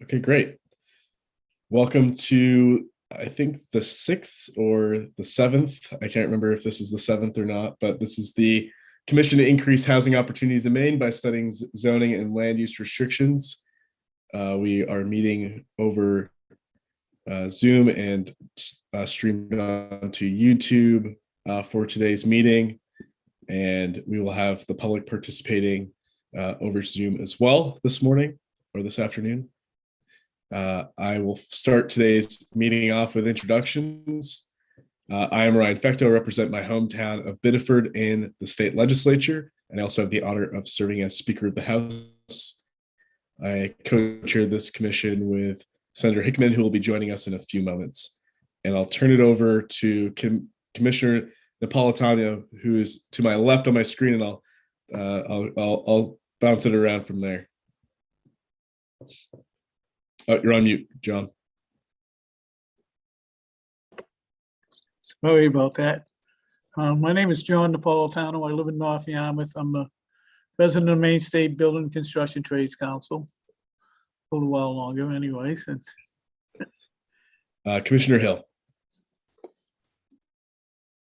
Okay, great. Welcome to, I think, the 6th or the 7th. I can't remember if this is the 7th or not, but this is the Commission to Increase Housing Opportunities in Maine by Studying Zoning and Land Use Restrictions. We are meeting over Zoom and streamed onto YouTube for today's meeting. And we will have the public participating over Zoom as well this morning or this afternoon. I will start today's meeting off with introductions. I am Ryan Fecto, I represent my hometown of Biddeford in the state legislature, and I also have the honor of serving as Speaker of the House. I co-chair this commission with Senator Hickman, who will be joining us in a few moments. And I'll turn it over to Commissioner Napolitano, who is to my left on my screen, and I'll bounce it around from there. Oh, you're on mute, John. Sorry about that. My name is John Napolitano. I live in North Yarmouth. I'm the president of Maine State Building and Construction Trades Council. A little while longer anyways. Commissioner Hill.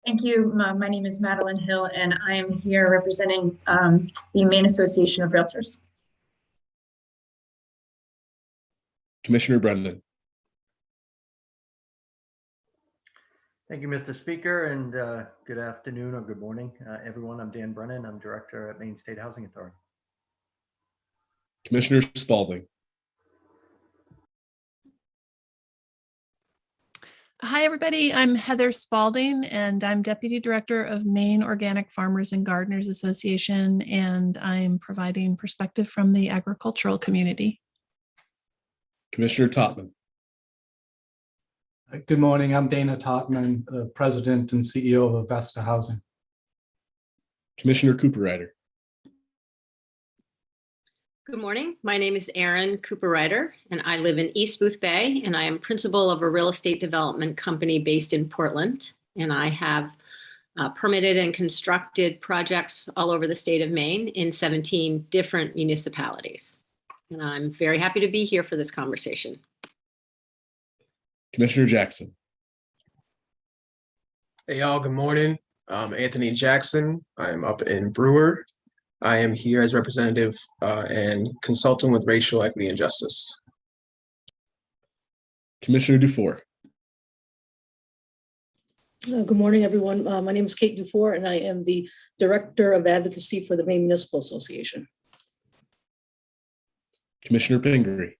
Thank you. My name is Madeline Hill, and I am here representing the Maine Association of Realtors. Commissioner Brennan. Thank you, Mr. Speaker, and good afternoon or good morning, everyone. I'm Dan Brennan. I'm Director at Maine State Housing Authority. Commissioner Spalding. Hi, everybody. I'm Heather Spalding, and I'm Deputy Director of Maine Organic Farmers and Gardeners Association, and I'm providing perspective from the agricultural community. Commissioner Totman. Good morning. I'm Dana Totman, President and CEO of Avesta Housing. Commissioner Cooper-Ryder. Good morning. My name is Erin Cooper-Ryder, and I live in East Booth Bay, and I am principal of a real estate development company based in Portland. And I have permitted and constructed projects all over the state of Maine in 17 different municipalities. And I'm very happy to be here for this conversation. Commissioner Jackson. Hey y'all, good morning. I'm Anthony Jackson. I'm up in Brewer. I am here as representative and consultant with Racial Equity and Justice. Commissioner Dufour. Good morning, everyone. My name is Kate Dufour, and I am the Director of Advocacy for the Maine Municipal Association. Commissioner Pingree.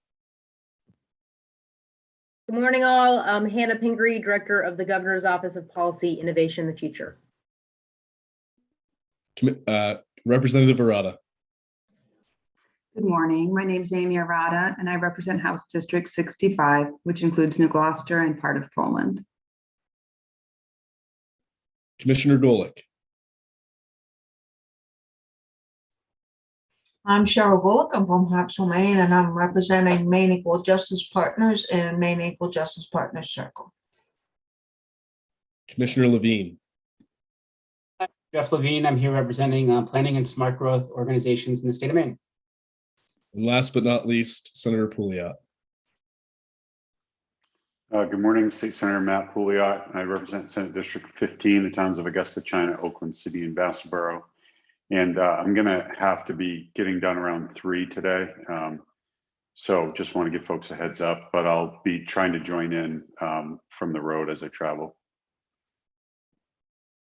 Good morning, all. I'm Hannah Pingree, Director of the Governor's Office of Policy, Innovation, the Future. Representative Arata. Good morning. My name is Amy Arata, and I represent House District 65, which includes New Gloucester and part of Poland. Commissioner Golick. I'm Cheryl Bullock. I'm from Harpswell, Maine, and I'm representing Maine Equal Justice Partners and Maine Equal Justice Partners Circle. Commissioner Levine. Jeff Levine. I'm here representing planning and smart growth organizations in the state of Maine. And last but not least, Senator Pouliot. Good morning, State Senator Matt Pouliot. I represent Senate District 15, the towns of Augusta, China, Oakland City, and Vassarboro. And I'm going to have to be getting done around 3 today. So just want to give folks a heads up, but I'll be trying to join in from the road as I travel.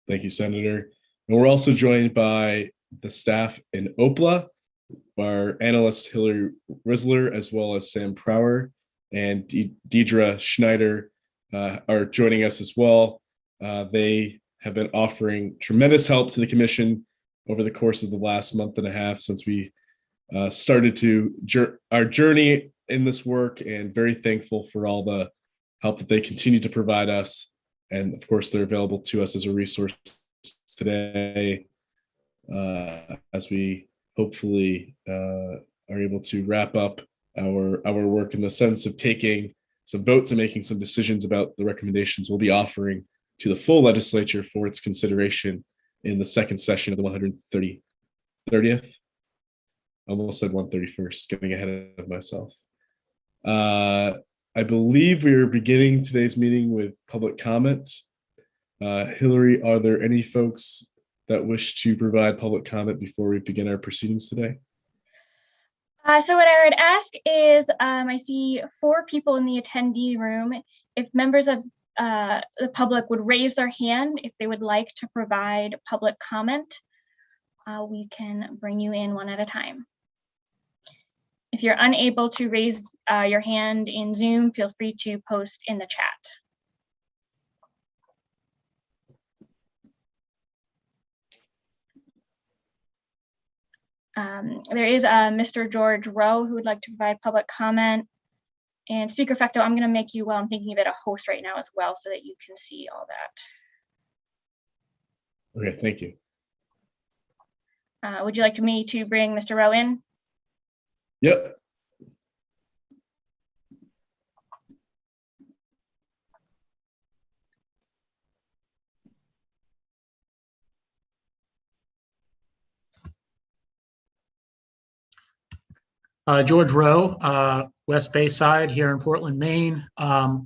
Thank you, Senator. And we're also joined by the staff in OPLA, our analyst Hillary Risler, as well as Sam Prower and Deidre Schneider are joining us as well. They have been offering tremendous help to the commission over the course of the last month and a half since we started our journey in this work, and very thankful for all the help that they continue to provide us. And of course, they're available to us as a resource today as we hopefully are able to wrap up our work in the sense of taking some votes and making some decisions about the recommendations we'll be offering to the full legislature for its consideration in the second session of the 130th. Almost said 131st, getting ahead of myself. I believe we are beginning today's meeting with public comment. Hillary, are there any folks that wish to provide public comment before we begin our proceedings today? So what I would ask is, I see 4 people in the attendee room. If members of the public would raise their hand if they would like to provide public comment, we can bring you in one at a time. If you're unable to raise your hand in Zoom, feel free to post in the chat. There is Mr. George Rowe who would like to provide public comment. And Speaker Fecto, I'm going to make you, while I'm thinking of it, a host right now as well so that you can see all that. Okay, thank you. Would you like me to bring Mr. Rowe in? Yep. George Rowe, West Bayside here in Portland, Maine.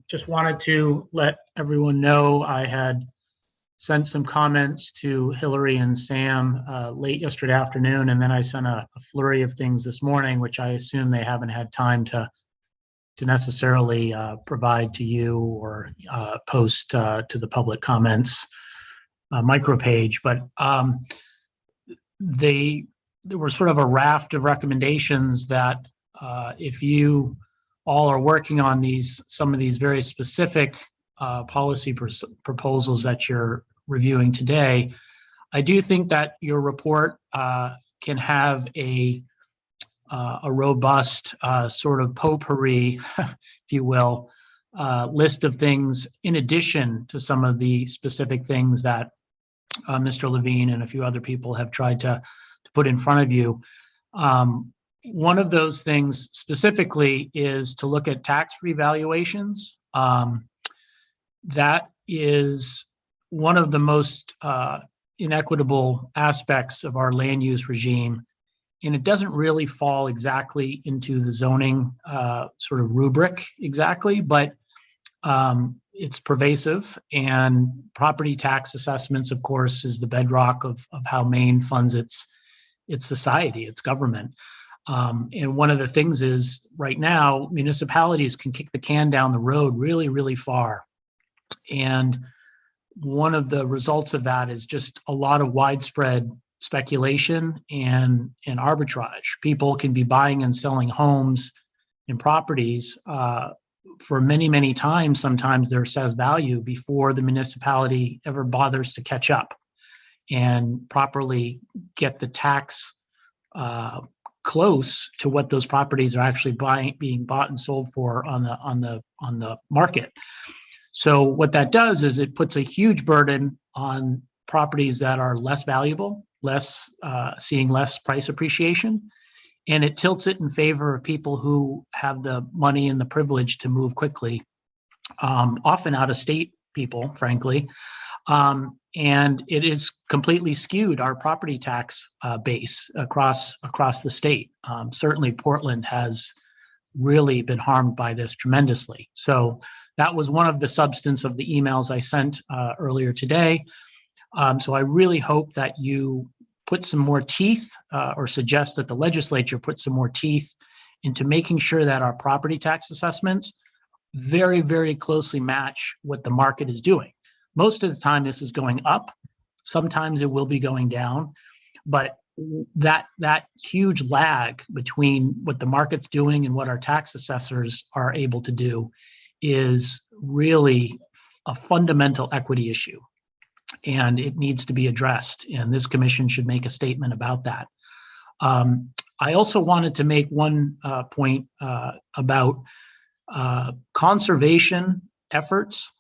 Just wanted to let everyone know I had sent some comments to Hillary and Sam late yesterday afternoon, and then I sent a flurry of things this morning, which I assume they haven't had time to necessarily provide to you or post to the public comments micropage. But there was sort of a raft of recommendations that if you all are working on some of these very specific policy proposals that you're reviewing today, I do think that your report can have a robust sort of potpourri, if you will, list of things in addition to some of the specific things that Mr. Levine and a few other people have tried to put in front of you. One of those things specifically is to look at tax-free valuations. That is one of the most inequitable aspects of our land use regime, and it doesn't really fall exactly into the zoning sort of rubric exactly, but it's pervasive, and property tax assessments, of course, is the bedrock of how Maine funds its society, its government. And one of the things is right now, municipalities can kick the can down the road really, really far. And one of the results of that is just a lot of widespread speculation and arbitrage. People can be buying and selling homes and properties for many, many times, sometimes their assessed value, before the municipality ever bothers to catch up and properly get the tax close to what those properties are actually being bought and sold for on the market. So what that does is it puts a huge burden on properties that are less valuable, seeing less price appreciation, and it tilts it in favor of people who have the money and the privilege to move quickly, often out of state people, frankly. And it is completely skewed our property tax base across the state. Certainly Portland has really been harmed by this tremendously. So that was one of the substance of the emails I sent earlier today. So I really hope that you put some more teeth or suggest that the legislature put some more teeth into making sure that our property tax assessments very, very closely match what the market is doing. Most of the time this is going up. Sometimes it will be going down, but that huge lag between what the market's doing and what our tax assessors are able to do is really a fundamental equity issue, and it needs to be addressed, and this commission should make a statement about that. I also wanted to make one point about conservation efforts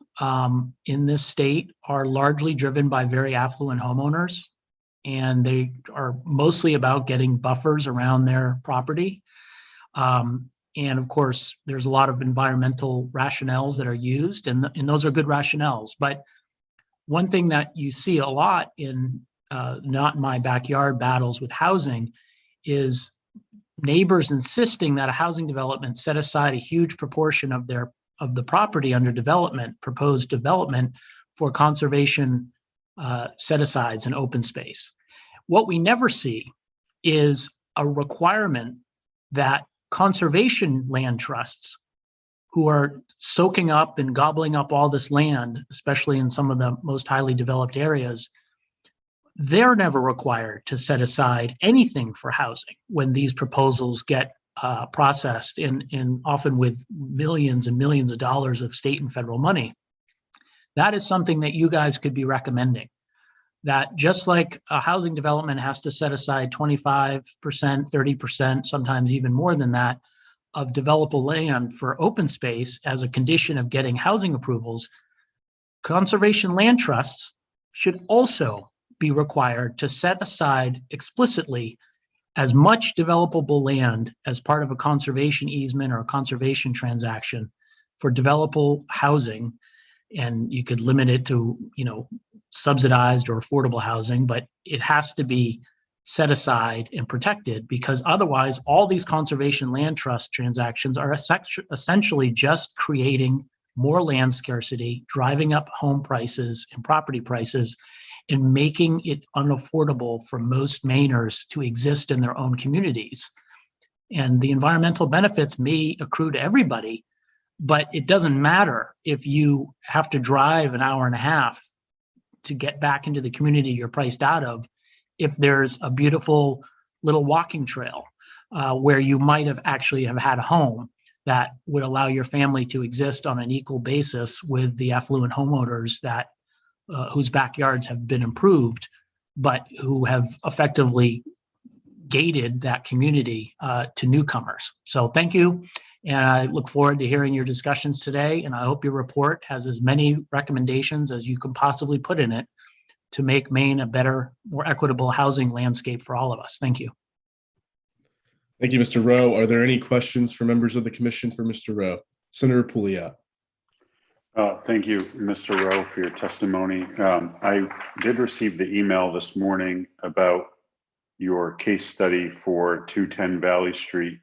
in this state are largely driven by very affluent homeowners, and they are mostly about getting buffers around their property. And of course, there's a lot of environmental rationales that are used, and those are good rationales. But one thing that you see a lot in not in my backyard battles with housing is neighbors insisting that a housing development set aside a huge proportion of the property under development, proposed development, for conservation set-asides and open space. What we never see is a requirement that conservation land trusts, who are soaking up and gobbling up all this land, especially in some of the most highly developed areas, they're never required to set aside anything for housing when these proposals get processed in often with millions and millions of dollars of state and federal money. That is something that you guys could be recommending. That just like a housing development has to set aside 25%, 30%, sometimes even more than that, of developable land for open space as a condition of getting housing approvals, conservation land trusts should also be required to set aside explicitly as much developable land as part of a conservation easement or a conservation transaction for developable housing. And you could limit it to, subsidized or affordable housing, but it has to be set aside and protected, because otherwise all these conservation land trust transactions are essentially just creating more land scarcity, driving up home prices and property prices, and making it unaffordable for most Mainers to exist in their own communities. And the environmental benefits may accrue to everybody, but it doesn't matter if you have to drive an hour and a half to get back into the community you're priced out of, if there's a beautiful little walking trail where you might have actually have had a home that would allow your family to exist on an equal basis with the affluent homeowners that whose backyards have been improved, but who have effectively gated that community to newcomers. So thank you. And I look forward to hearing your discussions today. And I hope your report has as many recommendations as you can possibly put in it to make Maine a better, more equitable housing landscape for all of us. Thank you. Thank you, Mr. Rowe. Are there any questions for members of the commission for Mr. Rowe? Senator Pouliot. Thank you, Mr. Rowe, for your testimony. I did receive the email this morning about your case study for 210 Valley Street.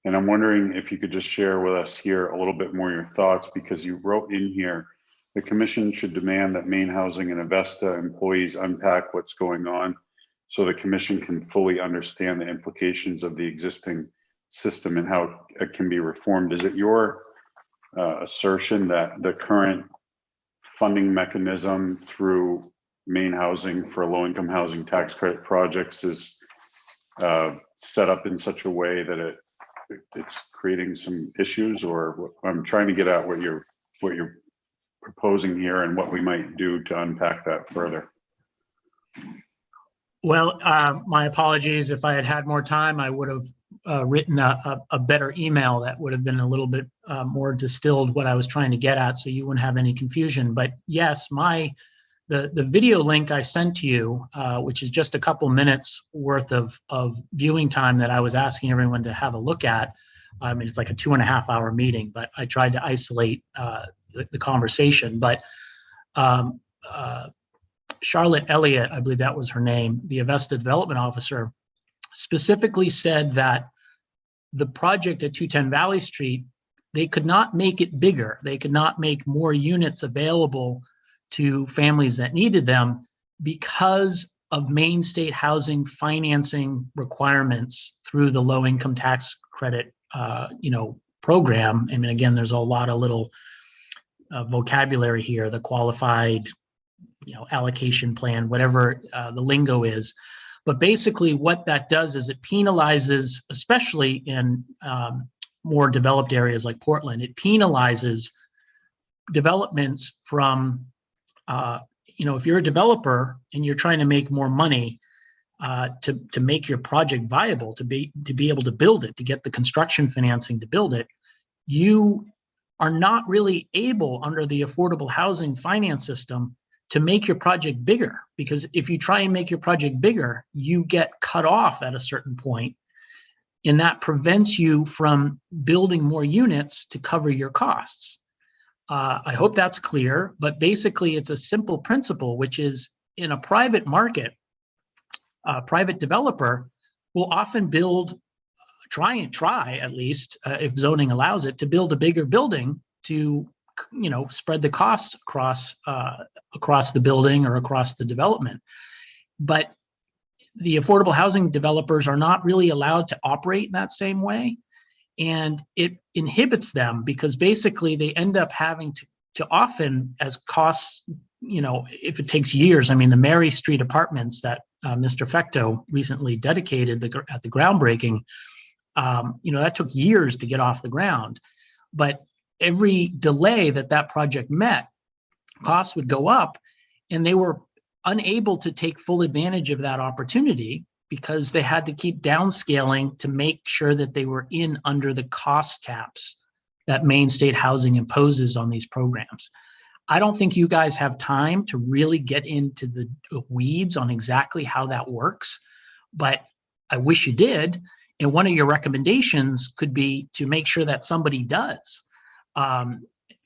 And I'm wondering if you could just share with us here a little bit more your thoughts, because you wrote in here, the commission should demand that Maine Housing and Avesta employees unpack what's going on so the commission can fully understand the implications of the existing system and how it can be reformed. Is it your assertion that the current funding mechanism through Maine Housing for low-income housing tax credit projects is set up in such a way that it's creating some issues? Or I'm trying to get at what you're proposing here and what we might do to unpack that further. Well, my apologies. If I had had more time, I would have written a better email that would have been a little bit more distilled what I was trying to get at, so you wouldn't have any confusion. But yes, the video link I sent to you, which is just a couple minutes worth of viewing time that I was asking everyone to have a look at. I mean, it's like a 2.5 hour meeting, but I tried to isolate the conversation. But Charlotte Elliott, I believe that was her name, the Avesta Development Officer, specifically said that the project at 210 Valley Street, they could not make it bigger. They could not make more units available to families that needed them because of Maine state housing financing requirements through the low income tax credit program. I mean, again, there's a lot of little vocabulary here, the qualified allocation plan, whatever the lingo is. But basically what that does is it penalizes, especially in more developed areas like Portland, it penalizes developments from if you're a developer and you're trying to make more money to make your project viable, to be able to build it, to get the construction financing to build it, you are not really able under the affordable housing finance system to make your project bigger. Because if you try and make your project bigger, you get cut off at a certain point, and that prevents you from building more units to cover your costs. I hope that's clear, but basically it's a simple principle, which is in a private market, a private developer will often build, try at least, if zoning allows it, to build a bigger building to, spread the costs across the building or across the development. But the affordable housing developers are not really allowed to operate in that same way. And it inhibits them because basically they end up having to often, as costs, if it takes years. I mean, the Mary Street apartments that Mr. Fecto recently dedicated at the groundbreaking, that took years to get off the ground. But every delay that project met, costs would go up, and they were unable to take full advantage of that opportunity because they had to keep downscaling to make sure that they were in under the cost caps that Maine State Housing imposes on these programs. I don't think you guys have time to really get into the weeds on exactly how that works, but I wish you did. And one of your recommendations could be to make sure that somebody does.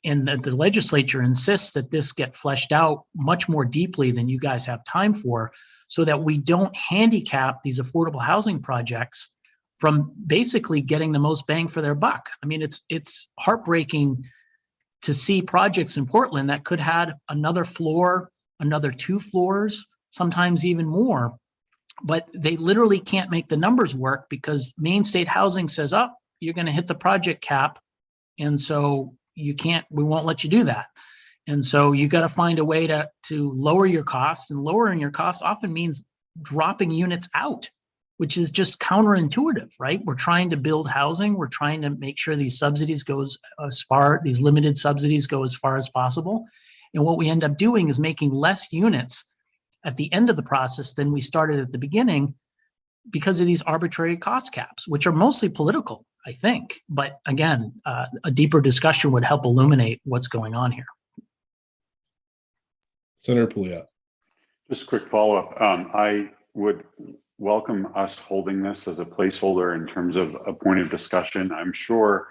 And that the legislature insists that this get fleshed out much more deeply than you guys have time for, so that we don't handicap these affordable housing projects from basically getting the most bang for their buck. I mean, it's heartbreaking to see projects in Portland that could have another floor, another 2 floors, sometimes even more, but they literally can't make the numbers work because Maine State Housing says, oh, you're going to hit the project cap, and so we won't let you do that. And so you got to find a way to lower your costs, and lowering your costs often means dropping units out, which is just counterintuitive, right? We're trying to build housing. We're trying to make sure these subsidies these limited subsidies go as far as possible. And what we end up doing is making less units at the end of the process than we started at the beginning because of these arbitrary cost caps, which are mostly political, I think. But again, a deeper discussion would help illuminate what's going on here. Senator Pouliot. Just a quick follow-up. I would welcome us holding this as a placeholder in terms of a point of discussion. I'm sure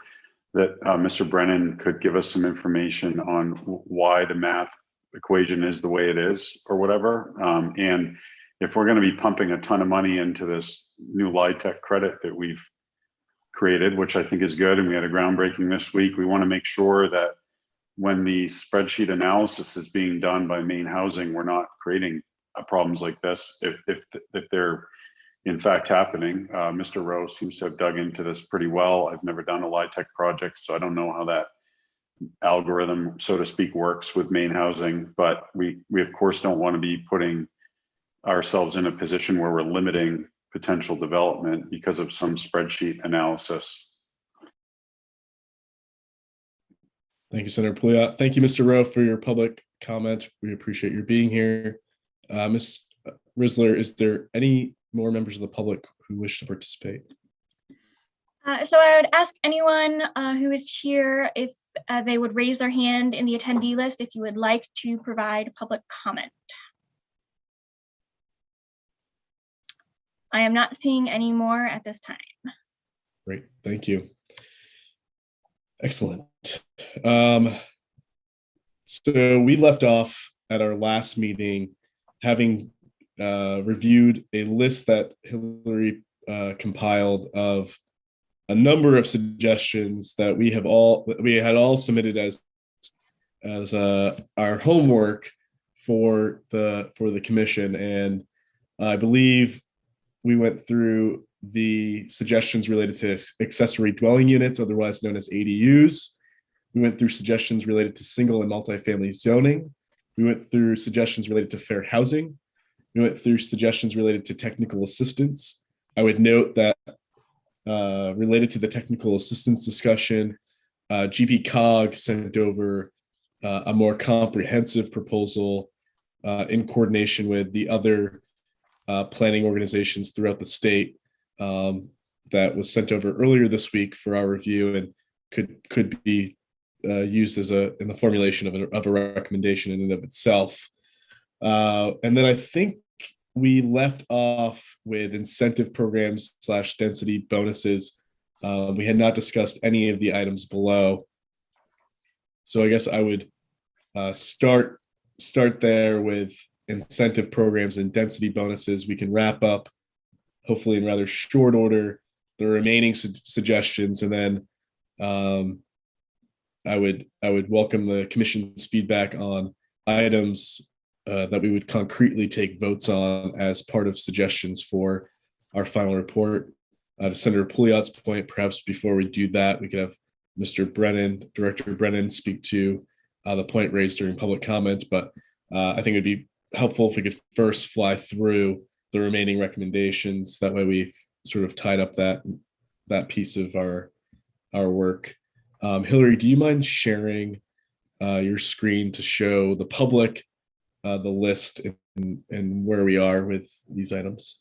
that Mr. Brennan could give us some information on why the math equation is the way it is or whatever. And if we're going to be pumping a ton of money into this new LIHTC credit that we've created, which I think is good, and we had a groundbreaking this week, we want to make sure that when the spreadsheet analysis is being done by Maine Housing, we're not creating problems like this if they're in fact happening. Mr. Rowe seems to have dug into this pretty well. I've never done a LIHTC project, so I don't know how that algorithm, so to speak, works with Maine Housing, but we of course don't want to be putting ourselves in a position where we're limiting potential development because of some spreadsheet analysis. Thank you, Senator Pouliot. Thank you, Mr. Rowe, for your public comment. We appreciate your being here. Ms. Risler, is there any more members of the public who wish to participate? So I would ask anyone who is here if they would raise their hand in the attendee list if you would like to provide public comment. I am not seeing any more at this time. Great, thank you. Excellent. So we left off at our last meeting having reviewed a list that Hillary compiled of a number of suggestions that we had all submitted as our homework for the commission, and I believe we went through the suggestions related to accessory dwelling units, otherwise known as ADUs. We went through suggestions related to single and multifamily zoning. We went through suggestions related to fair housing. We went through suggestions related to technical assistance. I would note that related to the technical assistance discussion, GP-COG sent over a more comprehensive proposal in coordination with the other planning organizations throughout the state that was sent over earlier this week for our review and could be used as in the formulation of a recommendation in and of itself. And then I think we left off with incentive programs / density bonuses. We had not discussed any of the items below. So I guess I would start there with incentive programs and density bonuses. We can wrap up hopefully in rather short order the remaining suggestions, and then I would welcome the commission's feedback on items that we would concretely take votes on as part of suggestions for our final report. To Senator Pouliot's point, perhaps before we do that, we could have Mr. Brennan, Director Brennan, speak to the point raised during public comment. But I think it'd be helpful if we could first fly through the remaining recommendations. That way we've sort of tied up that piece of our work. Hillary, do you mind sharing your screen to show the public the list and where we are with these items?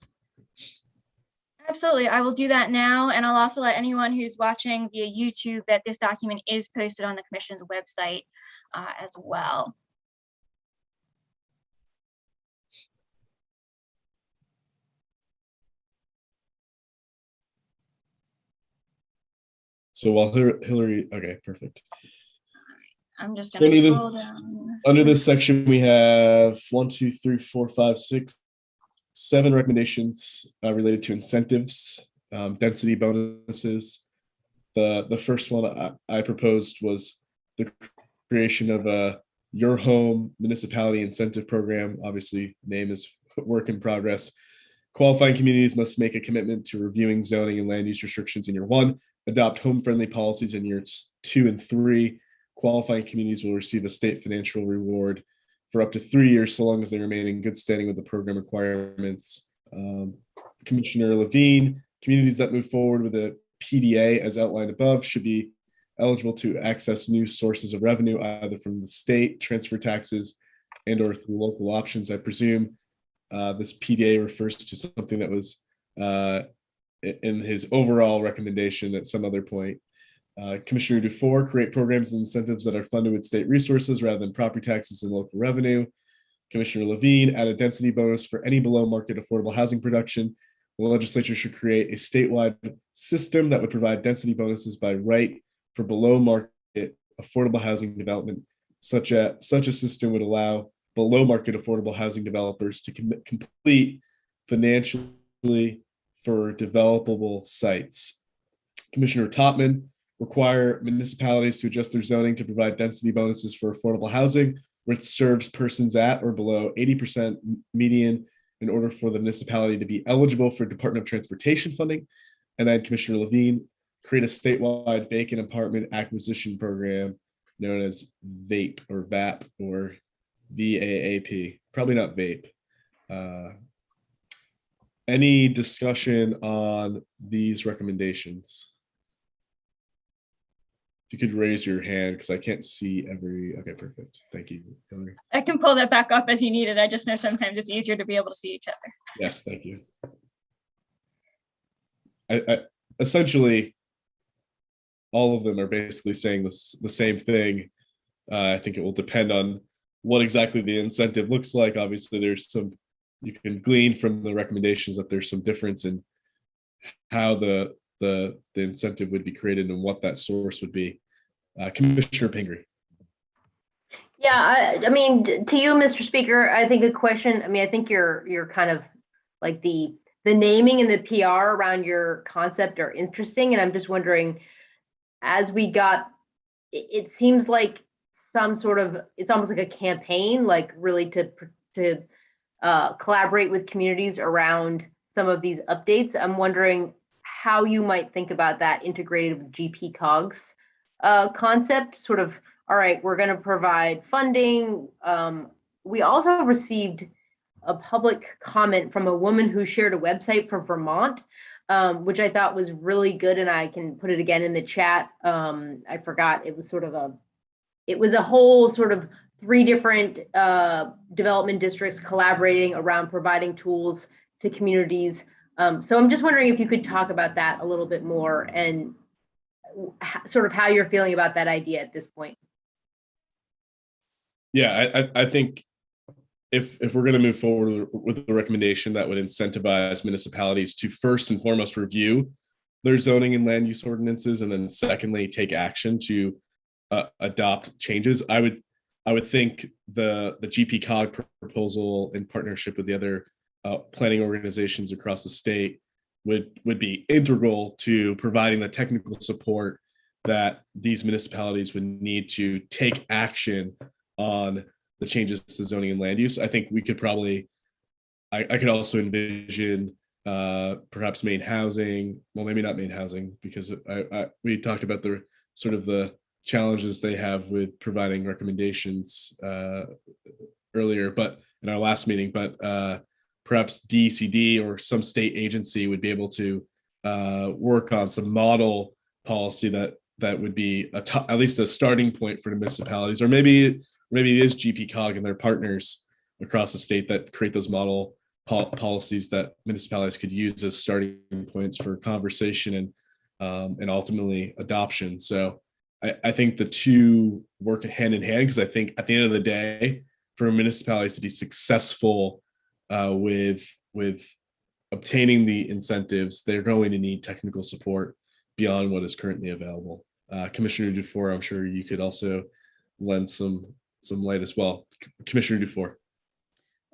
Absolutely, I will do that now, and I'll also let anyone who's watching via YouTube that this document is posted on the Commission's website as well. So while Hillary, okay, perfect. I'm just going to scroll down. Under this section, we have 1, 2, 3, 4, 5, 6, 7 recommendations related to incentives, density bonuses. The first one I proposed was the creation of a Your Home Municipality Incentive Program. Obviously, name is work in progress. Qualifying communities must make a commitment to reviewing zoning and land use restrictions in year 1, adopt home-friendly policies in years 2 and 3. Qualifying communities will receive a state financial reward for up to 3 years, so long as they remain in good standing with the program requirements. Commissioner Levine, communities that move forward with a PDA as outlined above should be eligible to access new sources of revenue, either from the state, transfer taxes, and or through local options. I presume this PDA refers to something that was in his overall recommendation at some other point. Commissioner Dufour, create programs and incentives that are funded with state resources rather than property taxes and local revenue. Commissioner Levine, add a density bonus for any below market affordable housing production. The legislature should create a statewide system that would provide density bonuses by right for below market affordable housing development. Such a system would allow below market affordable housing developers to complete financially for developable sites. Commissioner Topman, require municipalities to adjust their zoning to provide density bonuses for affordable housing, which serves persons at or below 80% median in order for the municipality to be eligible for Department of Transportation funding. And then Commissioner Levine, create a statewide vacant apartment acquisition program known as VAPE or VAP or VAAP, probably not VAPE. Any discussion on these recommendations? If you could raise your hand, because I can't see okay, perfect. Thank you. I can pull that back up as you need it. I just know sometimes it's easier to be able to see each other. Yes, thank you. I essentially, all of them are basically saying the same thing. I think it will depend on what exactly the incentive looks like. Obviously, there's some, you can glean from the recommendations that there's some difference in how the incentive would be created and what that source would be. Commissioner Pingree. Yeah, I mean, to you, Mr. Speaker, I think the question, I mean, I think you're kind of like the naming and the PR around your concept are interesting. And I'm just wondering, as we got, it seems like some sort of, it's almost like a campaign, like really to collaborate with communities around some of these updates. I'm wondering how you might think about that integrated with GP COGS concept, sort of, all right, we're going to provide funding. We also received a public comment from a woman who shared a website from Vermont, which I thought was really good, and I can put it again in the chat. I forgot, it was sort of a whole sort of 3 different development districts collaborating around providing tools to communities. So I'm just wondering if you could talk about that a little bit more and sort of how you're feeling about that idea at this point. Yeah, I think if we're going to move forward with the recommendation that would incentivize municipalities to first and foremost review their zoning and land use ordinances, and then secondly take action to adopt changes, I would think the GP COG proposal in partnership with the other planning organizations across the state would be integral to providing the technical support that these municipalities would need to take action on the changes to zoning and land use. I think we could probably, I could also envision perhaps Maine Housing, well, maybe not Maine Housing, because we talked about the sort of the challenges they have with providing recommendations earlier, but in our last meeting, but perhaps DCD or some state agency would be able to work on some model policy that would be at least a starting point for the municipalities, or maybe it is GPCOG and their partners across the state that create those model policies that municipalities could use as starting points for conversation and ultimately adoption. So I think the two work hand in hand, because I think at the end of the day, for municipalities to be successful with obtaining the incentives, they're going to need technical support beyond what is currently available. Commissioner Dufour, I'm sure you could also lend some light as well. Commissioner Dufour.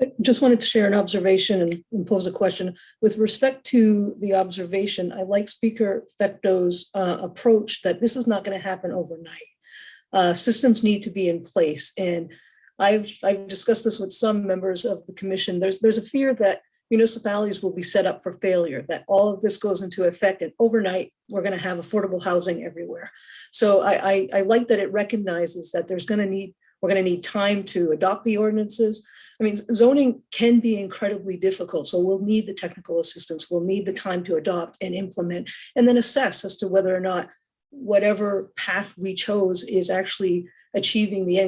I just wanted to share an observation and pose a question. With respect to the observation, I like Speaker Fecto's approach that this is not going to happen overnight. Systems need to be in place. And I've discussed this with some members of the commission. There's a fear that municipalities will be set up for failure, that all of this goes into effect and overnight we're going to have affordable housing everywhere. So I like that it recognizes that we're going to need time to adopt the ordinances. I mean, zoning can be incredibly difficult, so we'll need the technical assistance, we'll need the time to adopt and implement, and then assess as to whether or not whatever path we chose is actually achieving the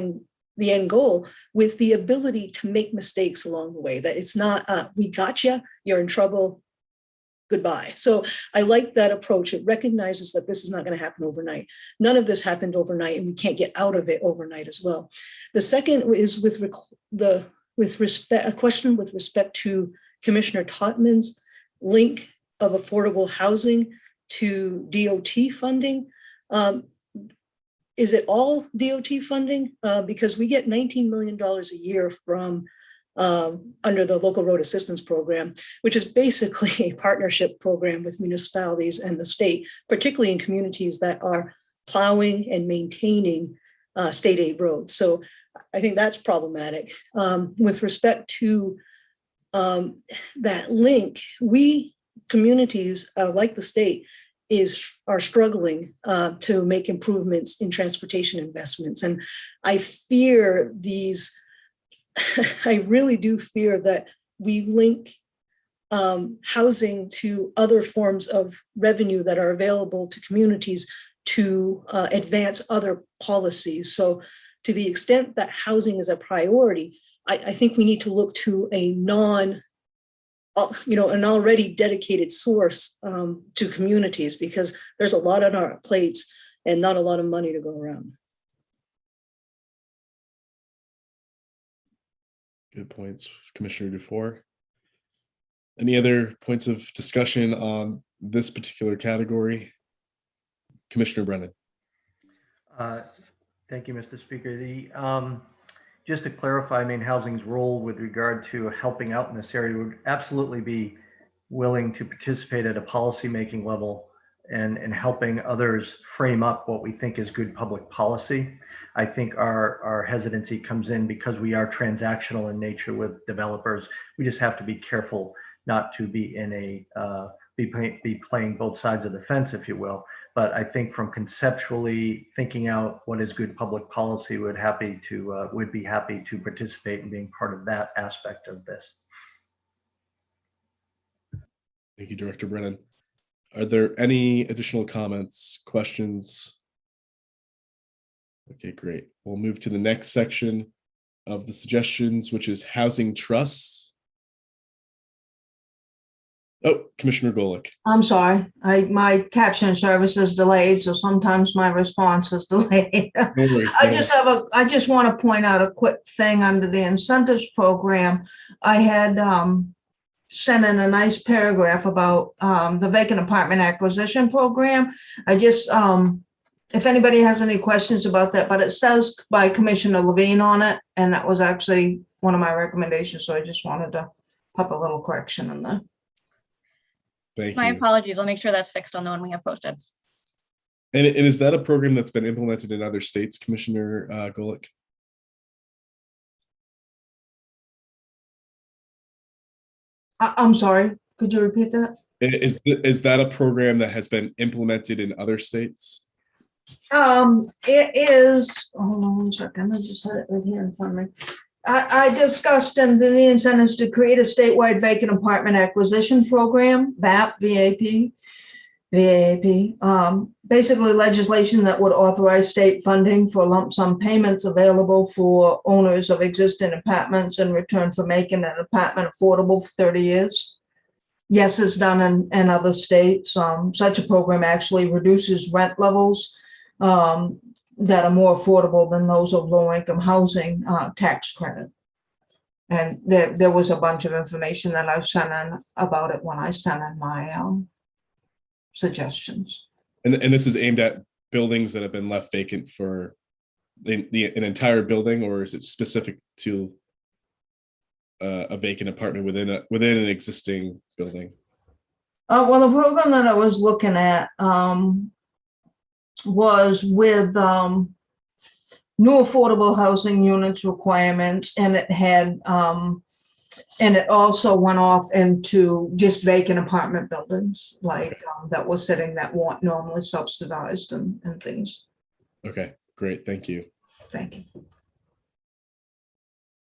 end goal, with the ability to make mistakes along the way, that it's not, we got you, you're in trouble, goodbye. So I like that approach. It recognizes that this is not going to happen overnight. None of this happened overnight, and we can't get out of it overnight as well. The second is a question with respect to Commissioner Totman's link of affordable housing to DOT funding. Is it all DOT funding? Because we get $19 million a year from under the Local Road Assistance Program, which is basically a partnership program with municipalities and the state, particularly in communities that are plowing and maintaining state aid roads. So I think that's problematic. With respect to that link, we communities like the state are struggling to make improvements in transportation investments. And I fear I really do fear that we link housing to other forms of revenue that are available to communities to advance other policies. So to the extent that housing is a priority, I think we need to look to an already dedicated source to communities, because there's a lot on our plates and not a lot of money to go around. Good points, Commissioner Dufour. Any other points of discussion on this particular category? Commissioner Brennan. Thank you, Mr. Speaker. Just to clarify Maine Housing's role with regard to helping out in this area, would absolutely be willing to participate at a policymaking level and helping others frame up what we think is good public policy. I think our hesitancy comes in because we are transactional in nature with developers. We just have to be careful not to be be playing both sides of the fence, if you will. But I think from conceptually thinking out what is good public policy, would be happy to participate in being part of that aspect of this. Thank you, Director Brennan. Are there any additional comments, questions? Okay, great. We'll move to the next section of the suggestions, which is housing trusts. Oh, Commissioner Golick. I'm sorry, my caption service is delayed, so sometimes my response is delayed. No worries, I just want to point out a quick thing under the incentives program. I had sent in a nice paragraph about the vacant apartment acquisition program. I just, if anybody has any questions about that, but it says by Commissioner Levine on it, and that was actually one of my recommendations. So I just wanted to pop a little correction in there. Thank My you. apologies. I'll make sure that's fixed on the one we have posted. And is that a program that's been implemented in other states, Commissioner Golick? I'm sorry, could you repeat that? Is that a program that has been implemented in other states? It is, hold on one second, I just had it right here in front of me. I discussed in the incentives to create a statewide vacant apartment acquisition program, VAP. Basically legislation that would authorize state funding for lump sum payments available for owners of existing apartments in return for making an apartment affordable for 30 years. Yes, it's done in other states. Such a program actually reduces rent levels that are more affordable than those of low-income housing tax credit. And there was a bunch of information that I sent in about it when I sent in my suggestions. And this is aimed at buildings that have been left vacant for an entire building, or is it specific to a vacant apartment within an existing building? Well, the program that I was looking at was with new affordable housing units requirements, and it had and it also went off into just vacant apartment buildings, like that was sitting that weren't normally subsidized and things. Okay, great, thank you. Thank you.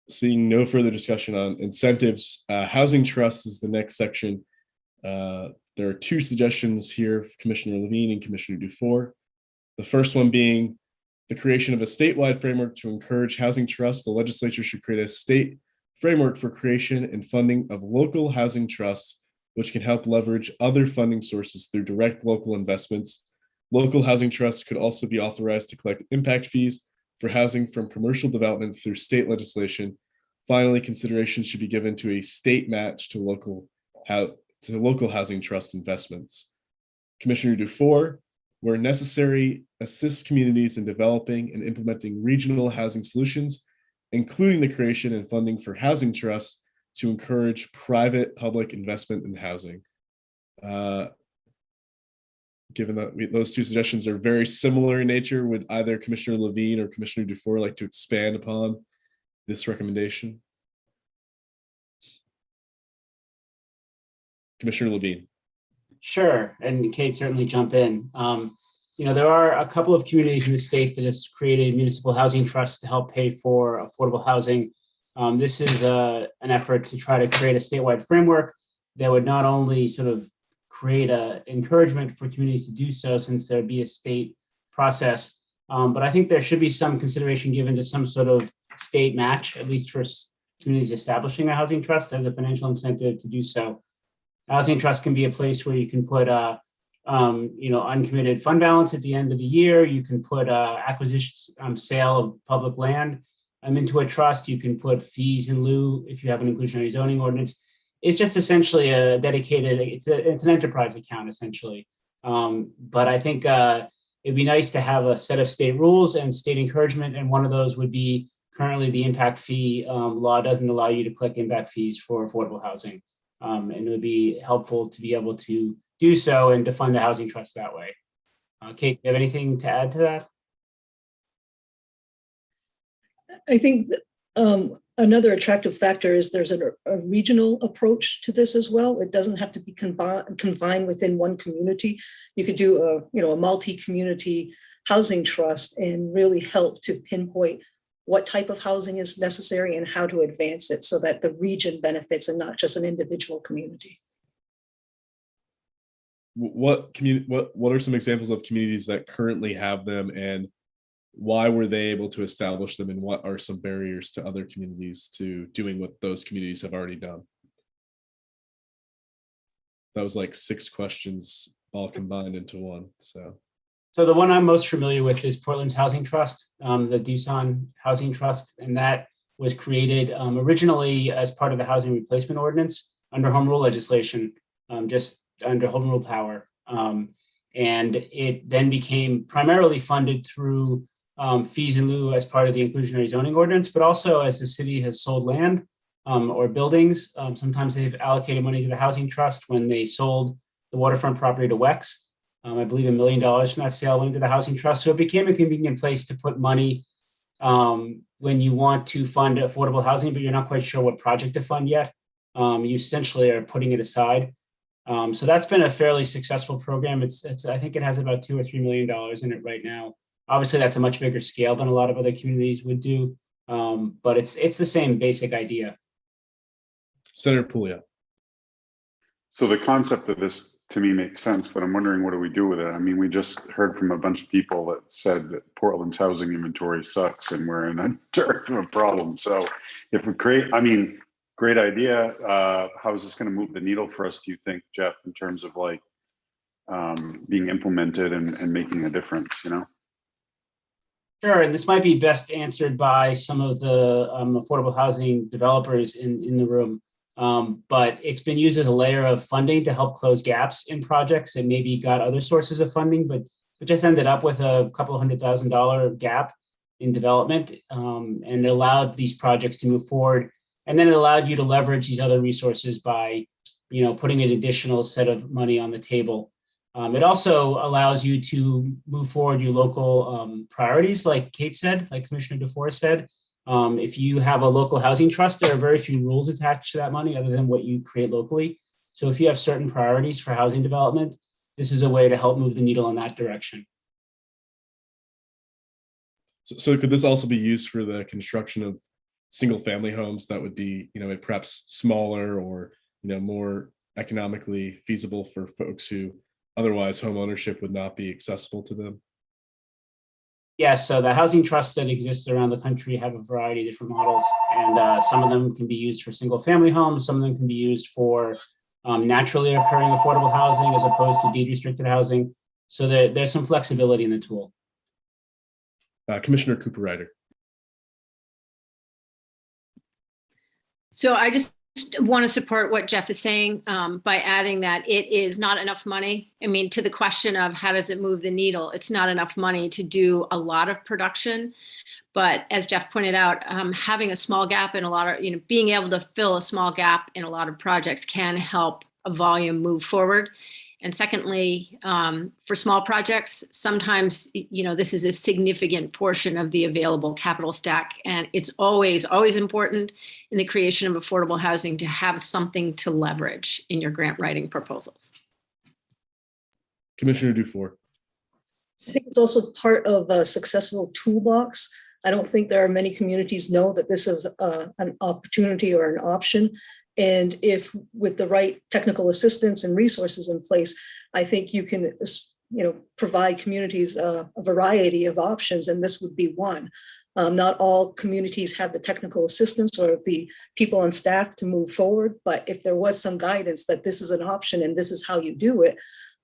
Seeing no further discussion on incentives, housing trusts is the next section. There are two suggestions here, Commissioner Levine and Commissioner Dufour. The first one being the creation of a statewide framework to encourage housing trusts. The legislature should create a state framework for creation and funding of local housing trusts, which can help leverage other funding sources through direct local investments. Local housing trusts could also be authorized to collect impact fees for housing from commercial development through state legislation. Finally, consideration should be given to a state match to local housing trust investments. Commissioner Dufour, where necessary, assist communities in developing and implementing regional housing solutions, including the creation and funding for housing trusts to encourage private-public investment in housing. Given that those two suggestions are very similar in nature, would either Commissioner Levine or Commissioner Dufour like to expand upon this recommendation? Commissioner Levine. Sure, and Kate, certainly jump in. There are a couple of communities in the state that have created municipal housing trusts to help pay for affordable housing. This is an effort to try to create a statewide framework that would not only sort of create an encouragement for communities to do so, since there'd be a state process, but I think there should be some consideration given to some sort of state match, at least for communities establishing a housing trust as a financial incentive to do so. Housing trust can be a place where you can put uncommitted fund balance at the end of the year. You can put acquisition, sale of public land into a trust. You can put fees in lieu if you have an inclusionary zoning ordinance. It's just essentially a dedicated, it's an enterprise account essentially. But I think it'd be nice to have a set of state rules and state encouragement. And one of those would be currently the impact fee law doesn't allow you to collect impact fees for affordable housing. And it would be helpful to be able to do so and to fund the housing trust that way. Kate, do you have anything to add to that? I think another attractive factor is there's a regional approach to this as well. It doesn't have to be confined within one community. You could do a multi-community housing trust and really help to pinpoint what type of housing is necessary and how to advance it so that the region benefits and not just an individual community. What are some examples of communities that currently have them, and why were they able to establish them, and what are some barriers to other communities to doing what those communities have already done? That was like 6 questions all combined into one. So the one I'm most familiar with is Portland's Housing Trust, the Doosan Housing Trust, and that was created originally as part of the housing replacement ordinance under home rule legislation, just under home rule power. And it then became primarily funded through fees in lieu as part of the inclusionary zoning ordinance, but also as the city has sold land or buildings. Sometimes they've allocated money to the housing trust when they sold the waterfront property to Wex. I believe $1 million from that sale went into the housing trust. So it became a convenient place to put money when you want to fund affordable housing, but you're not quite sure what project to fund yet. You essentially are putting it aside. So that's been a fairly successful program. I think it has about $2 or $3 million in it right now. Obviously, that's a much bigger scale than a lot of other communities would do, but it's the same basic idea. Senator Puglia. So the concept of this to me makes sense, but I'm wondering, what do we do with it? I mean, we just heard from a bunch of people that said that Portland's housing inventory sucks and we're in a dearth of a problem. So if we create, I mean, great idea. How is this going to move the needle for us, do you think, Jeff, in terms of like being implemented and making a difference, you know? Sure, and this might be best answered by some of the affordable housing developers in the room. But it's been used as a layer of funding to help close gaps in projects and maybe got other sources of funding, but just ended up with a couple of $100,000 gap in development, and it allowed these projects to move forward. And then it allowed you to leverage these other resources by, putting an additional set of money on the table. It also allows you to move forward your local priorities, like Kate said, like Commissioner DeForest said. If you have a local housing trust, there are very few rules attached to that money other than what you create locally. So if you have certain priorities for housing development, this is a way to help move the needle in that direction. So could this also be used for the construction of single family homes that would be, perhaps smaller or, more economically feasible for folks who otherwise home ownership would not be accessible to them? Yes, so the housing trusts that exist around the country have a variety of different models, and some of them can be used for single family homes, some of them can be used for naturally occurring affordable housing as opposed to deed restricted housing. So there's some flexibility in the tool. Commissioner Cooper-Ryder. So I just want to support what Jeff is saying by adding that it is not enough money. I mean, to the question of how does it move the needle, it's not enough money to do a lot of production. But as Jeff pointed out, having a small gap in a lot of, being able to fill a small gap in a lot of projects can help a volume move forward. And secondly, for small projects, sometimes, this is a significant portion of the available capital stack. And it's always important in the creation of affordable housing to have something to leverage in your grant writing proposals. Commissioner Dufour. I think it's also part of a successful toolbox. I don't think there are many communities know that this is an opportunity or an option. And if with the right technical assistance and resources in place, I think you can, provide communities a variety of options, and this would be one. Not all communities have the technical assistance or the people on staff to move forward, but if there was some guidance that this is an option and this is how you do it,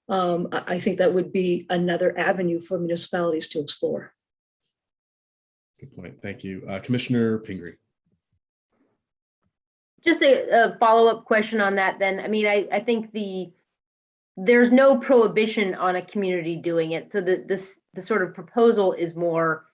I think that would be another avenue for municipalities to explore. Good point. Thank you. Commissioner Pingree. Just a follow-up question on that then. I mean, I think there's no prohibition on a community doing it. So the sort of proposal is more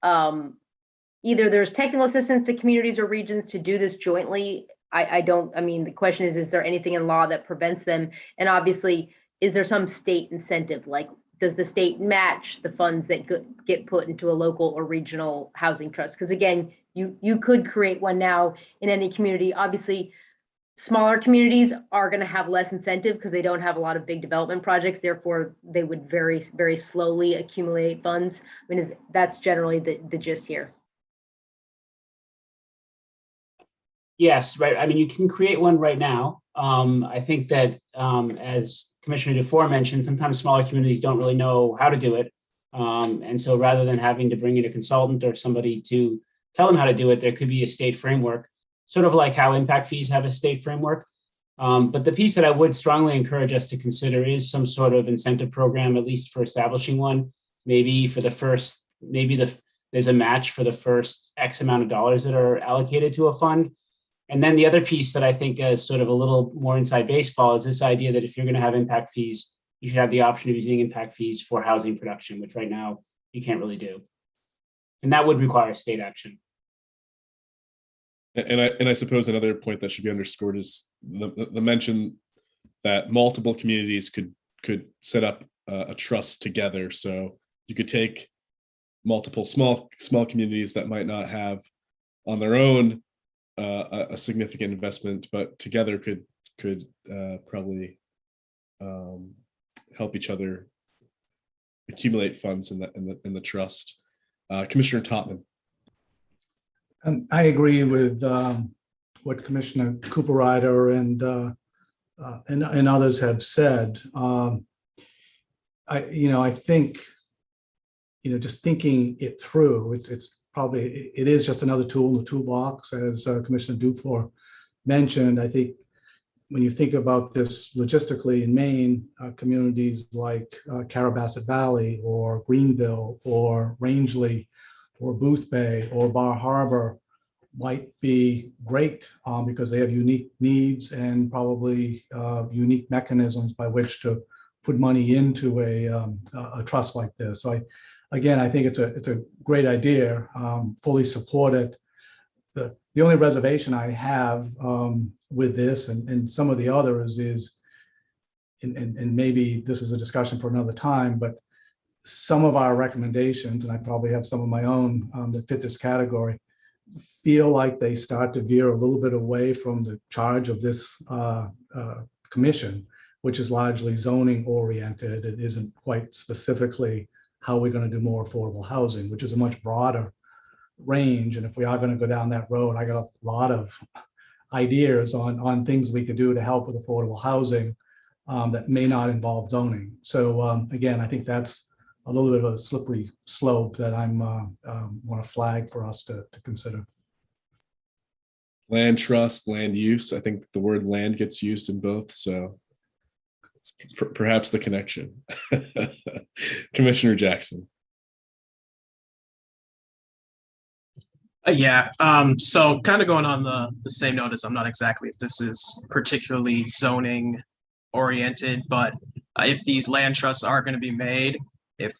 either there's technical assistance to communities or regions to do this jointly. The question is there anything in law that prevents them? And obviously, is there some state incentive? Like, does the state match the funds that get put into a local or regional housing trust? Because again, you could create one now in any community. Obviously, smaller communities are going to have less incentive because they don't have a lot of big development projects. Therefore, they would very, very slowly accumulate funds. I mean, that's generally the gist here. Yes, right. I mean, you can create one right now. I think that as Commissioner Dufour mentioned, sometimes smaller communities don't really know how to do it. And so rather than having to bring in a consultant or somebody to tell them how to do it, there could be a state framework, sort of like how impact fees have a state framework. But the piece that I would strongly encourage us to consider is some sort of incentive program, at least for establishing one. Maybe for the first, there's a match for the first X amount of dollars that are allocated to a fund. And then the other piece that I think is sort of a little more inside baseball is this idea that if you're going to have impact fees, you should have the option of using impact fees for housing production, which right now you can't really do. And that would require state action. And I suppose another point that should be underscored is the mention that multiple communities could set up a trust together. So you could take multiple small communities that might not have on their own a significant investment, but together could probably help each other accumulate funds in the trust. Commissioner Totman. I agree with what Commissioner Cooper Ryder and others have said. I think, just thinking it through, it is just another tool in the toolbox, as Commissioner Dufour mentioned. I think when you think about this logistically in Maine, communities like Carabasset Valley or Greenville or Rangeley or Booth Bay or Bar Harbor might be great because they have unique needs and probably unique mechanisms by which to put money into a trust like this. So I think it's a great idea. Fully support it. The only reservation I have with this and some of the others is, and maybe this is a discussion for another time, but some of our recommendations, and I probably have some of my own that fit this category, feel like they start to veer a little bit away from the charge of this commission, which is largely zoning oriented. It isn't quite specifically how we're going to do more affordable housing, which is a much broader range. And if we are going to go down that road, I got a lot of ideas on things we could do to help with affordable housing that may not involve zoning. So again, I think that's a little bit of a slippery slope that I'm want to flag for us to consider. Land trust, land use. I think the word land gets used in both, so it's perhaps the connection. Commissioner Jackson. Yeah. So kind of going on the same note as I'm not exactly if this is particularly zoning oriented, but if these land trusts are going to be made, if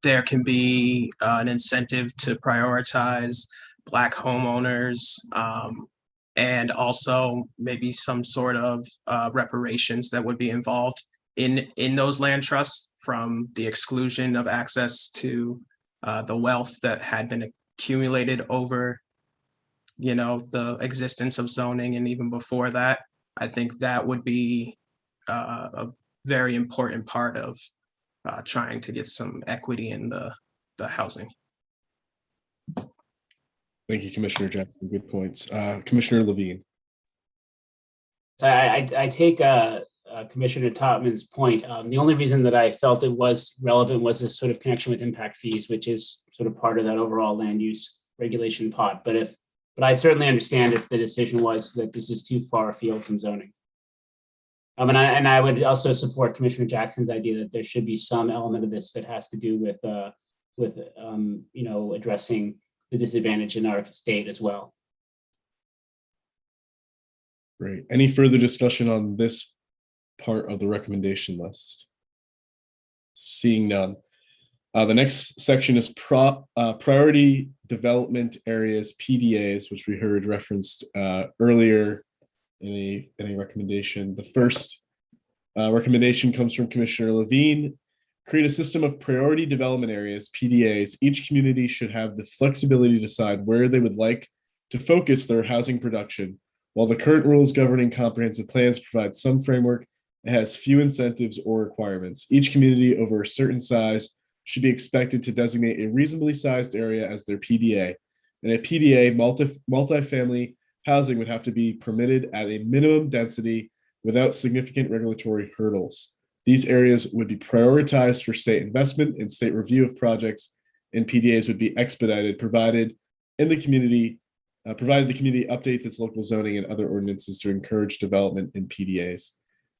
there can be an incentive to prioritize Black homeowners, and also maybe some sort of reparations that would be involved in those land trusts from the exclusion of access to the wealth that had been accumulated over, the existence of zoning and even before that. I think that would be a very important part of trying to get some equity in the housing. Thank you, Commissioner Jackson. Good points. Commissioner Levine. So I take Commissioner Totman's point. The only reason that I felt it was relevant was this sort of connection with impact fees, which is sort of part of that overall land use regulation pot. But I'd certainly understand if the decision was that this is too far afield from zoning. And I would also support Commissioner Jackson's idea that there should be some element of this that has to do with addressing the disadvantage in our state as well. Great. Any further discussion on this part of the recommendation list? Seeing none. The next section is priority development areas, PDAs, which we heard referenced earlier in a recommendation. The first recommendation comes from Commissioner Levine. Create a system of priority development areas, PDAs. Each community should have the flexibility to decide where they would like to focus their housing production. While the current rules governing comprehensive plans provide some framework, it has few incentives or requirements. Each community over a certain size should be expected to designate a reasonably sized area as their PDA. In a PDA, multifamily housing would have to be permitted at a minimum density without significant regulatory hurdles. These areas would be prioritized for state investment and state review of projects, and PDAs would be expedited provided the community updates its local zoning and other ordinances to encourage development in PDAs.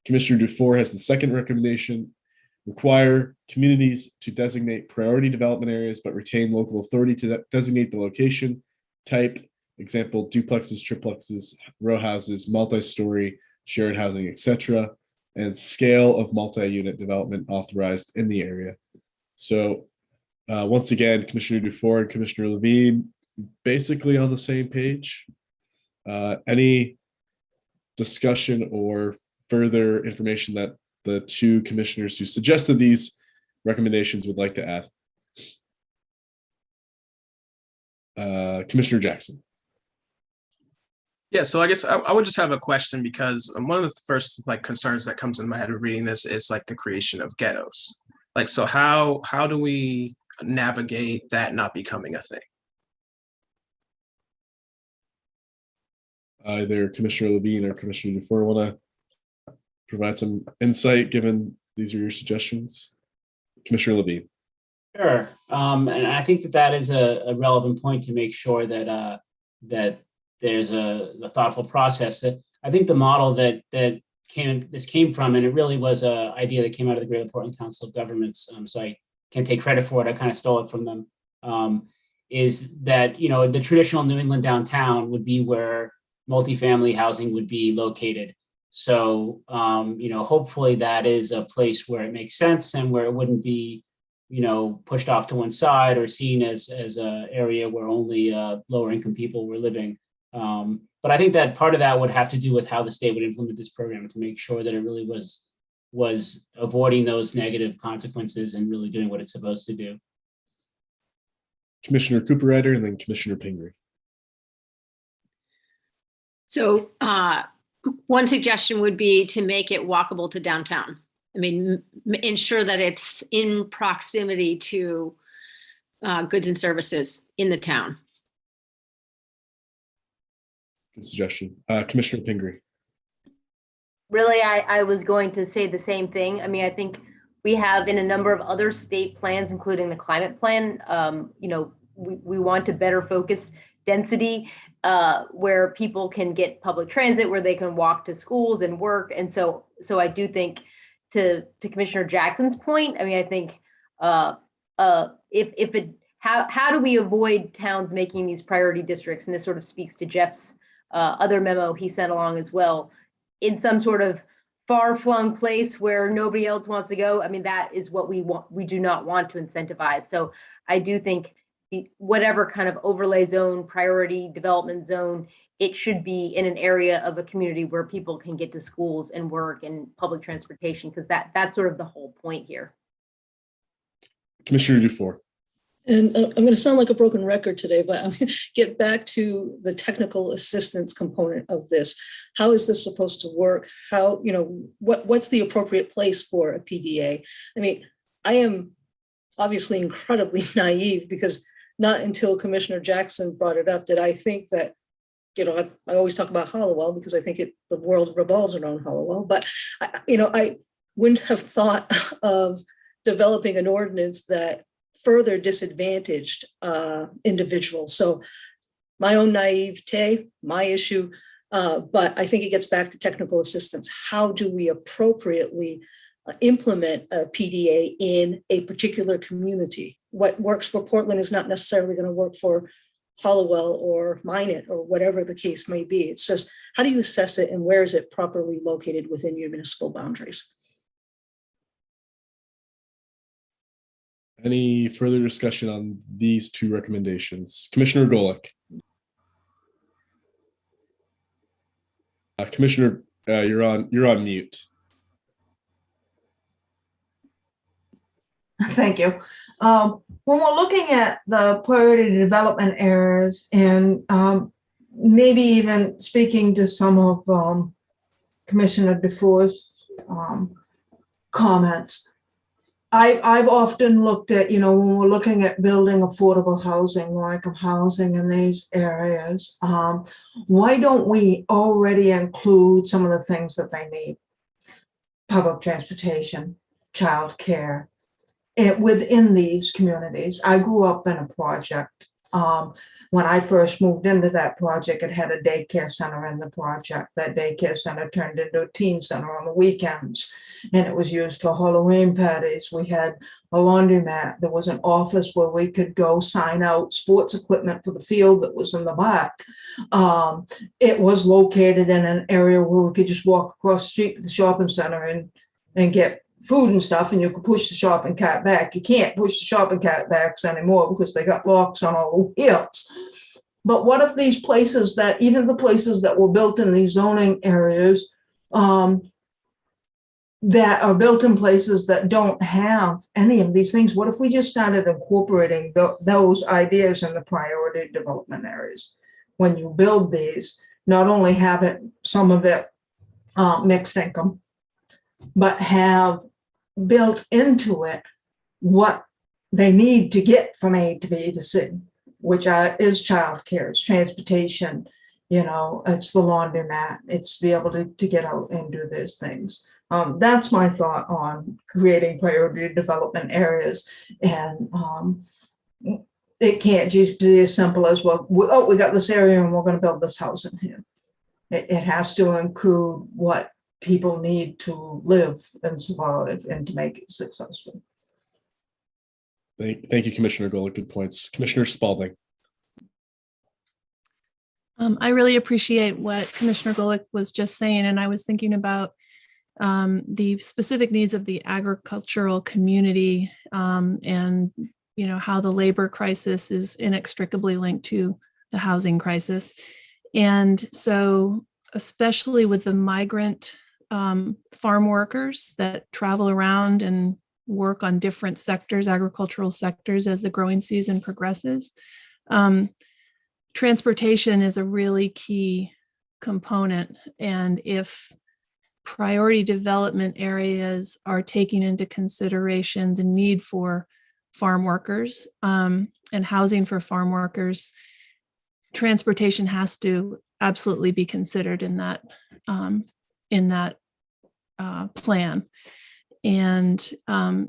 Commissioner Dufour has the second recommendation: require communities to designate priority development areas, but retain local authority to designate the location, type, example, duplexes, triplexes, row houses, multi-story, shared housing, etc., and scale of multi-unit development authorized in the area. So once again, Commissioner Dufour and Commissioner Levine basically on the same page. Any discussion or further information that the two commissioners who suggested these recommendations would like to add? Commissioner Jackson. Yeah, so I guess I would just have a question, because one of the first concerns that comes in my head reading this is the creation of ghettos. So how do we navigate that not becoming a thing? Either Commissioner Levine or Commissioner Dufour want to provide some insight, given these are your suggestions? Commissioner Levine. Sure. And I think that is a relevant point to make sure that that there's a thoughtful process. That I think the model that this came from, and it really was an idea that came out of the Greater Portland Council of Governments. So I can't take credit for it. I kind of stole it from them. Is that the traditional New England downtown would be where multifamily housing would be located. So hopefully that is a place where it makes sense and where it wouldn't be pushed off to one side or seen as an area where only lower income people were living. But I think that part of that would have to do with how the state would implement this program to make sure that it really was avoiding those negative consequences and really doing what it's supposed to do. Commissioner Cooper-Ryder and then Commissioner Pingree. So one suggestion would be to make it walkable to downtown. I mean, ensure that it's in proximity to goods and services in the town. Good suggestion. Commissioner Pingree. Really, I was going to say the same thing. I mean, I think we have in a number of other state plans, including the climate plan, we want to better focus density where people can get public transit, where they can walk to schools and work. And so I do think to Commissioner Jackson's point, I mean, I think how do we avoid towns making these priority districts? And this sort of speaks to Jeff's other memo he sent along as well, in some sort of far-flung place where nobody else wants to go. I mean, that is what we want. We do not want to incentivize. So I do think whatever kind of overlay zone, priority development zone, it should be in an area of a community where people can get to schools and work and public transportation, because that's sort of the whole point here. Commissioner Dufour. And I'm going to sound like a broken record today, but I'm going to get back to the technical assistance component of this. How is this supposed to work? How, what's the appropriate place for a PDA? I mean, I am obviously incredibly naive, because not until Commissioner Jackson brought it up did I think that, I always talk about Hollowell because I think the world revolves around Hollowell, but I wouldn't have thought of developing an ordinance that further disadvantaged individuals. So my own naivete, my issue, but I think it gets back to technical assistance. How do we appropriately implement a PDA in a particular community? What works for Portland is not necessarily going to work for Hollowell or Minot or whatever the case may be. It's just, how do you assess it and where is it properly located within your municipal boundaries? Any further discussion on these two recommendations? Commissioner Golick. Commissioner, you're on mute. Thank you. When we're looking at the priority development areas and maybe even speaking to some of Commissioner Dufour's comments, I've often looked at, when we're looking at building affordable housing, low-income housing in these areas, why don't we already include some of the things that they need? Public transportation, childcare, within these communities. I grew up in a project. When I first moved into that project, it had a daycare center in the project. That daycare center turned into a teen center on the weekends, and it was used for Halloween parties. We had a laundromat. There was an office where we could go sign out sports equipment for the field that was in the back. It was located in an area where we could just walk across the street to the shopping center and get food and stuff, and you could push the shopping cart back. You can't push the shopping cart backs anymore because they got locks on all the wheels. But what if these places even the places that were built in these zoning areas, that are built in places that don't have any of these things. What if we just started incorporating those ideas in the priority development areas? When you build these, not only have it, some of it mixed income, but have built into it what they need to get from A to B to C, which is childcare, it's transportation, it's the laundromat, it's to be able to get out and do those things. That's my thought on creating priority development areas. And it can't just be as simple as, well, we got this area and we're going to build this house in here. It has to include what people need to live and survive and to make it successful. Thank you, Commissioner Golick. Good points. Commissioner Spalding. I really appreciate what Commissioner Golick was just saying, and I was thinking about the specific needs of the agricultural community, and how the labor crisis is inextricably linked to the housing crisis. And so, especially with the migrant farm workers that travel around and work on different sectors, agricultural sectors, as the growing season progresses, transportation is a really key component. And if priority development areas are taking into consideration the need for farm workers and housing for farm workers, transportation has to absolutely be considered in that plan. And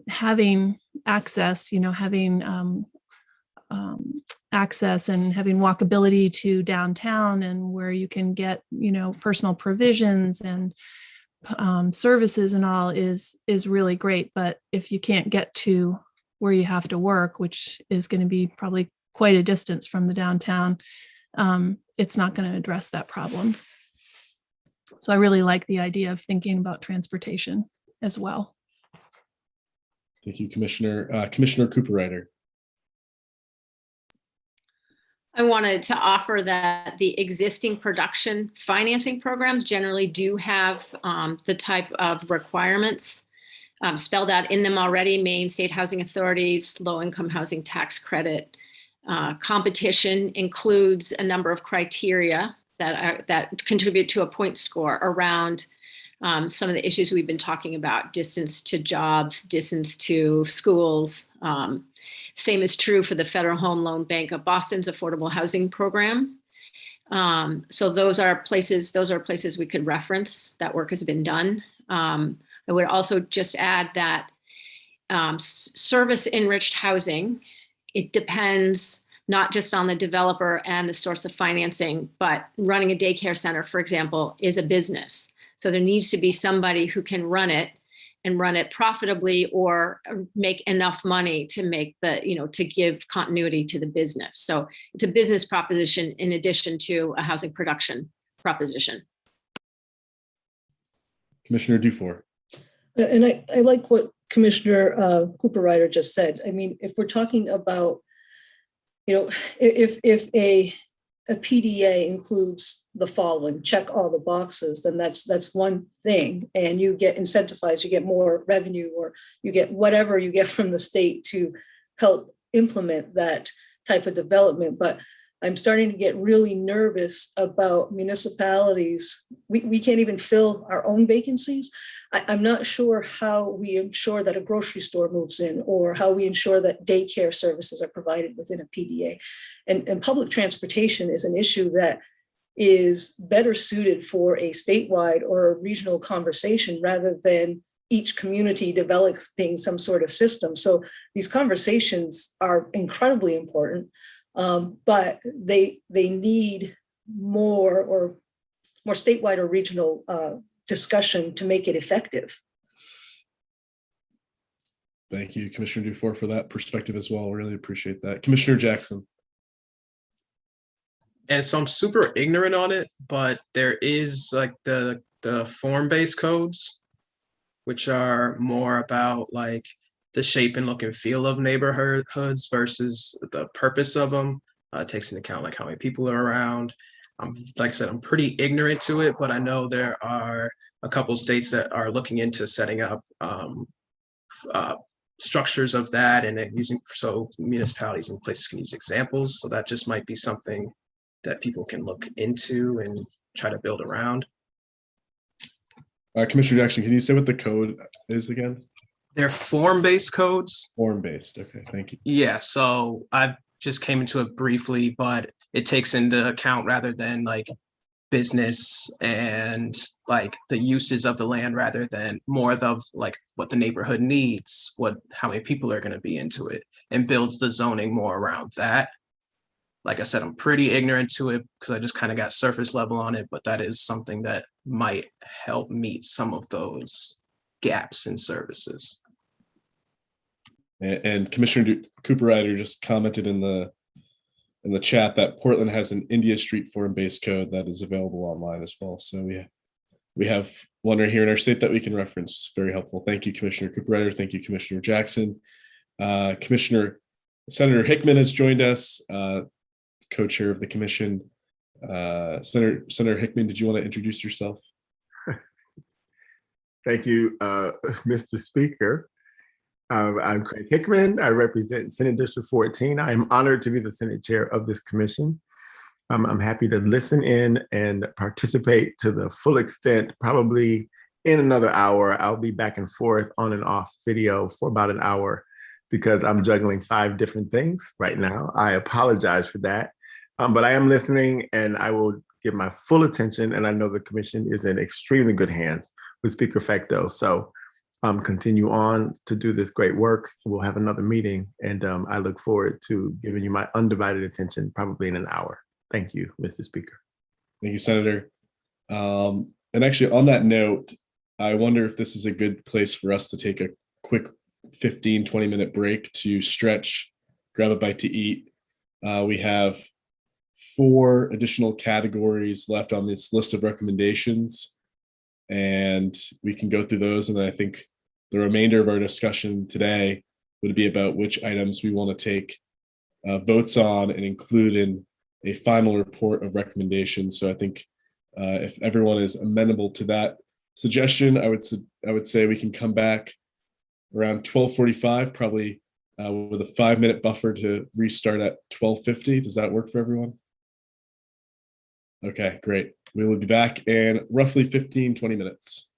having access, access and having walkability to downtown, and where you can get, personal provisions and services and all is really great. But if you can't get to where you have to work, which is going to be probably quite a distance from the downtown, it's not going to address that problem. So I really like the idea of thinking about transportation as well. Thank you, Commissioner. Commissioner Cooper-Ryder. I wanted to offer that the existing production financing programs generally do have the type of requirements spelled out in them already. Maine State Housing Authority's low-income housing tax credit. Competition includes a number of criteria that contribute to a point score around some of the issues we've been talking about: distance to jobs, distance to schools. Same is true for the Federal Home Loan Bank of Boston's affordable housing program. So those are places we could reference. That work has been done. I would also just add that service enriched housing, it depends not just on the developer and the source of financing, but running a daycare center, for example, is a business. So there needs to be somebody who can run it and run it profitably or make enough money to make to give continuity to the business. So it's a business proposition in addition to a housing production proposition. Commissioner Dufour. And I like what Commissioner Cooper-Ryder just said. I mean, if we're talking about, if a PDA includes the following, check all the boxes, then that's one thing. And you get incentivized, you get more revenue, or you get whatever you get from the state to help implement that type of development. But I'm starting to get really nervous about municipalities. We can't even fill our own vacancies. I'm not sure how we ensure that a grocery store moves in, or how we ensure that daycare services are provided within a PDA. And public transportation is an issue that is better suited for a statewide or a regional conversation rather than each community developing some sort of system. So these conversations are incredibly important, but they need more statewide or regional discussion to make it effective. Thank you, Commissioner Dufour, for that perspective as well. Really appreciate that. Commissioner Jackson. And so I'm super ignorant on it, but there is like the form-based codes, which are more about like the shape and look and feel of neighborhoods versus the purpose of them. It takes into account like how many people are around. Like I said, I'm pretty ignorant to it, but I know there are a couple states that are looking into setting up structures of that, and using, so municipalities and places can use examples. So that just might be something that people can look into and try to build around. Commissioner Jackson, can you say what the code is again? They're form-based codes. Form-based. Okay, thank you. Yeah, so I just came into it briefly, but it takes into account, rather than like business and like the uses of the land, rather than more of like what the neighborhood needs, how many people are going to be into it, and builds the zoning more around that. Like I said, I'm pretty ignorant to it because I just kind of got surface level on it, but that is something that might help meet some of those gaps in services. And Commissioner Cooper Ryder just commented in the chat that Portland has an India Street form-based code that is available online as well. So we have one right here in our state that we can reference. Very helpful. Thank you, Commissioner Cooper Ryder. Thank you, Commissioner Jackson. Senator Hickman has joined us, co-chair of the commission. Senator Hickman, did you want to introduce yourself? Thank you, Mr. Speaker. I'm Craig Hickman. I represent Senate District 14. I am honored to be the Senate Chair of this commission. I'm happy to listen in and participate to the full extent. Probably in another hour, I'll be back and forth on and off video for about an hour because I'm juggling 5 different things right now. I apologize for that, but I am listening and I will give my full attention, and I know the commission is in extremely good hands with Speaker Fecteau. So continue on to do this great work. We'll have another meeting, and I look forward to giving you my undivided attention probably in an hour. Thank you, Mr. Speaker. Thank you, Senator. And actually, on that note, I wonder if this is a good place for us to take a quick 15-20-minute break to stretch, grab a bite to eat. We have 4 additional categories left on this list of recommendations, and we can go through those. And then I think the remainder of our discussion today would be about which items we want to take votes on and include in a final report of recommendations. So I think if everyone is amenable to that suggestion, I would say we can come back around 12:45, probably with a 5-minute buffer to restart at 12:50. Does that work for everyone? Okay, great. We will be back in roughly 15-20 minutes.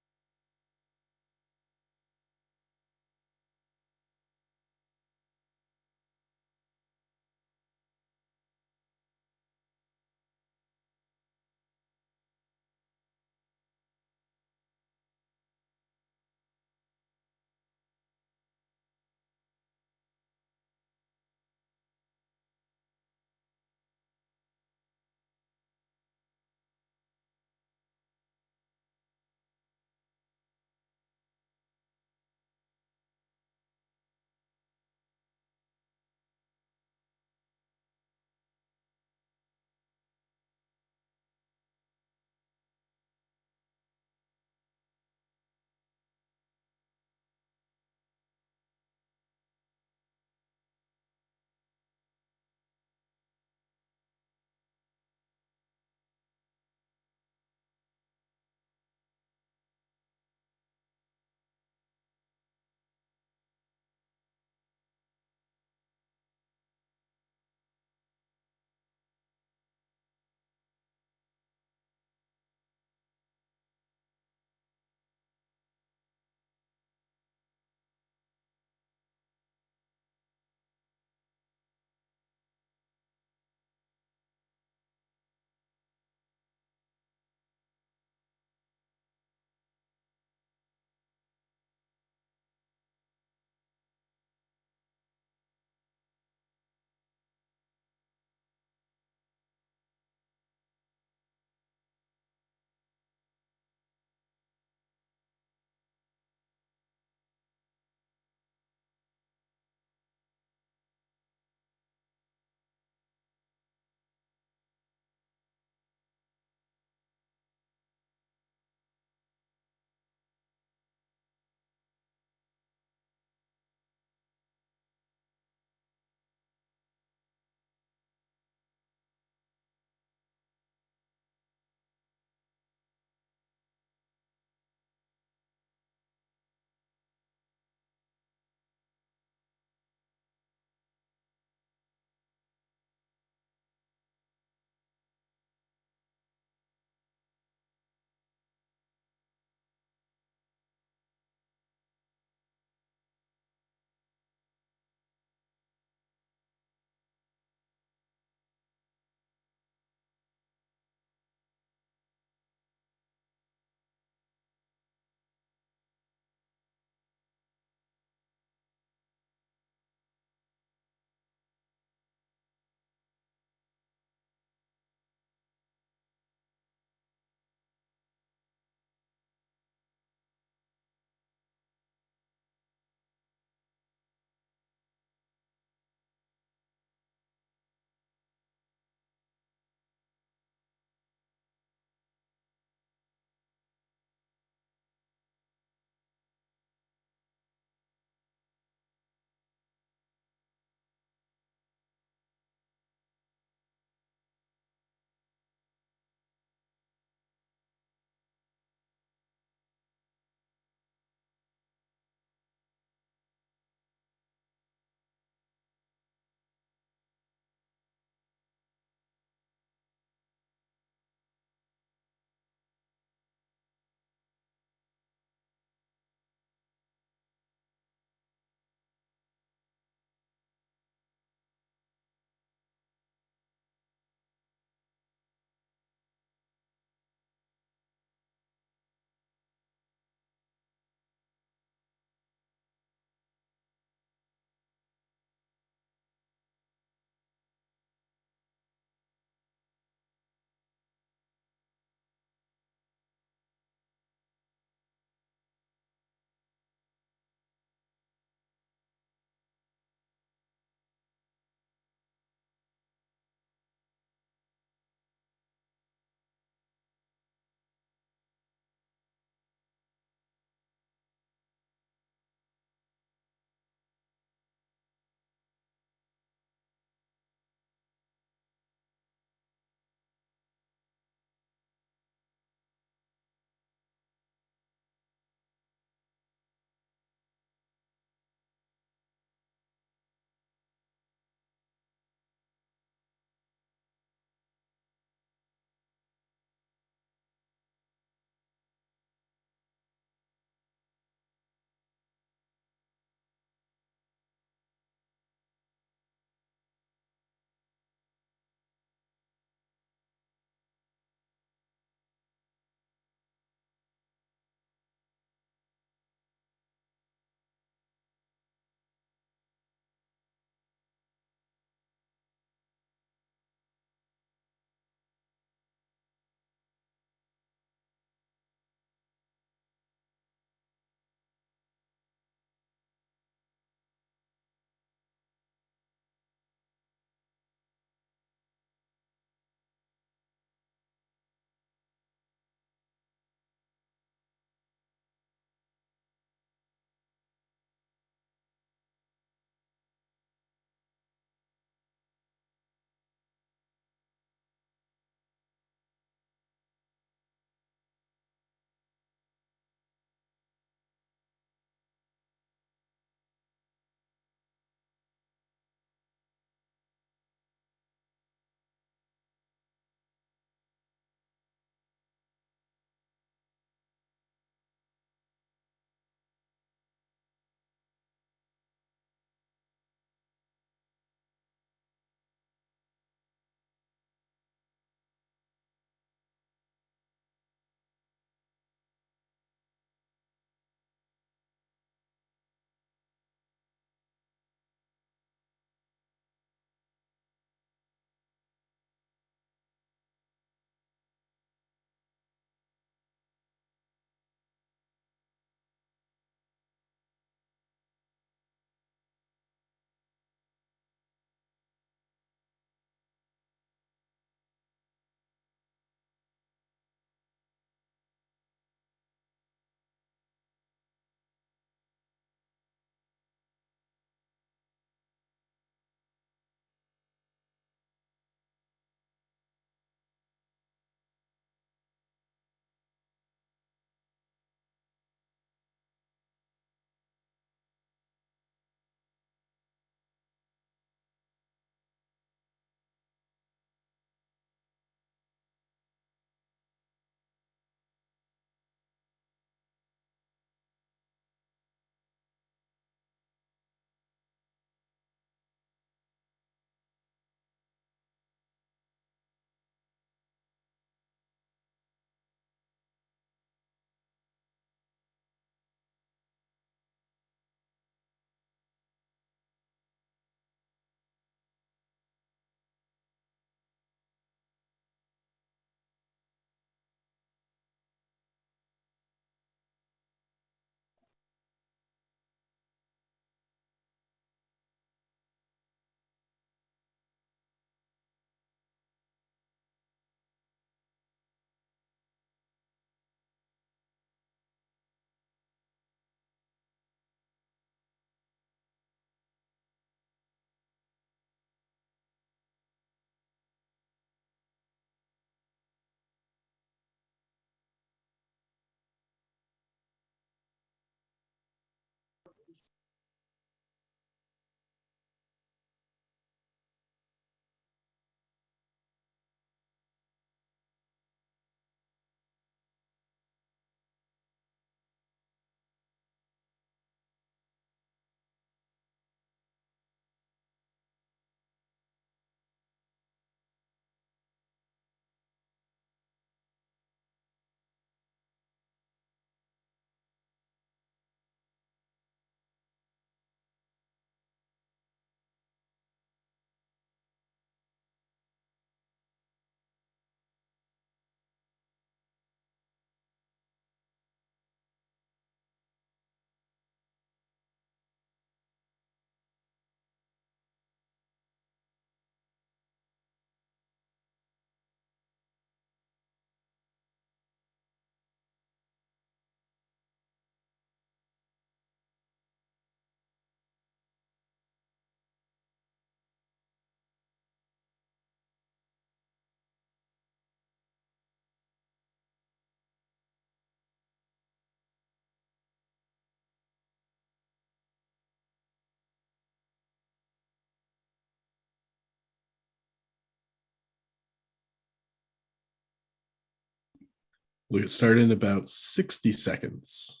We'll get started in about 60 seconds.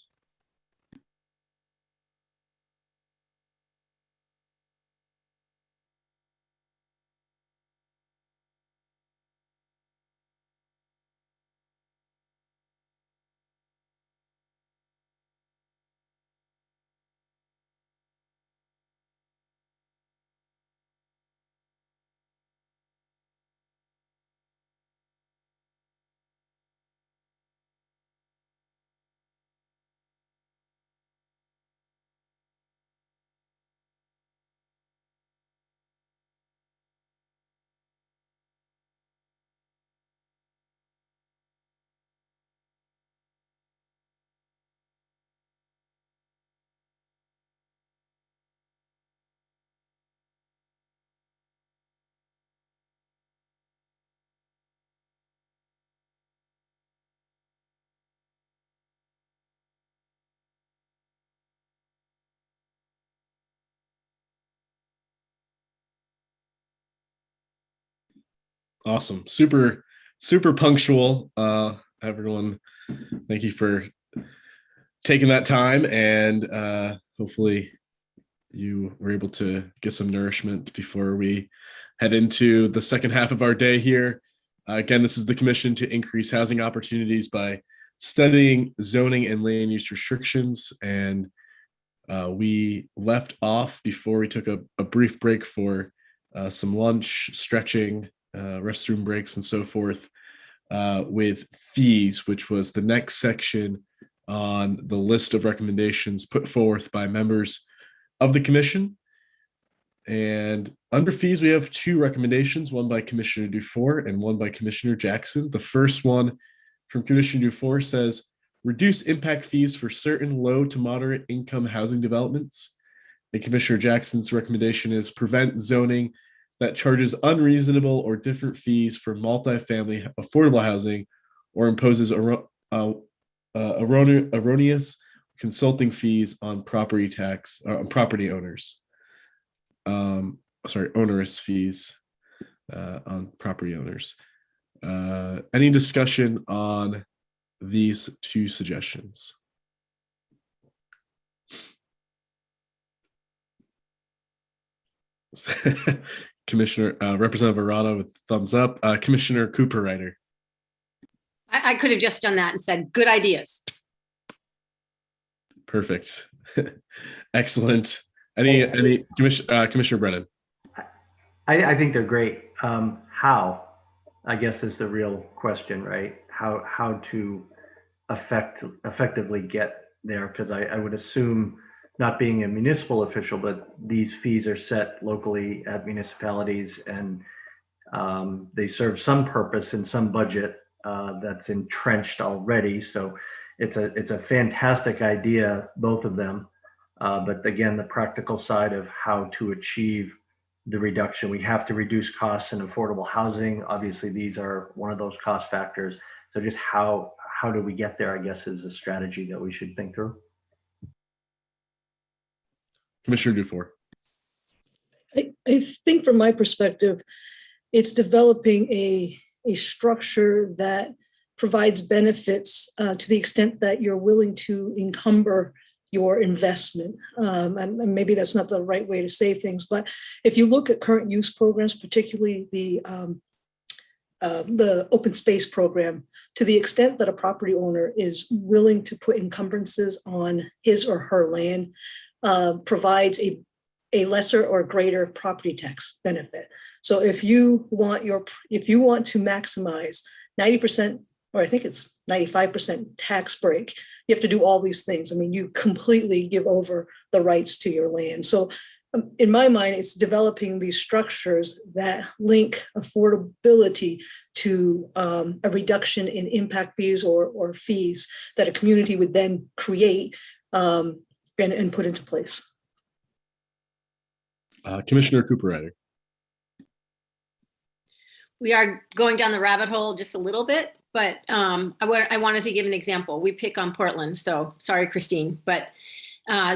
Awesome. Super punctual. Everyone, thank you for taking that time, and hopefully you were able to get some nourishment before we head into the second half of our day here. Again, this is the commission to increase housing opportunities by studying zoning and land use restrictions. And we left off before we took a brief break for some lunch, stretching, restroom breaks, and so forth, with fees, which was the next section on the list of recommendations put forth by members of the commission. And under fees, we have two recommendations, one by Commissioner Dufour and one by Commissioner Jackson. The first one from Commissioner Dufour says, reduce impact fees for certain low to moderate income housing developments. And Commissioner Jackson's recommendation is prevent zoning that charges unreasonable or different fees for multifamily affordable housing or imposes erroneous consulting fees on property owners. Onerous fees on property owners. Any discussion on these two suggestions? Commissioner Representative Arana with thumbs up. Commissioner Cooper-Ryder. I could have just done that and said, good ideas. Perfect. Excellent. Any Commissioner Brennan? I think they're great. How, I guess, is the real question, right? How to effectively get there? Because I would assume, not being a municipal official, but these fees are set locally at municipalities, and they serve some purpose in some budget that's entrenched already. So it's a fantastic idea, both of them. But again, the practical side of how to achieve the reduction. We have to reduce costs in affordable housing. Obviously, these are one of those cost factors. So just how do we get there, I guess, is a strategy that we should think through. Commissioner Dufour. I think from my perspective, it's developing a structure that provides benefits to the extent that you're willing to encumber your investment. And maybe that's not the right way to say things, but if you look at current use programs, particularly the open space program, to the extent that a property owner is willing to put encumbrances on his or her land, provides a lesser or greater property tax benefit. So if you want to maximize 90%, or I think it's 95% tax break, you have to do all these things. I mean, you completely give over the rights to your land. So in my mind, it's developing these structures that link affordability to a reduction in impact fees or fees that a community would then create and put into place. Commissioner Cooper-Ryder. We are going down the rabbit hole just a little bit, but I wanted to give an example. We pick on Portland, so sorry, Christine, but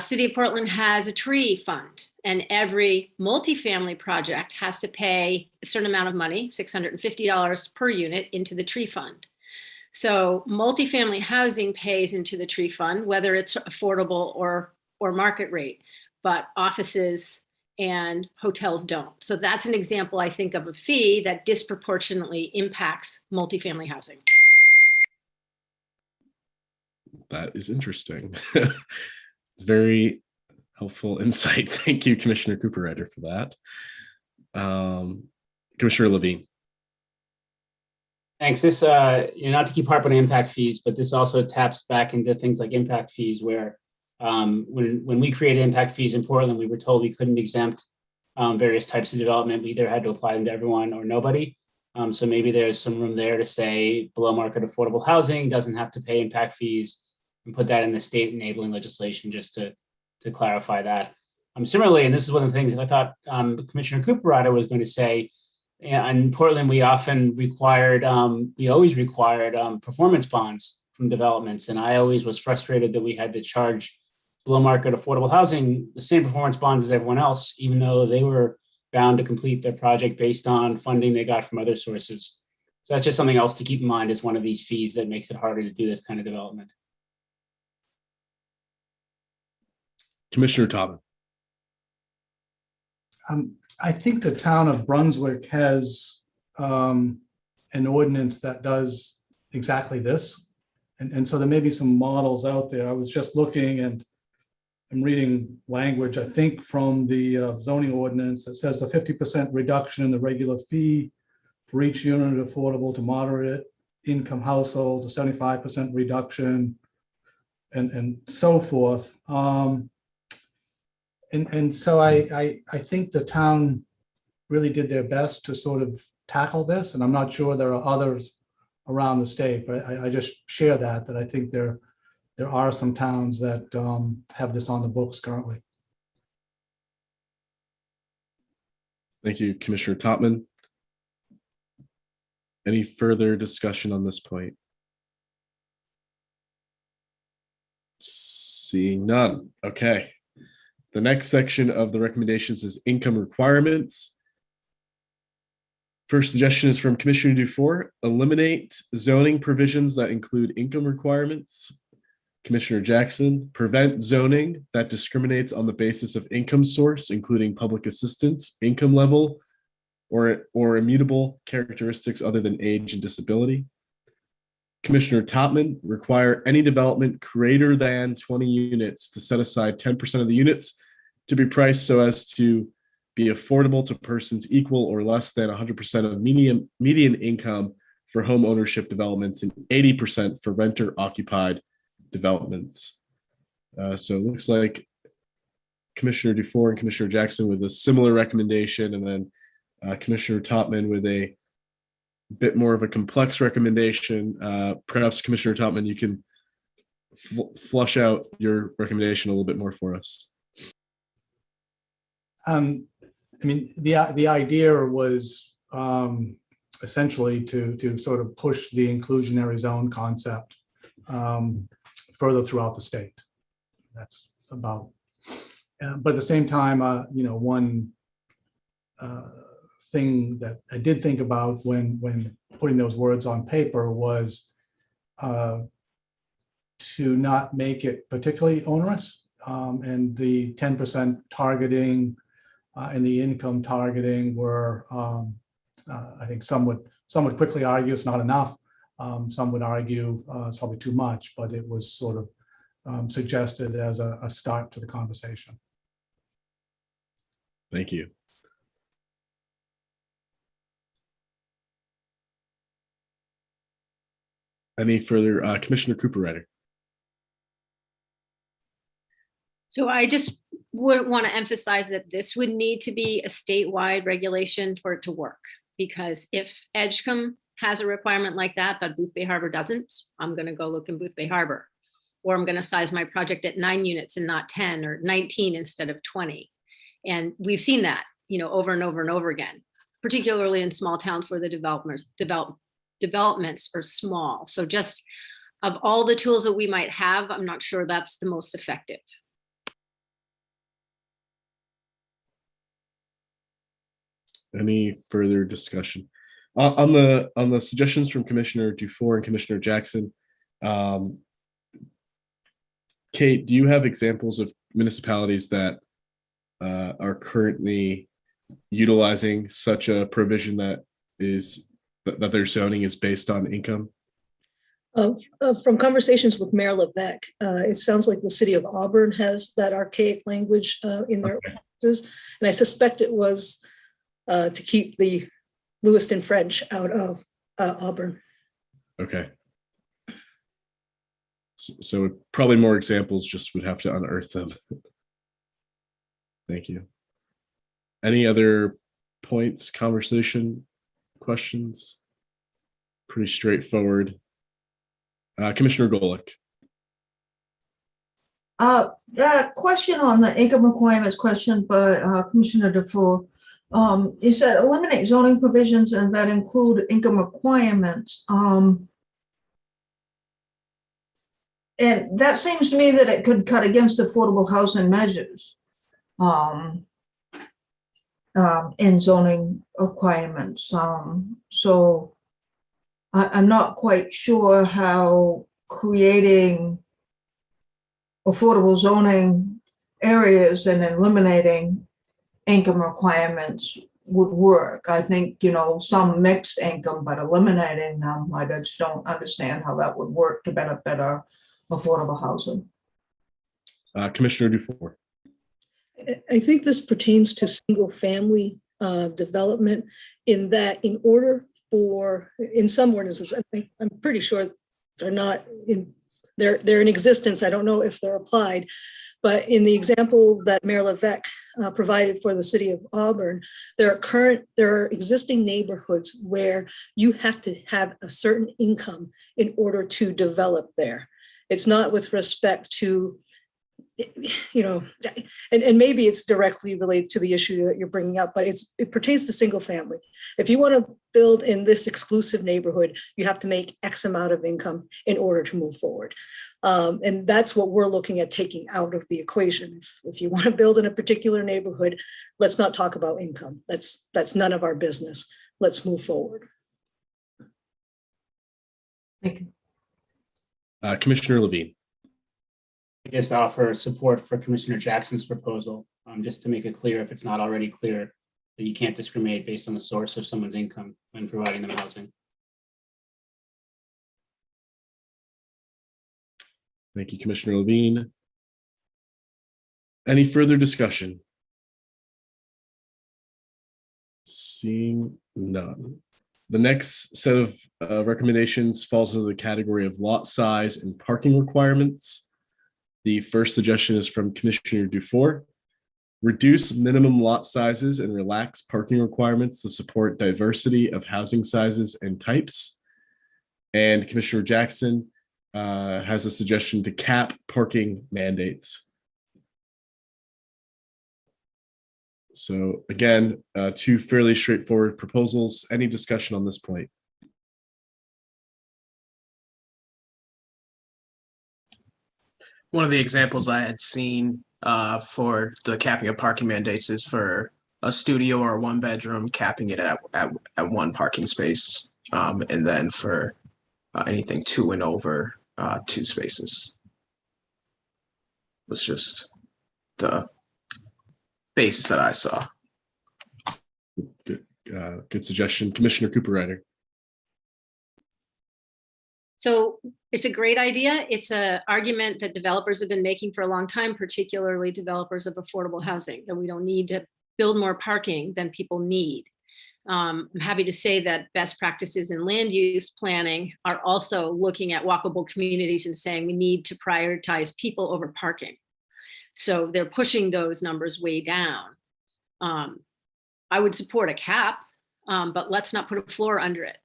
City of Portland has a tree fund, and every multifamily project has to pay a certain amount of money, $650 per unit, into the tree fund. So multifamily housing pays into the tree fund, whether it's affordable or market rate, but offices and hotels don't. So that's an example, I think, of a fee that disproportionately impacts multifamily housing. That is interesting. Very helpful insight. Thank you, Commissioner Cooper-Ryder, for that. Commissioner Levine. Thanks. This, not to keep harping on impact fees, but this also taps back into things like impact fees where when we created impact fees in Portland, we were told we couldn't exempt various types of development. We either had to apply them to everyone or nobody. So maybe there's some room there to say below market affordable housing doesn't have to pay impact fees, and put that in the state enabling legislation just to clarify that. Similarly, and this is one of the things that I thought Commissioner Cooper-Ryder was going to say, in Portland, we always required performance bonds from developments. And I always was frustrated that we had to charge below market affordable housing the same performance bonds as everyone else, even though they were bound to complete their project based on funding they got from other sources. So that's just something else to keep in mind as one of these fees that makes it harder to do this kind of development. Commissioner Tobin. I think the town of Brunswick has an ordinance that does exactly this. And so there may be some models out there. I was just looking and I'm reading language, I think, from the zoning ordinance that says a 50% reduction in the regular fee for each unit of affordable to moderate income households, a 75% reduction, and so forth. And so I think the town really did their best to sort of tackle this, and I'm not sure there are others around the state, but I just share that I think there are some towns that have this on the books currently. Thank you, Commissioner Topman. Any further discussion on this point? Seeing none. Okay. The next section of the recommendations is income requirements. First suggestion is from Commissioner Dufour: eliminate zoning provisions that include income requirements. Commissioner Jackson: prevent zoning that discriminates on the basis of income source, including public assistance, income level, or immutable characteristics other than age and disability. Commissioner Topman: require any development greater than 20 units to set aside 10% of the units to be priced so as to be affordable to persons equal or less than 100% of median income for home ownership developments and 80% for renter occupied developments. So it looks like Commissioner Dufour and Commissioner Jackson with a similar recommendation, and then Commissioner Topman with a bit more of a complex recommendation. Perhaps Commissioner Topman, you can flush out your recommendation a little bit more for us. I mean, the idea was essentially to sort of push the inclusionary zone concept further throughout the state. That's about. But at the same time, one thing that I did think about when putting those words on paper was to not make it particularly onerous, and the 10% targeting and the income targeting were, I think some would quickly argue it's not enough. Some would argue it's probably too much, but it was sort of suggested as a start to the conversation. Thank you. Any further, Commissioner Cooper-Ryder? So I just would want to emphasize that this would need to be a statewide regulation for it to work, because if Edgecombe has a requirement like that, but Boothbay Harbor doesn't, I'm going to go look in Boothbay Harbor, or I'm going to size my project at 9 units and not 10 or 19 instead of 20. And we've seen that, over and over and over again, particularly in small towns where the developments are small. So just of all the tools that we might have, I'm not sure that's the most effective. Any further discussion? On the suggestions from Commissioner Dufour and Commissioner Jackson, Kate, do you have examples of municipalities that are currently utilizing such a provision that their zoning is based on income? From conversations with Mayor Levesque, it sounds like the city of Auburn has that archaic language in their ordinances, and I suspect it was to keep the Lewiston French out of Auburn. Okay. So probably more examples, just would have to unearth them. Thank you. Any other points, conversation, questions? Pretty straightforward. Commissioner Golick. Question on the income requirements question by Commissioner Dufour. You said eliminate zoning provisions and that include income requirements. And that seems to me that it could cut against affordable housing measures in zoning requirements. So I'm not quite sure how creating affordable zoning areas and eliminating income requirements would work. I think, some mixed income, but eliminating them, I just don't understand how that would work to benefit our affordable housing. Commissioner Dufour. I think this pertains to single family development in that in order for, in some ordinances, I'm pretty sure they're not in, they're in existence. I don't know if they're applied, but in the example that Mayor Levesque provided for the city of Auburn, there are existing neighborhoods where you have to have a certain income in order to develop there. It's not with respect to, and maybe it's directly related to the issue that you're bringing up, but it pertains to single family. If you want to build in this exclusive neighborhood, you have to make X amount of income in order to move forward. And that's what we're looking at taking out of the equation. If you want to build in a particular neighborhood, let's not talk about income. That's none of our business. Let's move forward. Thank you. Commissioner Levine. I guess to offer support for Commissioner Jackson's proposal, just to make it clear, if it's not already clear, that you can't discriminate based on the source of someone's income when providing them housing. Thank you, Commissioner Levine. Any further discussion? Seeing none. The next set of recommendations falls into the category of lot size and parking requirements. The first suggestion is from Commissioner Dufour. Reduce minimum lot sizes and relax parking requirements to support diversity of housing sizes and types. And Commissioner Jackson has a suggestion to cap parking mandates. So again, two fairly straightforward proposals. Any discussion on this point? One of the examples I had seen for the capping of parking mandates is for a studio or a one bedroom, capping it at one parking space. And then for anything 2 and over, 2 spaces. Was just the base that I saw. Good suggestion. Commissioner Cooper-Ryder. So it's a great idea. It's an argument that developers have been making for a long time, particularly developers of affordable housing, that we don't need to build more parking than people need. I'm happy to say that best practices in land use planning are also looking at walkable communities and saying we need to prioritize people over parking. So they're pushing those numbers way down. I would support a cap, but let's not put a floor under it.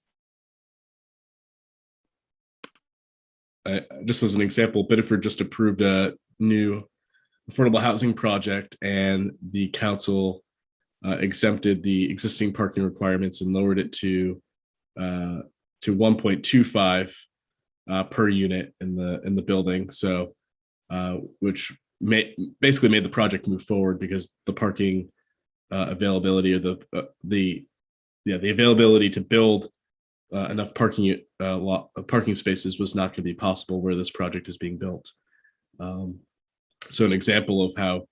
Just as an example, Biddeford just approved a new affordable housing project, and the council exempted the existing parking requirements and lowered it to 1.25 per unit in the building. So, which basically made the project move forward because the parking availability or the the availability to build enough parking spaces was not going to be possible where this project is being built. So an example of how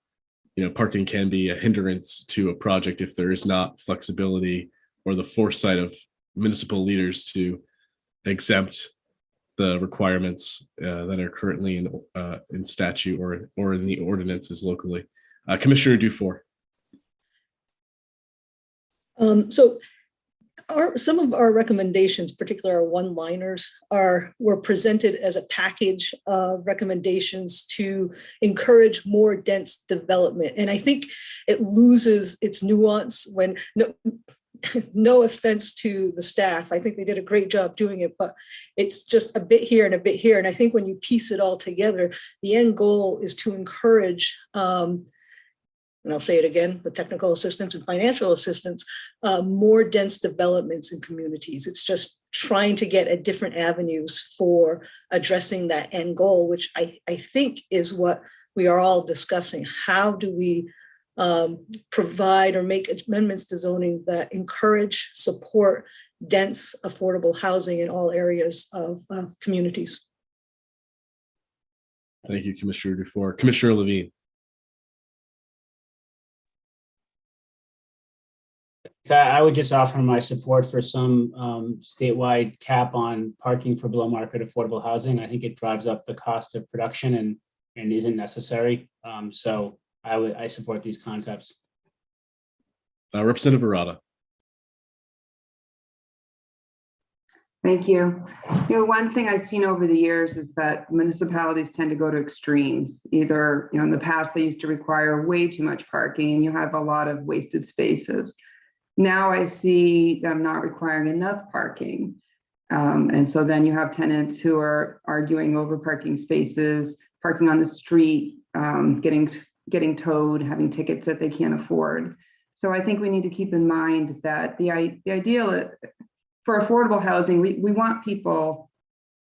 parking can be a hindrance to a project if there is not flexibility or the foresight of municipal leaders to exempt the requirements that are currently in statute or in the ordinances locally. Commissioner Dufour. So some of our recommendations, particularly our one-liners, were presented as a package of recommendations to encourage more dense development. And I think it loses its nuance when, no offense to the staff, I think they did a great job doing it, but it's just a bit here and a bit here. And I think when you piece it all together, the end goal is to encourage, and I'll say it again, with technical assistance and financial assistance, more dense developments in communities. It's just trying to get at different avenues for addressing that end goal, which I think is what we are all discussing. How do we provide or make amendments to zoning that encourage, support dense, affordable housing in all areas of communities? Thank you, Commissioner Dufour. Commissioner Levine. So I would just offer my support for some statewide cap on parking for below market affordable housing. I think it drives up the cost of production and isn't necessary. So I support these concepts. Representative Arata. Thank you. One thing I've seen over the years is that municipalities tend to go to extremes. Either, in the past, they used to require way too much parking and you have a lot of wasted spaces. Now I see them not requiring enough parking. And so then you have tenants who are arguing over parking spaces, parking on the street, getting towed, having tickets that they can't afford. So I think we need to keep in mind that the ideal for affordable housing, we want people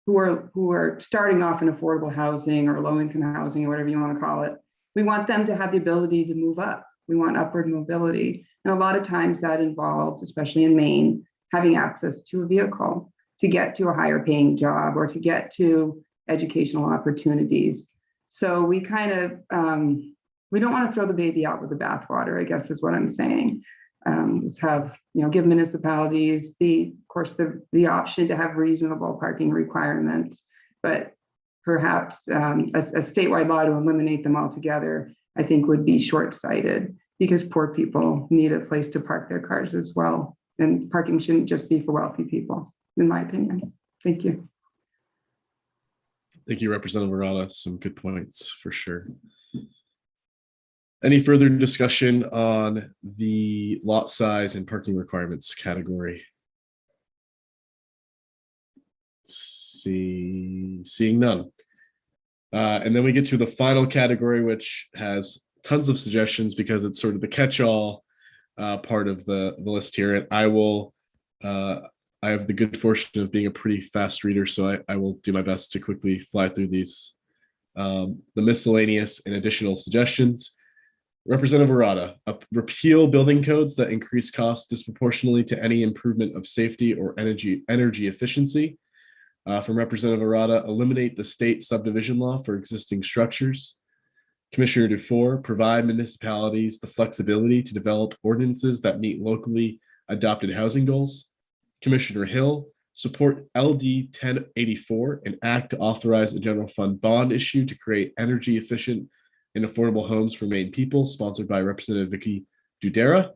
who are starting off in affordable housing or low-income housing or whatever you want to call it. We want them to have the ability to move up. We want upward mobility. And a lot of times that involves, especially in Maine, having access to a vehicle to get to a higher paying job or to get to educational opportunities. So we kind of, we don't want to throw the baby out with the bathwater, I guess is what I'm saying. Let's have, give municipalities the option to have reasonable parking requirements, but perhaps a statewide law to eliminate them altogether, I think would be short-sighted because poor people need a place to park their cars as well. And parking shouldn't just be for wealthy people, in my opinion. Thank you. Thank you, Representative Arata. Some good points for sure. Any further discussion on the lot size and parking requirements category? Seeing none. And then we get to the final category, which has tons of suggestions because it's sort of the catch-all part of the list here. And I have the good fortune of being a pretty fast reader, so I will do my best to quickly fly through these. The miscellaneous and additional suggestions. Representative Arata, repeal building codes that increase costs disproportionately to any improvement of safety or energy efficiency. From Representative Arata, eliminate the state subdivision law for existing structures. Commissioner Dufour, provide municipalities the flexibility to develop ordinances that meet locally adopted housing goals. Commissioner Hill, support LD 1084, an act to authorize a general fund bond issue to create energy efficient and affordable homes for Maine people, sponsored by Representative Vicky Dudera.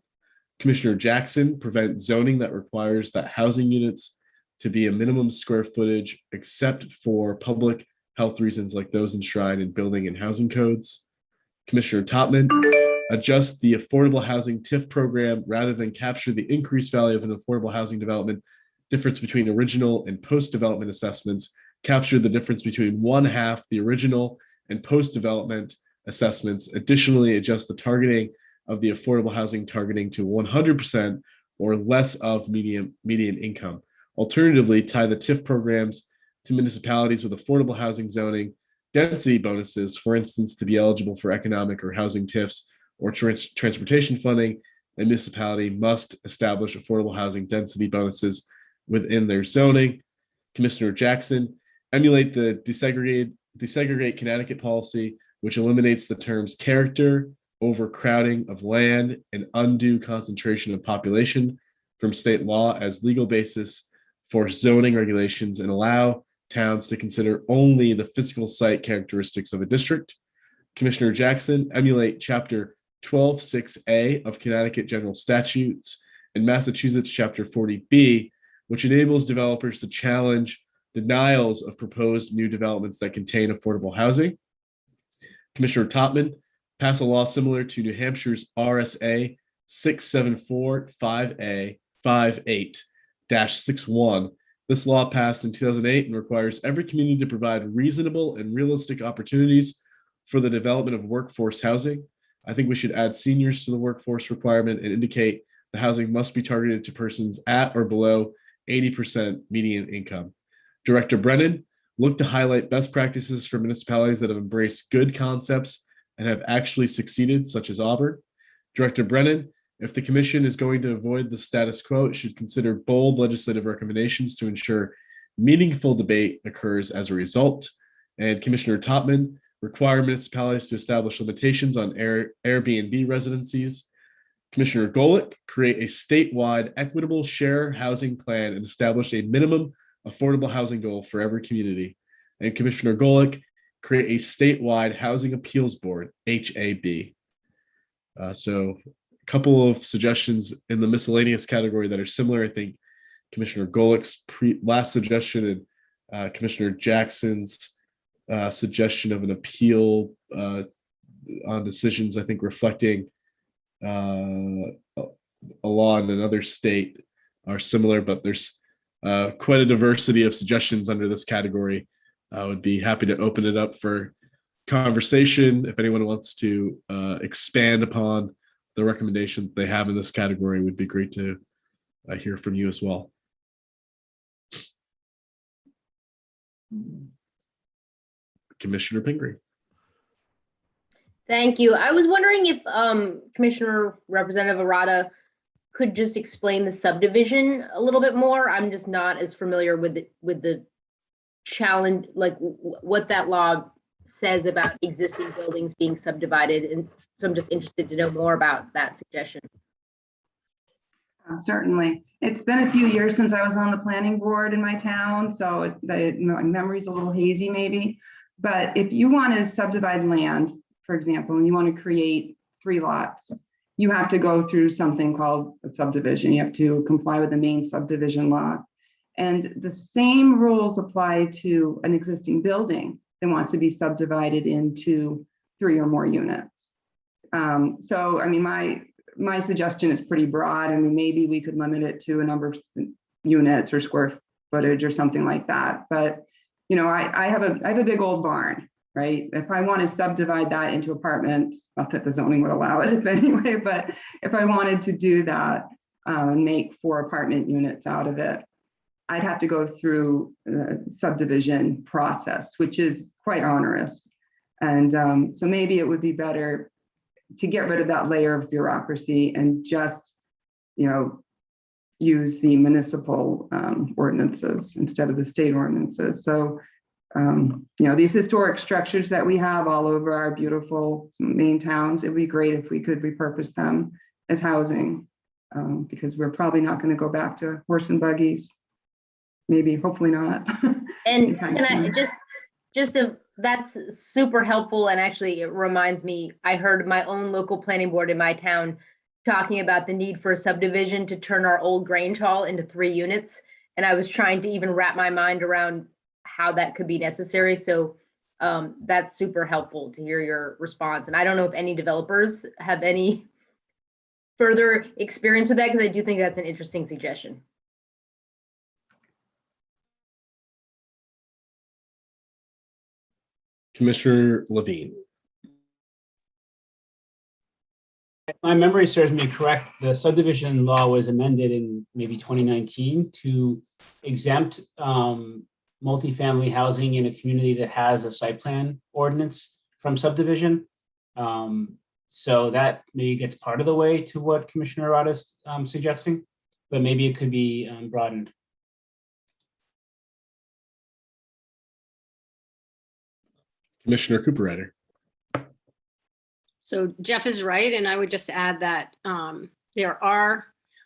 Commissioner Jackson, prevent zoning that requires that housing units to be a minimum square footage except for public health reasons like those enshrined in building and housing codes. Commissioner Topman, adjust the affordable housing TIF program rather than capture the increased value of an affordable housing development difference between original and post-development assessments, capture the difference between 1/2 the original and post-development assessments. Additionally, adjust the targeting of the affordable housing targeting to 100% or less of median income. Alternatively, tie the TIF programs to municipalities with affordable housing zoning, density bonuses, for instance, to be eligible for economic or housing TIFs or transportation funding, a municipality must establish affordable housing density bonuses within their zoning. Commissioner Jackson, emulate the desegregate Connecticut policy, which eliminates the terms character, overcrowding of land, and undue concentration of population from state law as legal basis for zoning regulations and allow towns to consider only the physical site characteristics of a district. Commissioner Jackson, emulate Chapter 12(6)A of Connecticut General Statutes and Massachusetts Chapter 40B, which enables developers to challenge denials of proposed new developments that contain affordable housing. Commissioner Topman, pass a law similar to New Hampshire's RSA 67458-58-61. This law passed in 2008 and requires every community to provide reasonable and realistic opportunities for the development of workforce housing. I think we should add seniors to the workforce requirement and indicate the housing must be targeted to persons at or below 80% median income. Director Brennan, look to highlight best practices for municipalities that have embraced good concepts and have actually succeeded, such as Auburn. Director Brennan, if the commission is going to avoid the status quo, it should consider bold legislative recommendations to ensure meaningful debate occurs as a result. And Commissioner Topman, require municipalities to establish limitations on Airbnb residencies. Commissioner Golick, create a statewide equitable share housing plan and establish a minimum affordable housing goal for every community. And Commissioner Golick, create a statewide housing appeals board, HAB. So a couple of suggestions in the miscellaneous category that are similar. I think Commissioner Golick's last suggestion and Commissioner Jackson's suggestion of an appeal on decisions, I think reflecting a law in another state are similar, but there's quite a diversity of suggestions under this category. I would be happy to open it up for conversation. If anyone wants to expand upon the recommendation they have in this category, it would be great to hear from you as well. Commissioner Pingree. Thank you. I was wondering if Commissioner Representative Arata could just explain the subdivision a little bit more. I'm just not as familiar with the challenge, like what that law says about existing buildings being subdivided. And so I'm just interested to know more about that suggestion. Certainly. It's been a few years since I was on the planning board in my town, so my memory's a little hazy maybe. But if you want to subdivide land, for example, and you want to create 3 lots, you have to go through something called a subdivision. You have to comply with the Maine subdivision law. And the same rules apply to an existing building that wants to be subdivided into 3 or more units. So, I mean, my suggestion is pretty broad. I mean, maybe we could limit it to a number of units or square footage or something like that. But, you know, I have a big old barn, right? If I want to subdivide that into apartments, not that the zoning would allow it if anyway, but if I wanted to do that and make 4 apartment units out of it, I'd have to go through the subdivision process, which is quite onerous. And so maybe it would be better to get rid of that layer of bureaucracy and just, you know, use the municipal ordinances instead of the state ordinances. So, you know, these historic structures that we have all over our beautiful Maine towns, it'd be great if we could repurpose them as housing, because we're probably not going to go back to horse and buggies. Maybe, hopefully not. And that's super helpful. And actually it reminds me, I heard my own local planning board in my town talking about the need for a subdivision to turn our old Grange Hall into 3 units. And I was trying to even wrap my mind around how that could be necessary. So that's super helpful to hear your response. And I don't know if any developers have any further experience with that, because I do think that's an interesting suggestion. Commissioner Levine. If my memory serves me correct, the subdivision law was amended in maybe 2019 to exempt multifamily housing in a community that has a site plan ordinance from subdivision. So that maybe gets part of the way to what Commissioner Arata's suggesting, but maybe it could be broadened. Commissioner Cooper. So Jeff is right, and I would just add that there are,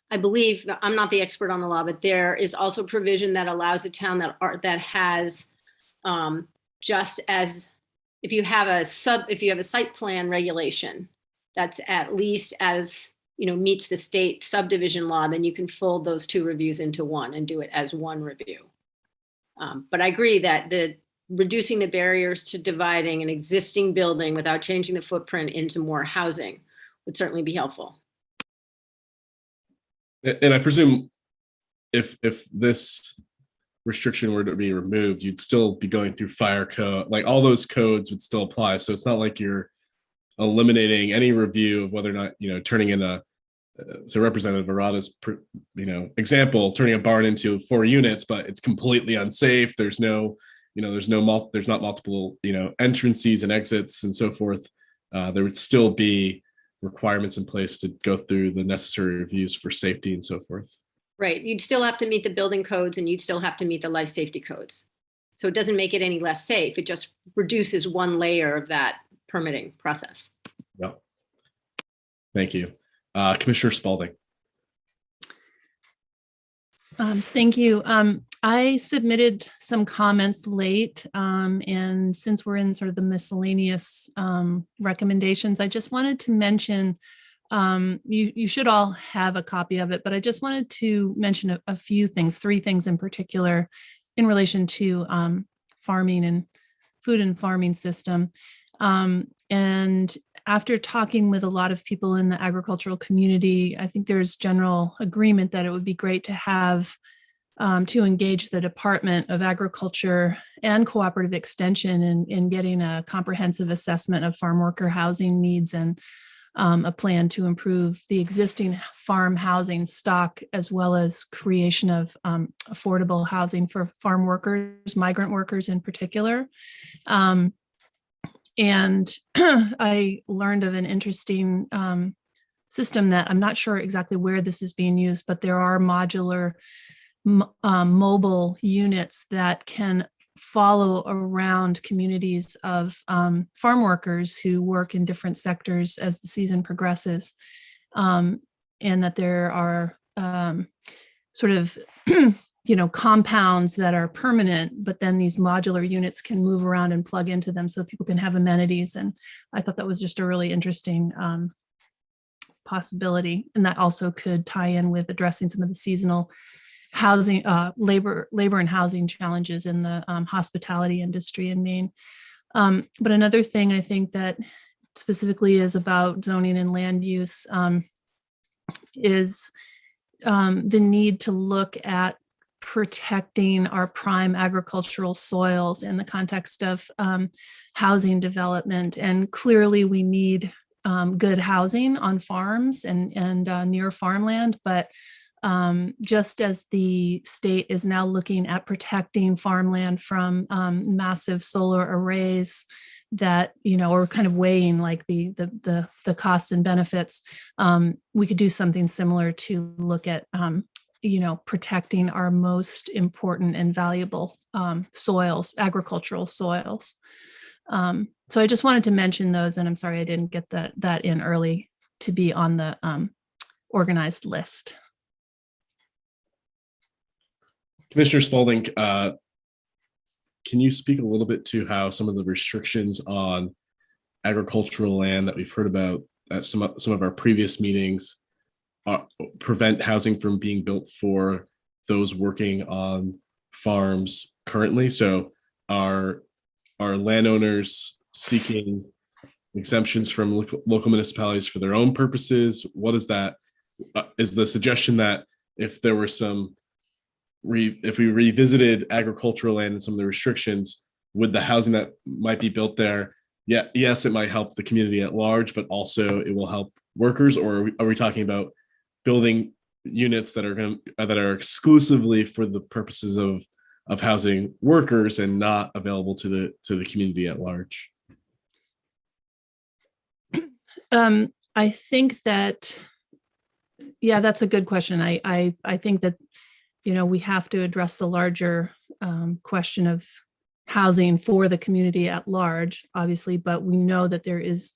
I believe, I'm not the expert on the law, but there is also provision that allows a town that has just as if you have a site plan regulation that's at least as meets the state subdivision law, then you can fold those two reviews into one and do it as one review. But I agree that reducing the barriers to dividing an existing building without changing the footprint into more housing would certainly be helpful. And I presume if this restriction were to be removed, you'd still be going through fire code, like all those codes would still apply. So it's not like you're eliminating any review of whether or not, turning in so Representative Arata's, example, turning a barn into 4 units, but it's completely unsafe. There's not multiple, entrances and exits and so forth. There would still be requirements in place to go through the necessary reviews for safety and so forth. Right. You'd still have to meet the building codes and you'd still have to meet the life safety codes. So it doesn't make it any less safe. It just reduces one layer of that permitting process. Yeah. Thank you. Commissioner Spalding. Thank you. I submitted some comments late, and since we're in sort of the miscellaneous recommendations, I just wanted to mention, you should all have a copy of it, but I just wanted to mention a few things, 3 things in particular in relation to farming and food and farming system. And after talking with a lot of people in the agricultural community, I think there's general agreement that it would be great to have to engage the Department of Agriculture and Cooperative Extension in getting a comprehensive assessment of farm worker housing needs and a plan to improve the existing farm housing stock, as well as creation of affordable housing for farm workers, migrant workers in particular. And I learned of an interesting system that I'm not sure exactly where this is being used, but there are modular mobile units that can follow around communities of farm workers who work in different sectors as the season progresses, and that there are sort of compounds that are permanent, but then these modular units can move around and plug into them so people can have amenities. And I thought that was just a really interesting possibility. And that also could tie in with addressing some of the seasonal housing, labor and housing challenges in the hospitality industry in Maine. But another thing I think that specifically is about zoning and land use is the need to look at protecting our prime agricultural soils in the context of housing development. And clearly we need good housing on farms and near farmland, but just as the state is now looking at protecting farmland from massive solar arrays that, or kind of weighing like the costs and benefits, we could do something similar to look at protecting our most important and valuable soils, agricultural soils. So I just wanted to mention those, and I'm sorry I didn't get that in early to be on the organized list. Commissioner Spalding, can you speak a little bit to how some of the restrictions on agricultural land that we've heard about at some of our previous meetings prevent housing from being built for those working on farms currently? So are landowners seeking exemptions from local municipalities for their own purposes? What is that? Is the suggestion that if there were if we revisited agricultural land and some of the restrictions, would the housing that might be built there, yes, it might help the community at large, but also it will help workers? Or are we talking about building units that are exclusively for the purposes of housing workers and not available to the community at large? I think that, yeah, that's a good question. I think that, we have to address the larger question of housing for the community at large, obviously, but we know that there is,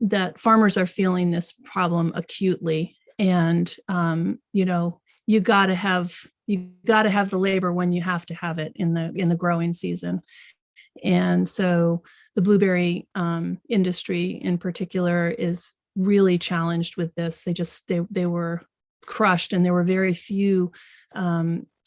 that farmers are feeling this problem acutely. And, you got to have the labor when you have to have it in the growing season. And so the blueberry industry in particular is really challenged with this. They were crushed, and there were very few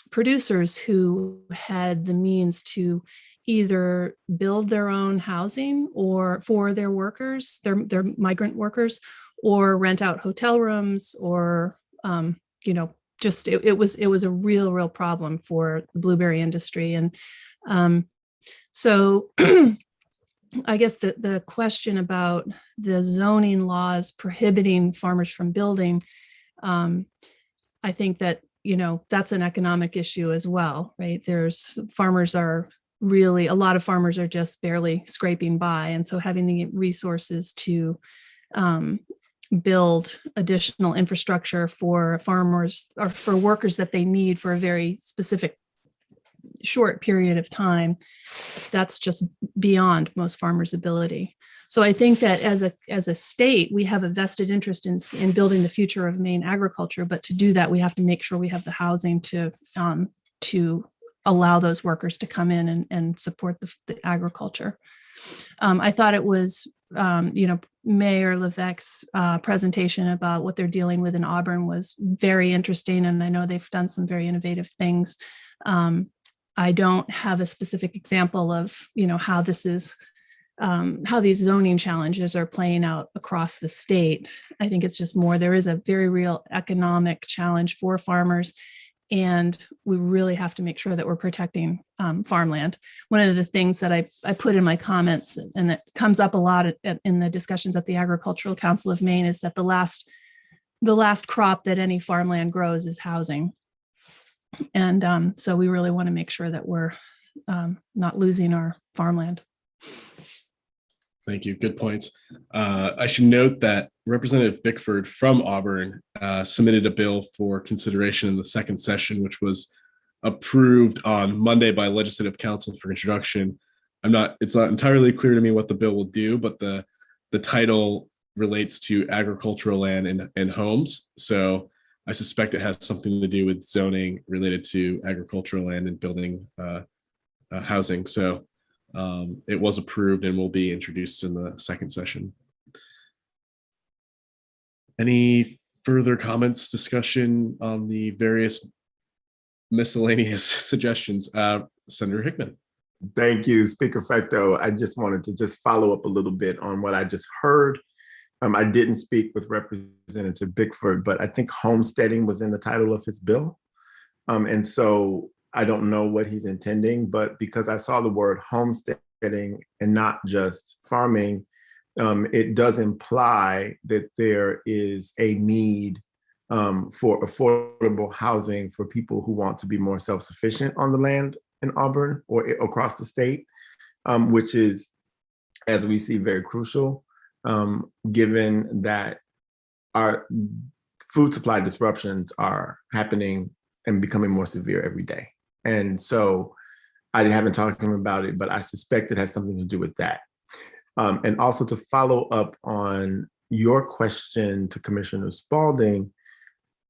producers who had the means to either build their own housing or for their workers, their migrant workers, or rent out hotel rooms, or just it was a real problem for the blueberry industry. And so I guess the question about the zoning laws prohibiting farmers from building, I think that, that's an economic issue as well, right? A lot of farmers are just barely scraping by. And so having the resources to build additional infrastructure for farmers or for workers that they need for a very specific short period of time, that's just beyond most farmers' ability. So I think that as a state, we have a vested interest in building the future of Maine agriculture. But to do that, we have to make sure we have the housing to allow those workers to come in and support the agriculture. I thought it was, Mayor Levesque's presentation about what they're dealing with in Auburn was very interesting. And I know they've done some very innovative things. I don't have a specific example of, how this is, how these zoning challenges are playing out across the state. I think it's just more, there is a very real economic challenge for farmers, and we really have to make sure that we're protecting farmland. One of the things that I put in my comments, and that comes up a lot in the discussions at the Agricultural Council of Maine, is that the last crop that any farmland grows is housing. And so we really want to make sure that we're not losing our farmland. Thank you. Good points. I should note that Representative Bickford from Auburn submitted a bill for consideration in the second session, which was approved on Monday by Legislative Council for introduction. It's not entirely clear to me what the bill will do, but the title relates to agricultural land and homes. So I suspect it has something to do with zoning related to agricultural land and building housing. So it was approved and will be introduced in the second session. Any further comments, discussion on the various miscellaneous suggestions? Senator Hickman. Thank you, Speaker Fecto. I just wanted to follow up a little bit on what I just heard. I didn't speak with Representative Bickford, but I think homesteading was in the title of his bill. And so I don't know what he's intending, but because I saw the word homesteading and not just farming, it does imply that there is a need for affordable housing for people who want to be more self-sufficient on the land in Auburn or across the state, which is, as we see, very crucial, given that our food supply disruptions are happening and becoming more severe every day. And so I haven't talked to him about it, but I suspect it has something to do with that. And also to follow up on your question to Commissioner Spalding,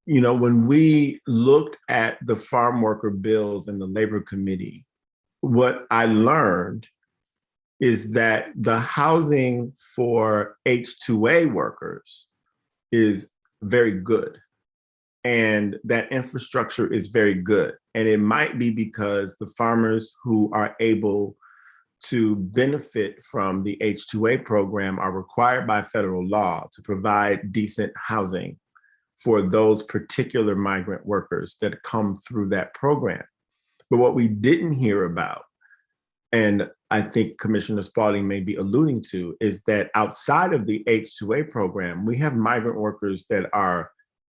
when we looked at the farm worker bills in the Labor Committee, what I learned is that the housing for H-2A workers is very good. And that infrastructure is very good. And it might be because the farmers who are able to benefit from the H-2A program are required by federal law to provide decent housing for those particular migrant workers that come through that program. But what we didn't hear about, and I think Commissioner Spalding may be alluding to, is that outside of the H-2A program, we have migrant workers that are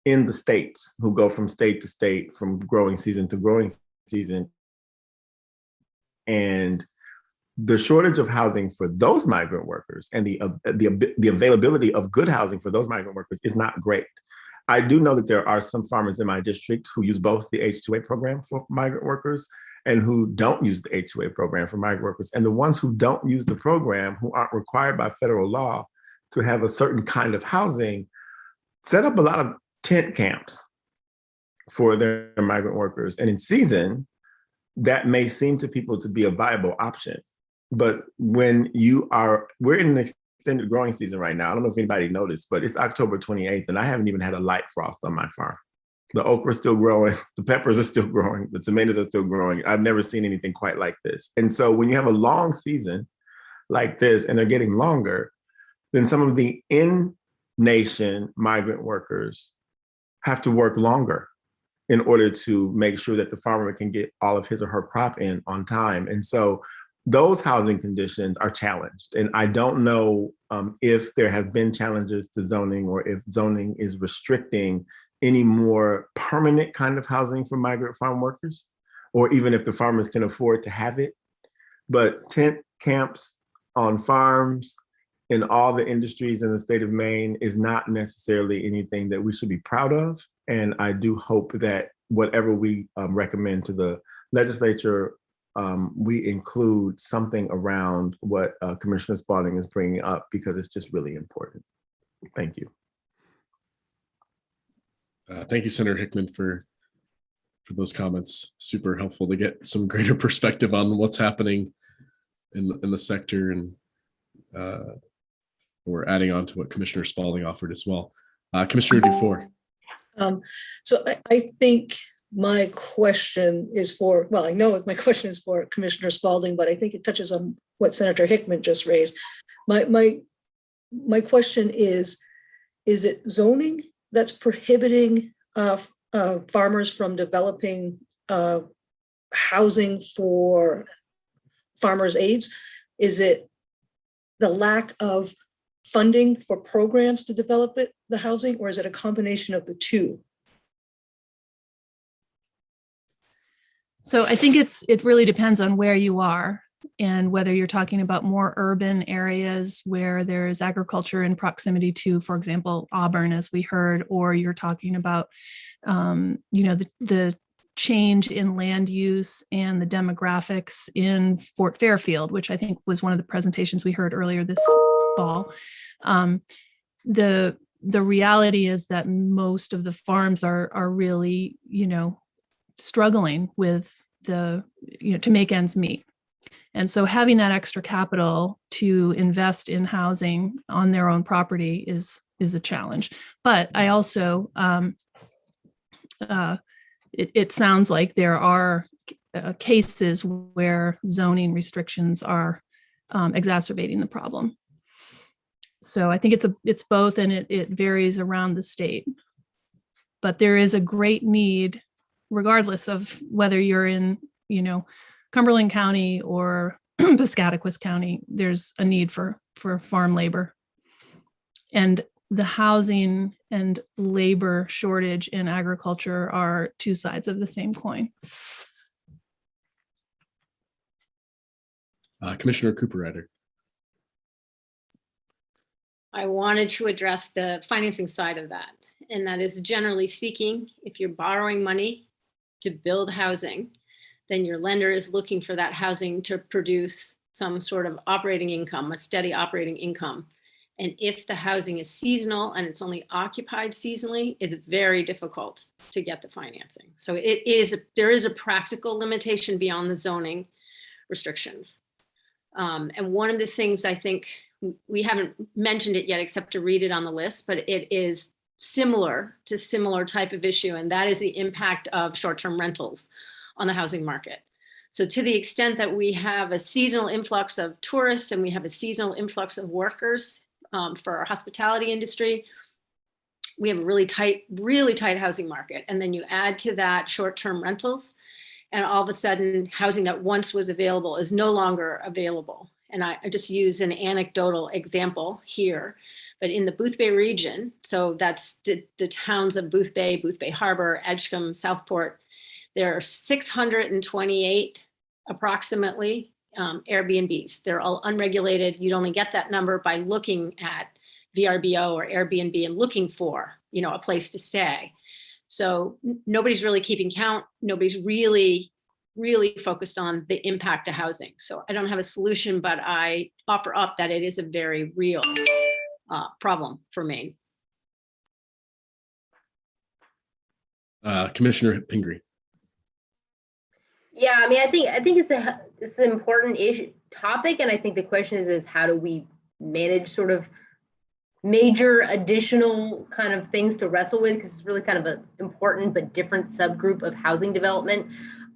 in the states who go from state to state, from growing season to growing season. And the shortage of housing for those migrant workers and the availability of good housing for those migrant workers is not great. I do know that there are some farmers in my district who use both the H-2A program for migrant workers and who don't use the H-2A program for migrant workers. And the ones who don't use the program, who aren't required by federal law to have a certain kind of housing, set up a lot of tent camps for their migrant workers. And in season, that may seem to people to be a viable option. But when we're in an extended growing season right now. I don't know if anybody noticed, but it's October 28th and I haven't even had a light frost on my farm. The okra's still growing, the peppers are still growing, the tomatoes are still growing. I've never seen anything quite like this. And so when you have a long season like this and they're getting longer, then some of the in-nation migrant workers have to work longer in order to make sure that the farmer can get all of his or her crop in on time. And so those housing conditions are challenged. And I don't know if there have been challenges to zoning or if zoning is restricting any more permanent kind of housing for migrant farm workers, or even if the farmers can afford to have it. But tent camps on farms in all the industries in the state of Maine is not necessarily anything that we should be proud of. And I do hope that whatever we recommend to the legislature, we include something around what Commissioner Spalding is bringing up, because it's just really important. Thank you. Thank you, Senator Hickman, for those comments. Super helpful to get some greater perspective on what's happening in the sector, and we're adding on to what Commissioner Spalding offered as well. Commissioner Dufour. So I think my question is for, well, I know my question is for Commissioner Spalding, but I think it touches on what Senator Hickman just raised. My question is it zoning that's prohibiting farmers from developing housing for farmers' aids? Is it the lack of funding for programs to develop the housing, or is it a combination of the two? So I think it really depends on where you are and whether you're talking about more urban areas where there is agriculture in proximity to, for example, Auburn, as we heard, or you're talking about, the change in land use and the demographics in Fort Fairfield, which I think was one of the presentations we heard earlier this fall. The reality is that most of the farms are really, struggling with to make ends meet. And so having that extra capital to invest in housing on their own property is a challenge. But I also, it sounds like there are cases where zoning restrictions are exacerbating the problem. So I think it's both, and it varies around the state. But there is a great need, regardless of whether you're in, Cumberland County or Piscataquis County, there's a need for farm labor. And the housing and labor shortage in agriculture are two sides of the same coin. Commissioner Cooper-Ryder. I wanted to address the financing side of that. And that is, generally speaking, if you're borrowing money to build housing, then your lender is looking for that housing to produce some sort of operating income, a steady operating income. And if the housing is seasonal and it's only occupied seasonally, it's very difficult to get the financing. So there is a practical limitation beyond the zoning restrictions. And one of the things, I think, we haven't mentioned it yet except to read it on the list, but it is similar type of issue, and that is the impact of short-term rentals on the housing market. So to the extent that we have a seasonal influx of tourists and we have a seasonal influx of workers for our hospitality industry, we have a really tight housing market. And then you add to that short-term rentals, and all of a sudden housing that once was available is no longer available. And I just use an anecdotal example here, but in the Boothbay region, so that's the towns of Boothbay Harbor, Edgecombe, Southport, there are 628 approximately Airbnbs. They're all unregulated. You'd only get that number by looking at VRBO or Airbnb and looking for, a place to stay. So nobody's really keeping count. Nobody's really focused on the impact to housing. So I don't have a solution, but I offer up that it is a very real problem for Maine. Commissioner Pingree. Yeah, I mean, I think it's an important topic, and I think the question is how do we manage sort of major additional kind of things to wrestle with, because it's really kind of an important but different subgroup of housing development.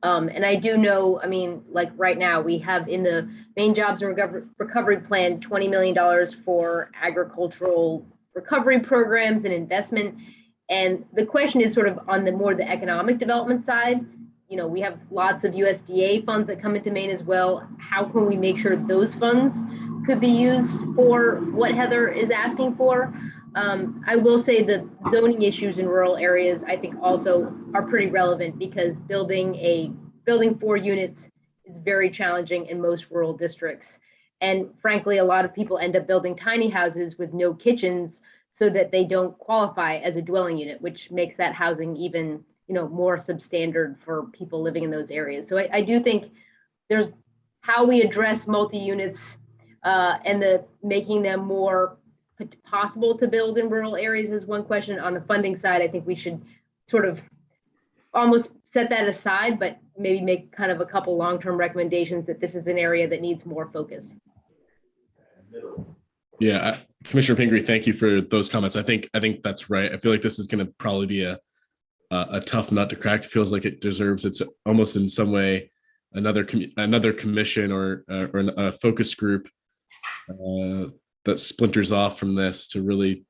And I do know, I mean, like right now we have in the Maine Jobs and Recovery Plan $20 million for agricultural recovery programs and investment. And the question is sort of on the economic development side. We have lots of USDA funds that come into Maine as well. How can we make sure those funds could be used for what Heather is asking for? I will say the zoning issues in rural areas, I think also are pretty relevant, because building 4 units is very challenging in most rural districts. And frankly, a lot of people end up building tiny houses with no kitchens so that they don't qualify as a dwelling unit, which makes that housing even more substandard for people living in those areas. So I do think there's how we address multi-units and making them more possible to build in rural areas is one question. On the funding side, I think we should sort of almost set that aside, but maybe make kind of a couple long-term recommendations that this is an area that needs more focus. Yeah, Commissioner Pingree, thank you for those comments. I think that's right. I feel like this is going to probably be a tough nut to crack. It feels like it deserves its almost in some way another commission or a focus group that splinters off from this to really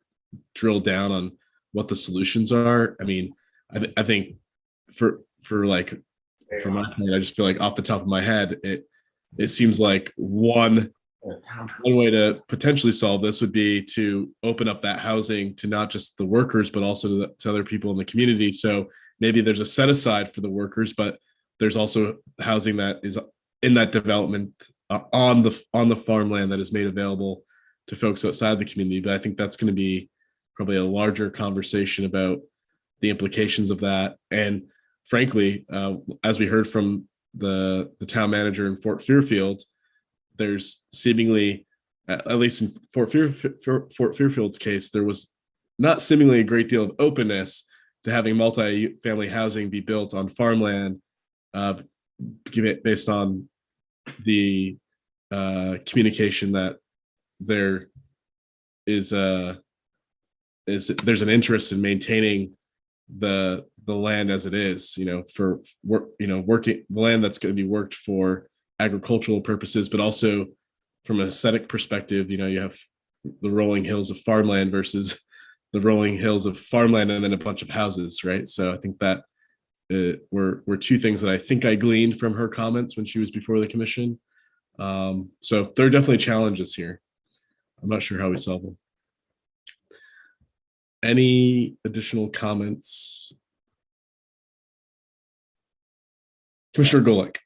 drill down on what the solutions are. I mean, I think for my point, I just feel like off the top of my head, it seems like one way to potentially solve this would be to open up that housing to not just the workers, but also to other people in the community. So maybe there's a set aside for the workers, but there's also housing that is in that development on the farmland that is made available to folks outside the community. But I think that's going to be probably a larger conversation about the implications of that. And frankly, as we heard from the town manager in Fort Fairfield, there's seemingly, at least in Fort Fairfield's case, there was not seemingly a great deal of openness to having multi-family housing be built on farmland, based on the communication that there's an interest in maintaining the land as it is, for work, working the land that's going to be worked for agricultural purposes, but also from an aesthetic perspective, you have the rolling hills of farmland versus the rolling hills of farmland and then a bunch of houses, right? So I think that were two things that I think I gleaned from her comments when she was before the commission. So there are definitely challenges here. I'm not sure how we solve them. Any additional comments? Commissioner Golick.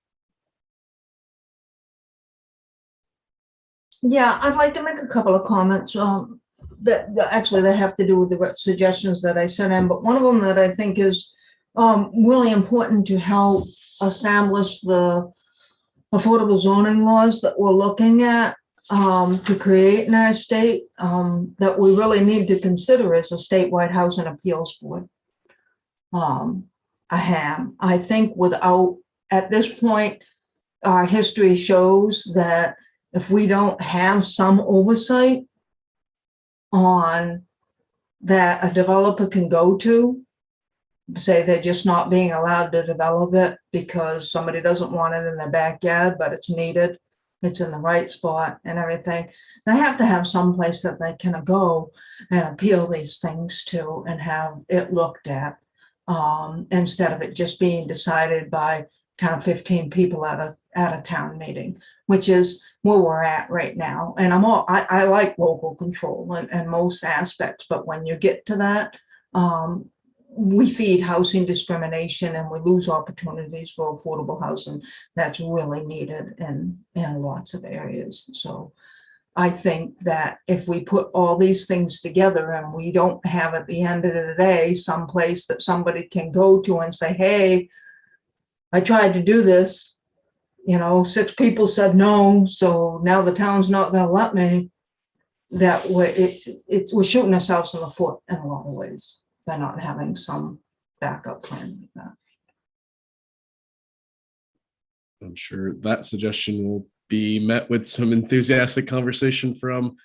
Yeah, I'd like to make a couple of comments that have to do with the suggestions that I sent in, but one of them that I think is really important to help establish the affordable zoning laws that we're looking at to create in our state, that we really need to consider as a statewide housing appeals board. I think at this point, our history shows that if we don't have some oversight on that a developer can go to, say they're just not being allowed to develop it because somebody doesn't want it in their backyard, but it's needed, it's in the right spot and everything. They have to have some place that they can go and appeal these things to and have it looked at, instead of it just being decided by 10 or 15 people at a town meeting, which is where we're at right now. And I like local control in most aspects, but when you get to that, we feed housing discrimination and we lose opportunities for affordable housing that's really needed in lots of areas. So I think that if we put all these things together and we don't have at the end of the day some place that somebody can go to and say, hey, I tried to do this, 6 people said no, so now the town's not going to let me. That way, we're shooting ourselves in the foot in a lot of ways by not having some backup plan like that. I'm sure that suggestion will be met with some enthusiastic conversation from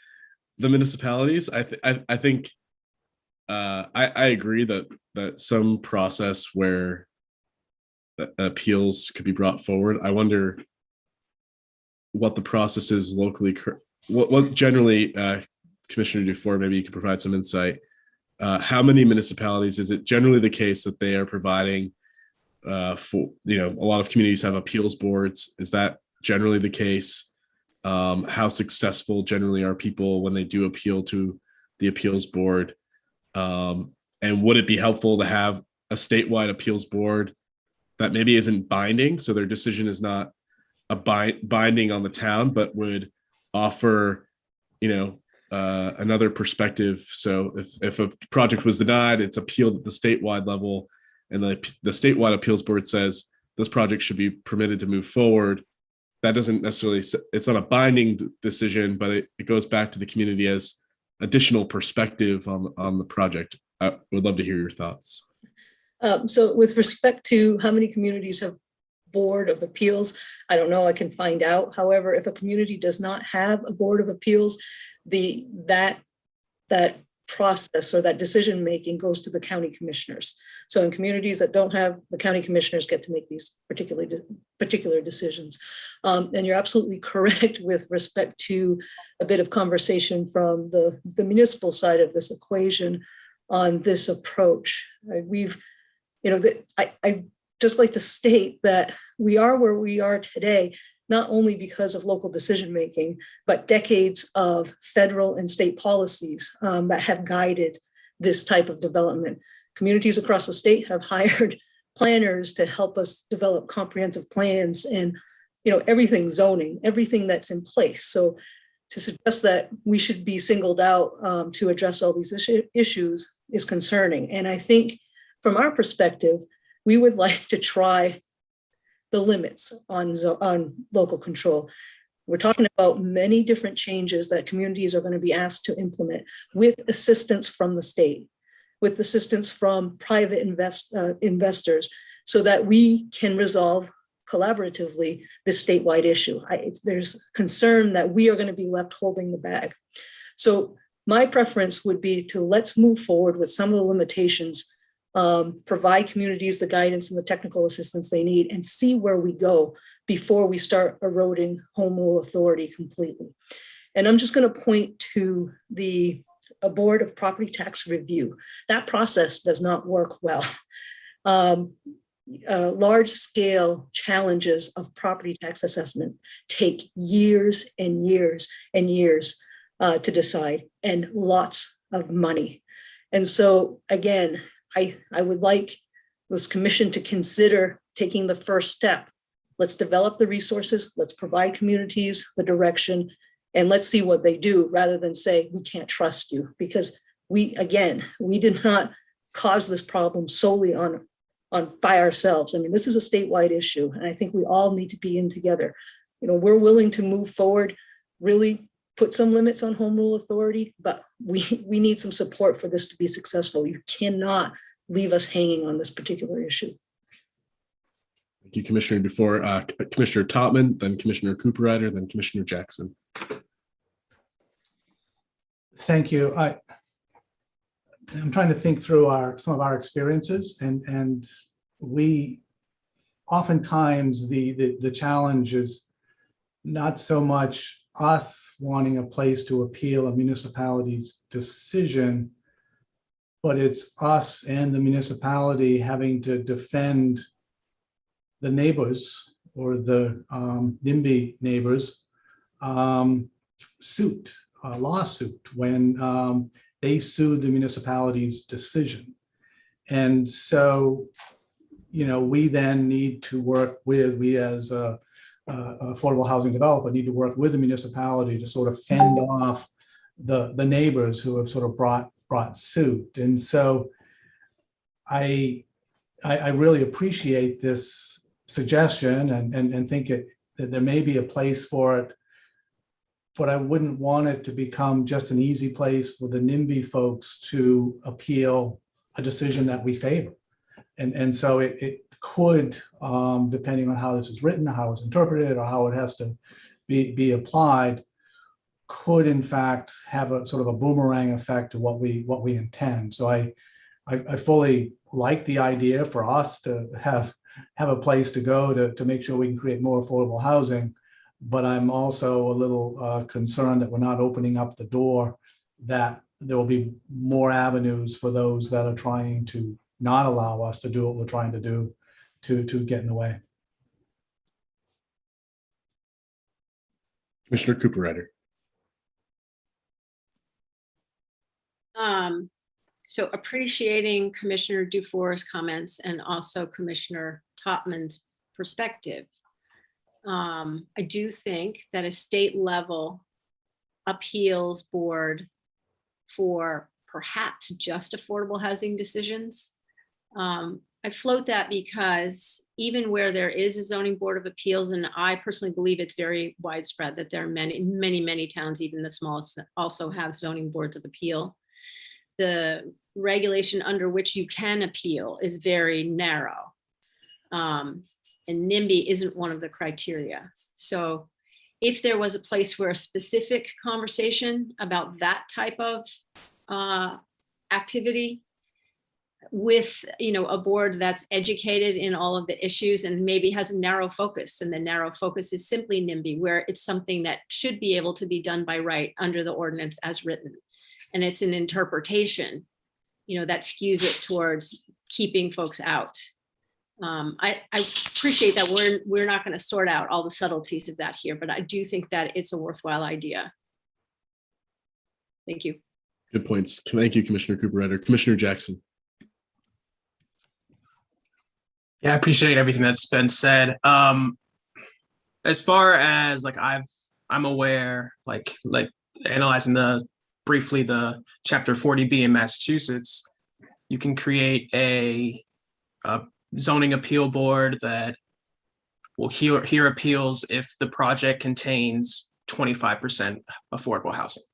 the municipalities. I think I agree that some process where appeals could be brought forward. I wonder what the process is locally. What generally, Commissioner Dufour, maybe you could provide some insight. How many municipalities is it generally the case that they are providing for, a lot of communities have appeals boards. Is that generally the case? How successful generally are people when they do appeal to the appeals board? And would it be helpful to have a statewide appeals board that maybe isn't binding, so their decision is not a binding on the town, but would offer, another perspective. So if a project was denied, it's appealed at the statewide level, and the statewide appeals board says this project should be permitted to move forward. That doesn't necessarily, it's not a binding decision, but it goes back to the community as additional perspective on the project. I would love to hear your thoughts. So with respect to how many communities have Board of Appeals, I don't know, I can find out. However, if a community does not have a Board of Appeals, that process or that decision making goes to the county commissioners. So in communities that don't have, the county commissioners get to make these particular decisions. And you're absolutely correct with respect to a bit of conversation from the municipal side of this equation on this approach. I just like to state that we are where we are today, not only because of local decision making, but decades of federal and state policies that have guided this type of development. Communities across the state have hired planners to help us develop comprehensive plans and everything zoning, everything that's in place. So to suggest that we should be singled out to address all these issues is concerning. And I think from our perspective, we would like to try the limits on local control. We're talking about many different changes that communities are going to be asked to implement with assistance from the state, with assistance from private investors, so that we can resolve collaboratively this statewide issue. There's concern that we are going to be left holding the bag. So my preference would be to let's move forward with some of the limitations, provide communities the guidance and the technical assistance they need, and see where we go before we start eroding home rule authority completely. And I'm just going to point to a Board of Property Tax Review. That process does not work well. Large scale challenges of property tax assessment take years and years and years to decide, and lots of money. And so again, I would like this commission to consider taking the first step. Let's develop the resources, let's provide communities the direction, and let's see what they do, rather than say, we can't trust you. Because we did not cause this problem solely on by ourselves. I mean, this is a statewide issue, and I think we all need to be in together. We're willing to move forward, really put some limits on home rule authority, but we need some support for this to be successful. You cannot leave us hanging on this particular issue. Thank you, Commissioner Dufour. Commissioner Topman, then Commissioner Cooperrider, then Commissioner Jackson. Thank you. I'm trying to think through some of our experiences, and we oftentimes the challenge is not so much us wanting a place to appeal a municipality's decision, but it's us and the municipality having to defend the neighbors or the NIMBY neighbors lawsuit when they sued the municipality's decision. And so, we then need to work with, we as a affordable housing developer need to work with the municipality to sort of fend off the neighbors who have sort of brought suit. And so I really appreciate this suggestion and think that there may be a place for it, but I wouldn't want it to become just an easy place for the NIMBY folks to appeal a decision that we favor. And so it could, depending on how this is written, how it's interpreted, or how it has to be applied, could in fact have a sort of a boomerang effect to what we intend. So I fully like the idea for us to have a place to go to make sure we can create more affordable housing. But I'm also a little concerned that we're not opening up the door, that there will be more avenues for those that are trying to not allow us to do what we're trying to do to get in the way. Commissioner Cooper Ryder. So appreciating Commissioner Dufour's comments and also Commissioner Topman's perspective. I do think that a state level appeals board for perhaps just affordable housing decisions. I float that because even where there is a zoning board of appeals, and I personally believe it's very widespread that there are many towns, even the smallest, also have zoning boards of appeal. The regulation under which you can appeal is very narrow. And NIMBY isn't one of the criteria. So if there was a place where a specific conversation about that type of activity with a board that's educated in all of the issues and maybe has a narrow focus, and the narrow focus is simply NIMBY, where it's something that should be able to be done by right under the ordinance as written, and it's an interpretation that skews it towards keeping folks out. I appreciate that we're not going to sort out all the subtleties of that here, but I do think that it's a worthwhile idea. Thank you. Good points. Thank you, Commissioner Cooper Ryder. Commissioner Jackson. Yeah, I appreciate everything that's been said. As far as I'm aware, like analyzing briefly the Chapter 40B in Massachusetts, you can create a zoning appeal board that will hear appeals if the project contains 25% affordable housing.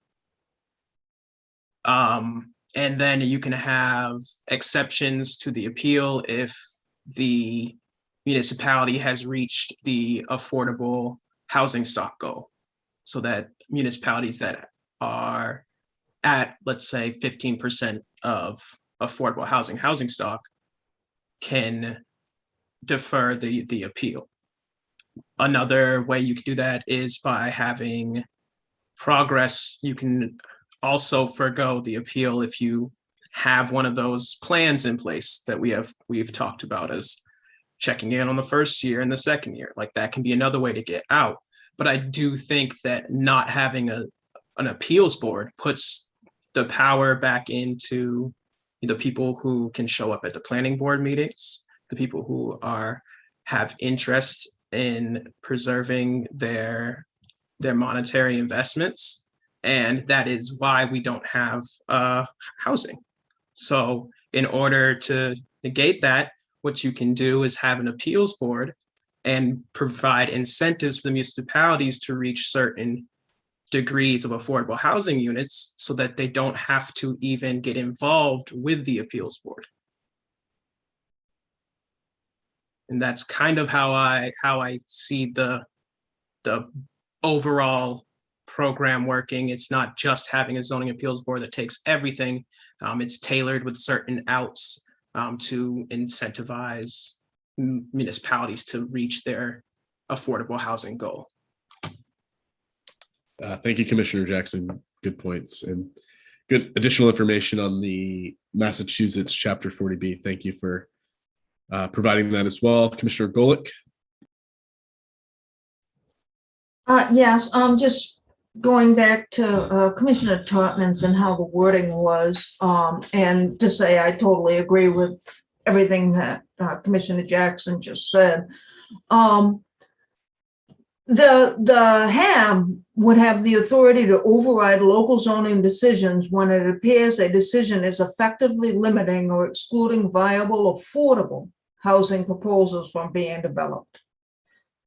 And then you can have exceptions to the appeal if the municipality has reached the affordable housing stock goal, so that municipalities that are at, let's say, 15% of affordable housing stock can defer the appeal. Another way you can do that is by having progress. You can also forego the appeal if you have one of those plans in place that we've talked about as checking in on the first year and the second year. Like, that can be another way to get out. But I do think that not having an appeals board puts the power back into the people who can show up at the planning board meetings, the people who have interest in preserving their monetary investments. And that is why we don't have housing. So in order to negate that, what you can do is have an appeals board and provide incentives for the municipalities to reach certain degrees of affordable housing units so that they don't have to even get involved with the appeals board. And that's kind of how I see the overall program working. It's not just having a zoning appeals board that takes everything. It's tailored with certain outs to incentivize municipalities to reach their affordable housing goal. Thank you, Commissioner Jackson. Good points and good additional information on the Massachusetts Chapter 40B. Thank you for providing that as well. Commissioner Golick. Yes, just going back to Commissioner Totman's and how the wording was, and to say I totally agree with everything that Commissioner Jackson just said. The HAB would have the authority to override local zoning decisions when it appears a decision is effectively limiting or excluding viable, affordable housing proposals from being developed.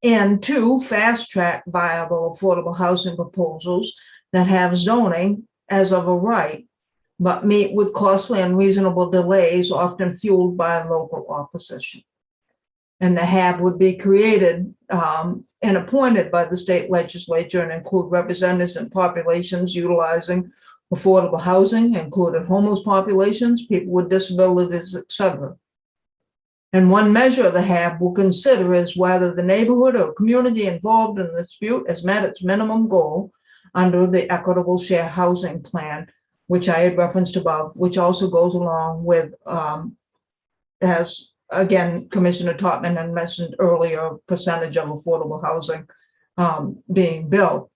And two, fast track viable, affordable housing proposals that have zoning as of a right, but meet with costly and unreasonable delays, often fueled by local opposition. And the HAB would be created and appointed by the state legislature and include representatives in populations utilizing affordable housing, including homeless populations, people with disabilities, etc. And one measure the HAB will consider is whether the neighborhood or community involved in the dispute has met its minimum goal under the equitable share housing plan, which I had referenced above, which also goes along with, as again, Commissioner Totman had mentioned earlier, percentage of affordable housing being built.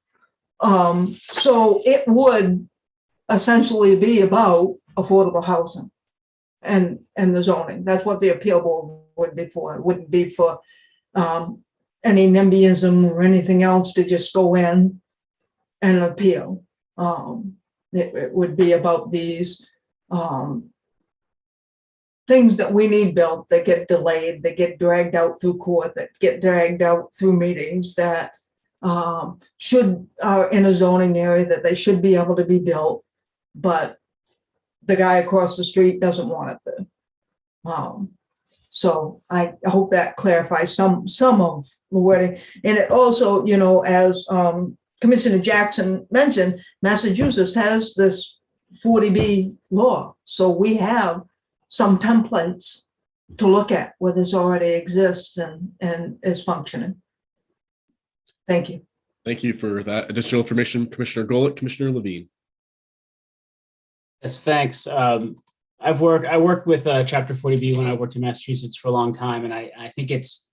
So it would essentially be about affordable housing and the zoning. That's what the appeal board would be for. It wouldn't be for any NIMBYism or anything else to just go in and appeal. It would be about these things that we need built that get delayed, that get dragged out through court, that get dragged out through meetings, that should are in a zoning area that they should be able to be built, but the guy across the street doesn't want it there. So I hope that clarifies some of the wording. And it also, you know, as Commissioner Jackson mentioned, Massachusetts has this 40B law. So we have some templates to look at where this already exists and is functioning. Thank you. Thank you for that additional information, Commissioner Golick. Commissioner Levine. Yes, thanks. I worked with Chapter 40B when I worked in Massachusetts for a long time, and I think it's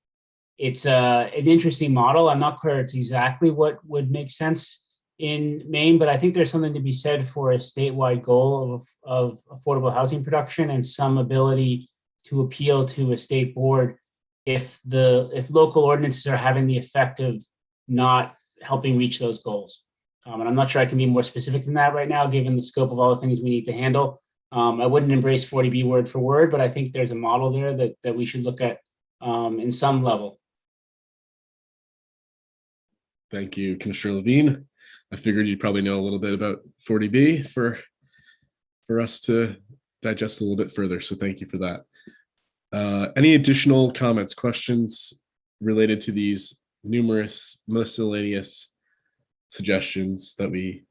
an interesting model. I'm not clear it's exactly what would make sense in Maine, but I think there's something to be said for a statewide goal of affordable housing production and some ability to appeal to a state board if local ordinances are having the effect of not helping reach those goals. And I'm not sure I can be more specific than that right now, given the scope of all the things we need to handle. I wouldn't embrace 40B word for word, but I think there's a model there that we should look at in some level. Thank you, Commissioner Levine. I figured you'd probably know a little bit about 40B for us to digest a little bit further. So thank you for that. Any additional comments, questions related to these numerous miscellaneous suggestions that we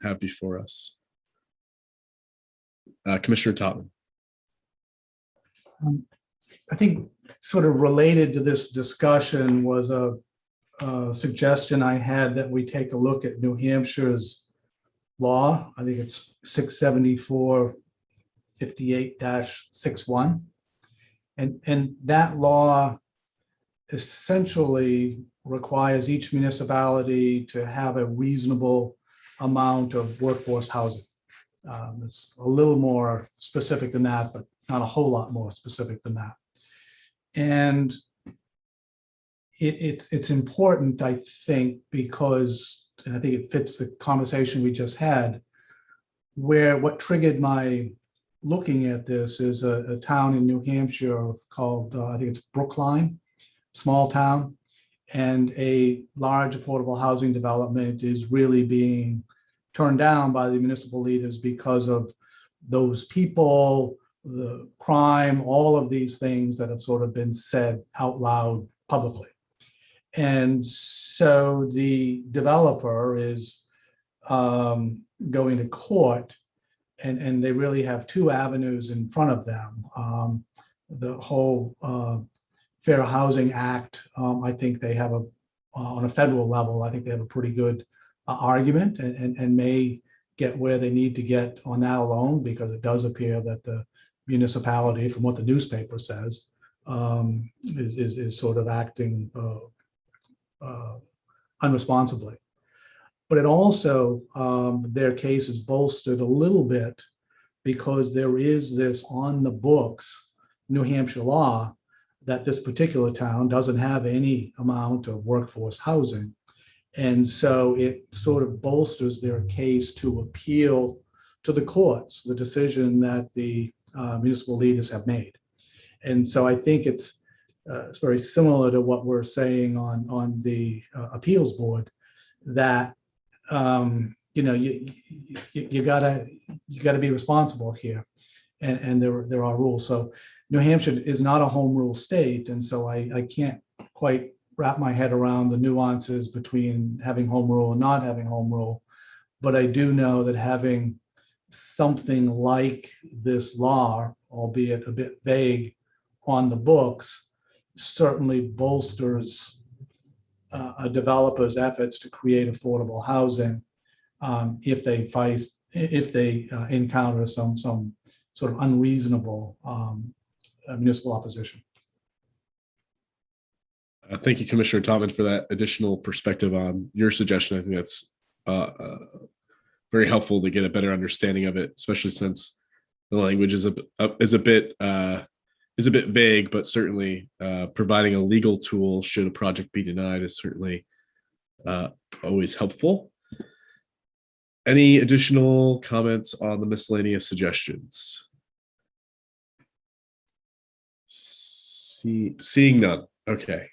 have before us? Commissioner Totman. I think sort of related to this discussion was a suggestion I had that we take a look at New Hampshire's law. I think it's 674-58-61. And that law essentially requires each municipality to have a reasonable amount of workforce housing. It's a little more specific than that, but not a whole lot more specific than that. And it's important, I think, because, and I think it fits the conversation we just had, where what triggered my looking at this is a town in New Hampshire called, I think it's Brookline, small town, and a large affordable housing development is really being turned down by the municipal leaders because of those people, the crime, all of these things that have sort of been said out loud publicly. And so the developer is going to court, and they really have two avenues in front of them. The whole Fair Housing Act, I think they have on a federal level, I think they have a pretty good argument and may get where they need to get on that alone, because it does appear that the municipality, from what the newspaper says, is sort of acting unresponsibly. But it also, their case is bolstered a little bit because there is this on the books New Hampshire law that this particular town doesn't have any amount of workforce housing. And so it sort of bolsters their case to appeal to the courts, the decision that the municipal leaders have made. And so I think it's very similar to what we're saying on the appeals board, that you know, you gotta be responsible here, and there are rules. So New Hampshire is not a home rule state, and so I can't quite wrap my head around the nuances between having home rule and not having home rule. But I do know that having something like this law, albeit a bit vague, on the books certainly bolsters a developer's efforts to create affordable housing if they encounter some sort of unreasonable municipal opposition. Thank you, Commissioner Topman, for that additional perspective on your suggestion. I think that's very helpful to get a better understanding of it, especially since the language is a bit vague, but certainly providing a legal tool should a project be denied is certainly always helpful. Any additional comments on the miscellaneous suggestions? Seeing none. Okay.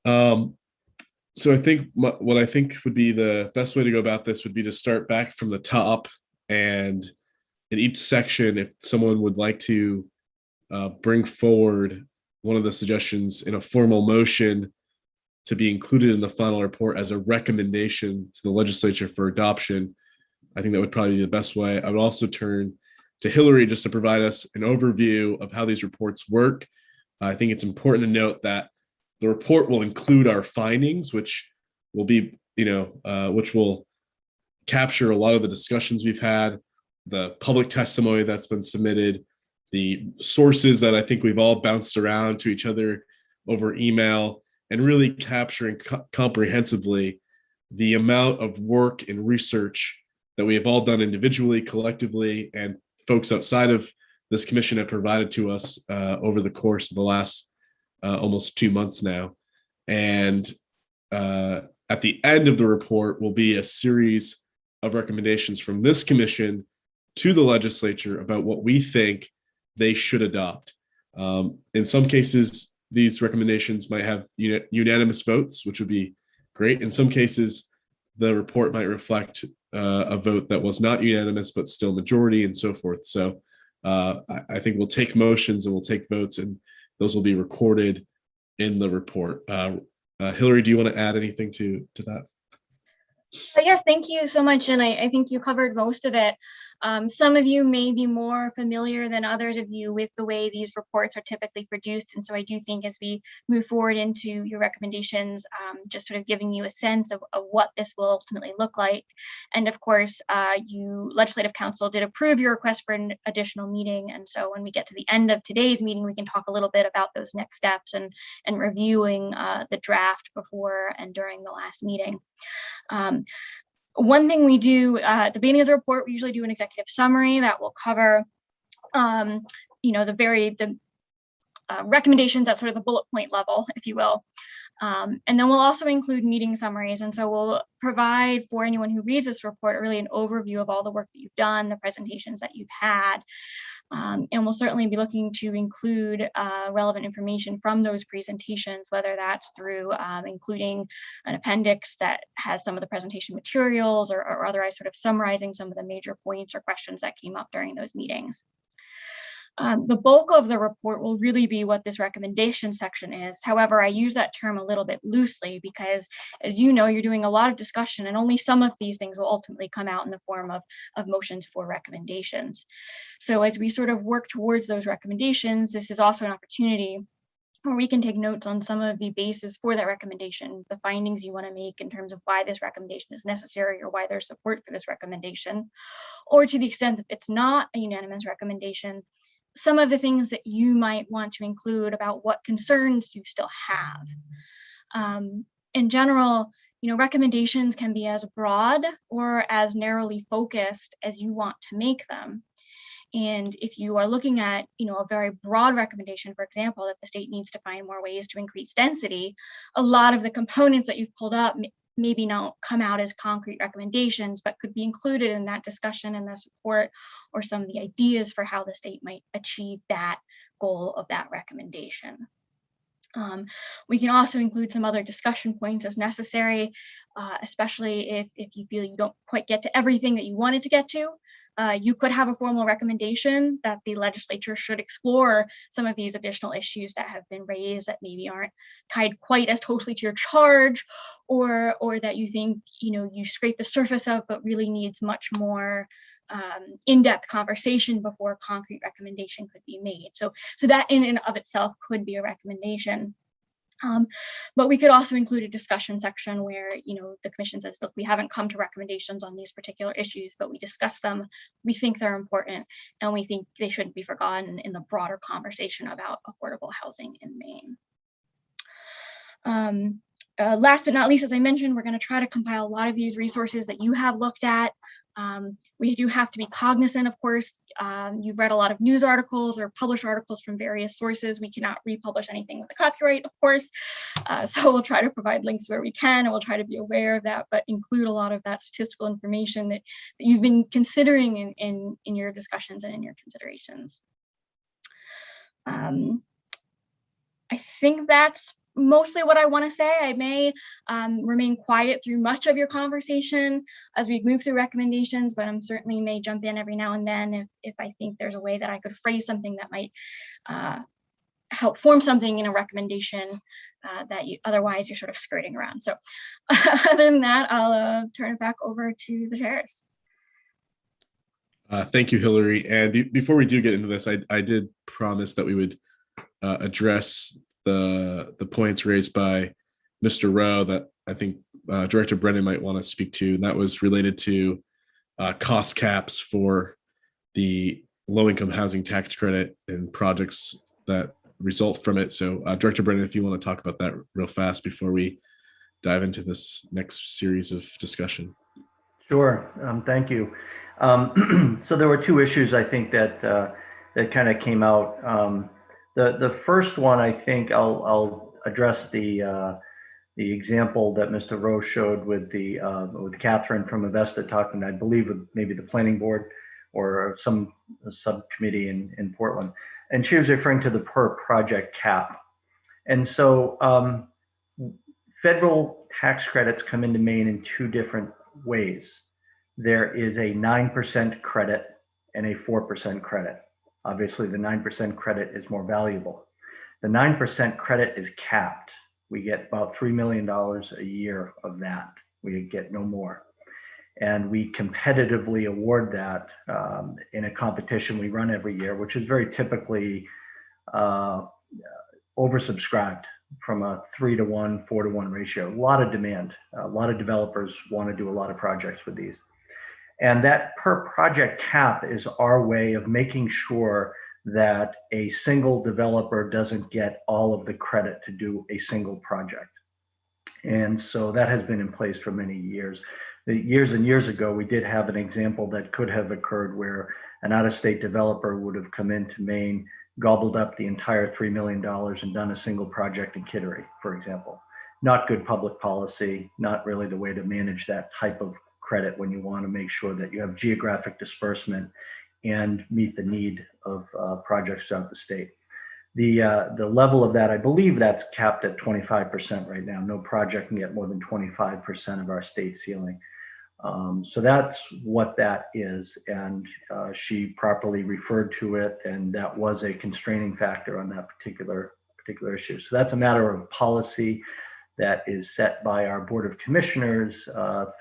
So I think what I think would be the best way to go about this would be to start back from the top, and in each section, if someone would like to bring forward one of the suggestions in a formal motion to be included in the final report as a recommendation to the legislature for adoption, I think that would probably be the best way. I would also turn to Hillary just to provide us an overview of how these reports work. I think it's important to note that the report will include our findings, which will be, which will capture a lot of the discussions we've had, the public testimony that's been submitted, the sources that I think we've all bounced around to each other over email, and really capturing comprehensively the amount of work and research that we have all done individually, collectively, and folks outside of this commission have provided to us over the course of the last almost 2 months now. And at the end of the report will be a series of recommendations from this commission to the legislature about what we think they should adopt. In some cases, these recommendations might have unanimous votes, which would be great. In some cases, the report might reflect a vote that was not unanimous, but still majority, and so forth. So I think we'll take motions and we'll take votes, and those will be recorded in the report. Hillary, do you want to add anything to that? Yes, thank you so much. And I think you covered most of it. Some of you may be more familiar than others of you with the way these reports are typically produced. And so I do think as we move forward into your recommendations, just sort of giving you a sense of what this will ultimately look like. And of course, you Legislative Council did approve your request for an additional meeting. And so when we get to the end of today's meeting, we can talk a little bit about those next steps and reviewing the draft before and during the last meeting. One thing we do at the beginning of the report, we usually do an executive summary that will cover, the recommendations at sort of the bullet point level, if you will. And then we'll also include meeting summaries. And so we'll provide for anyone who reads this report really an overview of all the work that you've done, the presentations that you've had. And we'll certainly be looking to include relevant information from those presentations, whether that's through including an appendix that has some of the presentation materials or otherwise sort of summarizing some of the major points or questions that came up during those meetings. The bulk of the report will really be what this recommendation section is. However, I use that term a little bit loosely because, as you know, you're doing a lot of discussion and only some of these things will ultimately come out in the form of motions for recommendations. So as we sort of work towards those recommendations, this is also an opportunity where we can take notes on some of the basis for that recommendation, the findings you want to make in terms of why this recommendation is necessary or why there's support for this recommendation, or to the extent that it's not a unanimous recommendation, some of the things that you might want to include about what concerns you still have. In general, recommendations can be as broad or as narrowly focused as you want to make them. And if you are looking at, a very broad recommendation, for example, that the state needs to find more ways to increase density, a lot of the components that you've pulled up maybe not come out as concrete recommendations, but could be included in that discussion and the support or some of the ideas for how the state might achieve that goal of that recommendation. We can also include some other discussion points as necessary, especially if you feel you don't quite get to everything that you wanted to get to. You could have a formal recommendation that the legislature should explore some of these additional issues that have been raised that maybe aren't tied quite as closely to your charge, or that you think you scrape the surface of, but really needs much more in-depth conversation before a concrete recommendation could be made. So that in and of itself could be a recommendation. But we could also include a discussion section where, the commission says, look, we haven't come to recommendations on these particular issues, but we discuss them. We think they're important, and we think they shouldn't be forgotten in the broader conversation about affordable housing in Maine. Last but not least, as I mentioned, we're going to try to compile a lot of these resources that you have looked at. We do have to be cognizant, of course. You've read a lot of news articles or published articles from various sources. We cannot republish anything with a copyright, of course. So we'll try to provide links where we can, and we'll try to be aware of that, but include a lot of that statistical information that you've been considering in your discussions and in your considerations. I think that's mostly what I want to say. I may remain quiet through much of your conversation as we move through recommendations, but I'm certainly may jump in every now and then if I think there's a way that I could phrase something that might help form something in a recommendation that otherwise you're sort of skirting around. So other than that, I'll turn it back over to the chairs. Thank you, Hillary. And before we do get into this, I did promise that we would address the points raised by Mr. Rowe that I think Director Brennan might want to speak to. And that was related to cost caps for the low-income housing tax credit and projects that result from it. So Director Brennan, if you want to talk about that real fast before we dive into this next series of discussion. Sure, thank you. So there were two issues I think that kind of came out. The first one, I think I'll address the example that Mr. Rowe showed with Catherine from Avesta talking, I believe, with maybe the planning board or some subcommittee in Portland. And she was referring to the per project cap. And so federal tax credits come into Maine in two different ways. There is a 9% credit and a 4% credit. Obviously, the 9% credit is more valuable. The 9% credit is capped. We get about $3 million a year of that. We get no more. And we competitively award that in a competition we run every year, which is very typically oversubscribed from a 3-to-1, 4-to-1 ratio. A lot of demand. A lot of developers want to do a lot of projects with these. And that per project cap is our way of making sure that a single developer doesn't get all of the credit to do a single project. And so that has been in place for many years. Years and years ago, we did have an example that could have occurred where an out-of-state developer would have come into Maine, gobbled up the entire $3 million and done a single project in Kittery, for example. Not good public policy, not really the way to manage that type of credit when you want to make sure that you have geographic disbursement and meet the need of projects throughout the state. The level of that, I believe that's capped at 25% right now. No project can get more than 25% of our state ceiling. So that's what that is. And she properly referred to it, and that was a constraining factor on that particular issue. So that's a matter of policy that is set by our Board of Commissioners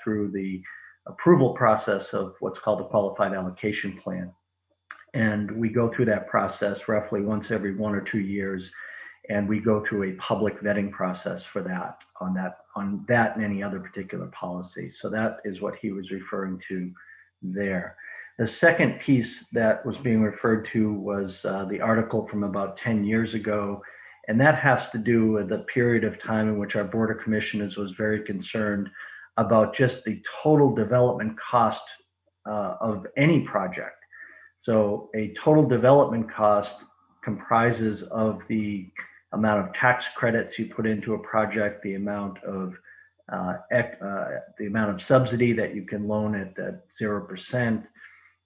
through the approval process of what's called the Qualified Allocation Plan. And we go through that process roughly once every 1 or 2 years, and we go through a public vetting process for that, on that and any other particular policy. So that is what he was referring to there. The second piece that was being referred to was the article from about 10 years ago, And that has to do with the period of time in which our Board of Commissioners was very concerned about just the total development cost of any project. So a total development cost comprises of the amount of tax credits you put into a project, the amount of subsidy that you can loan at 0%,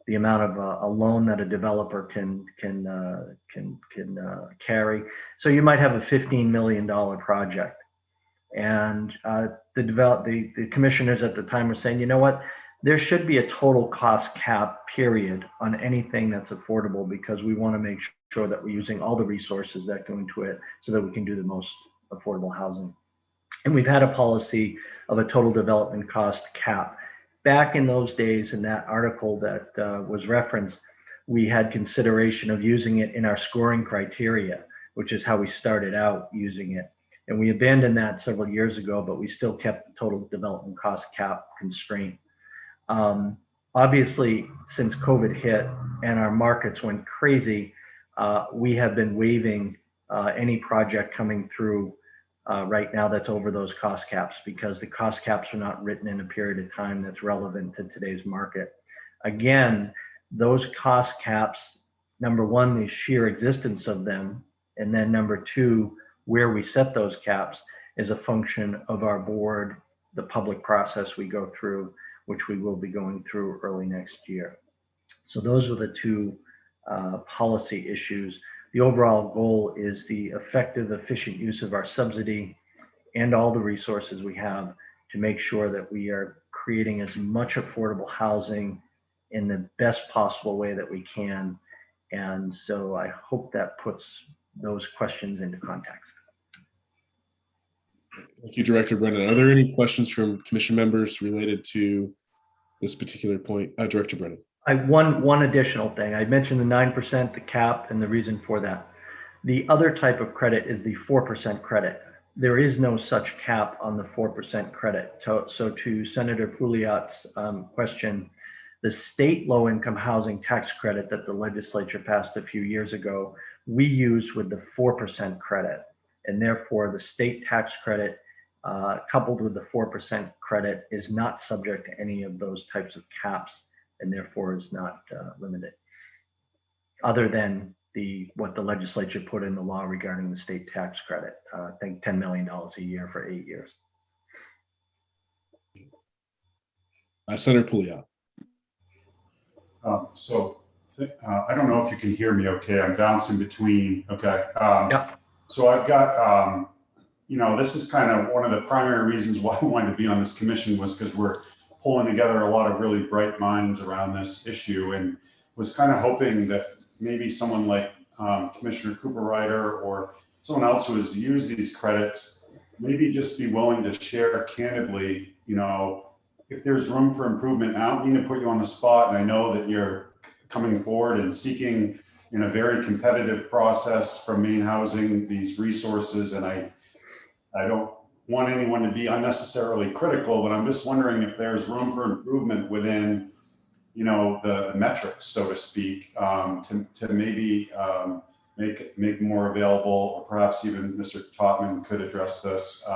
the amount of a loan that a developer can carry. So you might have a $15 million project, and the commissioners at the time were saying, you know what, there should be a total cost cap period on anything that's affordable, because we want to make sure that we're using all the resources that go into it so that we can do the most affordable housing. And we've had a policy of a total development cost cap. Back in those days, in that article that was referenced, we had consideration of using it in our scoring criteria, which is how we started out using it. And we abandoned that several years ago, but we still kept the total development cost cap constraint. Obviously, since COVID hit and our markets went crazy, we have been waiving any project coming through right now that's over those cost caps, because the cost caps are not written in a period of time that's relevant to today's market. Again, those cost caps, number one, the sheer existence of them, and then number two, where we set those caps is a function of our board, the public process we go through, which we will be going through early next year. So those are the two policy issues. The overall goal is the effective, efficient use of our subsidy and all the resources we have to make sure that we are creating as much affordable housing in the best possible way that we can. And so I hope that puts those questions into context. Thank you, Director Brennan. Are there any questions from commission members related to this particular point? Director Brennan. One additional thing. I mentioned the 9%, the cap, and the reason for that. The other type of credit is the 4% credit. There is no such cap on the 4% credit. So to Senator Pouliot's question, the state low-income housing tax credit that the legislature passed a few years ago, we use with the 4% credit. And therefore, the state tax credit coupled with the 4% credit is not subject to any of those types of caps, and therefore is not limited, other than what the legislature put in the law regarding the state tax credit. I think $10 million a year for 8 years. Senator Pouliot. I don't know if you can hear me okay. I'm bouncing between. Okay. Yep. So I've got, this is kind of one of the primary reasons why I wanted to be on this commission, was because we're pulling together a lot of really bright minds around this issue, and was kind of hoping that maybe someone like Commissioner Cooper-Ryder or someone else who has used these credits, maybe just be willing to share candidly, if there's room for improvement. I don't mean to put you on the spot, and I know that you're coming forward and seeking in a very competitive process from Maine Housing these resources, and I don't want anyone to be unnecessarily critical, but I'm just wondering if there's room for improvement within, the metrics, so to speak, to maybe make more available, or perhaps even Mr. Totman could address this.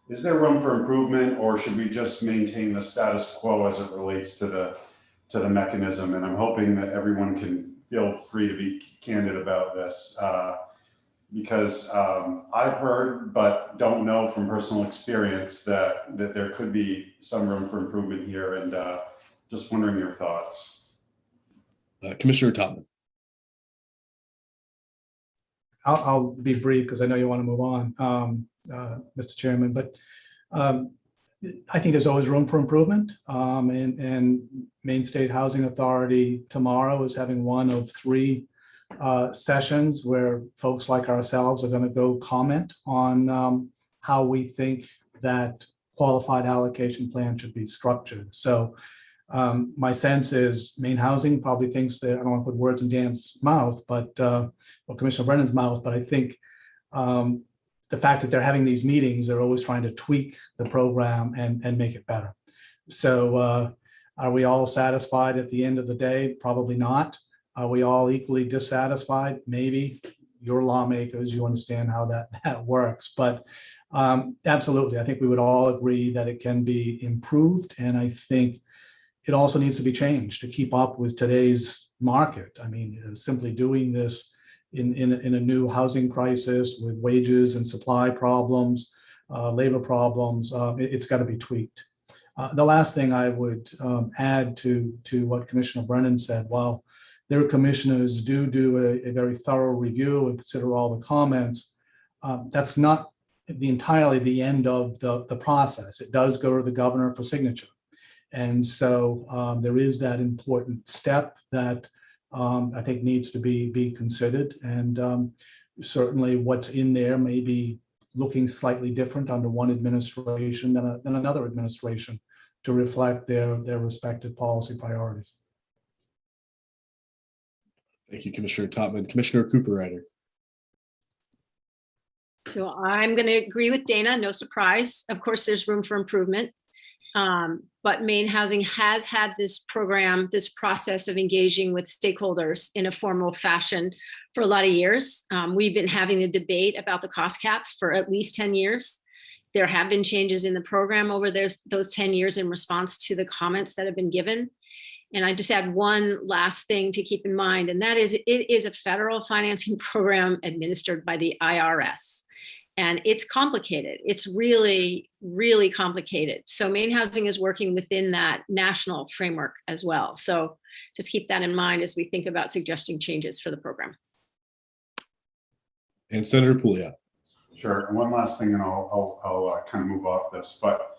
Is there room for improvement, or should we just maintain the status quo as it relates to the mechanism? And I'm hoping that everyone can feel free to be candid about this. Because I've heard, but don't know from personal experience, that there could be some room for improvement here, and just wondering your thoughts. Commissioner Totman. I'll be brief because I know you want to move on, Mr. Chairman, but I think there's always room for improvement. And Maine State Housing Authority tomorrow is having one of 3 sessions where folks like ourselves are going to go comment on how we think that qualified allocation plan should be structured. So my sense is Maine Housing probably thinks that, I don't want to put words in Dan's mouth, but or Commissioner Brennan's mouth, but I think the fact that they're having these meetings, they're always trying to tweak the program and make it better. So are we all satisfied at the end of the day? Probably not. Are we all equally dissatisfied? Maybe. you're lawmakers, you understand how that works. But absolutely, I think we would all agree that it can be improved. And I think it also needs to be changed to keep up with today's market. I mean, simply doing this in a new housing crisis with wages and supply problems, labor problems, it's got to be tweaked. The last thing I would add to what Commissioner Brennan said, while their commissioners do a very thorough review and consider all the comments, that's not entirely the end of the process. It does go to the governor for signature. And so there is that important step that I think needs to be considered. And certainly what's in there may be looking slightly different under one administration than another administration to reflect their respective policy priorities. Thank you, Commissioner Topman. Commissioner Cooper-Ryder. So I'm going to agree with Dana, no surprise. Of course, there's room for improvement. But Maine Housing has had this program, this process of engaging with stakeholders in a formal fashion for a lot of years. We've been having a debate about the cost caps for at least 10 years. There have been changes in the program over those 10 years in response to the comments that have been given. And I just add one last thing to keep in mind, and that is it is a federal financing program administered by the IRS. And it's complicated. It's really, really complicated. So Maine Housing is working within that national framework as well. So just keep that in mind as we think about suggesting changes for the program. And Senator Pouliot. Sure. And one last thing, and I'll kind of move off this, but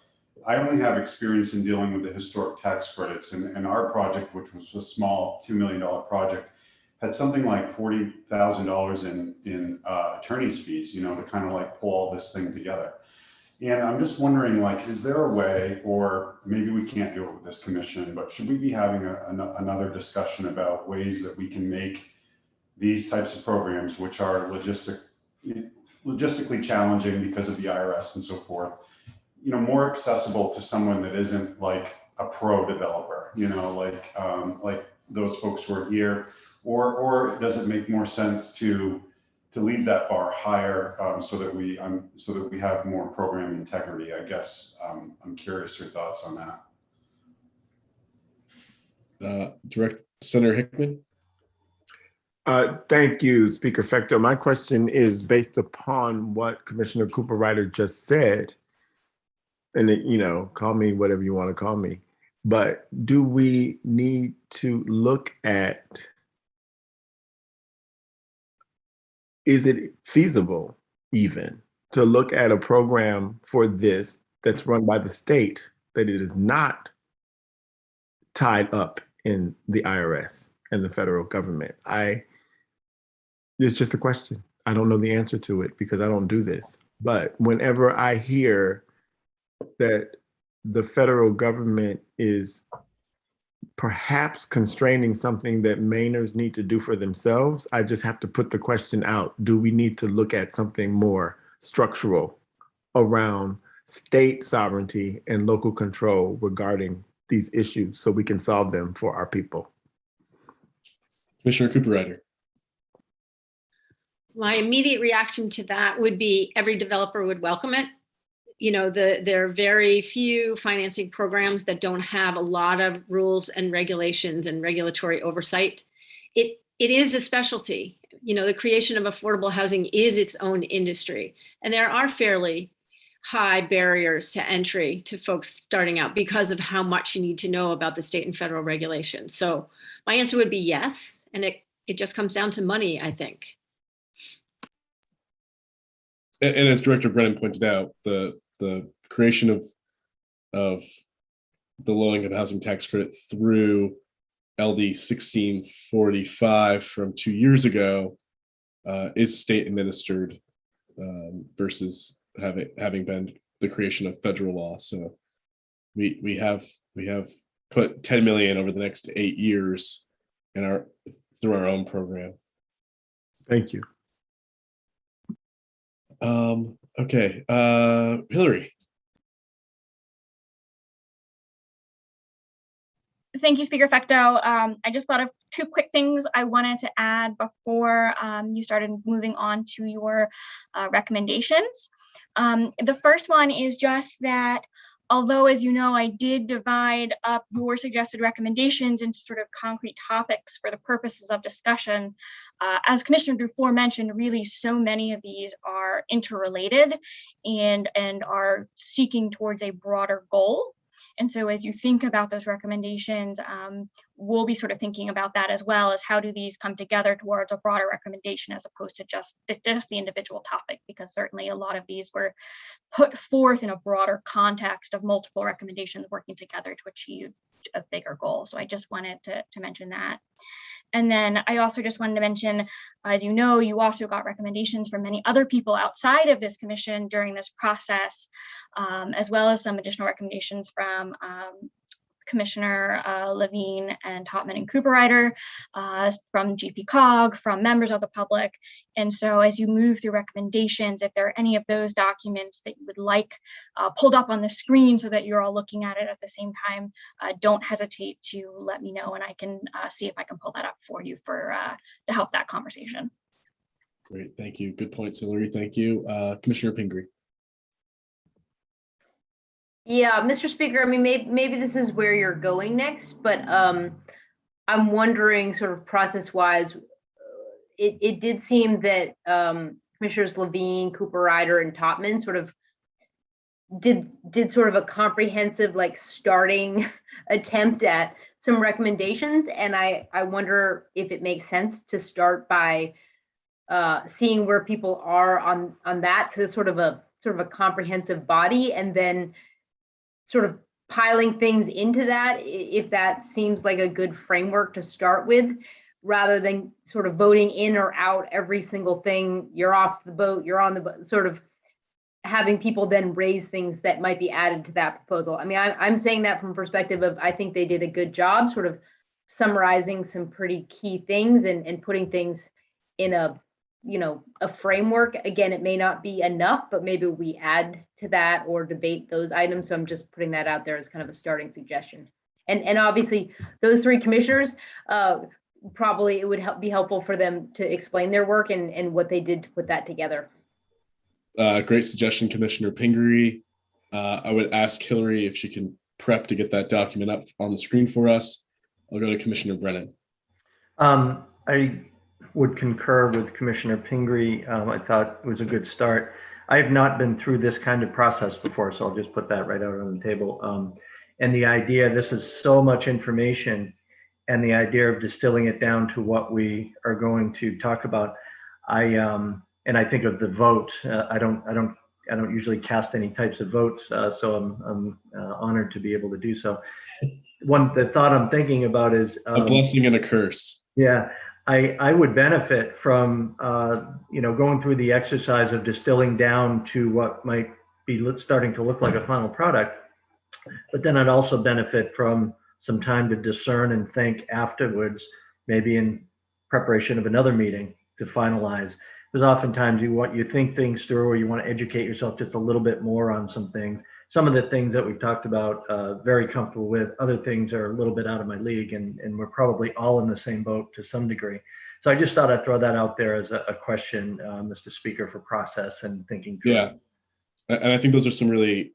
I only have experience in dealing with the historic tax credits, and our project, which was a small $2 million project, had something like $40,000 in attorney's fees, to kind of like pull all this thing together. And I'm just wondering, like, is there a way, or maybe we can't do it with this commission, but should we be having another discussion about ways that we can make these types of programs, which are logistically challenging because of the IRS and so forth, more accessible to someone that isn't like a pro developer, like those folks who are here, or does it make more sense to leave that bar higher so that we have more program integrity? I guess I'm curious your thoughts on that. Direct Senator Hickman. Thank you, Speaker Fecto. My question is based upon what Commissioner Cooper-Ryder just said. And call me whatever you want to call me. But do we need to look at, is it feasible even to look at a program for this that's run by the state, that it is not tied up in the IRS and the federal government? It's just a question. I don't know the answer to it because I don't do this. But whenever I hear that the federal government is perhaps constraining something that Mainers need to do for themselves, I just have to put the question out. Do we need to look at something more structural around state sovereignty and local control regarding these issues so we can solve them for our people? Commissioner Cooper-Ryder. My immediate reaction to that would be every developer would welcome it. There are very few financing programs that don't have a lot of rules and regulations and regulatory oversight. It is a specialty. The creation of affordable housing is its own industry. And there are fairly high barriers to entry to folks starting out because of how much you need to know about the state and federal regulations. So my answer would be yes. And it just comes down to money, I think. And as Director Brennan pointed out, the creation of the low-income housing tax credit through LD 1645 from 2 years ago is state administered versus having been the creation of federal law. So we have put 10 million over the next 8 years through our own program. Thank you. Okay, Hillary. Thank you, Speaker Fecto. I just thought of two quick things I wanted to add before you started moving on to your recommendations. The first one is just that, although, as you know, I did divide up your suggested recommendations into sort of concrete topics for the purposes of discussion, as Commissioner Dufour mentioned, really so many of these are interrelated and are seeking towards a broader goal. And so as you think about those recommendations, we'll be sort of thinking about that as well, as how do these come together towards a broader recommendation as opposed to just the individual topic, because certainly a lot of these were put forth in a broader context of multiple recommendations working together to achieve a bigger goal. So I just wanted to mention that. And then I also just wanted to mention, as you know, you also got recommendations from many other people outside of this commission during this process, as well as some additional recommendations from Commissioner Levine and Topman and Cooper-Ryder, from GP-COG, from members of the public. And so as you move through recommendations, if there are any of those documents that you would like pulled up on the screen so that you're all looking at it at the same time, don't hesitate to let me know, and I can see if I can pull that up for you to help that conversation. Great, thank you. Good points, Hillary. Thank you. Commissioner Pingree. Yeah, Mr. Speaker, I mean, maybe this is where you're going next, but I'm wondering sort of process-wise, it did seem that Commissioners Levine, Cooper-Ryder, and Topman sort of did sort of a comprehensive, like, starting attempt at some recommendations. And I wonder if it makes sense to start by seeing where people are on that, because it's sort of a comprehensive body, and then sort of piling things into that, if that seems like a good framework to start with, rather than sort of voting in or out every single thing. You're off the boat, you're on the boat, sort of having people then raise things that might be added to that proposal. I mean, I'm saying that from perspective of, I think they did a good job sort of summarizing some pretty key things and putting things in a framework. Again, it may not be enough, but maybe we add to that or debate those items. So I'm just putting that out there as kind of a starting suggestion. And obviously those three commissioners, probably it would be helpful for them to explain their work and what they did to put that together. Great suggestion, Commissioner Pingree. I would ask Hillary if she can prep to get that document up on the screen for us. I'll go to Commissioner Brennan. I would concur with Commissioner Pingree. I thought it was a good start. I have not been through this kind of process before, so I'll just put that right out on the table. And the idea, this is so much information, and the idea of distilling it down to what we are going to talk about. And I think of the vote. I don't usually cast any types of votes, so I'm honored to be able to do so. The thought I'm thinking about is a blessing and a curse. Yeah. I would benefit from, going through the exercise of distilling down to what might be starting to look like a final product. But then I'd also benefit from some time to discern and think afterwards, maybe in preparation of another meeting to finalize. Because oftentimes you think things through, or you want to educate yourself just a little bit more on some things. Some of the things that we've talked about, very comfortable with. Other things are a little bit out of my league, and we're probably all in the same boat to some degree. So I just thought I'd throw that out there as a question, Mr. Speaker, for process and thinking through. Yeah, and I think those are some really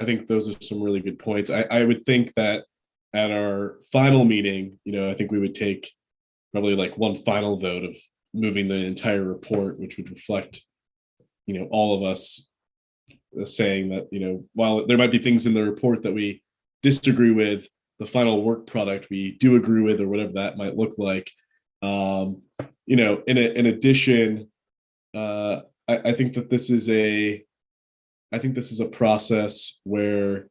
good points. I would think that at our final meeting, I think we would take probably like one final vote of moving the entire report, which would reflect, all of us saying that, while there might be things in the report that we disagree with, the final work product we do agree with, or whatever that might look like. In addition, I think that this is a process where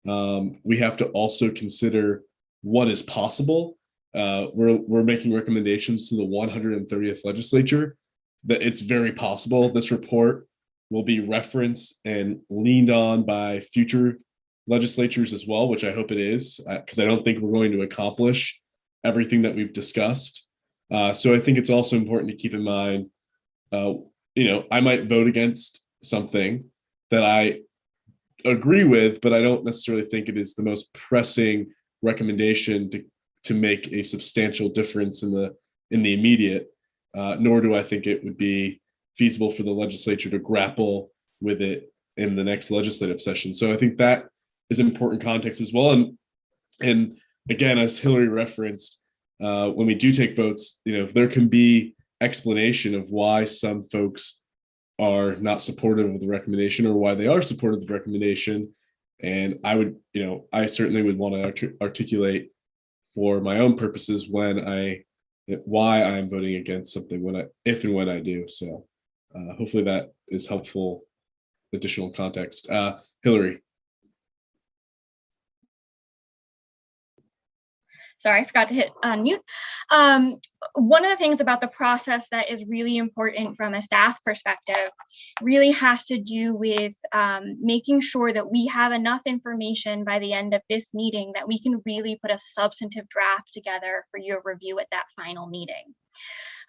we have to also consider what is possible. We're making recommendations to the 130th legislature that it's very possible this report will be referenced and leaned on by future legislatures as well, which I hope it is, because I don't think we're going to accomplish everything that we've discussed. So I think it's also important to keep in mind, I might vote against something that I agree with, but I don't necessarily think it is the most pressing recommendation to make a substantial difference in the immediate, nor do I think it would be feasible for the legislature to grapple with it in the next legislative session. So I think that is important context as well. And again, as Hillary referenced, when we do take votes, there can be explanation of why some folks are not supportive of the recommendation or why they are supportive of the recommendation. And I certainly would want to articulate for my own purposes why I'm voting against something if and when I do. So hopefully that is helpful additional context. Hillary. Sorry, I forgot to hit unmute. One of the things about the process that is really important from a staff perspective really has to do with making sure that we have enough information by the end of this meeting that we can really put a substantive draft together for your review at that final meeting.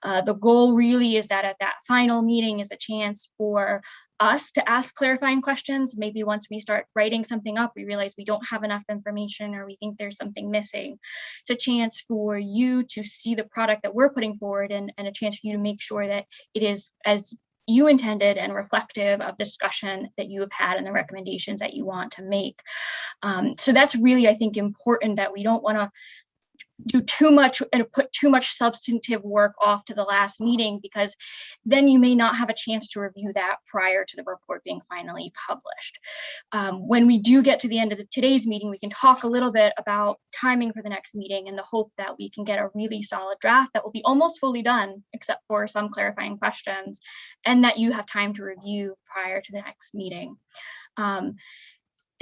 The goal really is that at that final meeting is a chance for us to ask clarifying questions. Maybe once we start writing something up, we realize we don't have enough information or we think there's something missing. It's a chance for you to see the product that we're putting forward and a chance for you to make sure that it is as you intended and reflective of discussion that you have had and the recommendations that you want to make. So that's really, I think, important, that we don't want to do too much and put too much substantive work off to the last meeting, because then you may not have a chance to review that prior to the report being finally published. When we do get to the end of today's meeting, we can talk a little bit about timing for the next meeting and the hope that we can get a really solid draft that will be almost fully done, except for some clarifying questions, and that you have time to review prior to the next meeting.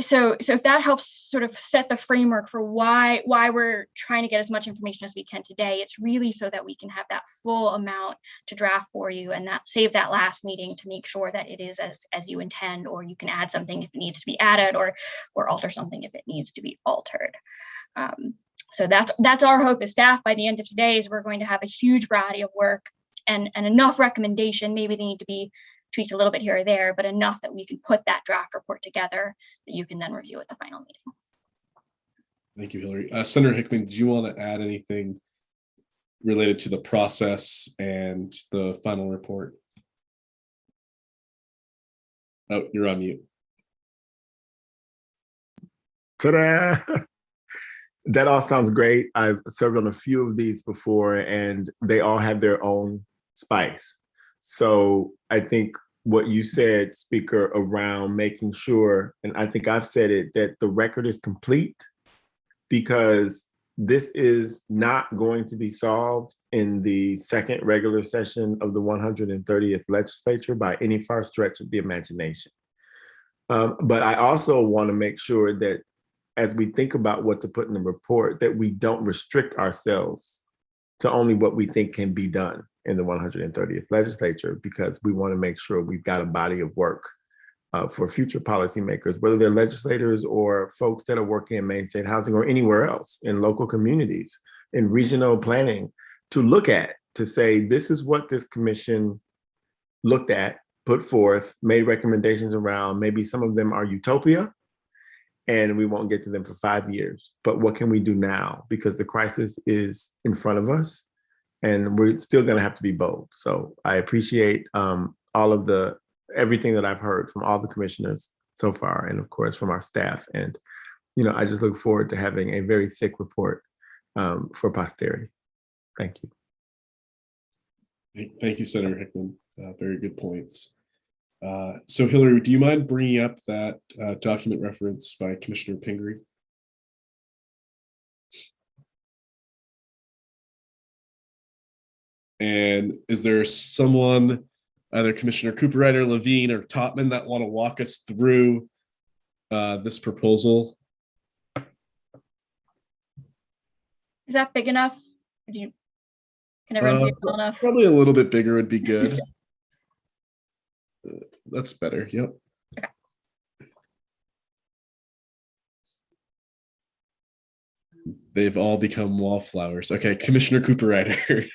So if that helps sort of set the framework for why we're trying to get as much information as we can today, it's really so that we can have that full amount to draft for you and that save that last meeting to make sure that it is as you intend, or you can add something if it needs to be added, or alter something if it needs to be altered. So that's our hope as staff. By the end of today is we're going to have a huge variety of work and enough recommendation. Maybe they need to be tweaked a little bit here or there, but enough that we can put that draft report together that you can then review at the final meeting. Thank you, Hillary. Senator Hickman, did you want to add anything related to the process and the final report? Oh, you're on mute. Ta-da! That all sounds great. I've served on a few of these before, and they all have their own spice. So I think what you said, Speaker, around making sure, and I think I've said it, that the record is complete, because this is not going to be solved in the second regular session of the 130th legislature by any far stretch of the imagination. But I also want to make sure that as we think about what to put in the report, that we don't restrict ourselves to only what we think can be done in the 130th legislature, because we want to make sure we've got a body of work for future policymakers, whether they're legislators or folks that are working in Maine State housing or anywhere else in local communities, in regional planning, to look at, to say, this is what this commission looked at, put forth, made recommendations around. Maybe some of them are utopia, and we won't get to them for 5 years. But what can we do now? Because the crisis is in front of us, and we're still going to have to be bold. So I appreciate all of everything that I've heard from all the commissioners so far, and of course from our staff. And I just look forward to having a very thick report for posterity. Thank you. Thank you, Senator Hickman. Very good points. So Hillary, do you mind bringing up that document reference by Commissioner Pingree? And is there someone, either Commissioner Cooper-Ryder, Levine, or Topman, that want to walk us through this proposal? Is that big enough? Can everyone see it well enough? Probably a little bit bigger would be good. That's better. Yep. Okay. They've all become wallflowers. Okay, Commissioner Cooper-Ryder.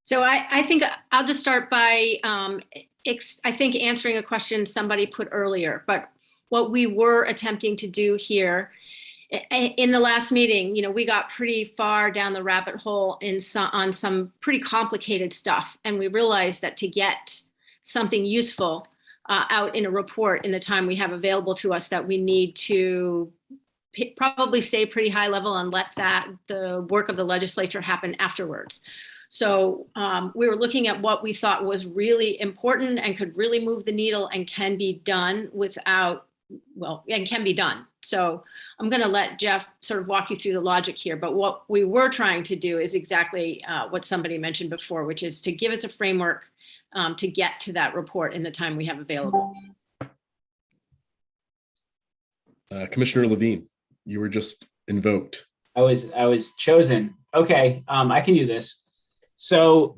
So I think I'll just start by, I think, answering a question somebody put earlier. But what we were attempting to do here in the last meeting, we got pretty far down the rabbit hole on some pretty complicated stuff. And we realized that to get something useful out in a report in the time we have available to us, that we need to probably stay pretty high level and let the work of the legislature happen afterwards. So we were looking at what we thought was really important and could really move the needle and can be done and can be done. So I'm going to let Jeff sort of walk you through the logic here. But what we were trying to do is exactly what somebody mentioned before, which is to give us a framework to get to that report in the time we have available. Commissioner Levine, you were just invoked. I was chosen. Okay, I can do this. So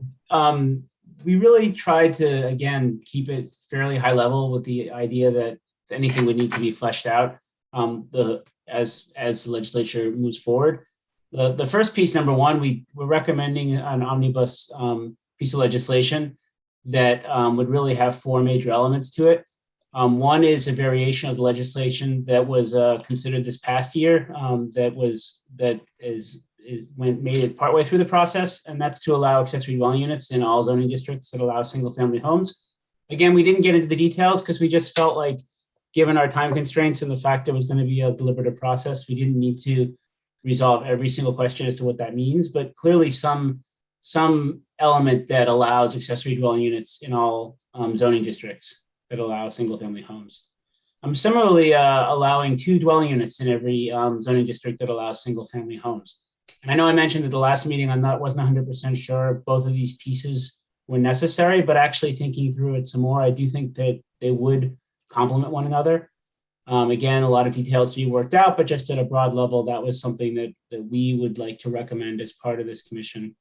we really tried to, again, keep it fairly high level with the idea that anything would need to be fleshed out as the legislature moves forward. The first piece, number one, we're recommending an omnibus piece of legislation that would really have four major elements to it. One is a variation of the legislation that was considered this past year made it partway through the process, and that's to allow accessory dwelling units in all zoning districts that allow single-family homes. Again, we didn't get into the details because we just felt like, given our time constraints and the fact it was going to be a deliberative process, we didn't need to resolve every single question as to what that means, but clearly some element that allows accessory dwelling units in all zoning districts that allow single-family homes. Similarly, allowing 2 dwelling units in every zoning district that allows single-family homes. And I know I mentioned at the last meeting, wasn't 100% sure both of these pieces were necessary, but actually thinking through it some more, I do think that they would complement one another. Again, a lot of details to be worked out, but just at a broad level, that was something that we would like to recommend as part of this commission.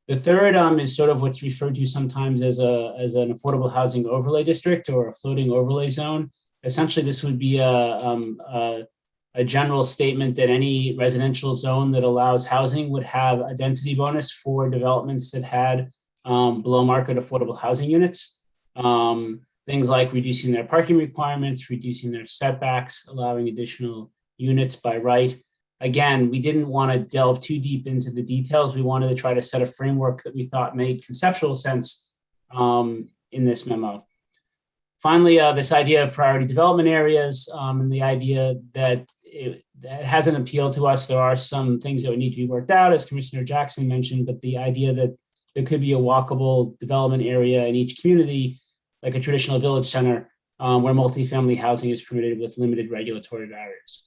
The third is sort of what's referred to sometimes as an affordable housing overlay district or a floating overlay zone. Essentially, this would be a general statement that any residential zone that allows housing would have a density bonus for developments that had below market affordable housing units. Things like reducing their parking requirements, reducing their setbacks, allowing additional units by right. Again, we didn't want to delve too deep into the details. We wanted to try to set a framework that we thought made conceptual sense in this memo. Finally, this idea of priority development areas and the idea that that hasn't appealed to us. There are some things that would need to be worked out, as Commissioner Jackson mentioned, but the idea that there could be a walkable development area in each community, like a traditional village center, where multifamily housing is permitted with limited regulatory barriers.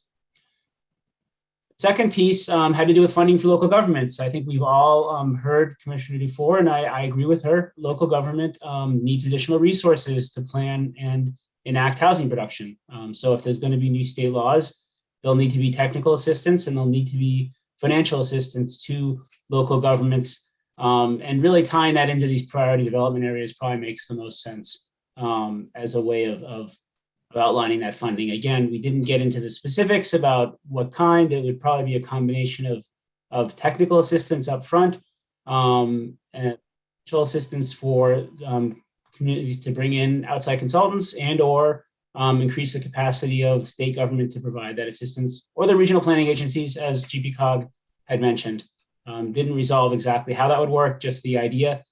Second piece had to do with funding for local governments. I think we've all heard Commissioner Dufour, and I agree with her. Local government needs additional resources to plan and enact housing production. So if there's going to be new state laws, there'll need to be technical assistance and there'll need to be financial assistance to local governments. And really tying that into these priority development areas probably makes the most sense as a way of outlining that funding. Again, we didn't get into the specifics about what kind. It would probably be a combination of technical assistance up front and financial assistance for communities to bring in outside consultants and or increase the capacity of state government to provide that assistance, or the regional planning agencies, as GPCOG had mentioned. Didn't resolve exactly how that would work, just the idea.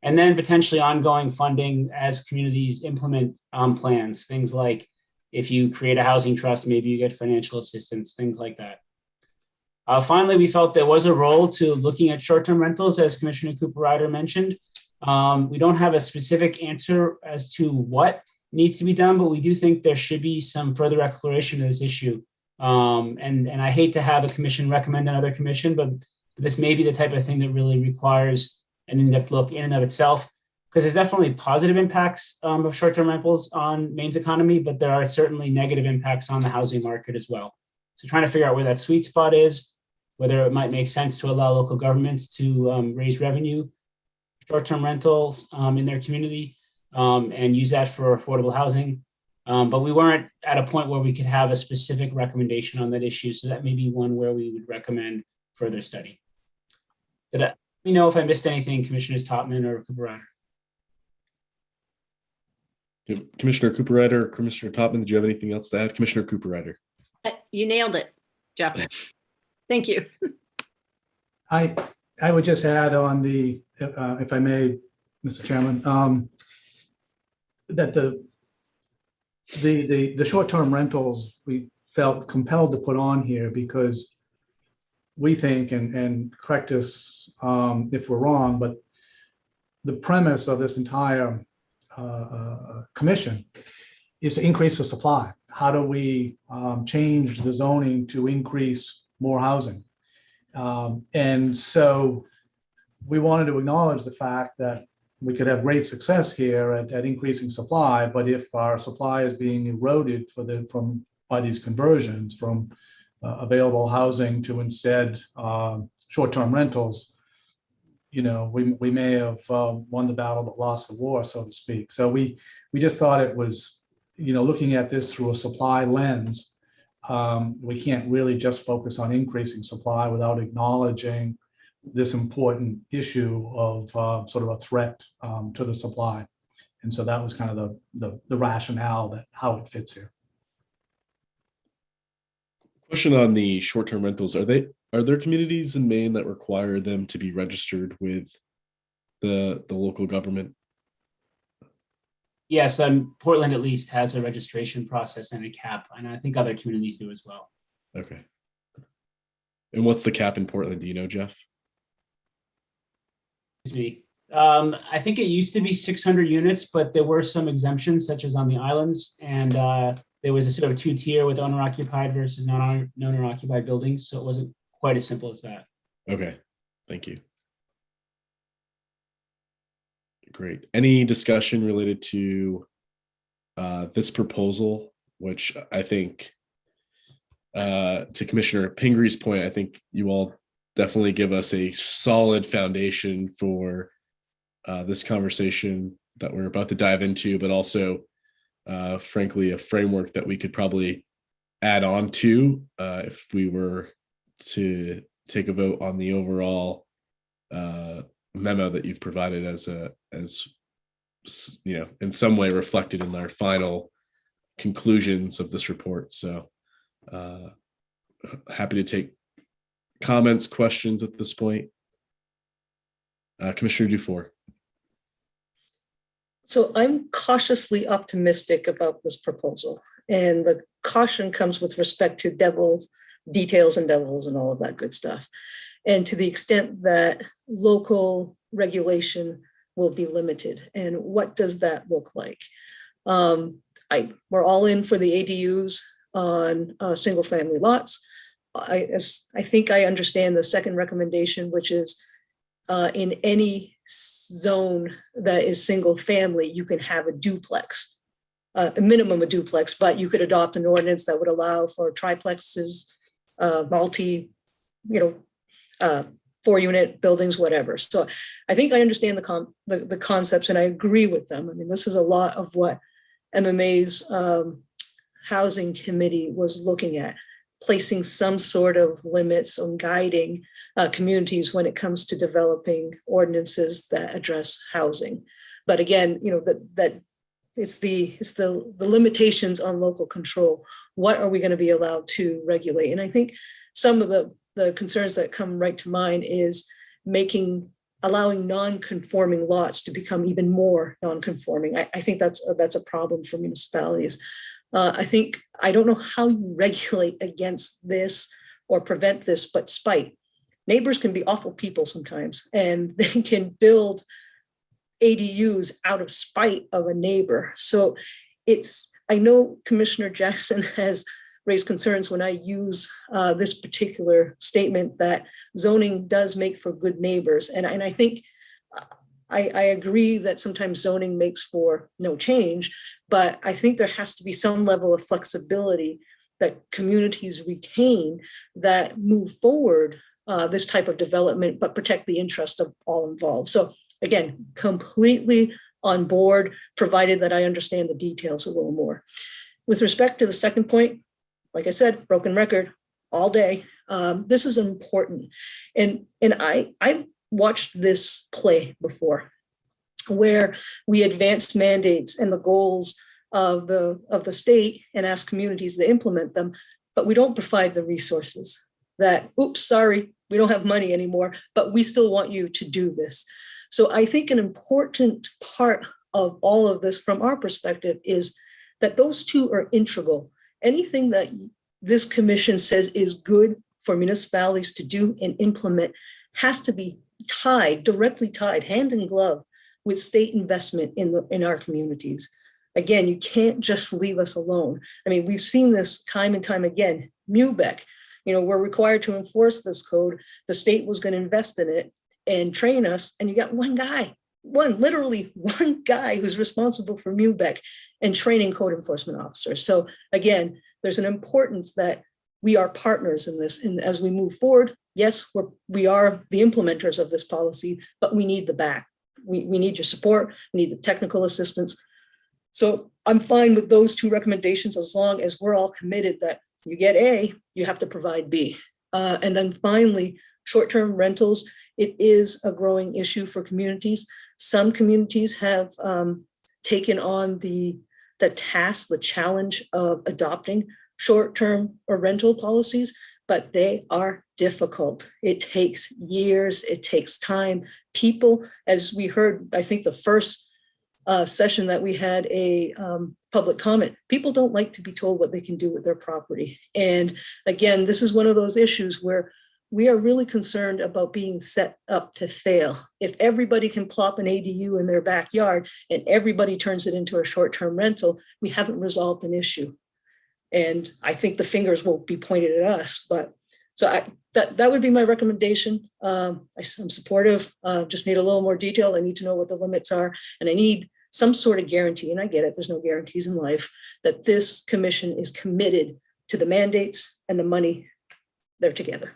And then potentially ongoing funding as communities implement plans, things like if you create a housing trust, maybe you get financial assistance, things like that. Finally, we felt there was a role to looking at short-term rentals, as Commissioner Cooper-Ryder mentioned. We don't have a specific answer as to what needs to be done, but we do think there should be some further exploration of this issue. And I hate to have a commission recommend another commission, but this may be the type of thing that really requires an in-depth look in and of itself, because there's definitely positive impacts of short-term rentals on Maine's economy, but there are certainly negative impacts on the housing market as well. So trying to figure out where that sweet spot is, whether it might make sense to allow local governments to raise revenue, short-term rentals in their community, and use that for affordable housing. But we weren't at a point where we could have a specific recommendation on that issue. So that may be one where we would recommend further study. Let me know if I missed anything, Commissioners Topman or Cooper-Ryder. Commissioner Cooper-Ryder or Commissioner Topman, did you have anything else to add? Commissioner Cooper-Ryder. You nailed it. Jeff. Thank you. I would just add on the, if I may, Mr. Chairman, that the short-term rentals we felt compelled to put on here because we think, and correct us if we're wrong, but the premise of this entire commission is to increase the supply. How do we change the zoning to increase more housing? And so we wanted to acknowledge the fact that we could have great success here at increasing supply, but if our supply is being eroded by these conversions from available housing to instead short-term rentals, we may have won the battle but lost the war, so to speak. So we just thought it was, looking at this through a supply lens, we can't really just focus on increasing supply without acknowledging this important issue of sort of a threat to the supply. And so that was kind of the rationale that how it fits here. Question on the short-term rentals. Are there communities in Maine that require them to be registered with the local government? Yes, Portland at least has a registration process and a cap, and I think other communities do as well. Okay. And what's the cap in Portland? Do you know, Jeff? Excuse me. I think it used to be 600 units, but there were some exemptions, such as on the islands, and there was a sort of two-tier with owner-occupied versus non-owner-occupied buildings, so it wasn't quite as simple as that. Okay, thank you. Great. Any discussion related to this proposal, which I think, to Commissioner Pingree's point, I think you all definitely give us a solid foundation for this conversation that we're about to dive into, but also, frankly, a framework that we could probably add on to if we were to take a vote on the overall memo that you've provided as in some way reflected in our final conclusions of this report. So happy to take comments, questions at this point. Commissioner Dufour. So I'm cautiously optimistic about this proposal, and the caution comes with respect to details and devils and all of that good stuff. And to the extent that local regulation will be limited. And what does that look like? We're all in for the ADUs on single family lots. I think I understand the second recommendation, which is in any zone that is single family, you can have a duplex, a minimum a duplex, but you could adopt an ordinance that would allow for triplexes, multi, 4-unit buildings, whatever. So I think I understand the concepts and I agree with them. I mean, this is a lot of what MMA's housing committee was looking at, placing some sort of limits on guiding communities when it comes to developing ordinances that address housing. But again, that it's the limitations on local control. What are we going to be allowed to regulate? And I think some of the concerns that come right to mind is allowing non-conforming lots to become even more non-conforming. I think that's a problem for municipalities. I don't know how you regulate against this or prevent this, but spite. Neighbors can be awful people sometimes, and they can build ADUs out of spite of a neighbor. So I know Commissioner Jackson has raised concerns when I use this particular statement that zoning does make for good neighbors. And I think I agree that sometimes zoning makes for no change, but I think there has to be some level of flexibility that communities retain that move forward this type of development, but protect the interest of all involved. So again, completely on board, provided that I understand the details a little more. With respect to the second point, like I said, broken record all day. This is important. And I watched this play before, where we advanced mandates and the goals of the state and asked communities to implement them, but we don't provide the resources that, oops, sorry, we don't have money anymore, but we still want you to do this. So I think an important part of all of this from our perspective is that those two are integral. Anything that this commission says is good for municipalities to do and implement has to be directly tied, hand in glove with state investment in our communities. Again, you can't just leave us alone. I mean, we've seen this time and time again. Mubec, we're required to enforce this code. The state was going to invest in it and train us. And you got literally one guy who's responsible for Mubec and training code enforcement officers. So again, there's an importance that we are partners in this. And as we move forward, yes, we are the implementers of this policy, but we need the back. We need your support. We need the technical assistance. So I'm fine with those two recommendations as long as we're all committed that you get A, you have to provide B. And then finally, short-term rentals. It is a growing issue for communities. Some communities have taken on the task, the challenge of adopting short-term or rental policies, but they are difficult. It takes years, it takes time. People, as we heard, I think the first session that we had a public comment, people don't like to be told what they can do with their property. And again, this is one of those issues where we are really concerned about being set up to fail. If everybody can plop an ADU in their backyard and everybody turns it into a short-term rental, we haven't resolved an issue. And I think the fingers will be pointed at us. But so that would be my recommendation. I'm supportive, just need a little more detail. I need to know what the limits are, and I need some sort of guarantee, and I get it, there's no guarantees in life, that this commission is committed to the mandates and the money. They're together.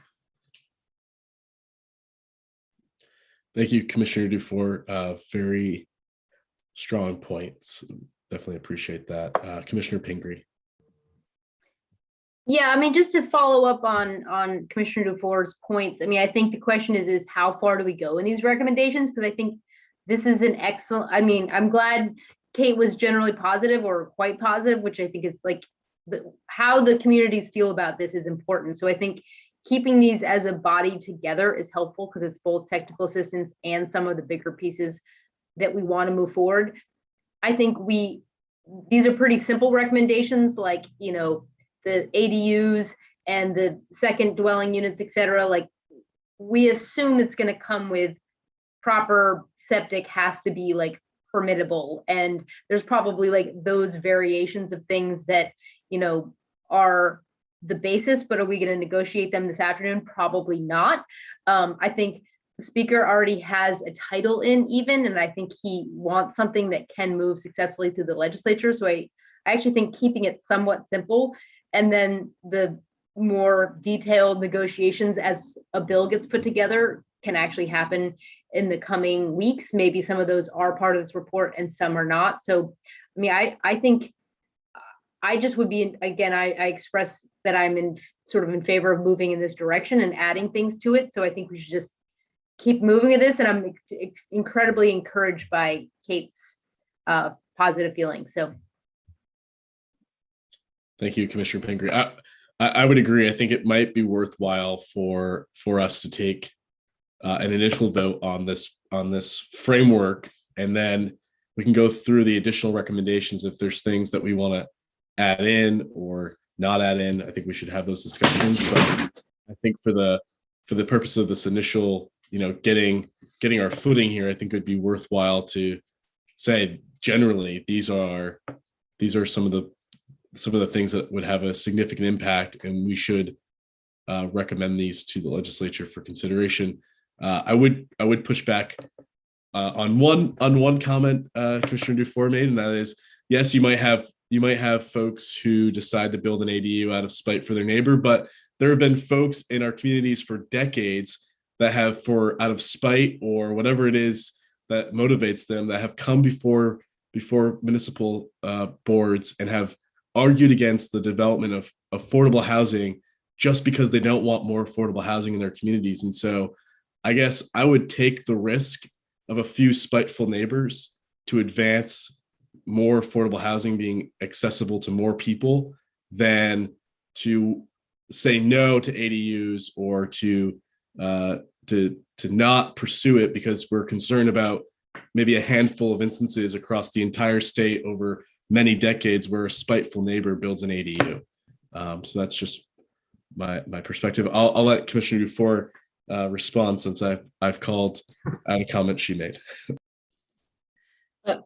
Thank you, Commissioner Dufour. Very strong points. Definitely appreciate that. Commissioner Pingree. Yeah, I mean, just to follow up on Commissioner Dufour's points, I mean, I think the question is how far do we go in these recommendations? Because I think this is an excellent, I mean, I'm glad Kate was generally positive or quite positive, which I think it's like how the communities feel about this is important. So I think keeping these as a body together is helpful because it's both technical assistance and some of the bigger pieces that we want to move forward. I think these are pretty simple recommendations, like, the ADUs and the second dwelling units, et cetera. Like, we assume it's going to come with proper septic, has to be like permittable. And there's probably like those variations of things that, are the basis, but are we going to negotiate them this afternoon? Probably not. I think the speaker already has a title in even, and I think he wants something that can move successfully through the legislature. So I actually think keeping it somewhat simple, and then the more detailed negotiations as a bill gets put together can actually happen in the coming weeks. Maybe some of those are part of this report and some are not. So, I mean, I think I just would be, again, I express that I'm in favor of moving in this direction and adding things to it. So I think we should just keep moving at this. And I'm incredibly encouraged by Kate's positive feelings. So. Thank you, Commissioner Pingree. I would agree. I think it might be worthwhile for us to take an initial vote on this framework, and then we can go through the additional recommendations. If there's things that we want to add in or not add in, I think we should have those discussions. But I think for the purpose of this initial, getting our footing here, I think it would be worthwhile to say generally these are some of the things that would have a significant impact, and we should recommend these to the legislature for consideration. I would push back on one comment Commissioner Dufour made, and that is, yes, you might have folks who decide to build an ADU out of spite for their neighbor, but there have been folks in our communities for decades that have, out of spite or whatever it is that motivates them, that have come before municipal boards and have argued against the development of affordable housing just because they don't want more affordable housing in their communities. And so I guess I would take the risk of a few spiteful neighbors to advance more affordable housing being accessible to more people than to say no to ADUs or to not pursue it because we're concerned about maybe a handful of instances across the entire state over many decades where a spiteful neighbor builds an ADU. So that's just my perspective. I'll let Commissioner Dufour respond since I've called out a comment she made.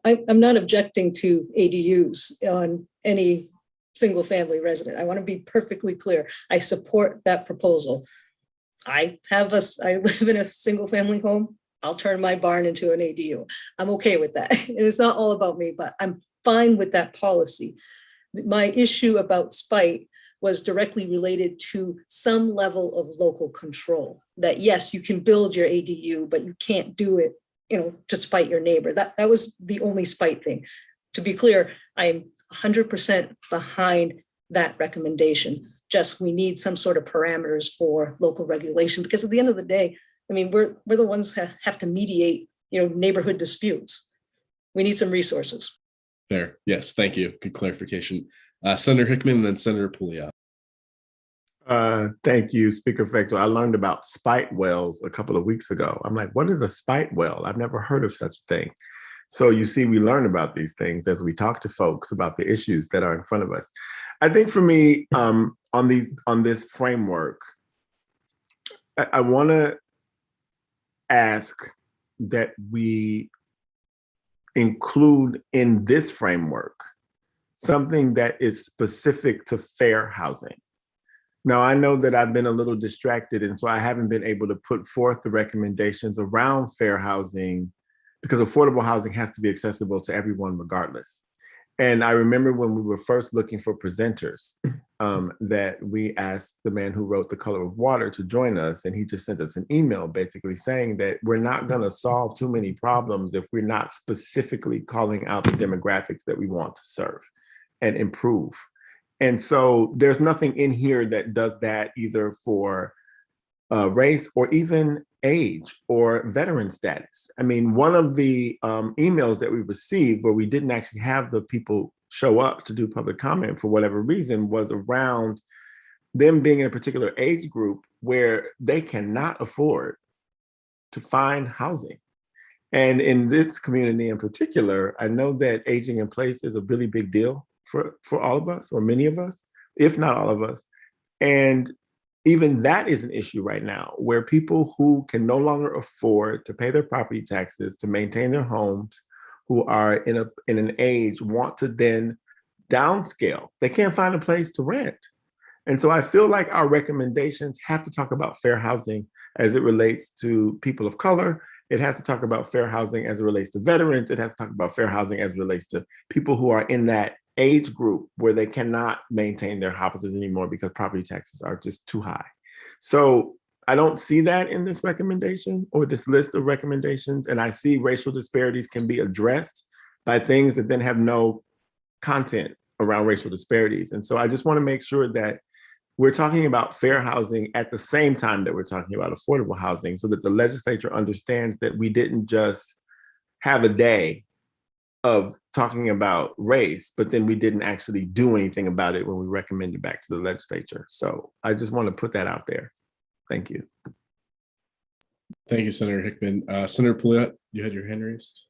I'm not objecting to ADUs on any single family resident. I want to be perfectly clear. I support that proposal. I live in a single family home. I'll turn my barn into an ADU. I'm okay with that. And it's not all about me, but I'm fine with that policy. My issue about spite was directly related to some level of local control. That yes, you can build your ADU, but you can't do it, to spite your neighbor. That was the only spite thing. To be clear, I'm 100% behind that recommendation. Just we need some sort of parameters for local regulation, because at the end of the day, I mean, we're the ones that have to mediate, neighborhood disputes. We need some resources. Fair. Yes. Thank you. Good clarification. Senator Hickman and then Senator Pouliot. Thank you, Speaker Fecto. I learned about spite wells a couple of weeks ago. I'm like, what is a spite well? I've never heard of such a thing. So you see, we learn about these things as we talk to folks about the issues that are in front of us. I think for me, on this framework, I want to ask that we include in this framework something that is specific to fair housing. Now, I know that I've been a little distracted, and so I haven't been able to put forth the recommendations around fair housing because affordable housing has to be accessible to everyone regardless. And I remember when we were first looking for presenters, that we asked the man who wrote The Color of Water to join us, and he just sent us an email basically saying that we're not going to solve too many problems if we're not specifically calling out the demographics that we want to serve and improve. And so there's nothing in here that does that either for race or even age or veteran status. I mean, one of the emails that we received where we didn't actually have the people show up to do public comment for whatever reason was around them being in a particular age group where they cannot afford to find housing. And in this community in particular, I know that aging in place is a really big deal for all of us, or many of us, if not all of us. And even that is an issue right now, where people who can no longer afford to pay their property taxes to maintain their homes, who are in an age, want to then downscale. They can't find a place to rent. And so I feel like our recommendations have to talk about fair housing as it relates to people of color. It has to talk about fair housing as it relates to veterans. It has to talk about fair housing as it relates to people who are in that age group where they cannot maintain their houses anymore because property taxes are just too high. So I don't see that in this recommendation or this list of recommendations. And I see racial disparities can be addressed by things that then have no content around racial disparities. And so I just want to make sure that we're talking about fair housing at the same time that we're talking about affordable housing, so that the legislature understands that we didn't just have a day of talking about race, but then we didn't actually do anything about it when we recommended back to the legislature. So I just want to put that out there. Thank you. Thank you, Senator Hickman. Senator Pouliot, you had your hand raised.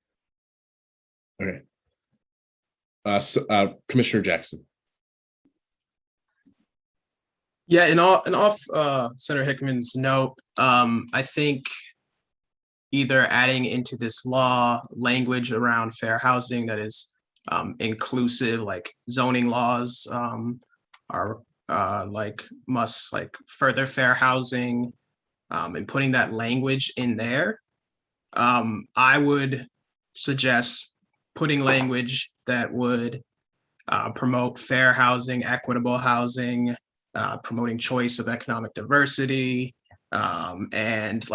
Okay. Commissioner Jackson. Yeah, and off Senator Hickman's note, I think either adding into this law language around fair housing that is inclusive, like zoning laws are must further fair housing, and putting that language in there. I would suggest putting language that would promote fair housing, equitable housing, promoting choice of economic diversity, and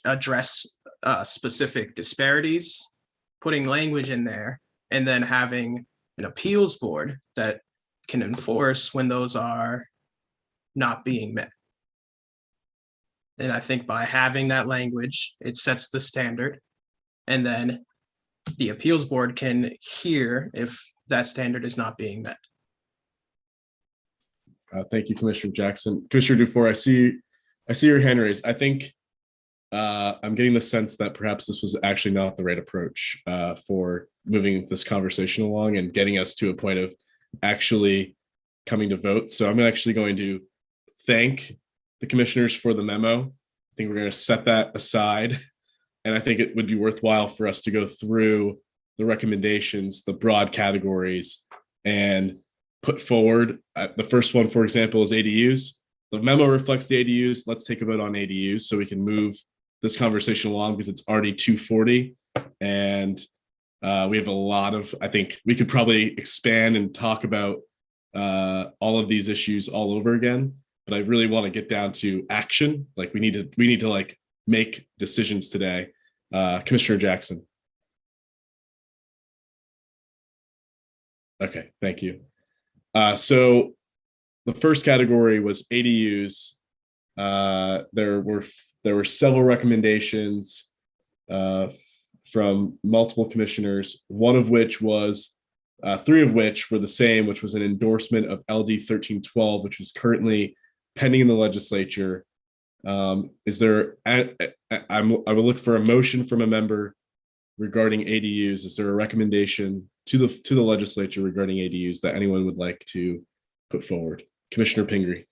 address specific disparities, putting language in there, and then having an appeals board that can enforce when those are not being met. And I think by having that language, it sets the standard, and then the appeals board can hear if that standard is not being met. Thank you, Commissioner Jackson. Commissioner Dufour, I see your hand raised. I think I'm getting the sense that perhaps this was actually not the right approach for moving this conversation along and getting us to a point of actually coming to vote. So I'm actually going to thank the commissioners for the memo. I think we're going to set that aside. And I think it would be worthwhile for us to go through the recommendations, the broad categories, and put forward. The first one, for example, is ADUs. The memo reflects the ADUs. Let's take a vote on ADUs so we can move this conversation along because it's already 2:40. And we have a lot of, I think we could probably expand and talk about all of these issues all over again. But I really want to get down to action. Like we need to like make decisions today. Commissioner Jackson. Okay, thank you. So the first category was ADUs. There were several recommendations from multiple commissioners, one of which was, three of which were the same, which was an endorsement of LD 1312, which is currently pending in the legislature. Is there, I will look for a motion from a member regarding ADUs. Is there a recommendation to the legislature regarding ADUs that anyone would like to put forward? Commissioner Pingree.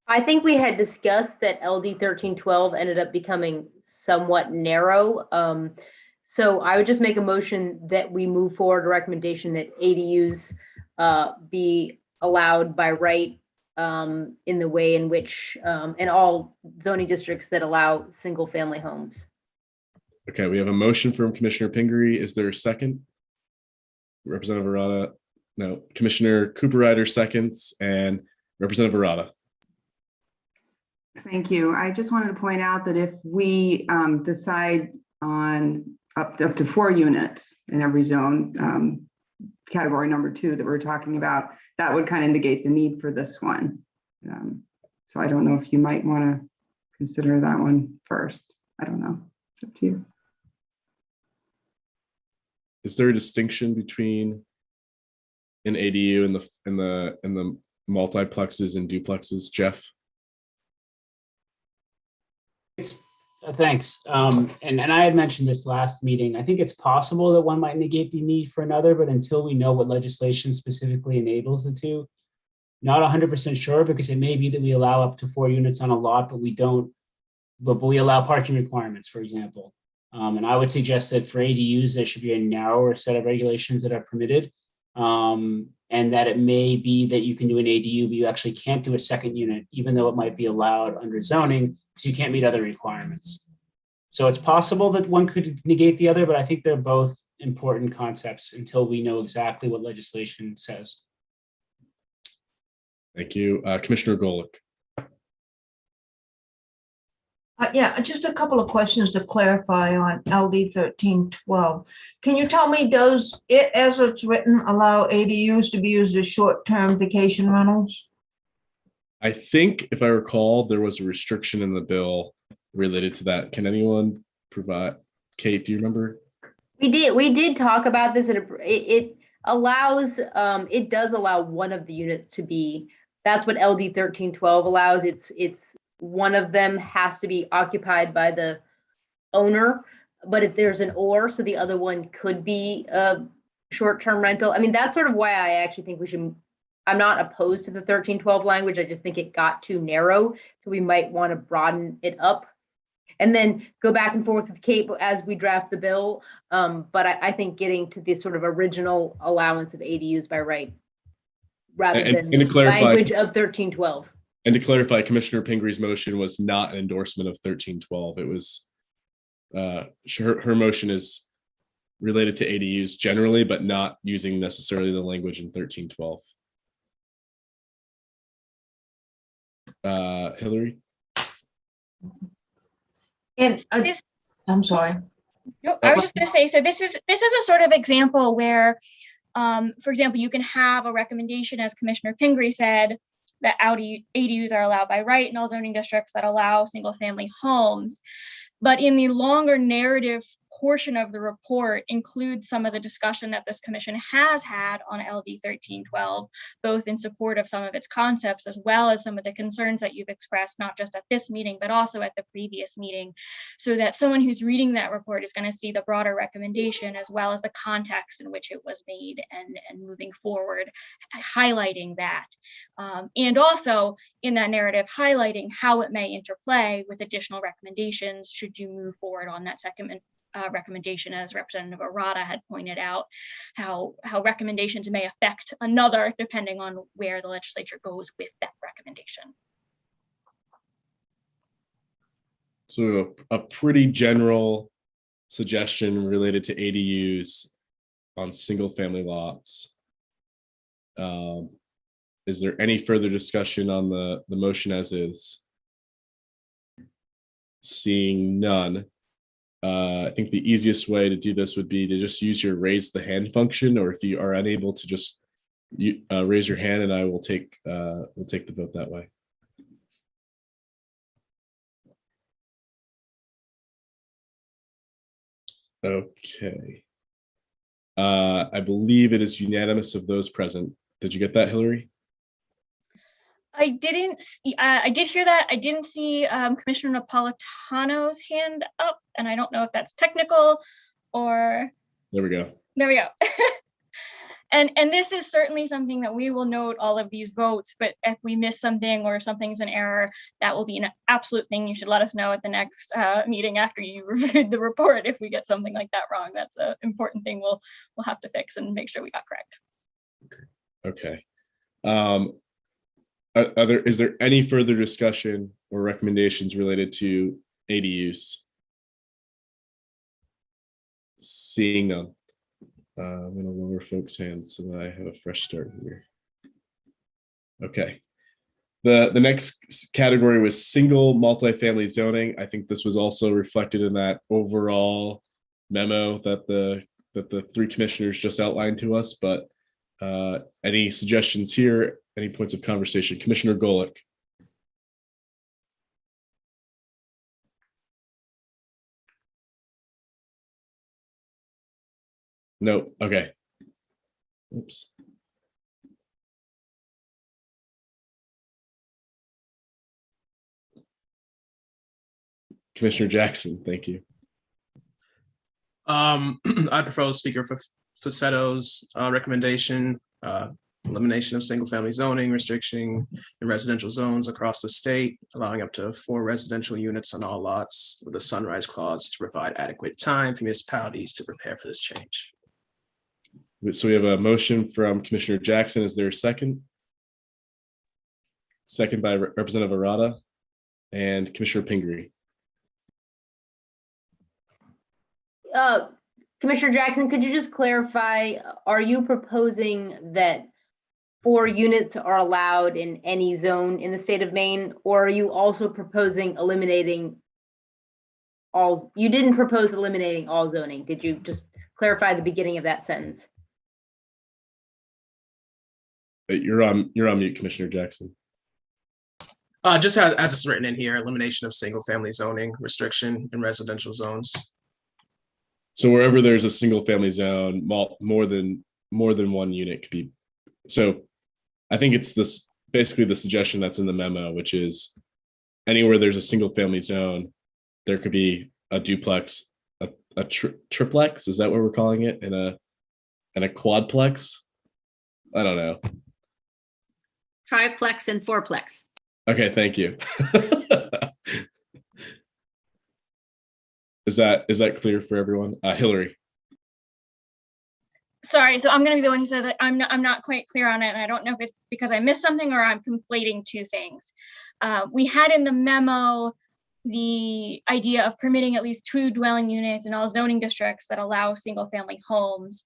I think we had discussed that LD 1312 ended up becoming somewhat narrow. So I would just make a motion that we move forward a recommendation that ADUs be allowed by right in the way in which in all zoning districts that allow single family homes. Okay, we have a motion from Commissioner Pingree. Is there a second? Representative Arata? No. Commissioner Cooper-Ryder seconds, and Representative Arata. Thank you. I just wanted to point out that if we decide on up to 4 units in every zone, category number 2 that we're talking about, that would kind of negate the need for this one. So I don't know if you might want to consider that one first. I don't know. It's up to you. Is there a distinction between an ADU and the multiplexes and duplexes, Jeff? Thanks. And I had mentioned this last meeting. I think it's possible that one might negate the need for another, but until we know what legislation specifically enables the two, not 100% sure, because it may be that we allow up to 4 units on a lot, but we don't, but we allow parking requirements, for example. And I would suggest that for ADUs, there should be a narrower set of regulations that are permitted. And that it may be that you can do an ADU, but you actually can't do a second unit, even though it might be allowed under zoning, because you can't meet other requirements. So it's possible that one could negate the other, but I think they're both important concepts until we know exactly what legislation says. Thank you. Commissioner Golick. Yeah, just a couple of questions to clarify on LD 1312. Can you tell me, does it, as it's written, allow ADUs to be used as short-term vacation rentals? I think, if I recall, there was a restriction in the bill related to that. Can anyone provide? Kate, do you remember? We did talk about this. It allows, it does allow one of the units to be, that's what LD 1312 allows. It's one of them has to be occupied by the owner, but if there's an or, so the other one could be a short-term rental. I mean, that's sort of why I actually think we should, I'm not opposed to the 1312 language. I just think it got too narrow. So we might want to broaden it up and then go back and forth with Kate as we draft the bill. But I think getting to the sort of original allowance of ADUs by right, rather than language of 1312. And to clarify, Commissioner Pingree's motion was not an endorsement of 1312. It was, her motion is related to ADUs generally, but not using necessarily the language in 1312. Hillary? And I'm sorry. No, I was just going to say, so this is a sort of example where, for example, you can have a recommendation, as Commissioner Pingree said, that ADUs are allowed by right in all zoning districts that allow single-family homes. But in the longer narrative portion of the report includes some of the discussion that this commission has had on LD 1312, both in support of some of its concepts, as well as some of the concerns that you've expressed, not just at this meeting, but also at the previous meeting, so that someone who's reading that report is going to see the broader recommendation, as well as the context in which it was made, and moving forward, highlighting that. And also in that narrative, highlighting how it may interplay with additional recommendations should you move forward on that second recommendation, as Representative Arata had pointed out, how recommendations may affect another depending on where the legislature goes with that recommendation. So a pretty general suggestion related to ADUs on single family lots. Is there any further discussion on the motion as is? Seeing none, I think the easiest way to do this would be to just use your raise the hand function, or if you are unable to just raise your hand, and I will take the vote that way. Okay. I believe it is unanimous of those present. Did you get that, Hillary? I didn't see, I did hear that. I didn't see Commissioner Napolitano's hand up, and I don't know if that's technical or. There we go. There we go. And this is certainly something that we will note all of these votes, but if we miss something or something's an error, that will be an absolute thing. You should let us know at the next meeting after you reviewed the report if we get something like that wrong. That's an important thing we'll have to fix and make sure we got correct. Okay. Is there any further discussion or recommendations related to ADUs? Seeing none. I'm going to lower folks' hands so that I have a fresh start here. Okay. The next category was single multifamily zoning. I think this was also reflected in that overall memo that the three commissioners just outlined to us, but any suggestions here? Any points of conversation? Commissioner Golick. No. Okay. Oops. Commissioner Jackson, thank you. I propose Speaker Facetto's recommendation, elimination of single-family zoning restriction in residential zones across the state, allowing up to 4 residential units on all lots with a sunrise clause to provide adequate time for municipalities to prepare for this change. So we have a motion from Commissioner Jackson. Is there a second? Second by Representative Arata and Commissioner Pingree. Commissioner Jackson, could you just clarify, are you proposing that 4 units are allowed in any zone in the state of Maine, or are you also proposing eliminating all? You didn't propose eliminating all zoning. Did you just clarify the beginning of that sentence? You're on mute, Commissioner Jackson. Just as it's written in here, elimination of single-family zoning restriction in residential zones. So wherever there's a single-family zone, more than one unit could be. So I think it's this basically the suggestion that's in the memo, which is anywhere there's a single-family zone, there could be a duplex, a triplex. Is that what we're calling it? And a quadplex? I don't know. Triplex and fourplex. Okay, thank you. Is that clear for everyone? Hillary. Sorry, so I'm going to be the one who says that I'm not quite clear on it, and I don't know if it's because I missed something or I'm conflating two things. We had in the memo the idea of permitting at least 2 dwelling units in all zoning districts that allow single-family homes.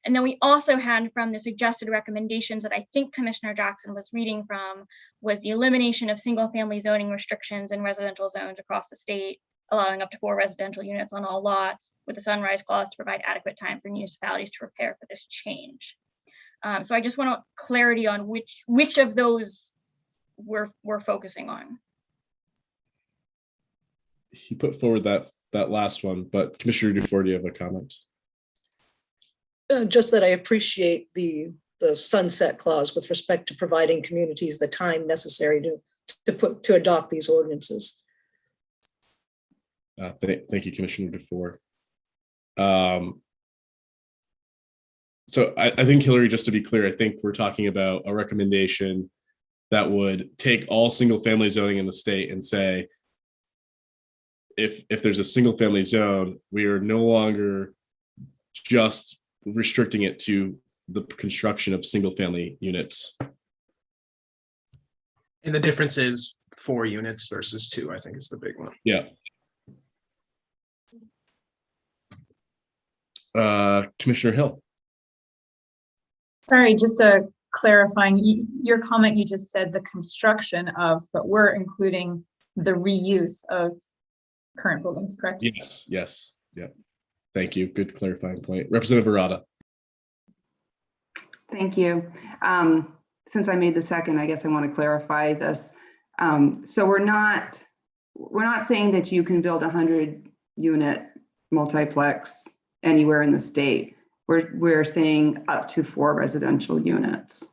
And then we also had from the suggested recommendations that I think Commissioner Jackson was reading from was the elimination of single-family zoning restrictions in residential zones across the state, allowing up to 4 residential units on all lots with a sunrise clause to provide adequate time for municipalities to prepare for this change. So I just want clarity on which of those we're focusing on. He put forward that last one, but Commissioner Dufour, do you have a comment? Just that I appreciate the sunset clause with respect to providing communities the time necessary to adopt these ordinances. Thank you, Commissioner Dufour. So I think, Hillary, just to be clear, I think we're talking about a recommendation that would take all single family zoning in the state and say, if there's a single family zone, we are no longer just restricting it to the construction of single family units. And the difference is 4 units versus 2, I think is the big one. Yeah. Commissioner Hill. Sorry, just clarifying your comment, you just said the construction of, but we're including the reuse of current buildings, correct? Yes. Yeah. Thank you. Good clarifying point. Representative Arata. Thank you. Since I made the second, I guess I want to clarify this. So we're not saying that you can build a 100-unit multiplex anywhere in the state. We're saying up to 4 residential units.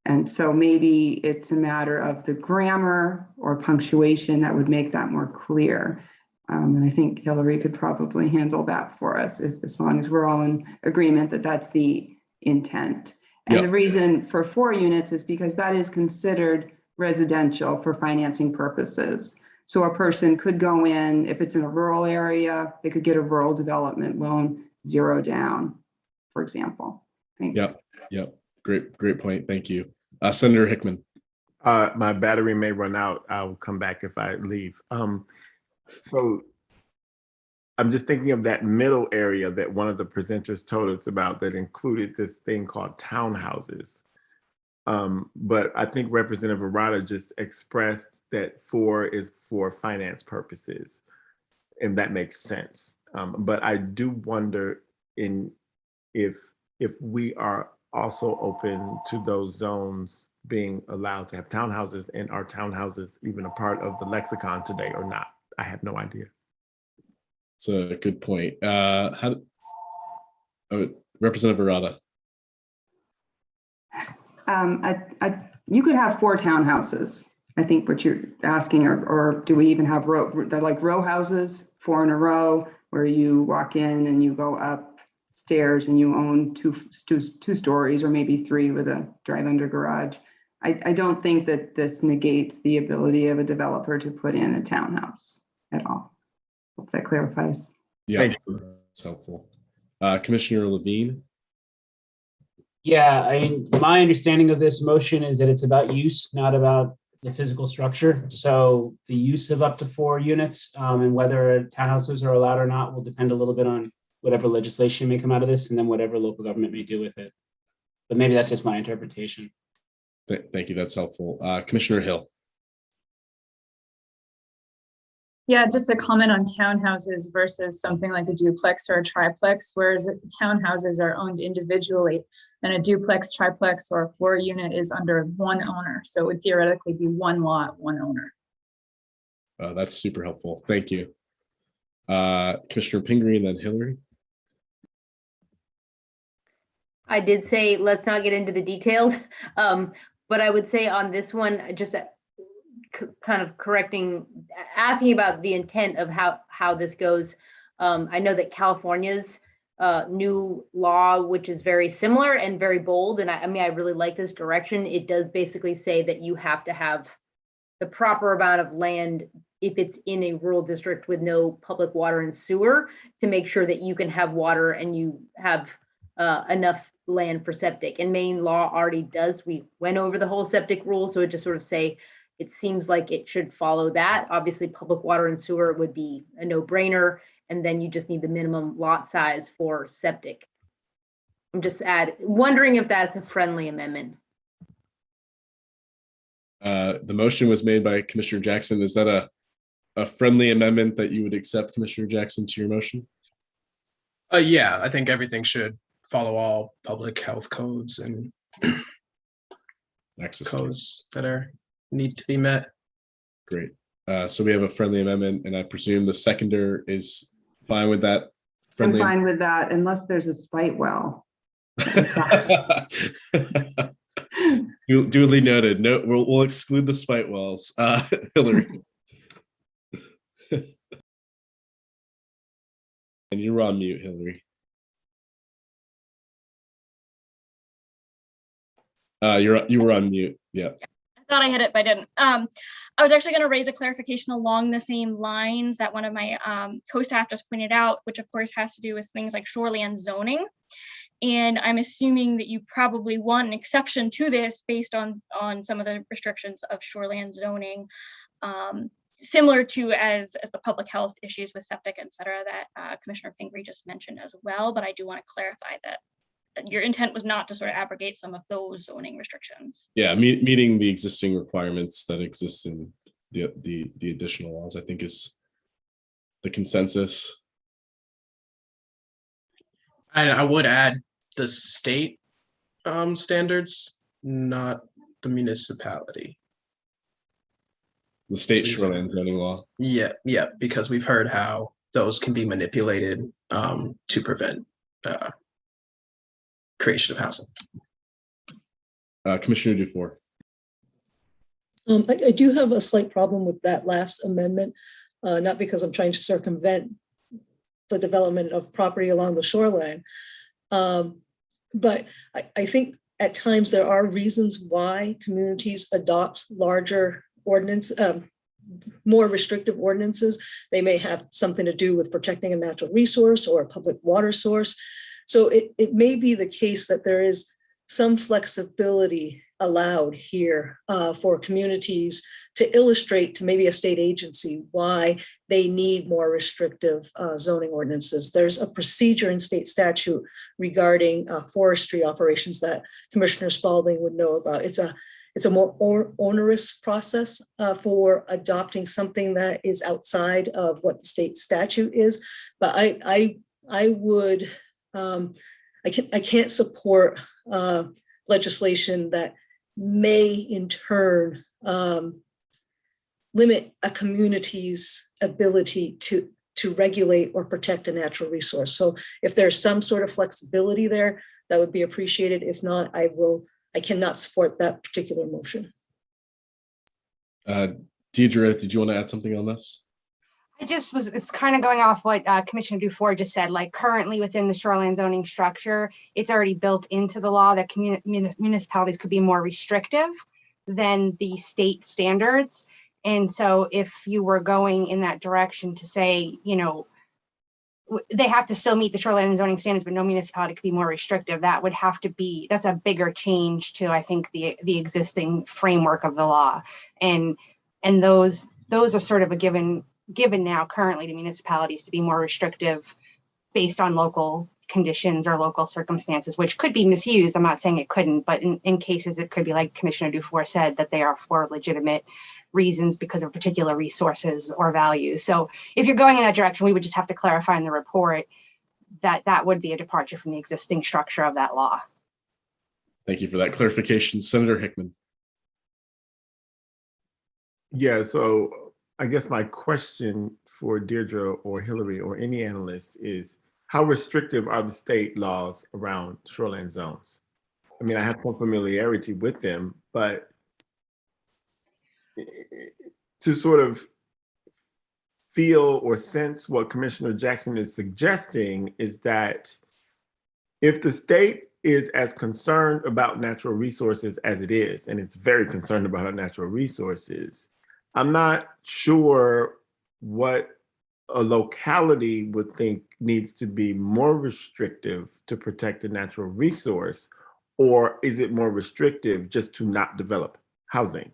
And so maybe it's a matter of the grammar or punctuation that would make that more clear. And I think Hillary could probably handle that for us as long as we're all in agreement that that's the intent. And the reason for 4 units is because that is considered residential for financing purposes. So a person could go in, if it's in a rural area, they could get a rural development loan, 0 down, for example. Thanks. Yep. Great point. Thank you. Senator Hickman. My battery may run out. I'll come back if I leave. So I'm just thinking of that middle area that one of the presenters told us about that included this thing called townhouses. But I think Representative Arata just expressed that 4 is for finance purposes, and that makes sense. But I do wonder if we are also open to those zones being allowed to have townhouses, and are townhouses even a part of the lexicon today or not? I have no idea. It's a good point. Representative Arata. You could have 4 townhouses. I think what you're asking, or do we even have row houses, 4 in a row, where you walk in and you go upstairs and you own two stories, or maybe 3 with a drive-under garage. I don't think that this negates the ability of a developer to put in a townhouse at all. Hope that clarifies. Yeah, that's helpful. Commissioner Levine. Yeah, I mean, my understanding of this motion is that it's about use, not about the physical structure. So the use of up to 4 units and whether townhouses are allowed or not will depend a little bit on whatever legislation may come out of this, and then whatever local government may do with it. But maybe that's just my interpretation. Thank you. That's helpful. Commissioner Hill. Yeah, just a comment on townhouses versus something like a duplex or a triplex, whereas townhouses are owned individually, and a duplex, triplex, or a 4-unit is under one owner. So it would theoretically be 1 lot, 1 owner. That's super helpful. Thank you. Commissioner Pingree and then Hillary. I did say, let's not get into the details. But I would say on this one, just kind of asking about the intent of how this goes. I know that California's new law, which is very similar and very bold, and I mean, I really like this direction. It does basically say that you have to have the proper amount of land if it's in a rural district with no public water and sewer, to make sure that you can have water and you have enough land for septic. And Maine law already does. We went over the whole septic rule, so it just sort of say, it seems like it should follow that. Obviously, public water and sewer would be a no-brainer, and then you just need the minimum lot size for septic. I'm just wondering if that's a friendly amendment. The motion was made by Commissioner Jackson. Is that a friendly amendment that you would accept, Commissioner Jackson, to your motion? Yeah, I think everything should follow all public health codes and codes that are need to be met. Great. So we have a friendly amendment, and I presume the seconder is fine with that. I'm Friendly. fine with that unless there's a spite well. Duly noted. No, we'll exclude the spite wells. Hillary. And you're on mute, Hillary. You were on mute. Yeah. I thought I had it, but I didn't. I was actually going to raise a clarification along the same lines that one of my co-staff just pointed out, which of course has to do with things like shoreline zoning. And I'm assuming that you probably want an exception to this based on some of the restrictions of shoreline zoning, similar to as the public health issues with septic, et cetera, that Commissioner Pingree just mentioned as well. But I do want to clarify that your intent was not to sort of abrogate some of those zoning restrictions. Yeah, meeting the existing requirements that exist in the additional laws, I think, is the consensus. I would add the state standards, not the municipality. The state shoreline zoning law. Yeah, because we've heard how those can be manipulated to prevent creation of housing. Commissioner Dufour. I do have a slight problem with that last amendment, not because I'm trying to circumvent the development of property along the shoreline. But I think at times there are reasons why communities adopt larger ordinance, more restrictive ordinances. They may have something to do with protecting a natural resource or a public water source. So it may be the case that there is some flexibility allowed here for communities to illustrate to maybe a state agency why they need more restrictive zoning ordinances. There's a procedure in state statute regarding forestry operations that Commissioner Spalding would know about. It's a more onerous process for adopting something that is outside of what the state statute is. But I would, I can't support legislation that may in turn limit a community's ability to regulate or protect a natural resource. So if there's some sort of flexibility there, that would be appreciated. If not, I cannot support that particular motion. Deidre, did you want to add something on this? It's kind of going off what Commissioner Dufour just said, like currently within the shoreline zoning structure, it's already built into the law that municipalities could be more restrictive than the state standards. And so if you were going in that direction to say, you know, they have to still meet the shoreline zoning standards, but no municipality could be more restrictive, that would have to be, that's a bigger change to, I think, the existing framework of the law. And those are sort of a given now currently to municipalities to be more restrictive based on local conditions or local circumstances, which could be misused. I'm not saying it couldn't, but in cases it could be like Commissioner Dufour said, that they are for legitimate reasons because of particular resources or values. So if you're going in that direction, we would just have to clarify in the report that that would be a departure from the existing structure of that law. Thank you for that clarification. Senator Hickman. Yeah, so I guess my question for Deirdre or Hillary or any analyst is, how restrictive are the state laws around shoreline zones? I mean, I have some familiarity with them, but to sort of feel or sense what Commissioner Jackson is suggesting is that if the state is as concerned about natural resources as it is, and it's very concerned about our natural resources, I'm not sure what a locality would think needs to be more restrictive to protect a natural resource, or is it more restrictive just to not develop housing?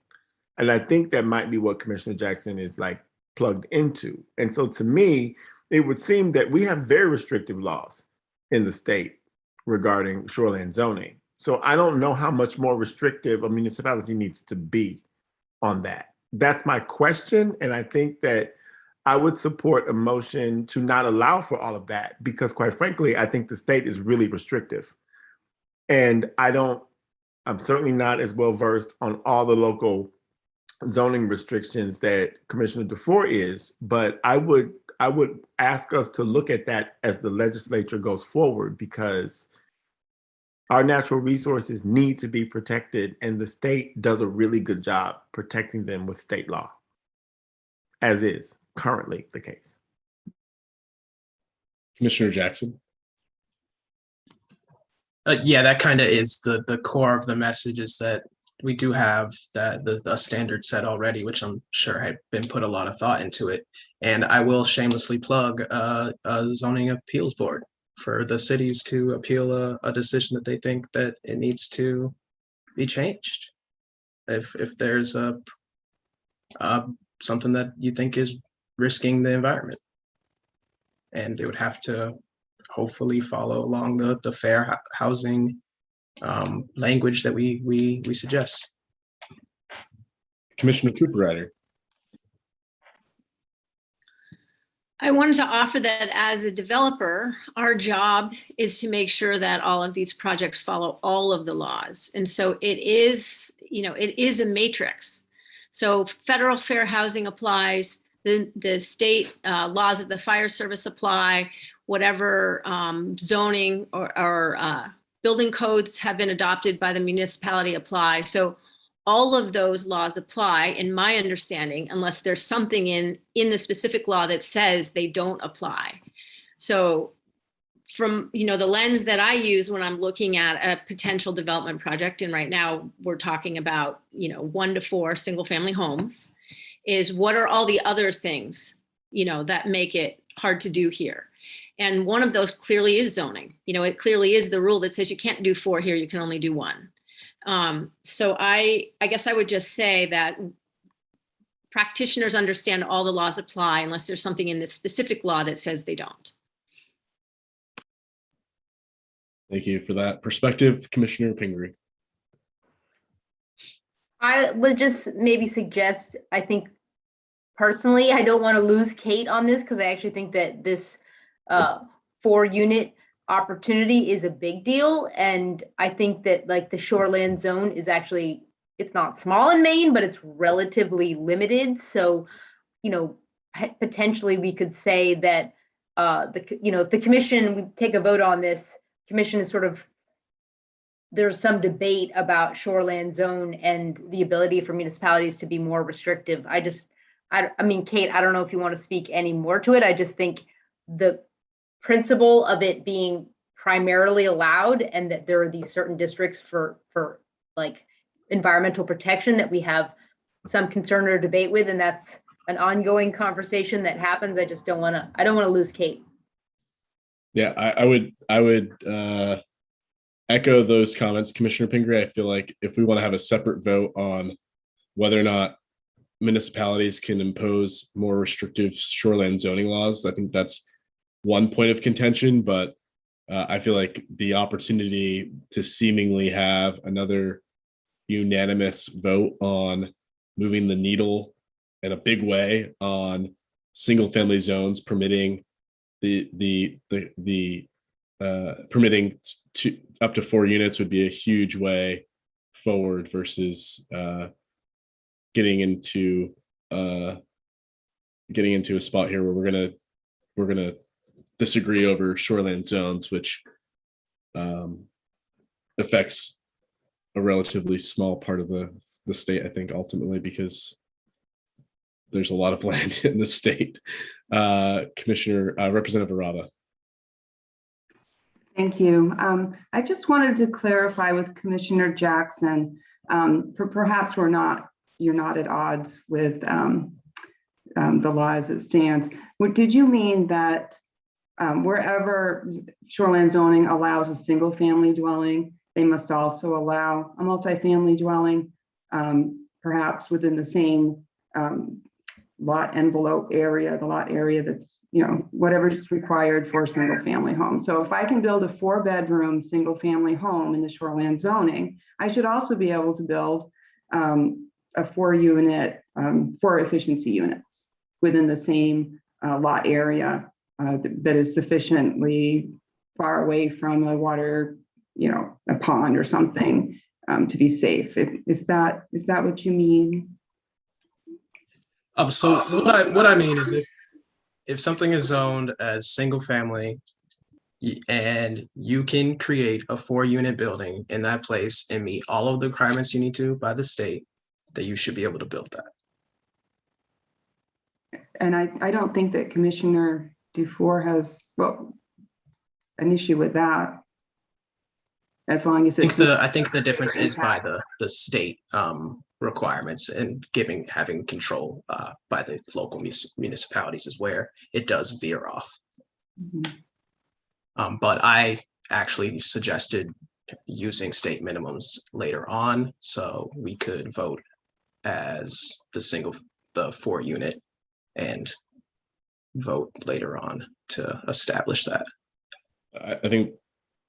And I think that might be what Commissioner Jackson is like plugged into. And so to me, it would seem that we have very restrictive laws in the state regarding shoreline zoning. So I don't know how much more restrictive a municipality needs to be on that. That's my question. And I think that I would support a motion to not allow for all of that, because quite frankly, I think the state is really restrictive. And I'm certainly not as well versed on all the local zoning restrictions that Commissioner DeFore is, but I would ask us to look at that as the legislature goes forward, because our natural resources need to be protected, and the state does a really good job protecting them with state law, as is currently the case. Commissioner Jackson. Yeah, that kind of is the core of the message, is that we do have the standard set already, which I'm sure had been put a lot of thought into it. And I will shamelessly plug a zoning appeals board for the cities to appeal a decision that they think that it needs to be changed. If there's something that you think is risking the environment, and it would have to hopefully follow along the fair housing language that we suggest. Commissioner Cooper-Ryder. I wanted to offer that as a developer, our job is to make sure that all of these projects follow all of the laws. And so it is, it is a matrix. So federal fair housing applies, the state laws of the fire service apply, whatever zoning or building codes have been adopted by the municipality apply. So all of those laws apply, in my understanding, unless there's something in the specific law that says they don't apply. So from the lens that I use when I'm looking at a potential development project, and right now we're talking about 1 to 4 single family homes, is what are all the other things that make it hard to do here? And one of those clearly is zoning. It clearly is the rule that says you can't do 4 here, you can only do 1. So I guess I would just say that practitioners understand all the laws apply unless there's something in this specific law that says they don't. Thank you for that perspective, Commissioner Pingree. I would just maybe suggest, I think personally, I don't want to lose Kate on this, because I actually think that this 4-unit opportunity is a big deal. And I think that like the shoreland zone is actually, it's not small in Maine, but it's relatively limited. So, potentially we could say that if the commission, we take a vote on this, commission is sort of, there's some debate about shoreland zone and the ability for municipalities to be more restrictive. I mean, Kate, I don't know if you want to speak any more to it. I just think the principle of it being primarily allowed, and that there are these certain districts for like environmental protection that we have some concern or debate with, and that's an ongoing conversation that happens. I don't want to lose Kate. Yeah, I would echo those comments, Commissioner Pingree. I feel like if we want to have a separate vote on whether or not municipalities can impose more restrictive shoreline zoning laws, I think that's one point of contention, but I feel like the opportunity to seemingly have another unanimous vote on moving the needle in a big way on single family zones, permitting permitting up to 4 units would be a huge way forward versus getting into a spot here where we're gonna disagree over shoreland zones, which affects a relatively small part of the state, I think, ultimately, because there's a lot of land in the state. Representative Arada. Thank you. I just wanted to clarify with Commissioner Jackson, perhaps you're not at odds with the law as it stands. Did you mean that wherever shoreland zoning allows a single family dwelling, they must also allow a multifamily dwelling, perhaps within the same lot envelope area, the lot area that's, whatever is required for a single family home. So if I can build a 4-bedroom single family home in the shoreland zoning, I should also be able to build a 4-unit, 4 efficiency units within the same lot area that is sufficiently far away from a water, a pond or something to be safe. Is that what you mean? So what I mean is if something is zoned as single family and you can create a 4-unit building in that place and meet all of the requirements you need to by the state, that you should be able to build that. And I don't think that Commissioner Dufour has, well, an issue with that. As long as it's. I think the difference is by the state requirements and having control by the local municipalities is where it does veer off. Mm-hmm. But I actually suggested using state minimums later on, so we could vote as the 4-unit and vote later on to establish that. I think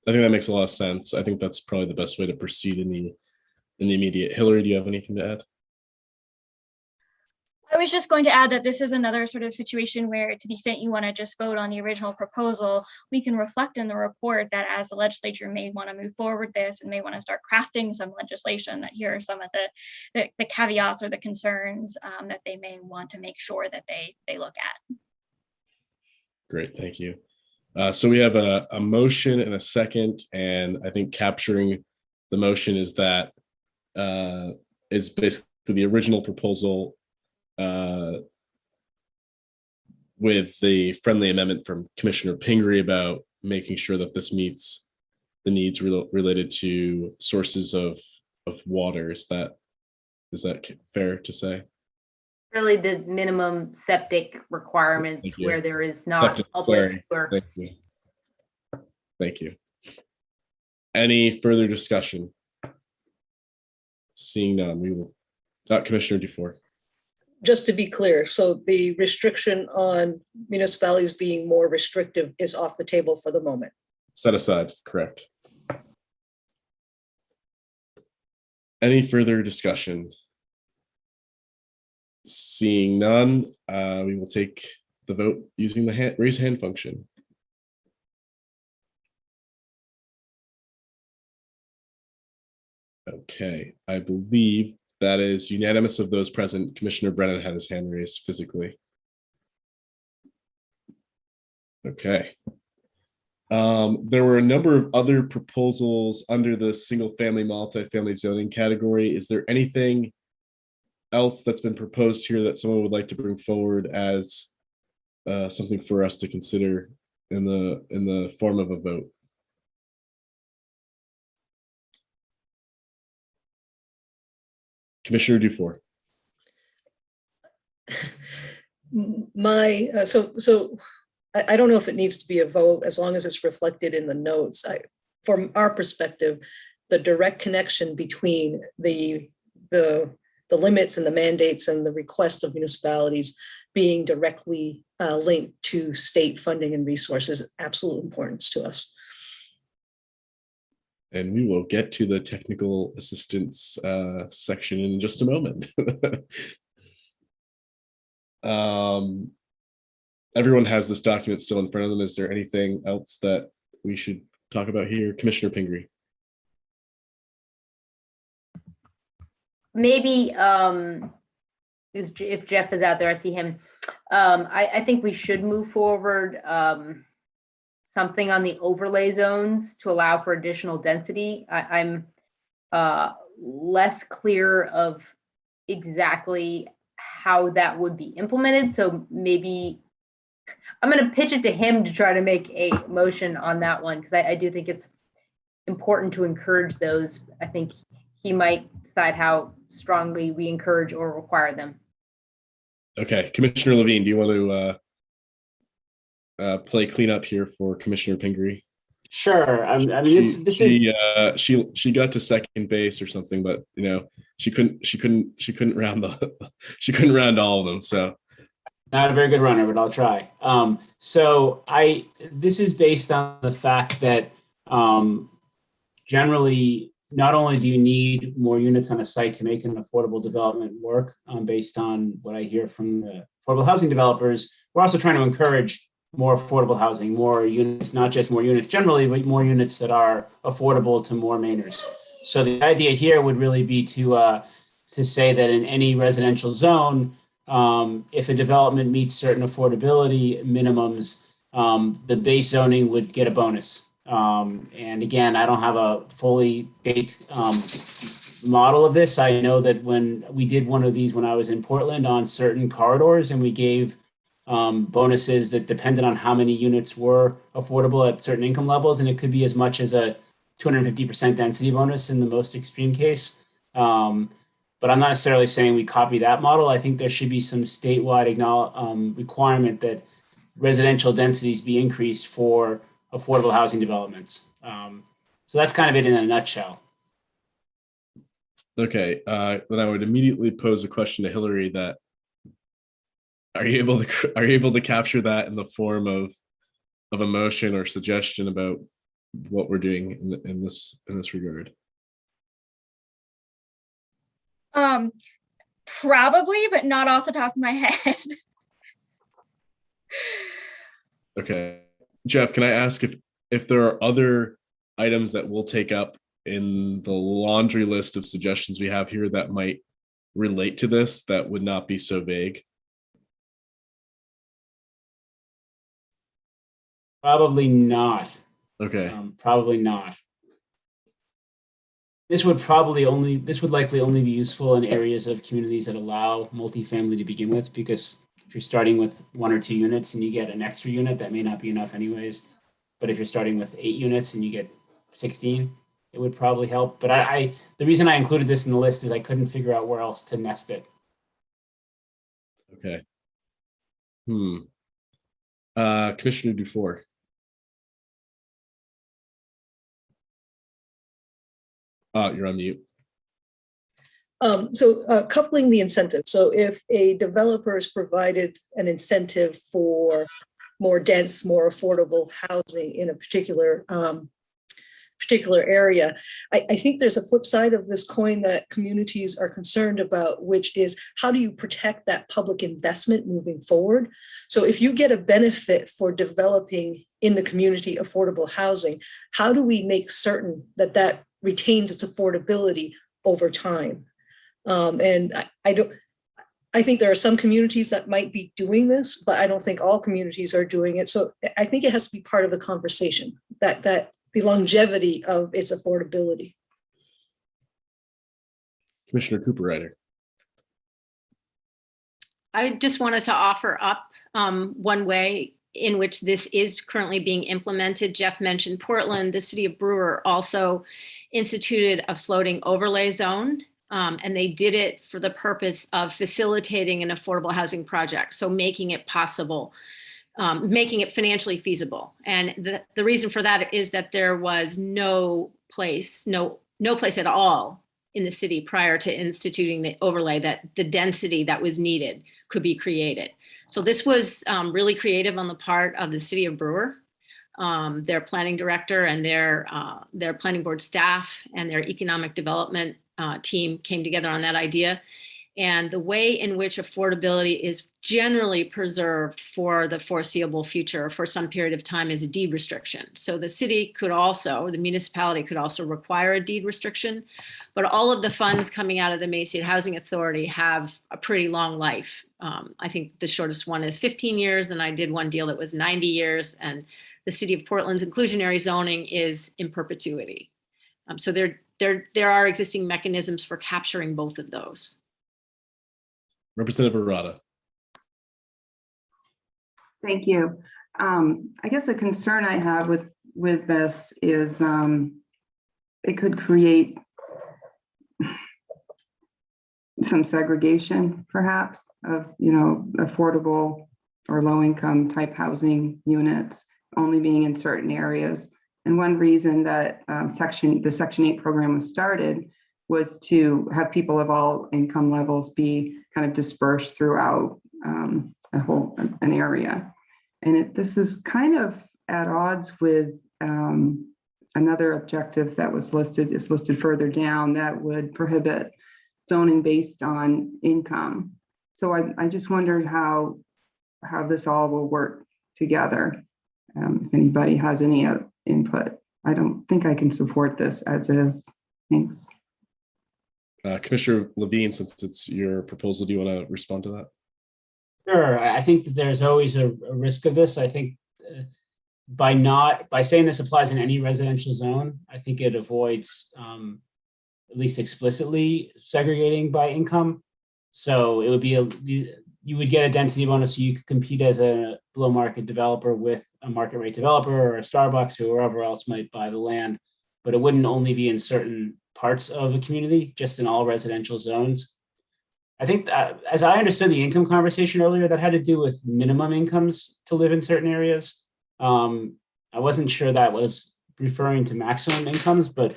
that makes a lot of sense. I think that's probably the best way to proceed in the immediate. Hillary, do you have anything to add? I was just going to add that this is another sort of situation where, to the extent you want to just vote on the original proposal, we can reflect in the report that as the legislature may want to move forward this and may want to start crafting some legislation, that here are some of the caveats or the concerns that they may want to make sure that they look at. Great, thank you. So we have a motion and a second, and I think capturing the motion is that is basically the original proposal with the friendly amendment from Commissioner Pingree about making sure that this meets the needs related to sources of water. Is that fair to say? Really the minimum septic requirements where there is not public sewer. Thank you. Thank you. Any further discussion? Seeing none, we will. Commissioner Dufour. Just to be clear, so the restriction on municipalities being more restrictive is off the table for the moment. Set aside, correct. Any further discussion? Seeing none, we will take the vote using the raise hand function. Okay, I believe that is unanimous of those present. Commissioner Brennan had his hand raised physically. Okay. There were a number of other proposals under the single-family, multifamily zoning category. Is there anything else that's been proposed here that someone would like to bring forward as something for us to consider in the form of a vote? Commissioner Dufour. I don't know if it needs to be a vote as long as it's reflected in the notes. From our perspective, the direct connection between the limits and the mandates and the request of municipalities being directly linked to state funding and resources is absolute importance to us. And we will get to the technical assistance section in just a moment. Everyone has this document still in front of them. Is there anything else that we should talk about here? Commissioner Pingree. Maybe if Jeff is out there, I see him. I think we should move forward something on the overlay zones to allow for additional density. I'm less clear of exactly how that would be implemented. So maybe I'm going to pitch it to him to try to make a motion on that one, because I do think it's important to encourage those. I think he might decide how strongly we encourage or require them. Okay, Commissioner Levine, do you want to play cleanup here for Commissioner Pingree? Sure. I mean, she got to second base or something, but she couldn't round all of them. So not a very good runner, but I'll try. This is based on the fact that generally, not only do you need more units on a site to make an affordable development work, based on what I hear from the affordable housing developers, we're also trying to encourage more affordable housing, more units, not just more units generally, but more units that are affordable to more Mainers. So the idea here would really be to say that in any residential zone, if a development meets certain affordability minimums, the base zoning would get a bonus. And again, I don't have a fully baked model of this. I know that when we did one of these when I was in Portland on certain corridors, and we gave bonuses that depended on how many units were affordable at certain income levels, and it could be as much as a 250% density bonus in the most extreme case. But I'm not necessarily saying we copy that model. I think there should be some statewide requirement that residential densities be increased for affordable housing developments. So that's kind of it in a nutshell. Okay, then I would immediately pose a question to Hillary that are you able to capture that in the form of a motion or suggestion about what we're doing in this regard? Probably, but not off the top of my head. Okay, Jeff, can I ask if there are other items that we'll take up in the laundry list of suggestions we have here that might relate to this that would not be so vague? Probably not. Okay. Probably not. This would likely only be useful in areas of communities that allow multifamily to begin with, because if you're starting with 1 or 2 units and you get an extra unit, that may not be enough anyways. But if you're starting with 8 units and you get 16, it would probably help. But the reason I included this in the list is I couldn't figure out where else to nest it. Okay. Commissioner Dufour. You're on mute. Coupling the incentive. So if a developer is provided an incentive for more dense, more affordable housing in a particular area, I think there's a flip side of this coin that communities are concerned about, which is how do you protect that public investment moving forward? So if you get a benefit for developing in the community affordable housing, how do we make certain that that retains its affordability over time? And I think there are some communities that might be doing this, but I don't think all communities are doing it. So I think it has to be part of the conversation, that the longevity of its affordability. Commissioner Cooper-Ryder. I just wanted to offer up one way in which this is currently being implemented. Jeff mentioned Portland. The city of Brewer also instituted a floating overlay zone, and they did it for the purpose of facilitating an affordable housing project. So making it possible, making it financially feasible. And the reason for that is that there was no place at all in the city prior to instituting the overlay that the density that was needed could be created. So this was really creative on the part of the city of Brewer, their planning director and their planning board staff and their economic development team came together on that idea. And the way in which affordability is generally preserved for the foreseeable future for some period of time is a deed restriction. So the city could also, the municipality could also require a deed restriction, but all of the funds coming out of the Maine State Housing Authority have a pretty long life. I think the shortest one is 15 years, and I did one deal that was 90 years, and the city of Portland's inclusionary zoning is in perpetuity. So there are existing mechanisms for capturing both of those. Representative Arata. Thank you. I guess the concern I have with this is it could create some segregation, perhaps, of affordable or low-income type housing units only being in certain areas. And one reason that the Section 8 program was started was to have people of all income levels be kind of dispersed throughout an area. And this is kind of at odds with another objective that is listed further down, that would prohibit zoning based on income. So I just wondered how this all will work together. If anybody has any input. I don't think I can support this as is. Thanks. Commissioner Levine, since it's your proposal, do you want to respond to that? Sure, I think that there's always a risk of this. I think by saying this applies in any residential zone, I think it avoids at least explicitly segregating by income. So it would be you would get a density bonus, so you could compete as a below market developer with a market rate developer or a Starbucks or whoever else might buy the land. But it wouldn't only be in certain parts of a community, just in all residential zones. I think that, as I understood the income conversation earlier, that had to do with minimum incomes to live in certain areas. I wasn't sure that was referring to maximum incomes, but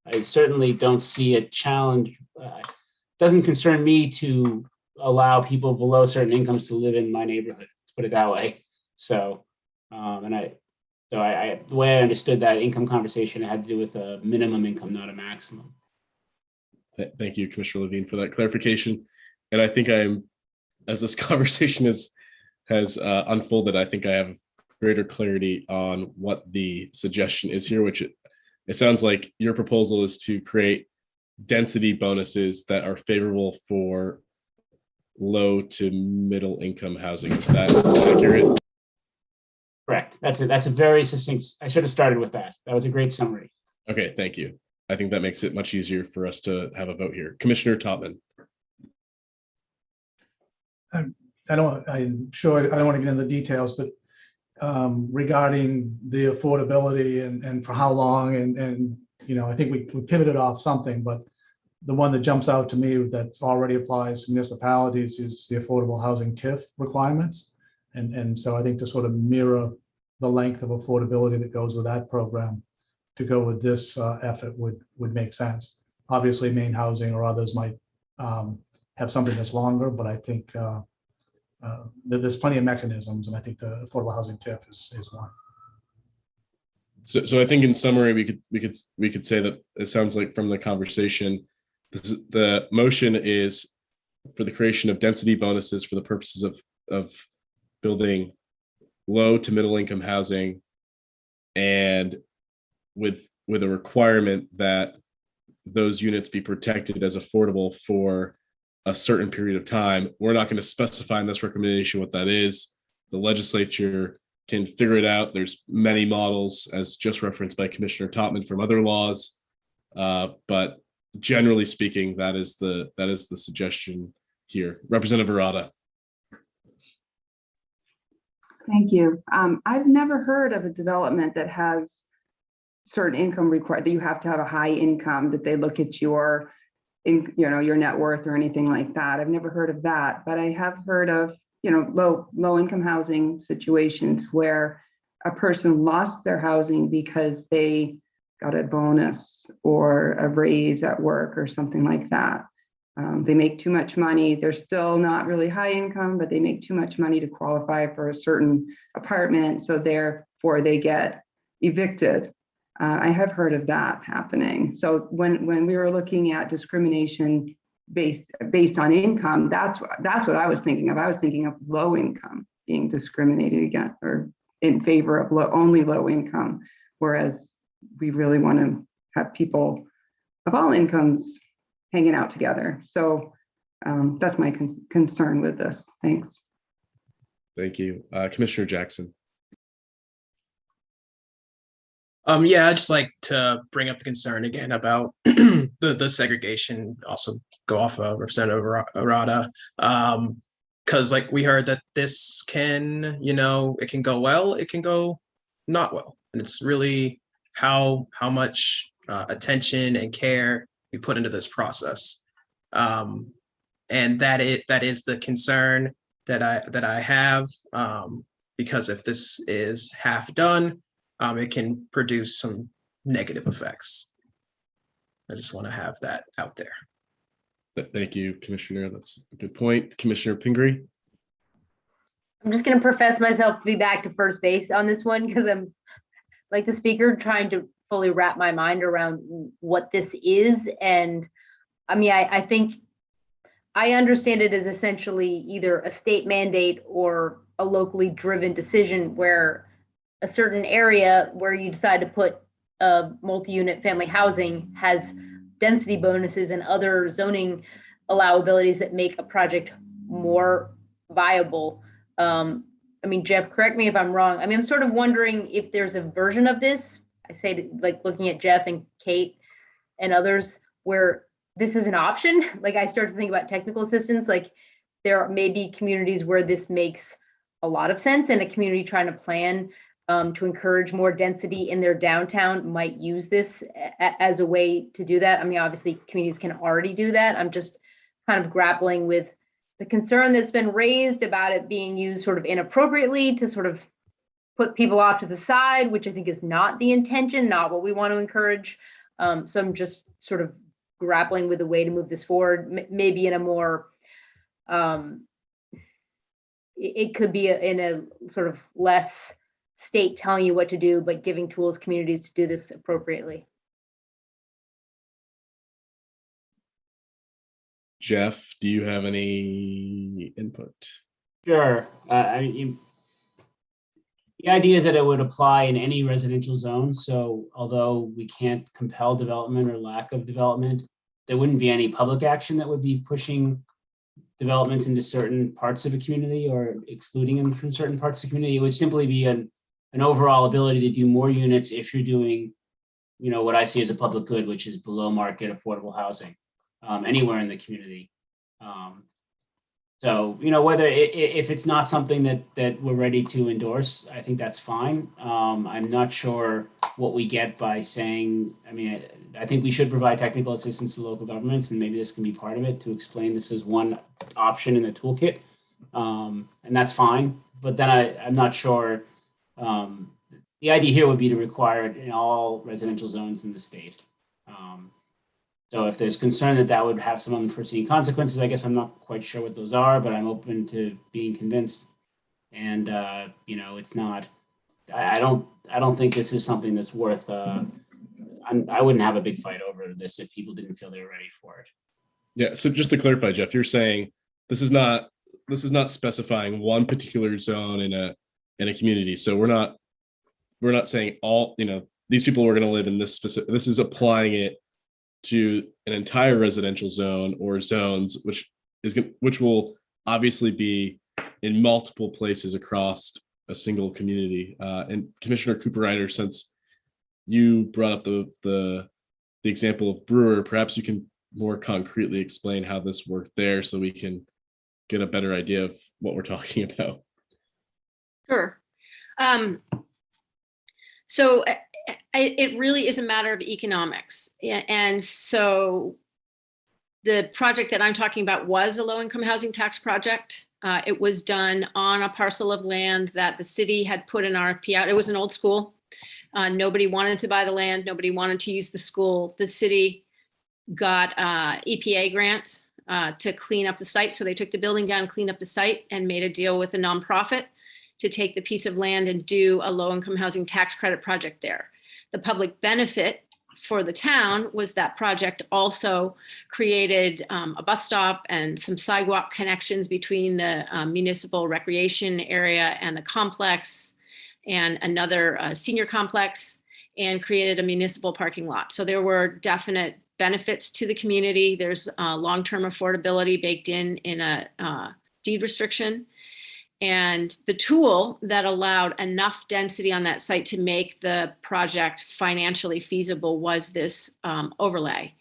I certainly don't see a challenge. It doesn't concern me to allow people below certain incomes to live in my neighborhood. Let's put it that way. So, the way I understood that income conversation, it had to do with a minimum income, not a maximum. Thank you, Commissioner Levine, for that clarification. And I think as this conversation has unfolded, I think I have greater clarity on what the suggestion is here, which it sounds like your proposal is to create density bonuses that are favorable for low to middle income housing. Is that accurate? Correct. That's a very succinct. I should have started with that. That was a great summary. Okay, thank you. I think that makes it much easier for us to have a vote here. Commissioner Topman. I'm sure I don't want to get into the details, but regarding the affordability and for how long and I think we pivoted off something, but the one that jumps out to me that already applies to municipalities is the affordable housing TIF requirements. And so I think to sort of mirror the length of affordability that goes with that program to go with this effort would make sense. Obviously, Maine Housing or others might have something that's longer, but I think there's plenty of mechanisms, and I think the affordable housing TIF is one. So I think in summary, we could say that it sounds like from the conversation, the motion is for the creation of density bonuses for the purposes of building low to middle income housing, and with a requirement that those units be protected as affordable for a certain period of time. We're not going to specify in this recommendation what that is. The legislature can figure it out. There's many models, as just referenced by Commissioner Topman, from other laws, but generally speaking, that is the suggestion here. Representative Arata. Thank you. I've never heard of a development that has certain income required, that you have to have a high income, that they look at your net worth or anything like that. I've never heard of that, but I have heard of, low income housing situations where a person lost their housing because they got a bonus or a raise at work or something like that. They make too much money. They're still not really high income, but they make too much money to qualify for a certain apartment. So therefore they get evicted. I have heard of that happening. So when we were looking at discrimination based on income, that's what I was thinking of. I was thinking of low income being discriminated against or in favor of only low income, whereas we really want to have people of all incomes hanging out together. So that's my concern with this. Thanks. Thank you. Commissioner Jackson. Yeah, I'd just like to bring up the concern again about the segregation, also go off of Representative Arata. Because like we heard that this can, it can go well, it can go not well. And it's really how much attention and care we put into this process. And that is the concern that I have, because if this is half done, it can produce some negative effects. I just want to have that out there. Thank you, Commissioner. That's a good point. Commissioner Pingree. I'm just going to profess myself to be back to first base on this one because I'm, like the speaker, trying to fully wrap my mind around what this is. And I mean, I think I understand it as essentially either a state mandate or a locally driven decision where a certain area where you decide to put multi-unit family housing has density bonuses and other zoning allowabilities that make a project more viable. I mean, Jeff, correct me if I'm wrong. I mean, I'm sort of wondering if there's a version of this, I say, like looking at Jeff and Kate and others, where this is an option. Like I start to think about technical assistance, like there may be communities where this makes a lot of sense, and a community trying to plan to encourage more density in their downtown might use this as a way to do that. I mean, obviously communities can already do that. I'm just kind of grappling with the concern that's been raised about it being used sort of inappropriately to sort of put people off to the side, which I think is not the intention, not what we want to encourage. So I'm just sort of grappling with a way to move this forward, maybe in a more, it could be in a sort of less state telling you what to do, but giving tools communities to do this appropriately. Jeff, do you have any input? Sure. The idea is that it would apply in any residential zone. So although we can't compel development or lack of development, there wouldn't be any public action that would be pushing developments into certain parts of a community or excluding them from certain parts of the community. It would simply be an overall ability to do more units if you're doing, what I see as a public good, which is below market affordable housing anywhere in the community. So, whether if it's not something that we're ready to endorse, I think that's fine. I'm not sure what we get by saying, I think we should provide technical assistance to local governments, and maybe this can be part of it to explain this as one option in the toolkit. And that's fine. But then I'm not sure. The idea here would be to require it in all residential zones in the state. So if there's concern that would have some unforeseen consequences, I guess I'm not quite sure what those are, but I'm open to being convinced. And it's not. I don't think this is something that's worth. I wouldn't have a big fight over this if people didn't feel they were ready for it. Yeah. So just to clarify, Jeff, you're saying this is not specifying one particular zone in a community. So we're not saying all, these people are going to live in this specific. This is applying it to an entire residential zone or zones, which will obviously be in multiple places across a single community. And Commissioner Cooper-Ryder, since you brought up the example of Brewer, perhaps you can more concretely explain how this worked there so we can get a better idea of what we're talking about. Sure. So it really is a matter of economics. And so the project that I'm talking about was a low-income housing tax project. It was done on a parcel of land that the city had put an RFP out. It was an old school. Nobody wanted to buy the land. Nobody wanted to use the school. The city got EPA grant to clean up the site. So they took the building down, cleaned up the site, and made a deal with a nonprofit to take the piece of land and do a low-income housing tax credit project there. The public benefit for the town was that project also created a bus stop and some sidewalk connections between the municipal recreation area and the complex and another senior complex, and created a municipal parking lot. So there were definite benefits to the community. There's long-term affordability baked in a deed restriction. And the tool that allowed enough density on that site to make the project financially feasible was this overlay.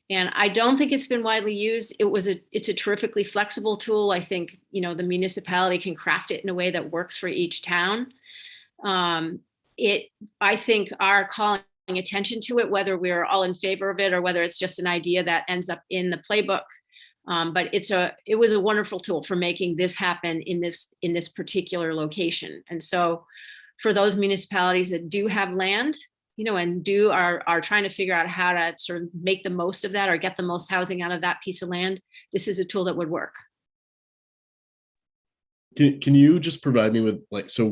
And I don't think it's been widely used. It's a terrifically flexible tool. I think, the municipality can craft it in a way that works for each town. I think our calling attention to it, whether we're all in favor of it or whether it's just an idea that ends up in the playbook, but it was a wonderful tool for making this happen in this particular location. And so for those municipalities that do have land, and are trying to figure out how to sort of make the most of that or get the most housing out of that piece of land, this is a tool that would work. Can you just provide me with so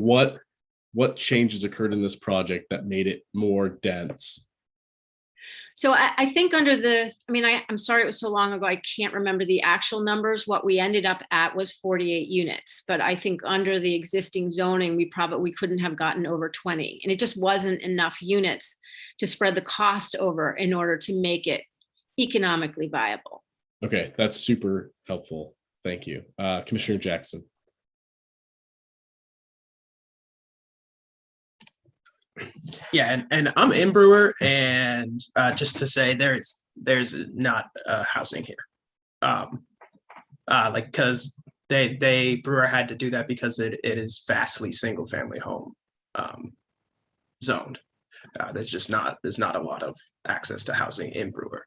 what changes occurred in this project that made it more dense? So I think I'm sorry it was so long ago, I can't remember the actual numbers. What we ended up at was 48 units, but I think under the existing zoning, we couldn't have gotten over 20. And it just wasn't enough units to spread the cost over in order to make it economically viable. Okay, that's super helpful. Thank you. Commissioner Jackson. Yeah, and I'm in Brewer, and just to say there's not housing here. Like because they Brewer had to do that because it is vastly single family home zoned. There's not a lot of access to housing in Brewer.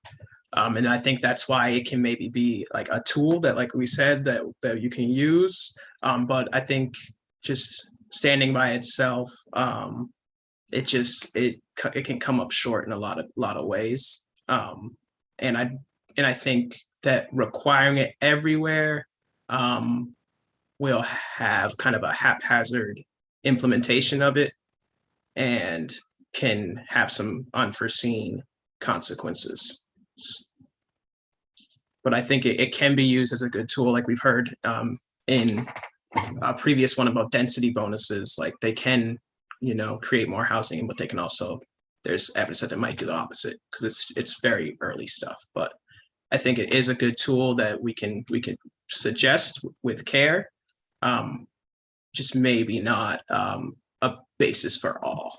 And I think that's why it can maybe be like a tool that, like we said, that you can use. But I think just standing by itself, it can come up short in a lot of ways. And I think that requiring it everywhere will have kind of a haphazard implementation of it and can have some unforeseen consequences. But I think it can be used as a good tool, like we've heard in a previous one about density bonuses. Like they can, create more housing, but they can also, there's evidence that they might do the opposite because it's very early stuff. But I think it is a good tool that we can suggest with care, just maybe not a basis for all.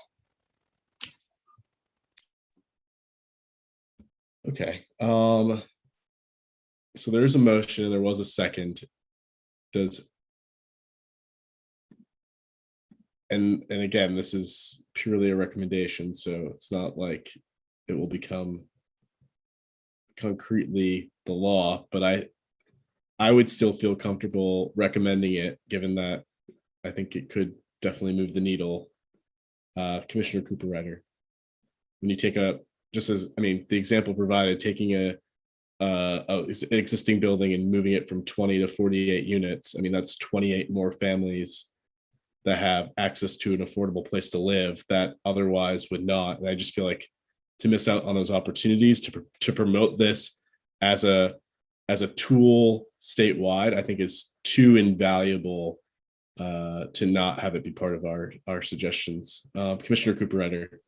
Okay. So there's a motion, there was a second. And again, this is purely a recommendation, so it's not like it will become concretely the law, but I would still feel comfortable recommending it, given that I think it could definitely move the needle. Commissioner Cooper-Ryder, when you take the example provided, taking a existing building and moving it from 20 to 48 units, that's 28 more families that have access to an affordable place to live that otherwise would not. And I just feel like to miss out on those opportunities to promote this as a tool statewide, I think is too invaluable to not have it be part of our suggestions. Commissioner Cooper-Ryder.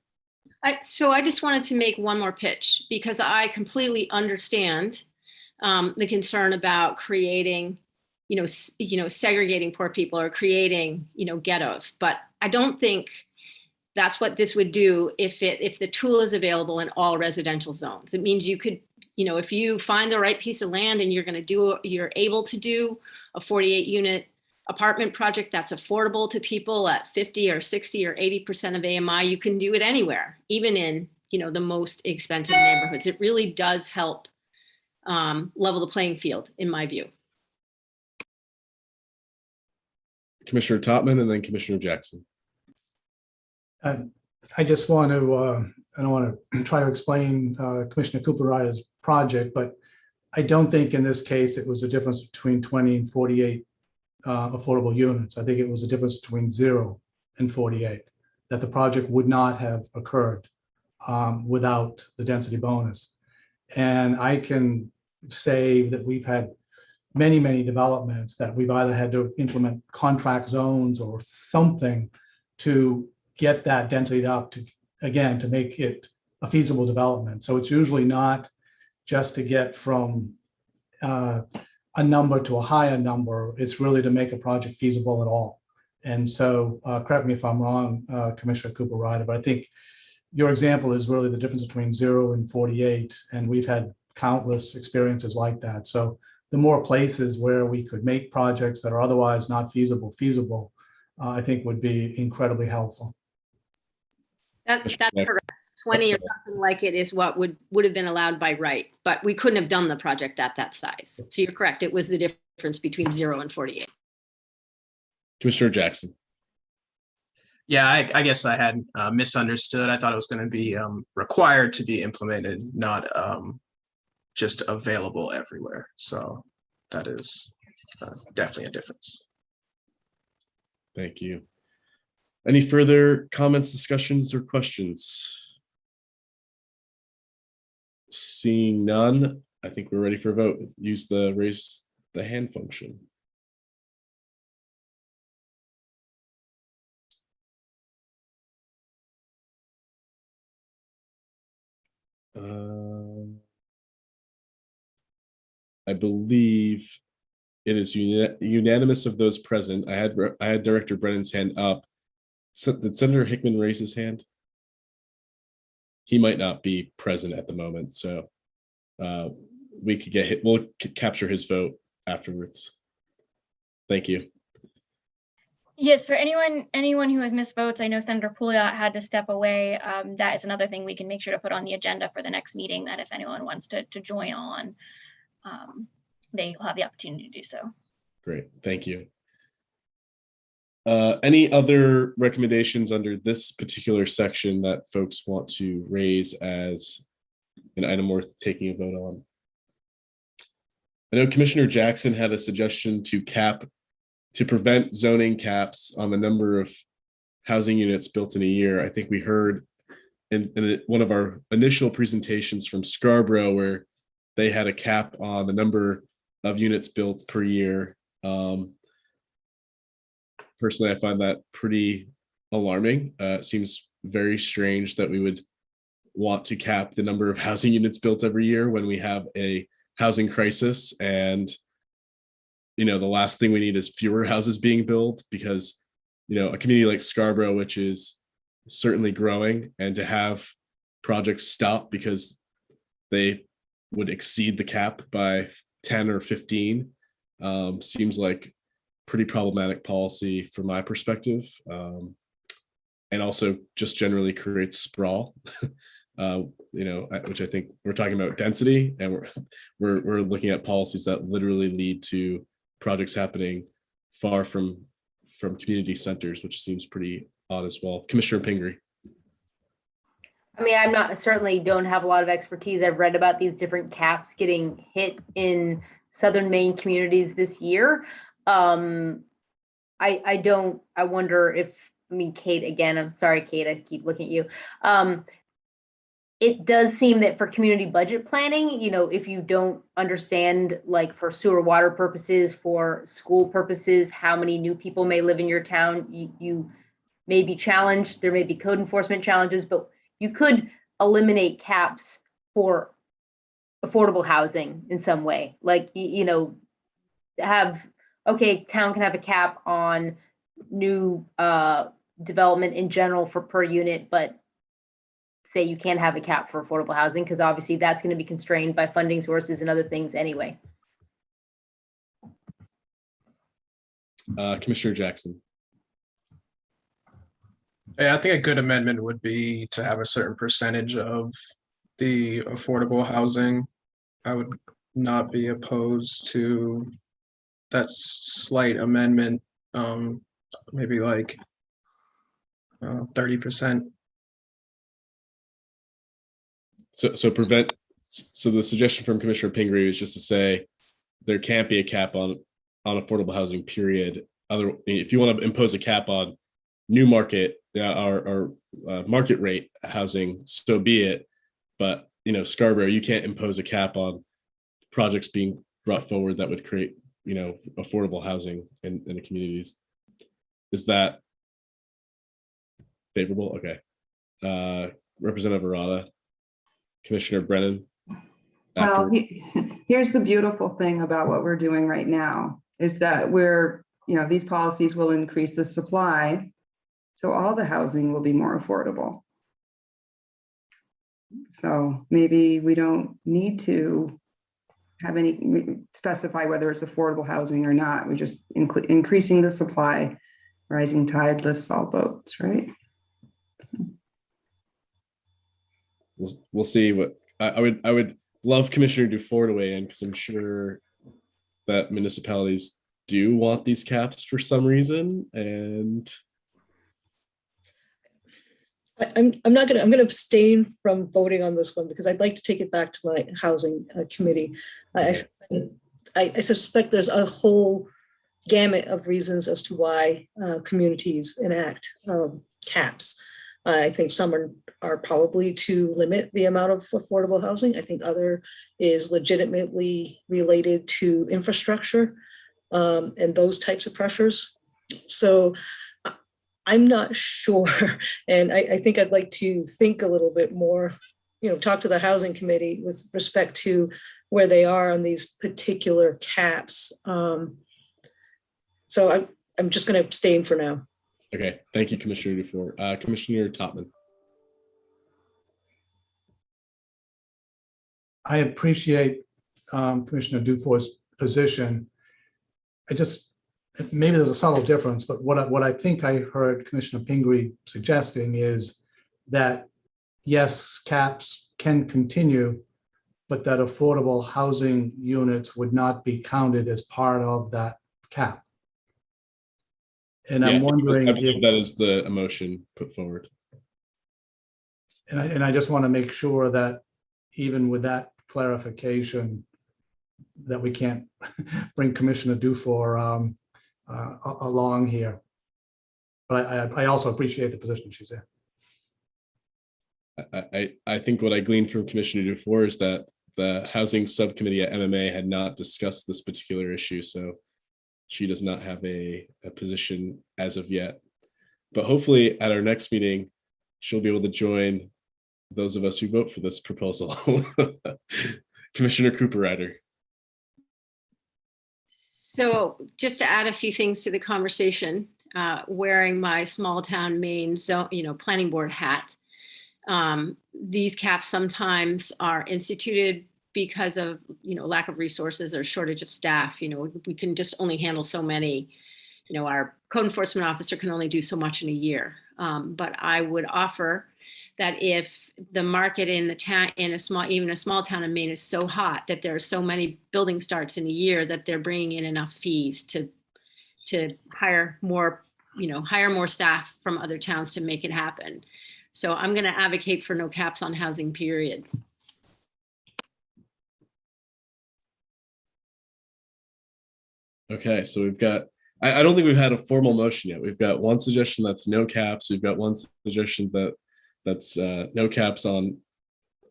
So I just wanted to make one more pitch because I completely understand the concern about creating, segregating poor people or creating, ghettos. But I don't think that's what this would do if the tool is available in all residential zones. It means you could, if you find the right piece of land and you're able to do a 48 unit apartment project that's affordable to people at 50 or 60 or 80% of AMI, you can do it anywhere, even in, the most expensive neighborhoods. It really does help level the playing field, in my view. Commissioner Topman and then Commissioner Jackson. I just want to, I don't want to try to explain Commissioner Cooper-Ryder's project, but I don't think in this case it was a difference between 20 and 48 affordable units. I think it was a difference between 0 and 48, that the project would not have occurred without the density bonus. And I can say that we've had many, many developments that we've either had to implement contract zones or something to get that density up to, again, to make it a feasible development. So it's usually not just to get from a number to a higher number. It's really to make a project feasible at all. And so correct me if I'm wrong, Commissioner Cooper-Ryder, but I think your example is really the difference between 0 and 48. And we've had countless experiences like that. So the more places where we could make projects that are otherwise not feasible, I think would be incredibly helpful. That's correct. 20 or something like it is what would have been allowed by right, but we couldn't have done the project at that size. So you're correct. It was the difference between 0 and 48. Commissioner Jackson. Yeah, I guess I had misunderstood. I thought it was going to be required to be implemented, not just available everywhere. So that is definitely a difference. Thank you. Any further comments, discussions, or questions? Seeing none, I think we're ready for a vote. Use the raise the hand function. I believe it is unanimous of those present. I had Director Brennan's hand up. Did Senator Hickman raise his hand? He might not be present at the moment, so we could get hit. We'll capture his vote afterwards. Thank you. Yes, for anyone who has missed votes, I know Senator Pouliot had to step away. That is another thing we can make sure to put on the agenda for the next meeting, that if anyone wants to join on, they will have the opportunity to do so. Great, thank you. Any other recommendations under this particular section that folks want to raise as an item worth taking a vote on? I know Commissioner Jackson had a suggestion to prevent zoning caps on the number of housing units built in a year. I think we heard in one of our initial presentations from Scarborough where they had a cap on the number of units built per year. Personally, I find that pretty alarming. It seems very strange that we would want to cap the number of housing units built every year when we have a housing crisis. And, the last thing we need is fewer houses being built, because, a community like Scarborough, which is certainly growing, and to have projects stop because they would exceed the cap by 10 or 15 seems like pretty problematic policy from my perspective, and also just generally creates sprawl. Which I think we're talking about density, and we're looking at policies that literally lead to projects happening far from community centers, which seems pretty odd as well. Commissioner Pingree. I mean, certainly don't have a lot of expertise. I've read about these different caps getting hit in Southern Maine communities this year. I wonder if, Kate, again, I'm sorry, Kate, I keep looking at you. It does seem that for community budget planning, if you don't understand, like for sewer water purposes, for school purposes, how many new people may live in your town, you may be challenged. There may be code enforcement challenges, but you could eliminate caps for affordable housing in some way. Like, town can have a cap on new development in general for per unit, but say you can't have a cap for affordable housing, because obviously that's going to be constrained by funding sources and other things anyway. Commissioner Jackson. Yeah, I think a good amendment would be to have a certain percentage of the affordable housing. I would not be opposed to that slight amendment, maybe like 30%. So the suggestion from Commissioner Pingree is just to say there can't be a cap on affordable housing, period. If you want to impose a cap on new market or market rate housing, so be it. But Scarborough, you can't impose a cap on projects being brought forward that would create affordable housing in the communities. Is that favorable? Okay. Representative Arata. Commissioner Brennan. Well, here's the beautiful thing about what we're doing right now is that these policies will increase the supply, so all the housing will be more affordable. So maybe we don't need to have specify whether it's affordable housing or not. We're just increasing the supply. Rising tide lifts all boats, right? We'll see what I would love Commissioner Dufour to weigh in, because I'm sure that municipalities do want these caps for some reason, and I'm going to abstain from voting on this one because I'd like to take it back to my housing committee. I suspect there's a whole gamut of reasons as to why communities enact caps. I think some are probably to limit the amount of affordable housing. I think other is legitimately related to infrastructure and those types of pressures. So I'm not sure. And I think I'd like to think a little bit more, talk to the housing committee with respect to where they are on these particular caps. So I'm just going to abstain for now. Okay, thank you, Commissioner Dufour. Commissioner Topman. I appreciate Commissioner Dufour's position. Maybe there's a subtle difference, but what I think I heard Commissioner Pingree suggesting is that, yes, caps can continue, but that affordable housing units would not be counted as part of that cap. And I'm wondering I believe if that is the emotion put forward. And I just want to make sure that even with that clarification, that we can't bring Commissioner Dufour along here. But I also appreciate the position she's in. I think what I gleaned from Commissioner Dufour is that the housing subcommittee at MMA had not discussed this particular issue, so she does not have a position as of yet. But hopefully at our next meeting, she'll be able to join those of us who vote for this proposal. Commissioner Cooper Ryder. So just to add a few things to the conversation, wearing my small town Maine zone, planning board hat, these caps sometimes are instituted because of, lack of resources or shortage of staff. We can just only handle so many. Our code enforcement officer can only do so much in a year. But I would offer that if the market in the town, even a small town in Maine is so hot that there are so many building starts in a year that they're bringing in enough fees to hire more, hire more staff from other towns to make it happen. So I'm going to advocate for no caps on housing, period. Okay, so we've got, I don't think we've had a formal motion yet. We've got one suggestion that's no caps. We've got one suggestion that's no caps on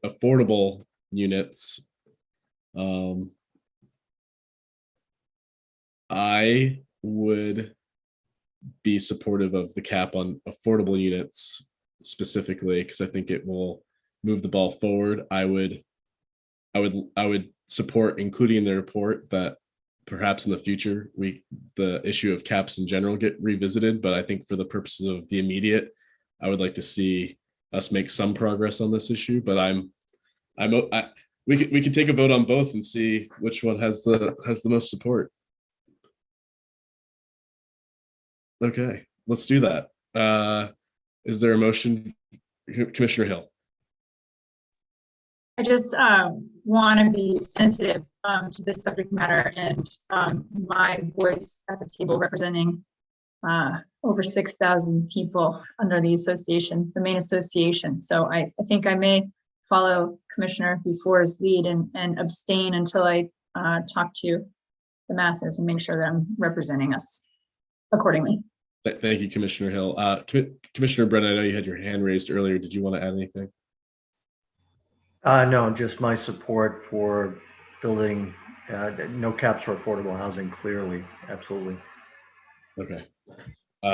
affordable units. I would be supportive of the cap on affordable units specifically because I think it will move the ball forward. I would support including in the report that perhaps in the future the issue of caps in general get revisited, but I think for the purposes of the immediate, I would like to see us make some progress on this issue. But we could take a vote on both and see which one has the most support. Okay, let's do that. Is there a motion, Commissioner Hill? I just want to be sensitive to this subject matter and my voice at the table representing over 6,000 people under the association, the Maine Association. So I think I may follow Commissioner Dufour's lead and abstain until I talk to the masses and make sure that I'm representing us accordingly. Thank you, Commissioner Hill. Commissioner Brennan, I know you had your hand raised earlier. Did you want to add anything? No, just my support for building no caps for affordable housing, clearly, absolutely. Okay.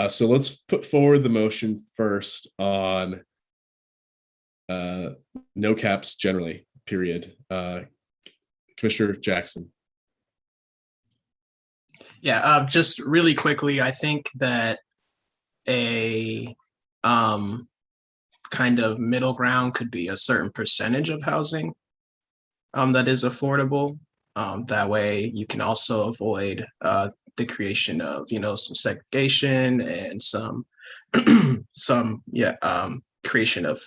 So let's put forward the motion first on no caps generally, period. Commissioner Jackson. Yeah, just really quickly, I think that a kind of middle ground could be a certain percentage of housing that is affordable. That way you can also avoid the creation of, some segregation and some creation of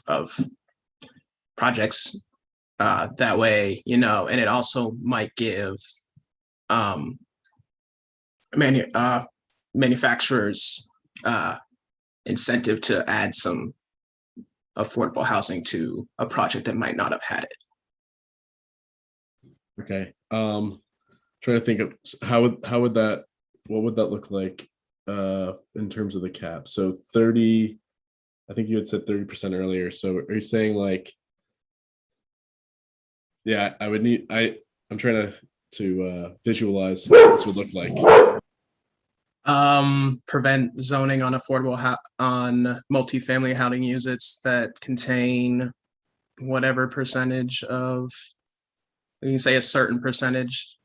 projects that way, and it also might give manufacturers incentive to add some affordable housing to a project that might not have had it. Okay. Trying to think of what would that look like in terms of the cap? So 30, I think you had said 30% earlier. So are you saying like, yeah, I'm trying to visualize what this would look like. Prevent zoning on affordable on multifamily housing units that contain whatever percentage of, you can say a certain percentage,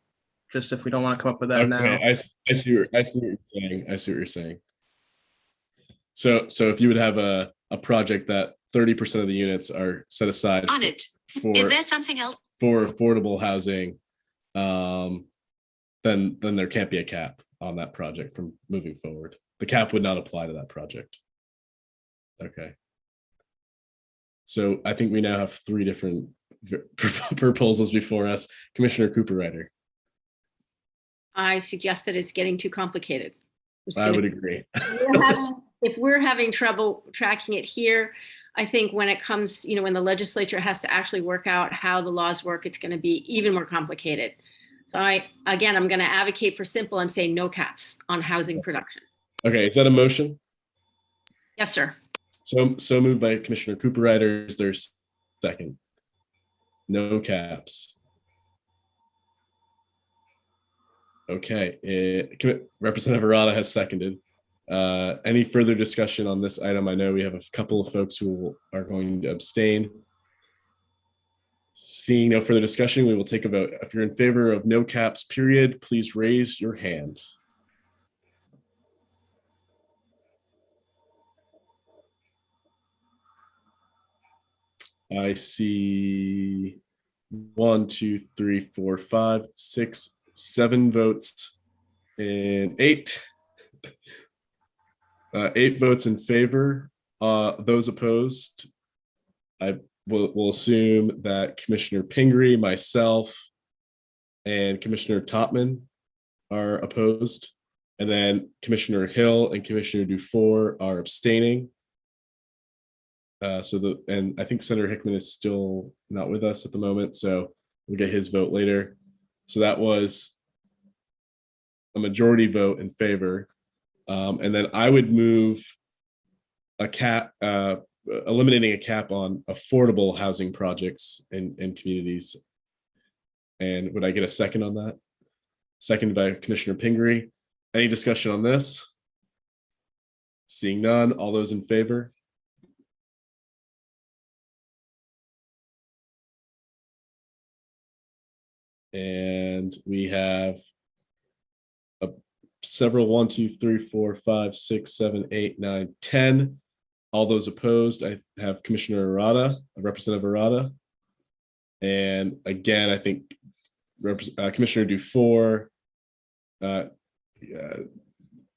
just if we don't want to come up with that now. I see what you're saying. I see what you're saying. So if you would have a project that 30% of the units are set aside On it. for Is there something else? for affordable housing, then there can't be a cap on that project from moving forward. The cap would not apply to that project. Okay. So I think we now have 3 different proposals before us. Commissioner Cooper-Ryder. I suggest that it's getting too complicated. I would agree. If we're having trouble tracking it here, I think when it comes, when the legislature has to actually work out how the laws work, it's going to be even more complicated. So I'm going to advocate for simple and say no caps on housing production. Okay, is that a motion? Yes, sir. So moved by Commissioner Cooper-Ryder. Is there a second? No caps. Okay, Representative Arata has seconded. Any further discussion on this item? I know we have a couple of folks who are going to abstain. Seeing no further discussion, we will take a vote. If you're in favor of no caps, period, please raise your hand. I see 1, 2, 3, 4, 5, 6, 7 votes and 8. 8 votes in favor. Those opposed, I will assume that Commissioner Pingree, myself, and Commissioner Topman are opposed. And then Commissioner Hill and Commissioner Dufour are abstaining. And I think Senator Hickman is still not with us at the moment, so we'll get his vote later. So that was a majority vote in favor. And then I would move a cap, eliminating a cap on affordable housing projects in communities. And would I get a second on that? Seconded by Commissioner Pingree. Any discussion on this? Seeing none, all those in favor? And we have several 1, 2, 3, 4, 5, 6, 7, 8, 9, 10. All those opposed, I have Commissioner Arata, Representative Arata. And again, I think Commissioner Dufour. One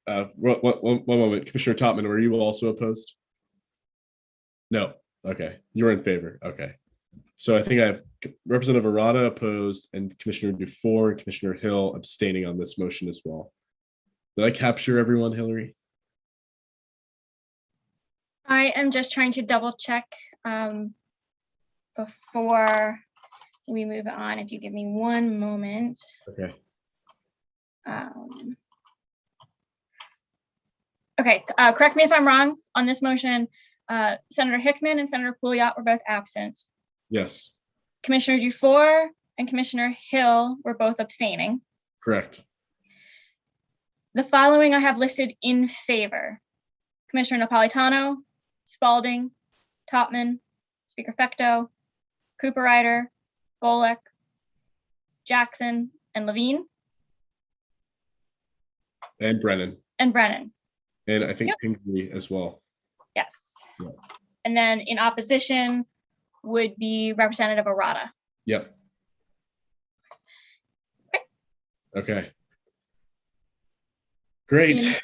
moment, Commissioner Topman, were you also opposed? No. Okay, you're in favor. Okay. So I think I have Representative Arata opposed and Commissioner Dufour and Commissioner Hill abstaining on this motion as well. Did I capture everyone, Hillary? I am just trying to double check before we move on. If you give me one moment. Okay. Okay, correct me if I'm wrong on this motion. Senator Hickman and Senator Pouliot were both absent. Yes. Commissioner Dufour and Commissioner Hill were both abstaining. Correct. The following I have listed in favor: Commissioner Napolitano, Spalding, Topman, Speaker Fecto, Cooper-Ryder, Golek, Jackson, and Levine. And Brennan. And Brennan. And I think Yep. Pingree as well. Yes. Yeah. And then in opposition would be Representative Arata. Yep. Okay. Great.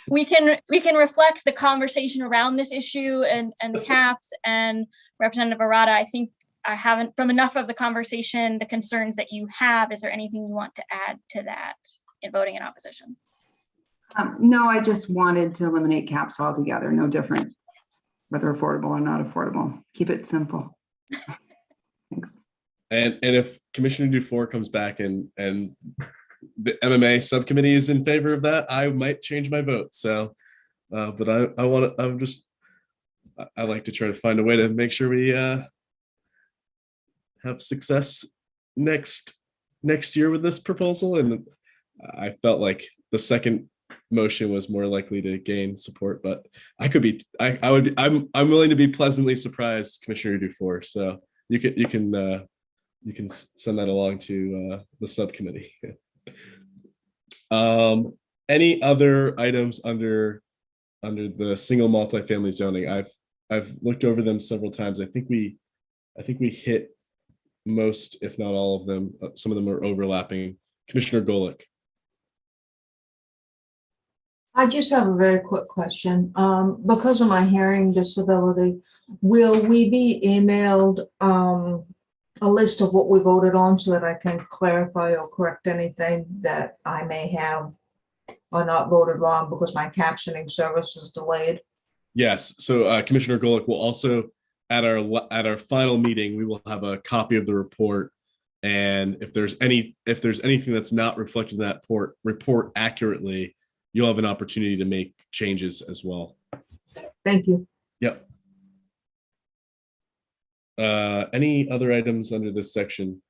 We can reflect the conversation around this issue and the caps, and Representative Arata, I think I haven't, from enough of the conversation, the concerns that you have, is there anything you want to add to that in voting in opposition? No, I just wanted to eliminate caps altogether. No different whether affordable or not affordable. Keep it simple. Thanks. And if Commissioner Dufour comes back and the MMA subcommittee is in favor of that, I might change my vote. So, but I like to try to find a way to make sure we have success next year with this proposal. And I felt like the second motion was more likely to gain support, but I'm willing to be pleasantly surprised, Commissioner Dufour. So you can send that along to the subcommittee. Any other items under under the single multifamily zoning. I've looked over them several times. I think we hit most, if not all of them. Some of them are overlapping. Commissioner Golick. I just have a very quick question. Because of my hearing disability, will we be emailed a list of what we voted on so that I can clarify or correct anything that I may have or not voted wrong because my captioning service is delayed? Yes. So Commissioner Golick will also at our final meeting, we will have a copy of the report. And if there's anything that's not reflected in that report accurately, you'll have an opportunity to make changes as well. Thank you. Yep. Any other items under this section?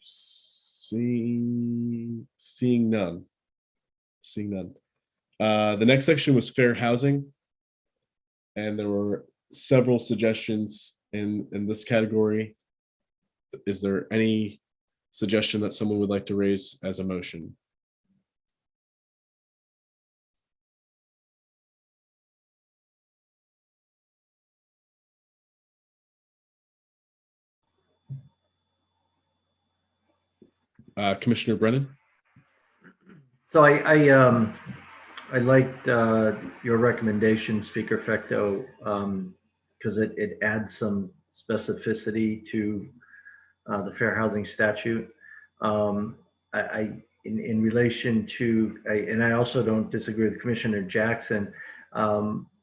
Seeing none. The next section was fair housing, and there were several suggestions in this category. Is there any suggestion that someone would like to raise as a motion? Commissioner Brennan? So I liked your recommendation, Speaker Fecto, because it adds some specificity to the fair housing statute. In relation to, and I also don't disagree with Commissioner Jackson.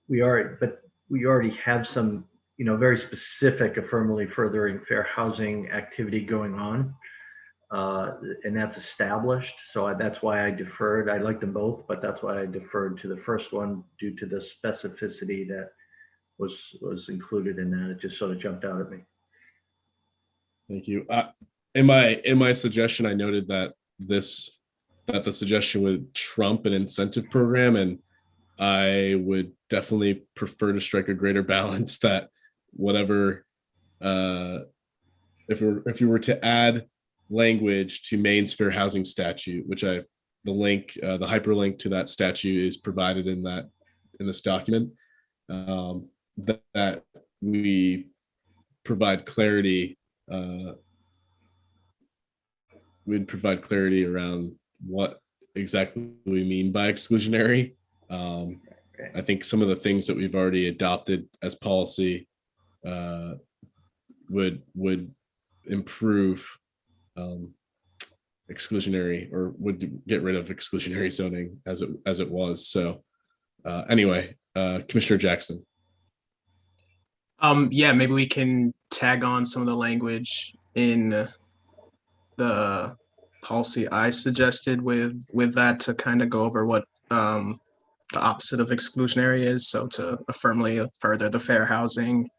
We already have some, very specific affirmatively furthering fair housing activity going on. And that's established. So that's why I deferred. I like them both, but that's why I deferred to the first one due to the specificity that was included in that. It just sort of jumped out at me. Thank you. In my suggestion, I noted that the suggestion would trump an incentive program, and I would definitely prefer to strike a greater balance that whatever, if we were to add language to Maine's fair housing statute, which the hyperlink to that statute is provided in this document, that we provide clarity. We'd provide clarity around what exactly we mean by exclusionary. I think some of the things that we've already adopted as policy would improve exclusionary, or would get rid of exclusionary zoning as it was. So anyway, Commissioner Jackson. Yeah, maybe we can tag on some of the language in the policy I suggested with that to kind of go over what the opposite of exclusionary is. So to firmly further the fair housing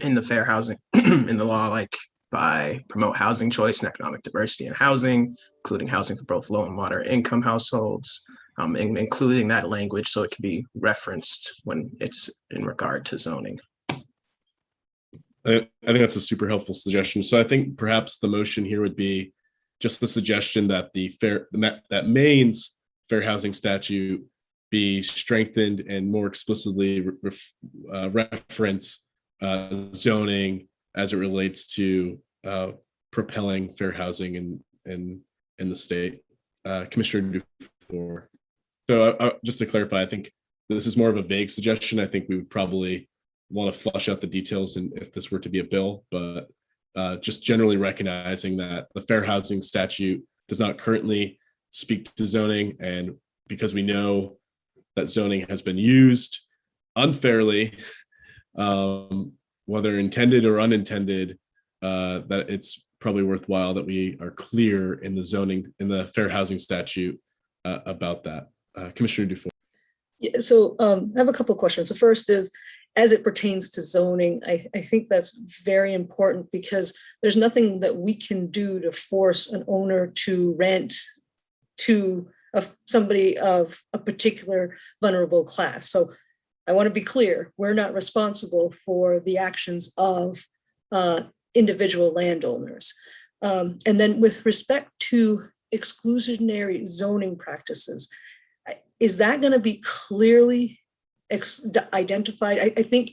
in the fair housing in the law, like by promote housing choice and economic diversity in housing, including housing for both low and moderate income households, including that language so it can be referenced when it's in regard to zoning. I think that's a super helpful suggestion. So I think perhaps the motion here would be just the suggestion that that Maine's fair housing statute be strengthened and more explicitly reference zoning as it relates to propelling fair housing in the state. Commissioner Dufour. So just to clarify, I think this is more of a vague suggestion. I think we would probably want to flush out the details and if this were to be a bill, but just generally recognizing that the fair housing statute does not currently speak to zoning, and because we know that zoning has been used unfairly, whether intended or unintended, that it's probably worthwhile that we are clear in the fair housing statute about that. Commissioner Dufour. Yeah, so I have a couple of questions. The first is, as it pertains to zoning, I think that's very important because there's nothing that we can do to force an owner to rent to somebody of a particular vulnerable class. So I want to be clear, we're not responsible for the actions of individual landowners. And then with respect to exclusionary zoning practices, is that going to be clearly identified? I think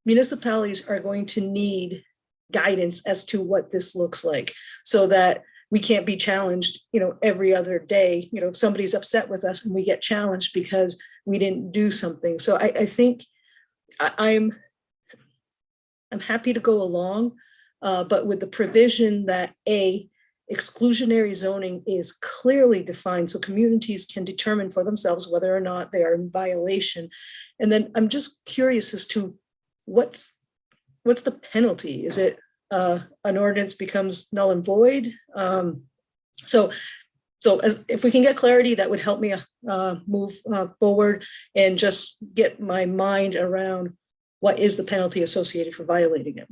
municipalities are going to need guidance as to what this looks like, so that we can't be challenged, every other day. If somebody's upset with us and we get challenged because we didn't do something. So I think I'm happy to go along, but with the provision that exclusionary zoning is clearly defined so communities can determine for themselves whether or not they are in violation. And then I'm just curious as to what's the penalty? Is it an ordinance becomes null and void? So if we can get clarity, that would help me move forward and just get my mind around what is the penalty associated for violating it.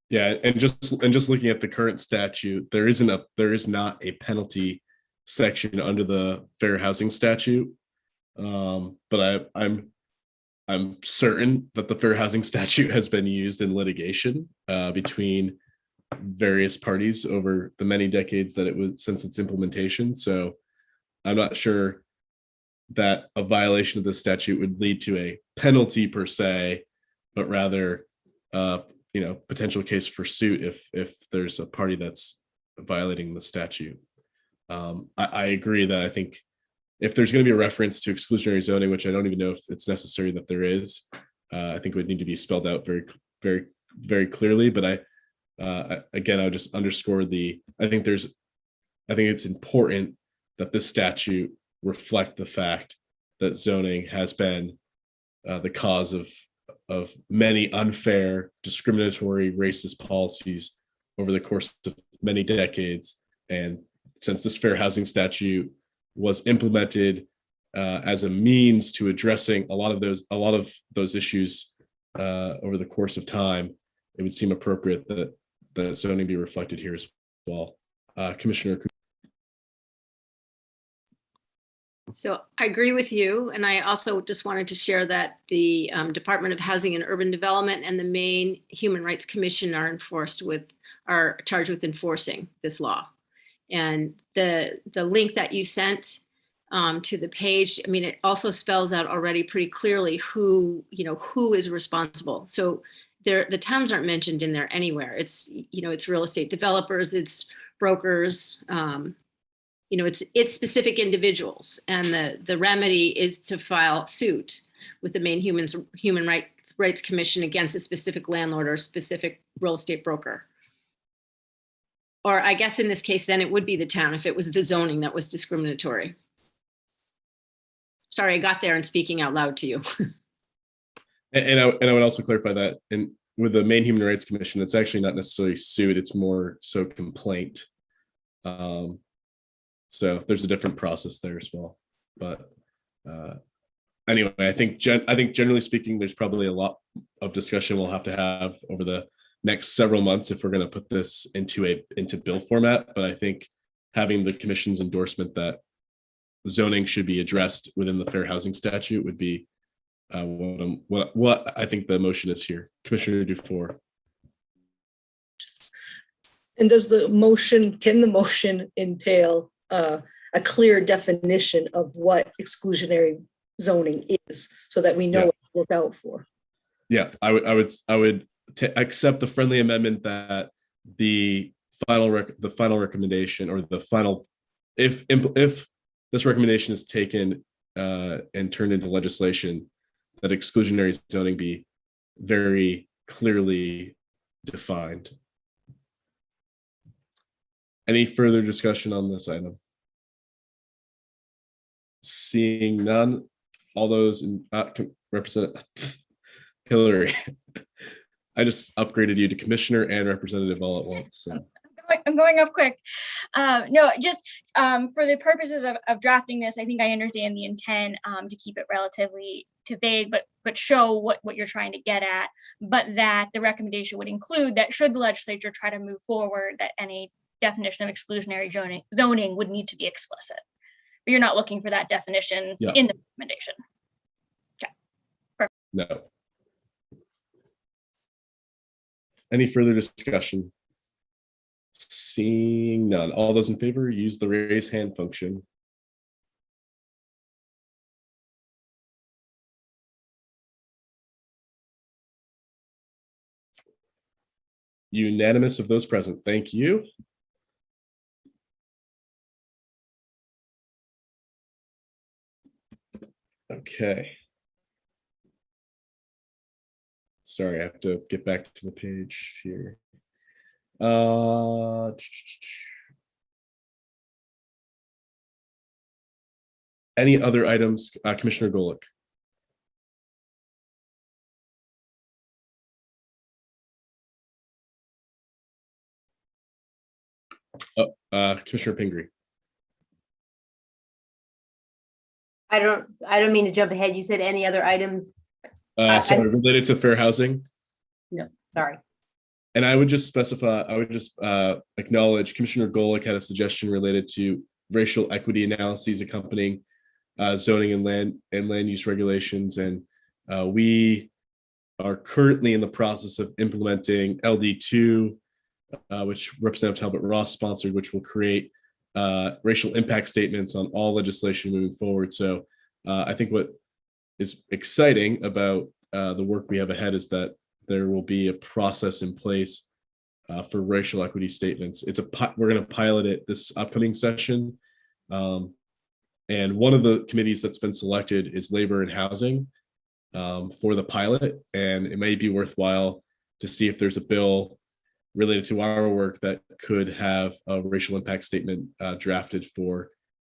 Yeah, and just looking at the current statute, there is not a penalty section under the Fair Housing Statute. But I'm certain that the Fair Housing Statute has been used in litigation between various parties over the many decades that it was since its implementation. So I'm not sure that a violation of the statute would lead to a penalty per se, but rather potential case for suit if there's a party that's violating the statute. I agree that I think if there's going to be a reference to exclusionary zoning, which I don't even know if it's necessary that there is, I think it would need to be spelled out very, very, very clearly. But again, I would just underscore I think it's important that this statute reflect the fact that zoning has been the cause of many unfair, discriminatory, racist policies over the course of many decades. And since this Fair Housing Statute was implemented as a means to addressing a lot of those issues over the course of time, it would seem appropriate that zoning be reflected here as well. Commissioner. So I agree with you. And I also just wanted to share that the Department of Housing and Urban Development and the Maine Human Rights Commission are charged with enforcing this law. And the link that you sent to the page, I mean, it also spells out already pretty clearly who is responsible. So the towns aren't mentioned in there anywhere. It's real estate developers, it's brokers, it's specific individuals, and the remedy is to file suit with the Maine Human Rights Commission against a specific landlord or a specific real estate broker. Or I guess in this case, then it would be the town if it was the zoning that was discriminatory. Sorry, I got there and speaking out loud to you. And I would also clarify that with the Maine Human Rights Commission, it's actually not necessarily suit; it's more so complaint. So there's a different process there as well. But anyway, I think generally speaking, there's probably a lot of discussion we'll have to have over the next several months if we're going to put this into bill format. But I think having the commission's endorsement that zoning should be addressed within the Fair Housing Statute would be what I think the motion is here. Commissioner Dufour. And can the motion entail a clear definition of what exclusionary zoning is, so that we know what to look out for? Yeah, I would accept the friendly amendment that the final recommendation, or the final, if this recommendation is taken and turned into legislation, that exclusionary zoning be very clearly defined. Any further discussion on this item? Seeing none, all those in Representative Hillary. I just upgraded you to commissioner and representative all at once. So. I'm going up quick. No, just for the purposes of drafting this, I think I understand the intent to keep it relatively vague, but show what you're trying to get at, but that the recommendation would include that should the legislature try to move forward, that any definition of exclusionary zoning would need to be explicit. But you're not looking for that definition in the recommendation. Okay. Perfect. No. Any further discussion? Seeing none. All those in favor, use the raise hand function. Unanimous of those present. Thank you. Okay. Sorry, I have to get back to the page here. Any other items, Commissioner Golick? Commissioner Pingree. I don't mean to jump ahead. You said any other items? Sorry, related to fair housing. No, sorry. And I would just specify, I would just acknowledge Commissioner Golick had a suggestion related to racial equity analyses accompanying zoning and land use regulations. And we are currently in the process of implementing LD2, which Representative Talbot Ross sponsored, which will create racial impact statements on all legislation moving forward. So I think what is exciting about the work we have ahead is that there will be a process in place for racial equity statements. We're going to pilot it this upcoming session. And one of the committees that's been selected is Labor and Housing for the pilot. And it may be worthwhile to see if there's a bill related to our work that could have a racial impact statement drafted for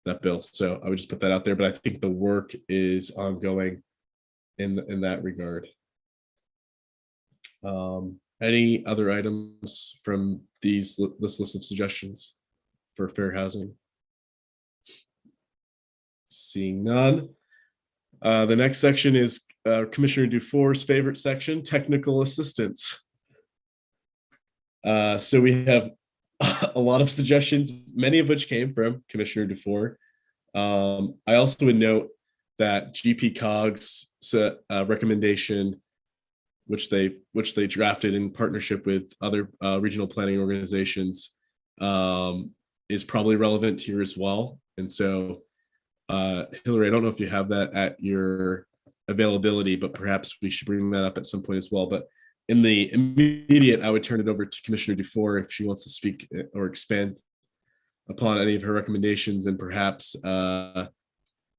that bill. So I would just put that out there, but I think the work is ongoing in that regard. Any other items from this list of suggestions for fair housing? Seeing none. The next section is Commissioner Dufour's favorite section, technical assistance. So we have a lot of suggestions, many of which came from Commissioner Dufour. I also would note that GP Cog's recommendation, which they drafted in partnership with other regional planning organizations, is probably relevant here as well. And so, Hillary, I don't know if you have that at your availability, but perhaps we should bring that up at some point as well. But in the immediate, I would turn it over to Commissioner Dufour if she wants to speak or expand upon any of her recommendations, and perhaps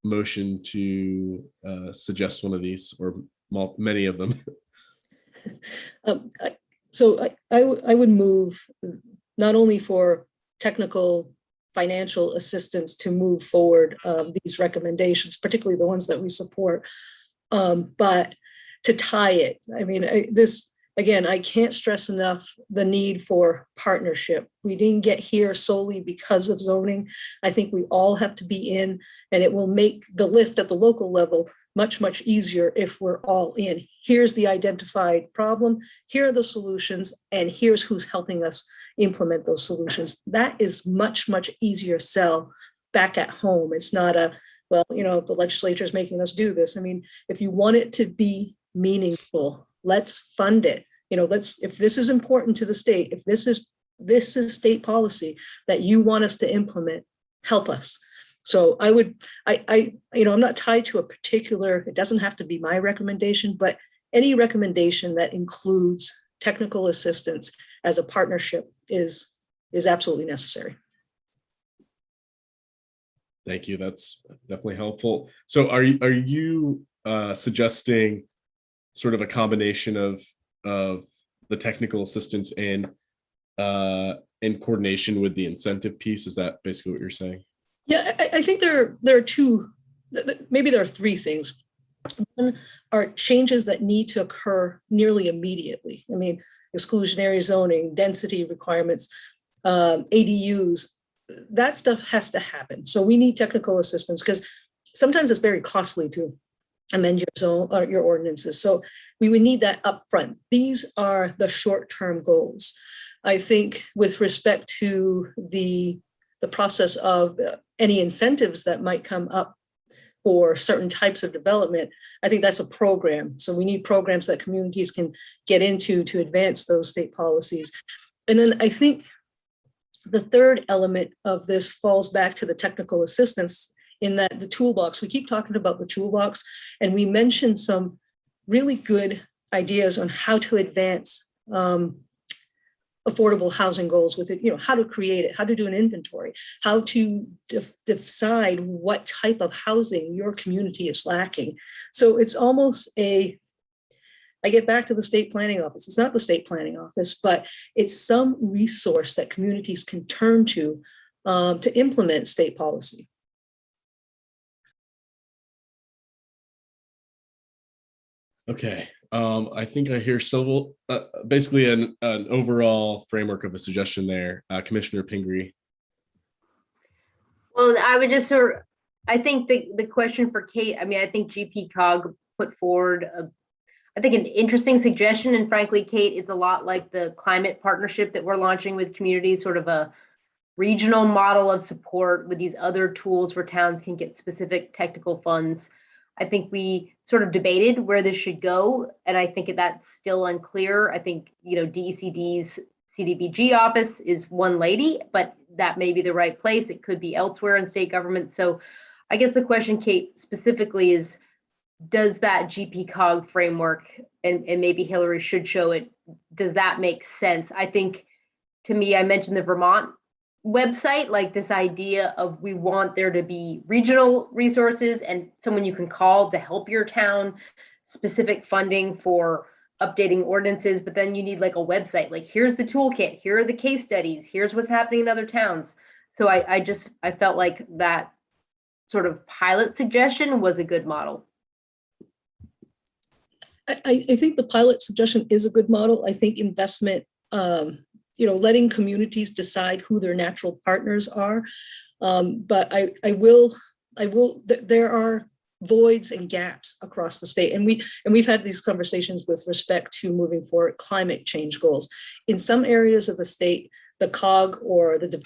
motion to suggest one of these or many of them. I would move not only for technical financial assistance to move forward these recommendations, particularly the ones that we support, but to tie it. I mean, again, I can't stress enough the need for partnership. We didn't get here solely because of zoning. I think we all have to be in, and it will make the lift at the local level much, much easier if we're all in. Here's the identified problem, here are the solutions, and here's who's helping us implement those solutions. That is much, much easier sell back at home. It's not well, the legislature is making us do this. I mean, if you want it to be meaningful, let's fund it. If this is important to the state, if this is state policy that you want us to implement, help us. So I'm not tied to a particular, it doesn't have to be my recommendation, but any recommendation that includes technical assistance as a partnership is absolutely necessary. Thank you. That's definitely helpful. So are you suggesting sort of a combination of the technical assistance and in coordination with the incentive piece? Is that basically what you're saying? Yeah, I think there are two, maybe there are three things. One are changes that need to occur nearly immediately. I mean, exclusionary zoning, density requirements, ADUs, that stuff has to happen. So we need technical assistance because sometimes it's very costly to amend your zone or your ordinances. So we would need that upfront. These are the short-term goals. I think with respect to the process of any incentives that might come up for certain types of development, I think that's a program. So we need programs that communities can get into to advance those state policies. And then I think The third element of this falls back to the technical assistance in that the toolbox, we keep talking about the toolbox, and we mentioned some really good ideas on how to advance affordable housing goals with it, how to create it, how to do an inventory, how to decide what type of housing your community is lacking. So it's almost I get back to the state planning office. It's not the state planning office, but it's some resource that communities can turn to implement state policy. Okay, I think I hear several, basically an overall framework of a suggestion there. Commissioner Pingree. Well, I would just I think the question for Kate, I mean, I think GPCOG put forward I think an interesting suggestion. And frankly, Kate, it's a lot like the climate partnership that we're launching with communities, sort of a regional model of support with these other tools where towns can get specific technical funds. I think we sort of debated where this should go, and I think that's still unclear. I think, DECD's CDBG office is one lady, but that may be the right place. It could be elsewhere in state government. So I guess the question, Kate, specifically is, does that GPCOG framework, and maybe Hillary should show it, does that make sense? I think, to me, I mentioned the Vermont website, like this idea of we want there to be regional resources and someone you can call to help your town, specific funding for updating ordinances, but then you need like a website, like here's the toolkit, here are the case studies, here's what's happening in other towns. So I felt like that sort of pilot suggestion was a good model. I think the pilot suggestion is a good model. I think investment, letting communities decide who their natural partners are. But there are voids and gaps across the state. And we've had these conversations with respect to moving forward climate change goals. In some areas of the state, the COG or the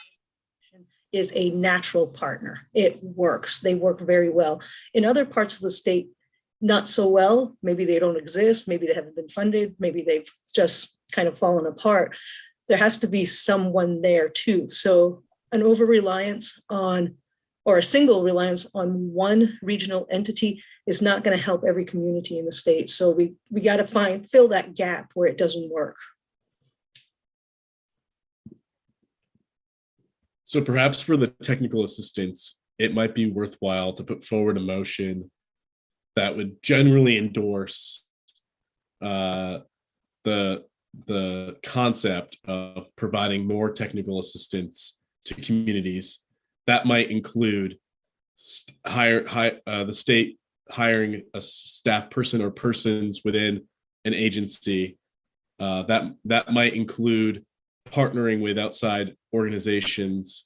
is a natural partner. It works. They work very well. In other parts of the state, not so well. Maybe they don't exist. Maybe they haven't been funded. Maybe they've just kind of fallen apart. There has to be someone there too. So an over-reliance on, or a single reliance on one regional entity is not going to help every community in the state. So we got to fill that gap where it doesn't work. So perhaps for the technical assistance, it might be worthwhile to put forward a motion that would generally endorse the concept of providing more technical assistance to communities. That might include the state hiring a staff person or persons within an agency. That might include partnering with outside organizations.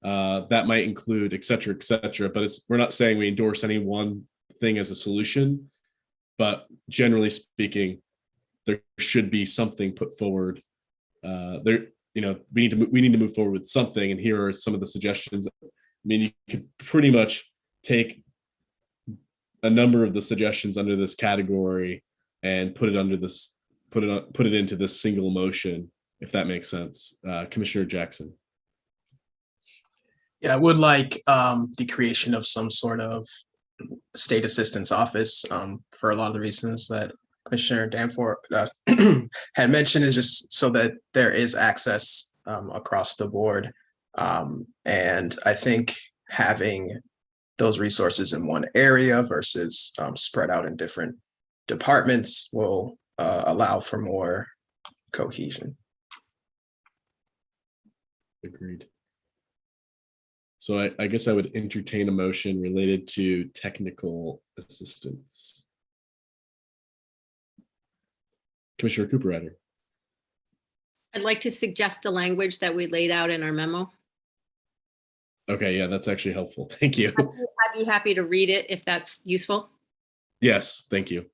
That might include et cetera, but we're not saying we endorse any one thing as a solution, but generally speaking, there should be something put forward. We need to move forward with something, and here are some of the suggestions. I mean, you could pretty much take a number of the suggestions under this category and put it into this single motion, if that makes sense. Commissioner Jackson. Yeah, I would like the creation of some sort of state assistance office for a lot of the reasons that Commissioner Danforth had mentioned, is just so that there is access across the board. And I think having those resources in one area versus spread out in different departments will allow for more cohesion. Agreed. So I guess I would entertain a motion related to technical assistance. Commissioner Cooper-Ryder. I'd like to suggest the language that we laid out in our memo. Okay, yeah, that's actually helpful. Thank you. I'd be happy to read it if that's useful. Yes, thank you.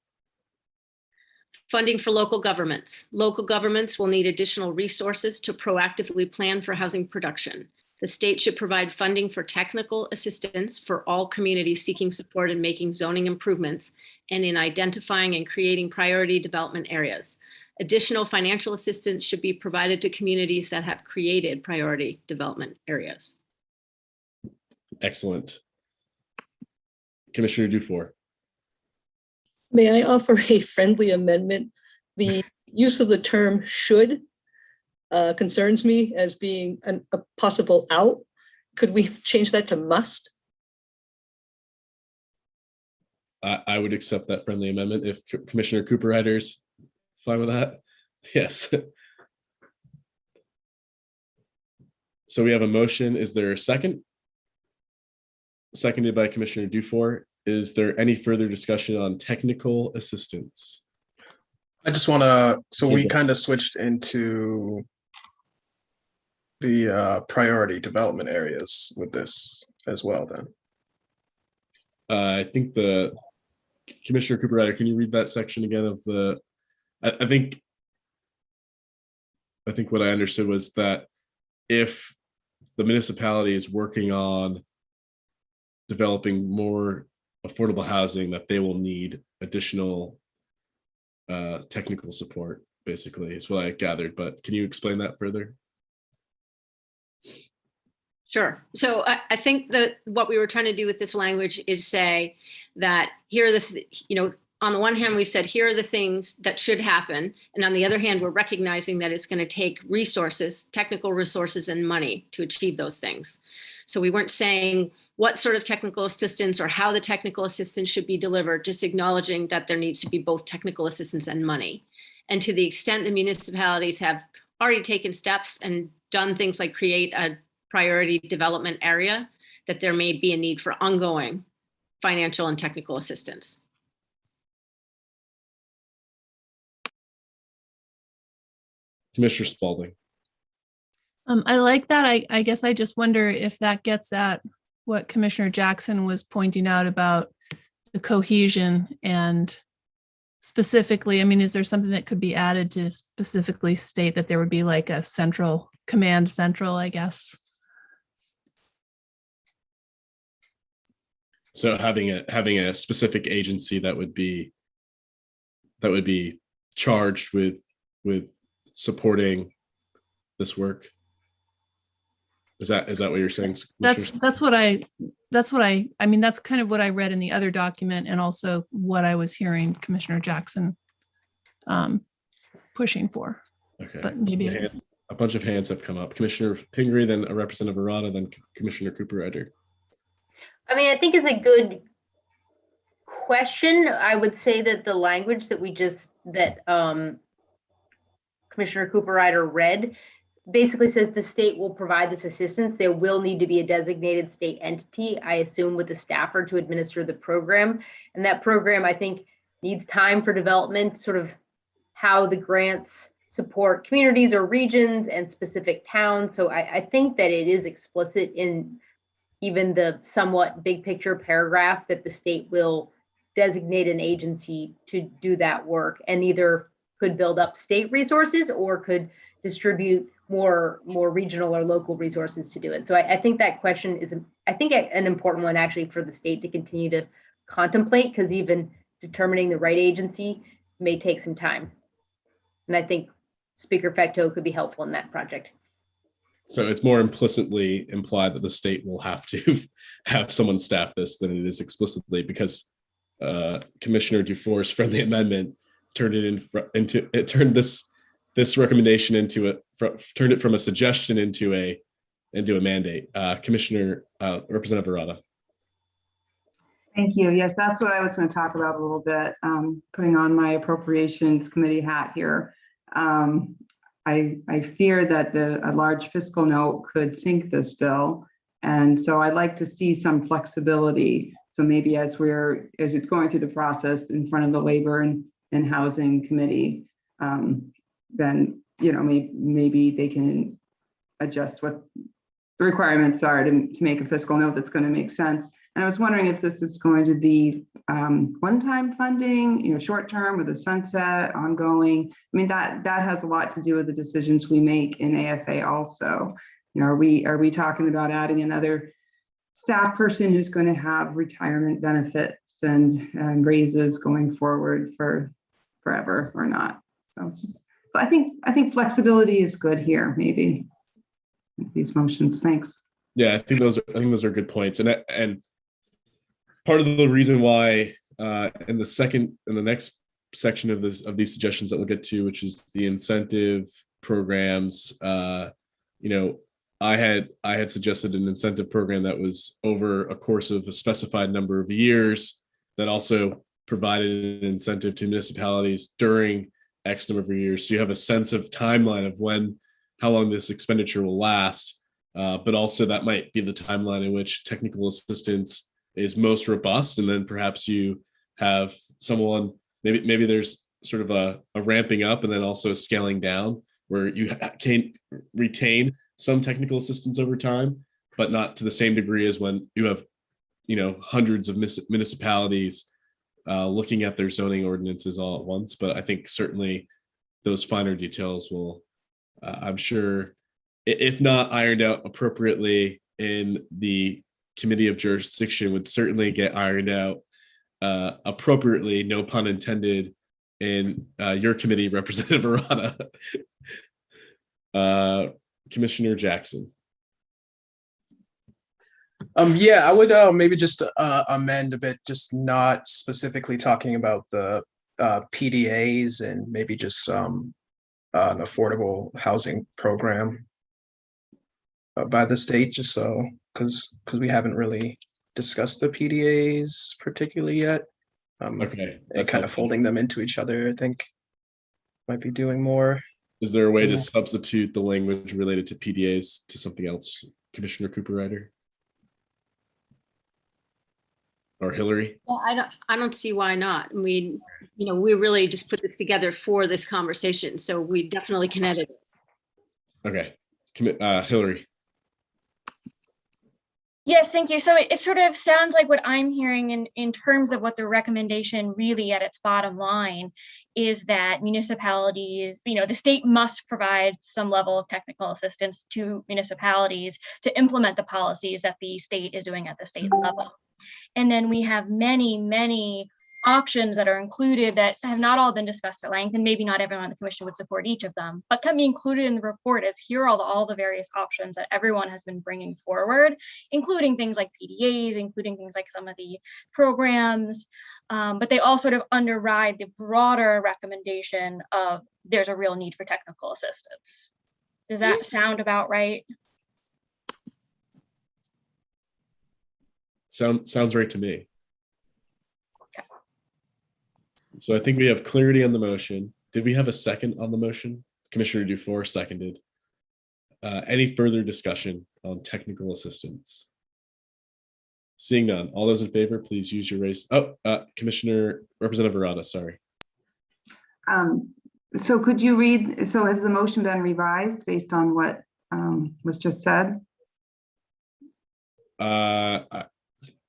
Funding for local governments. Local governments will need additional resources to proactively plan for housing production. The state should provide funding for technical assistance for all communities seeking support in making zoning improvements and in identifying and creating priority development areas. Additional financial assistance should be provided to communities that have created priority development areas. Excellent. Commissioner Dufour. May I offer a friendly amendment? The use of the term should concerns me as being a possible out. Could we change that to must? I would accept that friendly amendment if Commissioner Cooper-Ryder's fine with that. Yes. So we have a motion. Is there a second? Seconded by Commissioner Dufour. Is there any further discussion on technical assistance? I just want to, so we kind of switched into the priority development areas with this as well then. I think the Commissioner Cooper-Ryder, can you read that section again of the, I think what I understood was that if the municipality is working on developing more affordable housing, that they will need additional technical support, basically, is what I gathered. But can you explain that further? Sure. So I think that what we were trying to do with this language is say that here are the, on the one hand, we've said, here are the things that should happen. And on the other hand, we're recognizing that it's going to take resources, technical resources and money to achieve those things. So we weren't saying what sort of technical assistance or how the technical assistance should be delivered, just acknowledging that there needs to be both technical assistance and money. And to the extent the municipalities have already taken steps and done things like create a priority development area, that there may be a need for ongoing financial and technical assistance. Commissioner Spalding. I like that. I guess I just wonder if that gets at what Commissioner Jackson was pointing out about the cohesion and specifically, I mean, is there something that could be added to specifically state that there would be like a central command central, I guess? So having a specific agency that would be charged with supporting this work. Is that what you're saying? That's what I mean, that's kind of what I read in the other document and also what I was hearing Commissioner Jackson pushing for. Okay. But maybe a bunch of hands have come up. Commissioner Pingree, then a Representative Arata, then Commissioner Cooper-Ryder. I mean, I think it's a good question. I would say that the language that Commissioner Cooper-Ryder read basically says the state will provide this assistance. There will need to be a designated state entity, I assume, with a staffer to administer the program. And that program, I think, needs time for development, sort of how the grants support communities or regions and specific towns. So I think that it is explicit in even the somewhat big picture paragraph that the state will designate an agency to do that work and either could build up state resources or could distribute more regional or local resources to do it. So I think that question is, I think, an important one actually for the state to continue to contemplate, because even determining the right agency may take some time. And I think Speaker Fecteau could be helpful in that project. So it's more implicitly implied that the state will have to have someone staff this than it is explicitly, because Commissioner Dufour's friendly amendment turned this recommendation turned it from a suggestion into a mandate. Representative Arata. Thank you. Yes, that's what I was going to talk about a little bit, putting on my appropriations committee hat here. I fear that a large fiscal note could sink this bill. And so I'd like to see some flexibility. So maybe as it's going through the process in front of the Labor and Housing Committee, then, maybe they can adjust what the requirements are to make a fiscal note that's going to make sense. And I was wondering if this is going to be one-time funding, short-term with a sunset, ongoing. I mean, that has a lot to do with the decisions we make in AFA also. Are we talking about adding another staff person who's going to have retirement benefits and raises going forward for forever or not? So it's just But I think flexibility is good here, maybe, with these motions. Thanks. Yeah, I think those are good points. And part of the reason why in the next section of these suggestions that we'll get to, which is the incentive programs, I had suggested an incentive program that was over a course of a specified number of years that also provided an incentive to municipalities during X number of years. So you have a sense of timeline of how long this expenditure will last, but also that might be the timeline in which technical assistance is most robust. And then perhaps you have someone, maybe there's sort of a ramping up and then also scaling down where you can retain some technical assistance over time, but not to the same degree as when you have, hundreds of municipalities looking at their zoning ordinances all at once. But I think certainly those finer details will, I'm sure, if not ironed out appropriately in the committee of jurisdiction, would certainly get ironed out appropriately, no pun intended, in your committee, Representative Arata. Commissioner Jackson. Yeah, I would maybe just amend a bit, just not specifically talking about the PDAs and maybe just an affordable housing program by the state, just so because we haven't really discussed the PDAs particularly yet. Okay, and kind of folding them into each other, I think might be doing more. Is there a way to substitute the language related to PDAs to something else, Commissioner Cooper-Ryder? Or Hillary? Well, I don't see why not. We really just put this together for this conversation, so we definitely can edit it. Okay, Hillary. Yes, thank you. So it sort of sounds like what I'm hearing in terms of what the recommendation really at its bottom line is that municipalities, the state must provide some level of technical assistance to municipalities to implement the policies that the state is doing at the state level. And then we have many, many options that are included that have not all been discussed at length, and maybe not everyone on the commission would support each of them, but can be included in the report as here are all the various options that everyone has been bringing forward, including things like PDAs, including things like some of the programs, but they all sort of underride the broader recommendation of there's a real need for technical assistance. Does that sound about right? Sounds right to me. So I think we have clarity on the motion. Did we have a second on the motion? Commissioner Dufour seconded. Any further discussion on technical assistance? Seeing none, all those in favor, please use your raise. Commissioner Representative Arata, sorry. So could you read, so has the motion been revised based on what was just said?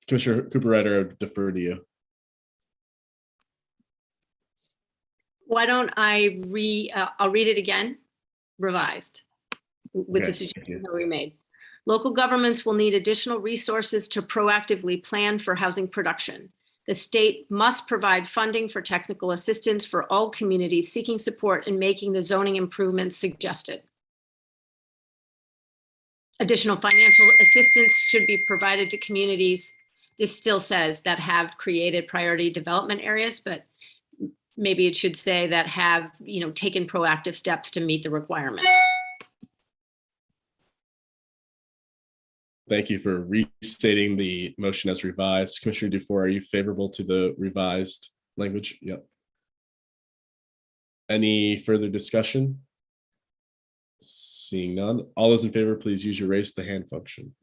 Commissioner Cooper-Ryder, I would defer to you. Why don't I'll read it again, revised, with the suggestion that we made. Local governments will need additional resources to proactively plan for housing production. The state must provide funding for technical assistance for all communities seeking support in making the zoning improvements suggested. Additional financial assistance should be provided to communities. This still says that have created priority development areas, but maybe it should say that have, taken proactive steps to meet the requirements. Thank you for restating the motion as revised. Commissioner Dufour, are you favorable to the revised language? Yep. Any further discussion? Seeing none, all those in favor, please use your raise the hand function.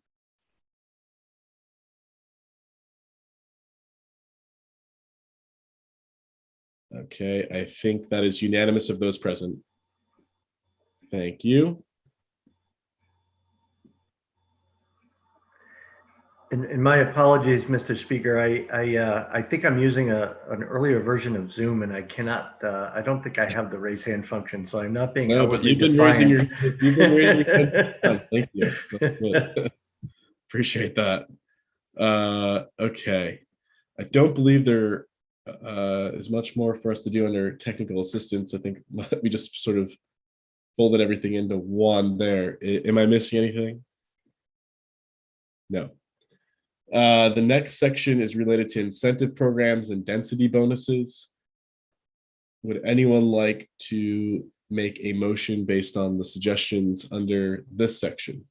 Okay, I think that is unanimous of those present. Thank you. And my apologies, Mr. Speaker. I think I'm using an earlier version of Zoom, and I cannot. I don't think I have the raise hand function, so I'm not being. No, but you've been raising your hand. Thank you. Appreciate that. Okay, I don't believe there is much more for us to do under technical assistance. I think we just sort of folded everything into one there. Am I missing anything? No. The next section is related to incentive programs and density bonuses. Would anyone like to make a motion based on the suggestions under this section?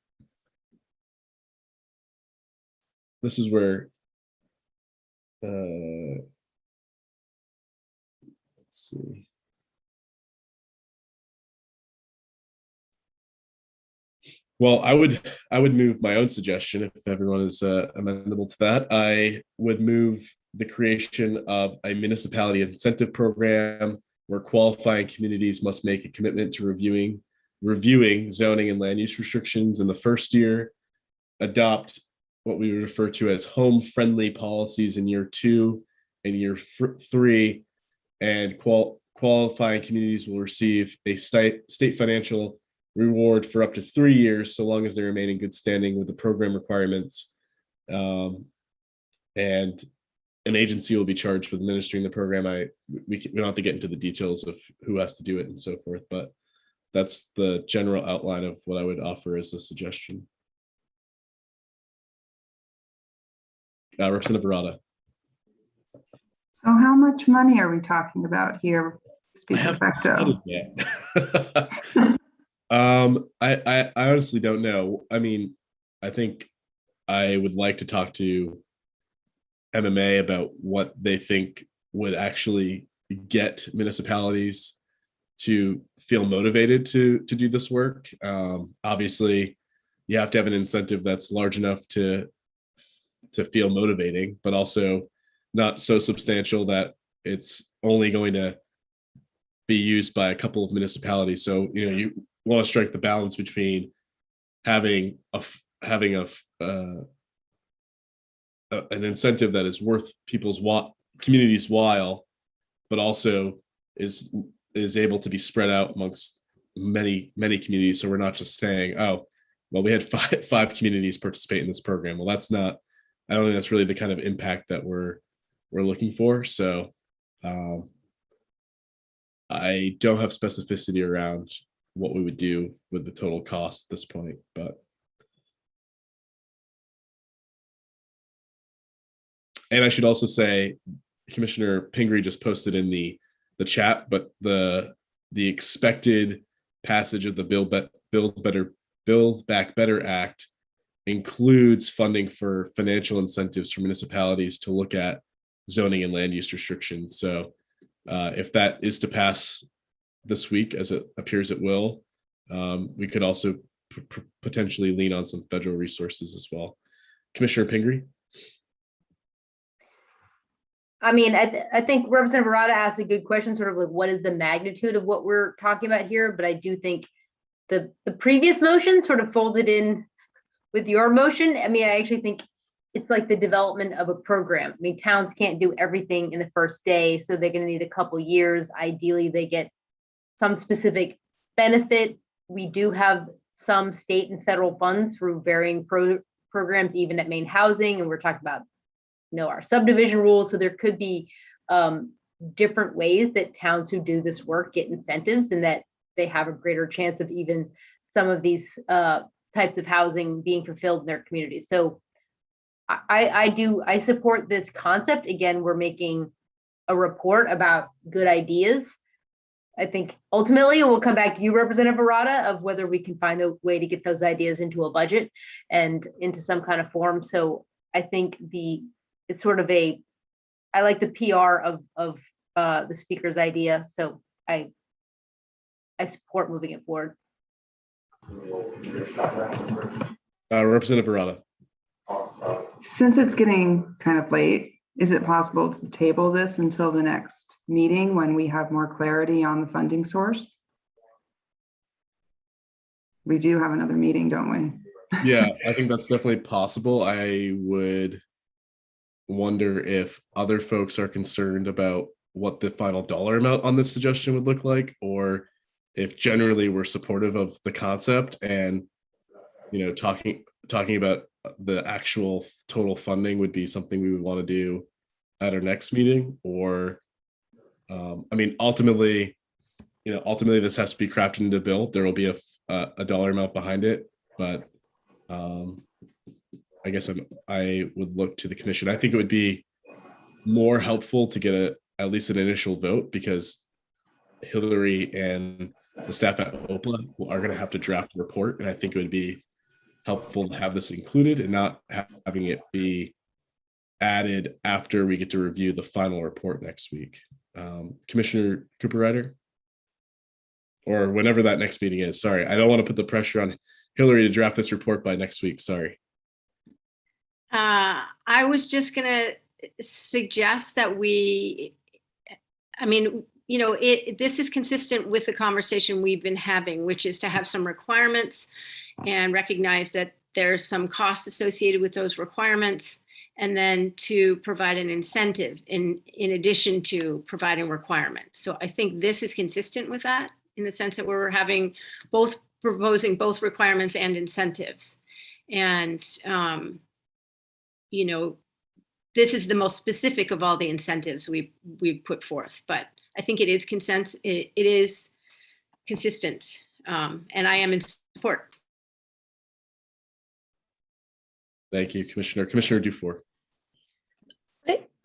This is where let's see. Well, I would move my own suggestion if everyone is amenable to that. I would move the creation of a municipality incentive program where qualifying communities must make a commitment to reviewing zoning and land use restrictions in the first year, adopt what we would refer to as home-friendly policies in year 2 and year 3, and qualifying communities will receive a state financial reward for up to 3 years, so long as they remain in good standing with the program requirements. And an agency will be charged with administering the program. We don't have to get into the details of who has to do it and so forth, but that's the general outline of what I would offer as a suggestion. Representative Barada. So how much money are we talking about here, Speaker Facto? I honestly don't know. I mean, I think I would like to talk to MMA about what they think would actually get municipalities to feel motivated to do this work. Obviously, you have to have an incentive that's large enough to feel motivating, but also not so substantial that it's only going to be used by a couple of municipalities. So, you want to strike the balance between having an incentive that is worth people's communities' while, but also is able to be spread out amongst many communities. So we're not just saying, oh, well, we had five communities participate in this program. Well, that's not. I don't think that's really the kind of impact that we're looking for. So I don't have specificity around what we would do with the total cost at this point, but and I should also say Commissioner Pingree just posted in the chat, but the expected passage of the Build Back Better Act includes funding for financial incentives for municipalities to look at zoning and land use restrictions. So if that is to pass this week, as it appears it will, we could also potentially lean on some federal resources as well. Commissioner Pingree? I mean, I think Representative Barada asked a good question, sort of like what is the magnitude of what we're talking about here? But I do think the previous motion sort of folded in with your motion. I mean, I actually think it's like the development of a program. I mean, towns can't do everything in the first day, so they're going to need a couple years. Ideally, they get some specific benefit. We do have some state and federal funds through varying programs, even at Maine Housing, and we're talking about our subdivision rules. So there could be different ways that towns who do this work get incentives, and that they have a greater chance of even some of these types of housing being fulfilled in their communities. So I support this concept. Again, we're making a report about good ideas. I think ultimately it will come back to you, Representative Barada, of whether we can find a way to get those ideas into a budget and into some kind of form. So I think it's sort of I like the PR of the speaker's idea. So I support moving it forward. Representative Barada. Since it's getting kind of late, is it possible to table this until the next meeting when we have more clarity on the funding source? We do have another meeting, don't we? Yeah, I think that's definitely possible. I would wonder if other folks are concerned about what the final dollar amount on this suggestion would look like, or if generally we're supportive of the concept and talking about the actual total funding would be something we would want to do at our next meeting, or I mean, ultimately this has to be crafted into the bill. There will be a dollar amount behind it, but I guess I would look to the commission. I think it would be more helpful to get at least an initial vote, because Hillary and the staff at OPLA are going to have to draft a report, and I think it would be helpful to have this included and not having it be added after we get to review the final report next week. Commissioner Cooper-Ryder, or whenever that next meeting is. Sorry, I don't want to put the pressure on Hillary to draft this report by next week. Sorry. I was just going to suggest that this is consistent with the conversation we've been having, which is to have some requirements and recognize that there's some costs associated with those requirements, and then to provide an incentive in addition to providing requirements. So I think this is consistent with that, in the sense that we're proposing both requirements and incentives. And, this is the most specific of all the incentives we've put forth, but I think it is it is consistent, and I am in support. Thank you, Commissioner. Commissioner Dufour.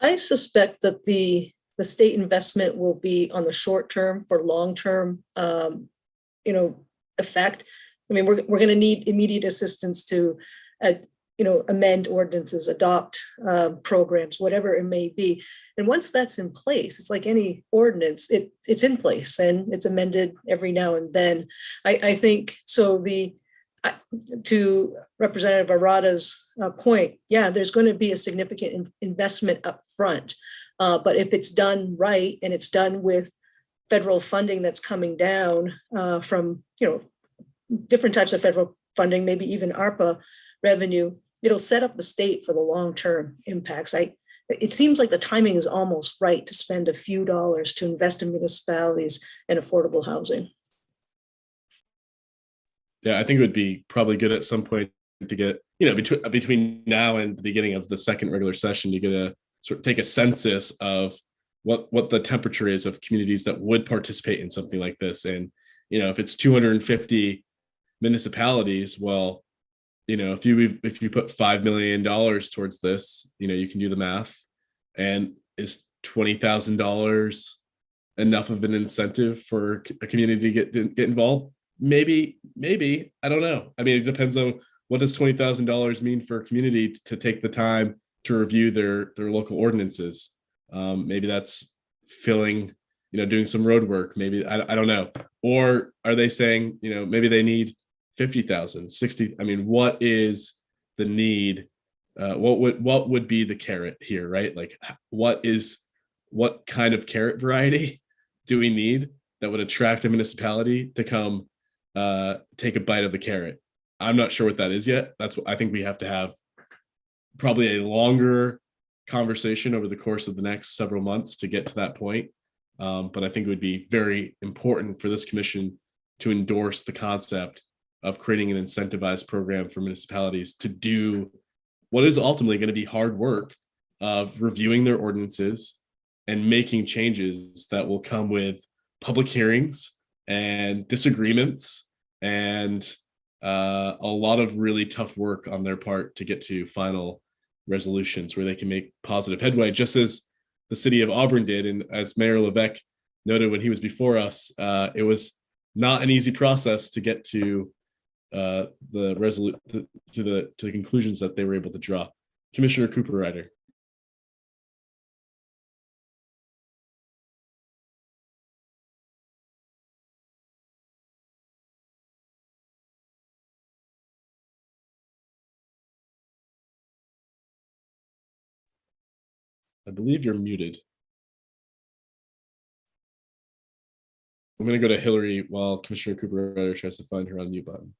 I suspect that the state investment will be on the short term for long term, effect. I mean, we're going to need immediate assistance to, amend ordinances, adopt programs, whatever it may be. And once that's in place, it's like any ordinance, it's in place and it's amended every now and then. I think so. To Representative Arata's point, yeah, there's going to be a significant investment up front. But if it's done right and it's done with federal funding that's coming down from, different types of federal funding, maybe even ARPA revenue, it'll set up the state for the long-term impacts. It seems like the timing is almost right to spend a few dollars to invest in municipalities and affordable housing. Yeah, I think it would be probably good at some point to get, between now and the beginning of the second regular session, you get a sort of take a census of what the temperature is of communities that would participate in something like this. And, if it's 250 municipalities, well, if you put $5 million towards this, you can do the math. And is $20,000 enough of an incentive for a community to get involved? Maybe, I don't know. I mean, it depends on what does $20,000 mean for a community to take the time to review their local ordinances. Maybe that's filling, doing some road work. Maybe I don't know. Or are they saying, maybe they need 50,000, 60? I mean, what is the need? What would be the carrot here, right? Like, what kind of carrot variety do we need that would attract a municipality to come take a bite of the carrot? I'm not sure what that is yet. That's what I think we have to have probably a longer conversation over the course of the next several months to get to that point. But I think it would be very important for this commission to endorse the concept of creating an incentivized program for municipalities to do what is ultimately going to be hard work of reviewing their ordinances and making changes that will come with public hearings and disagreements and a lot of really tough work on their part to get to final resolutions where they can make positive headway, just as the city of Auburn did. And as Mayor Levesque noted when he was before us, it was not an easy process to get to the conclusions that they were able to draw. Commissioner Cooper-Ryder. I believe you're muted. I'm going to go to Hillary while Commissioner Cooper-Ryder tries to find her unmute button.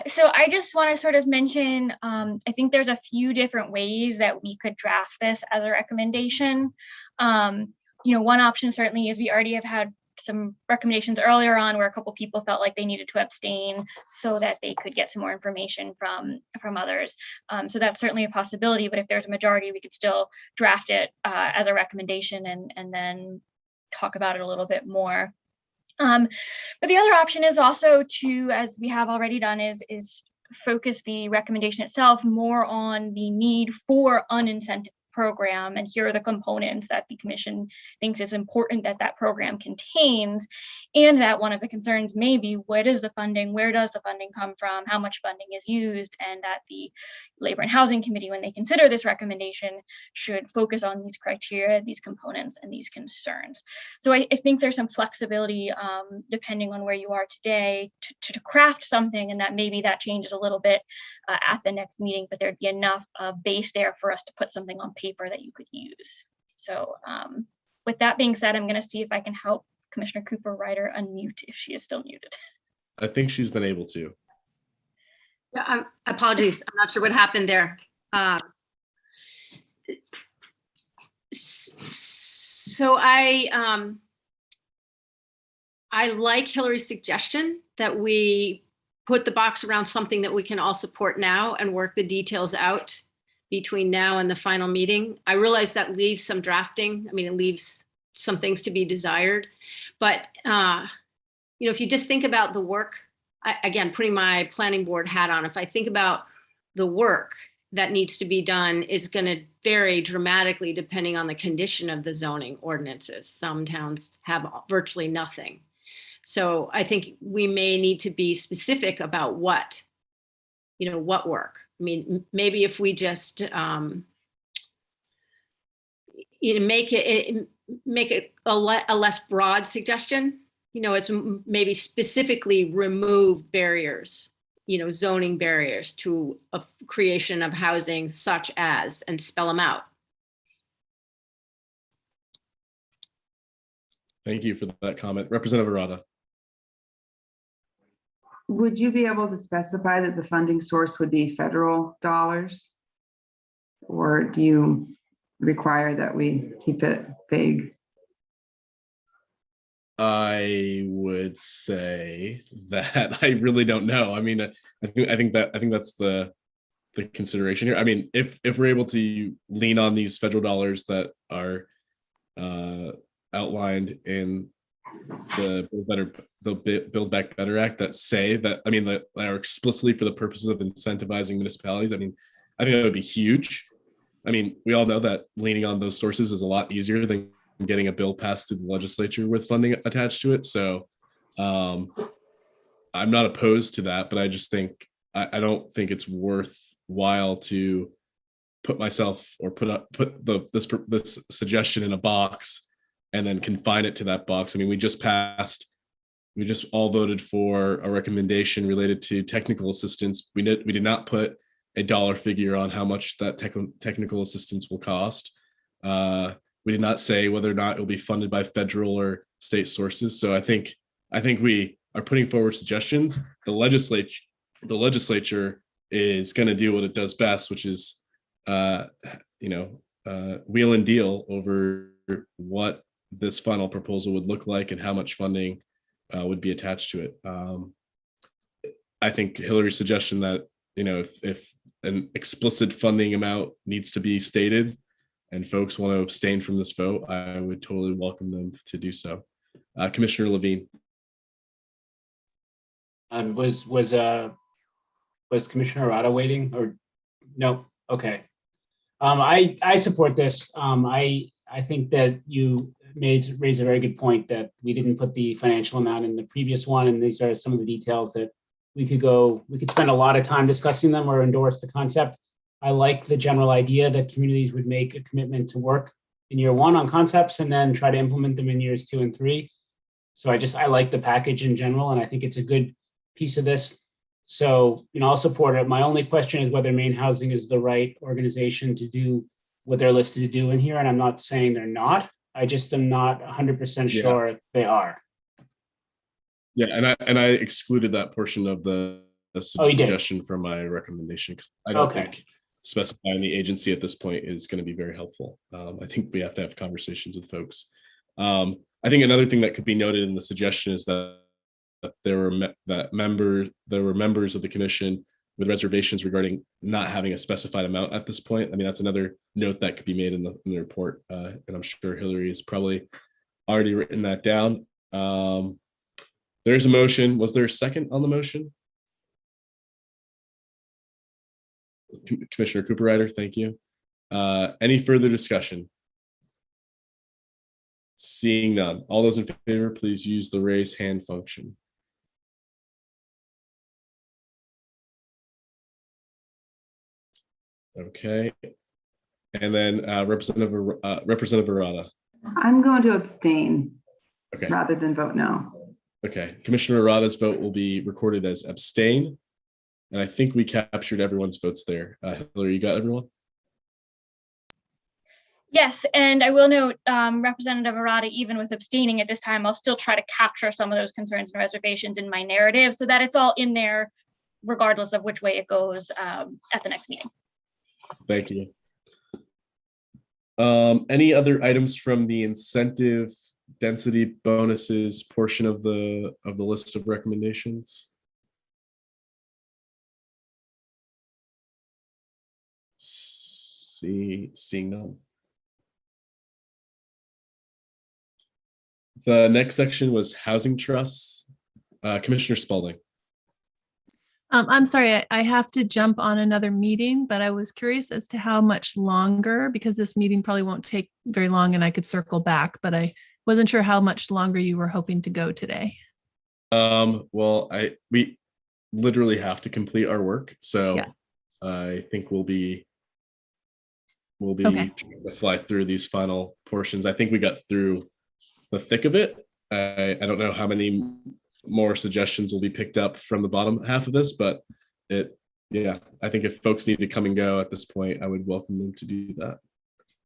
So I just want to sort of mention, I think there's a few different ways that we could draft this as a recommendation. One option certainly is we already have had some recommendations earlier on where a couple people felt like they needed to abstain so that they could get some more information from others. So that's certainly a possibility, but if there's a majority, we could still draft it as a recommendation and then talk about it a little bit more. But the other option is also to, as we have already done, is focus the recommendation itself more on the need for unincentive program, and here are the components that the commission thinks is important that that program contains, and that one of the concerns may be what is the funding, where does the funding come from, how much funding is used, and that the Labor and Housing Committee, when they consider this recommendation, should focus on these criteria, these components, and these concerns. So I think there's some flexibility depending on where you are today to craft something, and that maybe that changes a little bit at the next meeting, but there'd be enough base there for us to put something on paper that you could use. So with that being said, I'm going to see if I can help Commissioner Cooper Ryder unmute if she is still muted. I think she's been able to. Yeah, apologies. I'm not sure what happened there. So I like Hillary's suggestion that we put the box around something that we can all support now and work the details out between now and the final meeting. I realize that leaves some drafting. I mean, it leaves some things to be desired, but if you just think about the work, again, putting my planning board hat on, if I think about the work that needs to be done is going to vary dramatically depending on the condition of the zoning ordinances. Some towns have virtually nothing. So I think we may need to be specific about what work. I mean, maybe if we just make it a less broad suggestion. It's maybe specifically remove barriers, zoning barriers to a creation of housing such as, and spell them out. Thank you for that comment. Representative Arada. Would you be able to specify that the funding source would be federal dollars? Or do you require that we keep it vague? I would say that I really don't know. I mean, I think that's the consideration here. I mean, if we're able to lean on these federal dollars that are outlined in the Build Back Better Act that say that, I mean, that are explicitly for the purposes of incentivizing municipalities, I mean, I think that would be huge. I mean, we all know that leaning on those sources is a lot easier than getting a bill passed through the legislature with funding attached to it. So I'm not opposed to that, but I just think I don't think it's worthwhile to put myself or put this suggestion in a box and then confine it to that box. I mean, we just all voted for a recommendation related to technical assistance. We did not put a dollar figure on how much that technical assistance will cost. We did not say whether or not it will be funded by federal or state sources. So I think we are putting forward suggestions. The legislature is going to do what it does best, which is wheel and deal over what this final proposal would look like and how much funding would be attached to it. I think Hillary's suggestion that if an explicit funding amount needs to be stated and folks want to abstain from this vote, I would totally welcome them to do so. Commissioner Levine. Was Commissioner Arada waiting or no? Okay. I support this. I think that you raised a very good point that we didn't put the financial amount in the previous one, and these are some of the details that we could spend a lot of time discussing them or endorse the concept. I like the general idea that communities would make a commitment to work in year one on concepts and then try to implement them in years 2 and 3. So I like the package in general, and I think it's a good piece of this. So, I'll support it. My only question is whether Maine Housing is the right organization to do what they're listed to do in here. And I'm not saying they're not. I just am not 100% sure they are. Yeah, and I excluded that portion of the suggestion from my recommendation because I don't think specifying the agency at this point is going to be very helpful. I think we have to have conversations with folks. I think another thing that could be noted in the suggestion is that there were members of the commission with reservations regarding not having a specified amount at this point. I mean, that's another note that could be made in the report, and I'm sure Hillary has probably already written that down. There's a motion. Was there a second on the motion? Commissioner Cooper-Ryder, thank you. Any further discussion? Seeing none. All those in favor, please use the raise hand function. Okay. And then Representative Arata. I'm going to abstain Okay. rather than vote no. Okay. Commissioner Arata's vote will be recorded as abstain. And I think we captured everyone's votes there. Hillary, you got everyone? Yes, and I will note, Representative Arata, even with abstaining at this time, I'll still try to capture some of those concerns and reservations in my narrative so that it's all in there, regardless of which way it goes at the next meeting. Thank you. Any other items from the incentive density bonuses portion of the list of recommendations? Seeing none. The next section was housing trusts. Commissioner Spalding. I'm sorry, I have to jump on another meeting, but I was curious as to how much longer, because this meeting probably won't take very long and I could circle back, but I wasn't sure how much longer you were hoping to go today. Well, we literally have to complete our work, so yeah. I think we'll be Okay. trying to fly through these final portions. I think we got through the thick of it. I don't know how many more suggestions will be picked up from the bottom half of this, but I think if folks need to come and go at this point, I would welcome them to do that.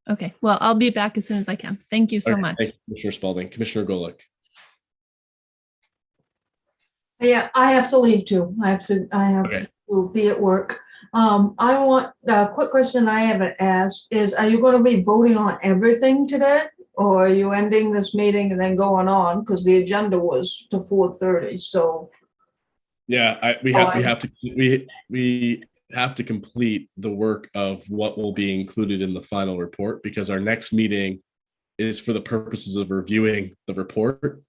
Okay, well, I'll be back as soon as I can. Thank you so much. Thank you, Commissioner Spalding. Commissioner Golick. Yeah, I have to leave too. I have to be at work. I want, a quick question I haven't asked is, are you going to be voting on everything today? Or are you ending this meeting and then going on? Because the agenda was to 4:30, so. Yeah, we have to complete the work of what will be included in the final report, because our next meeting is for the purposes of reviewing the report.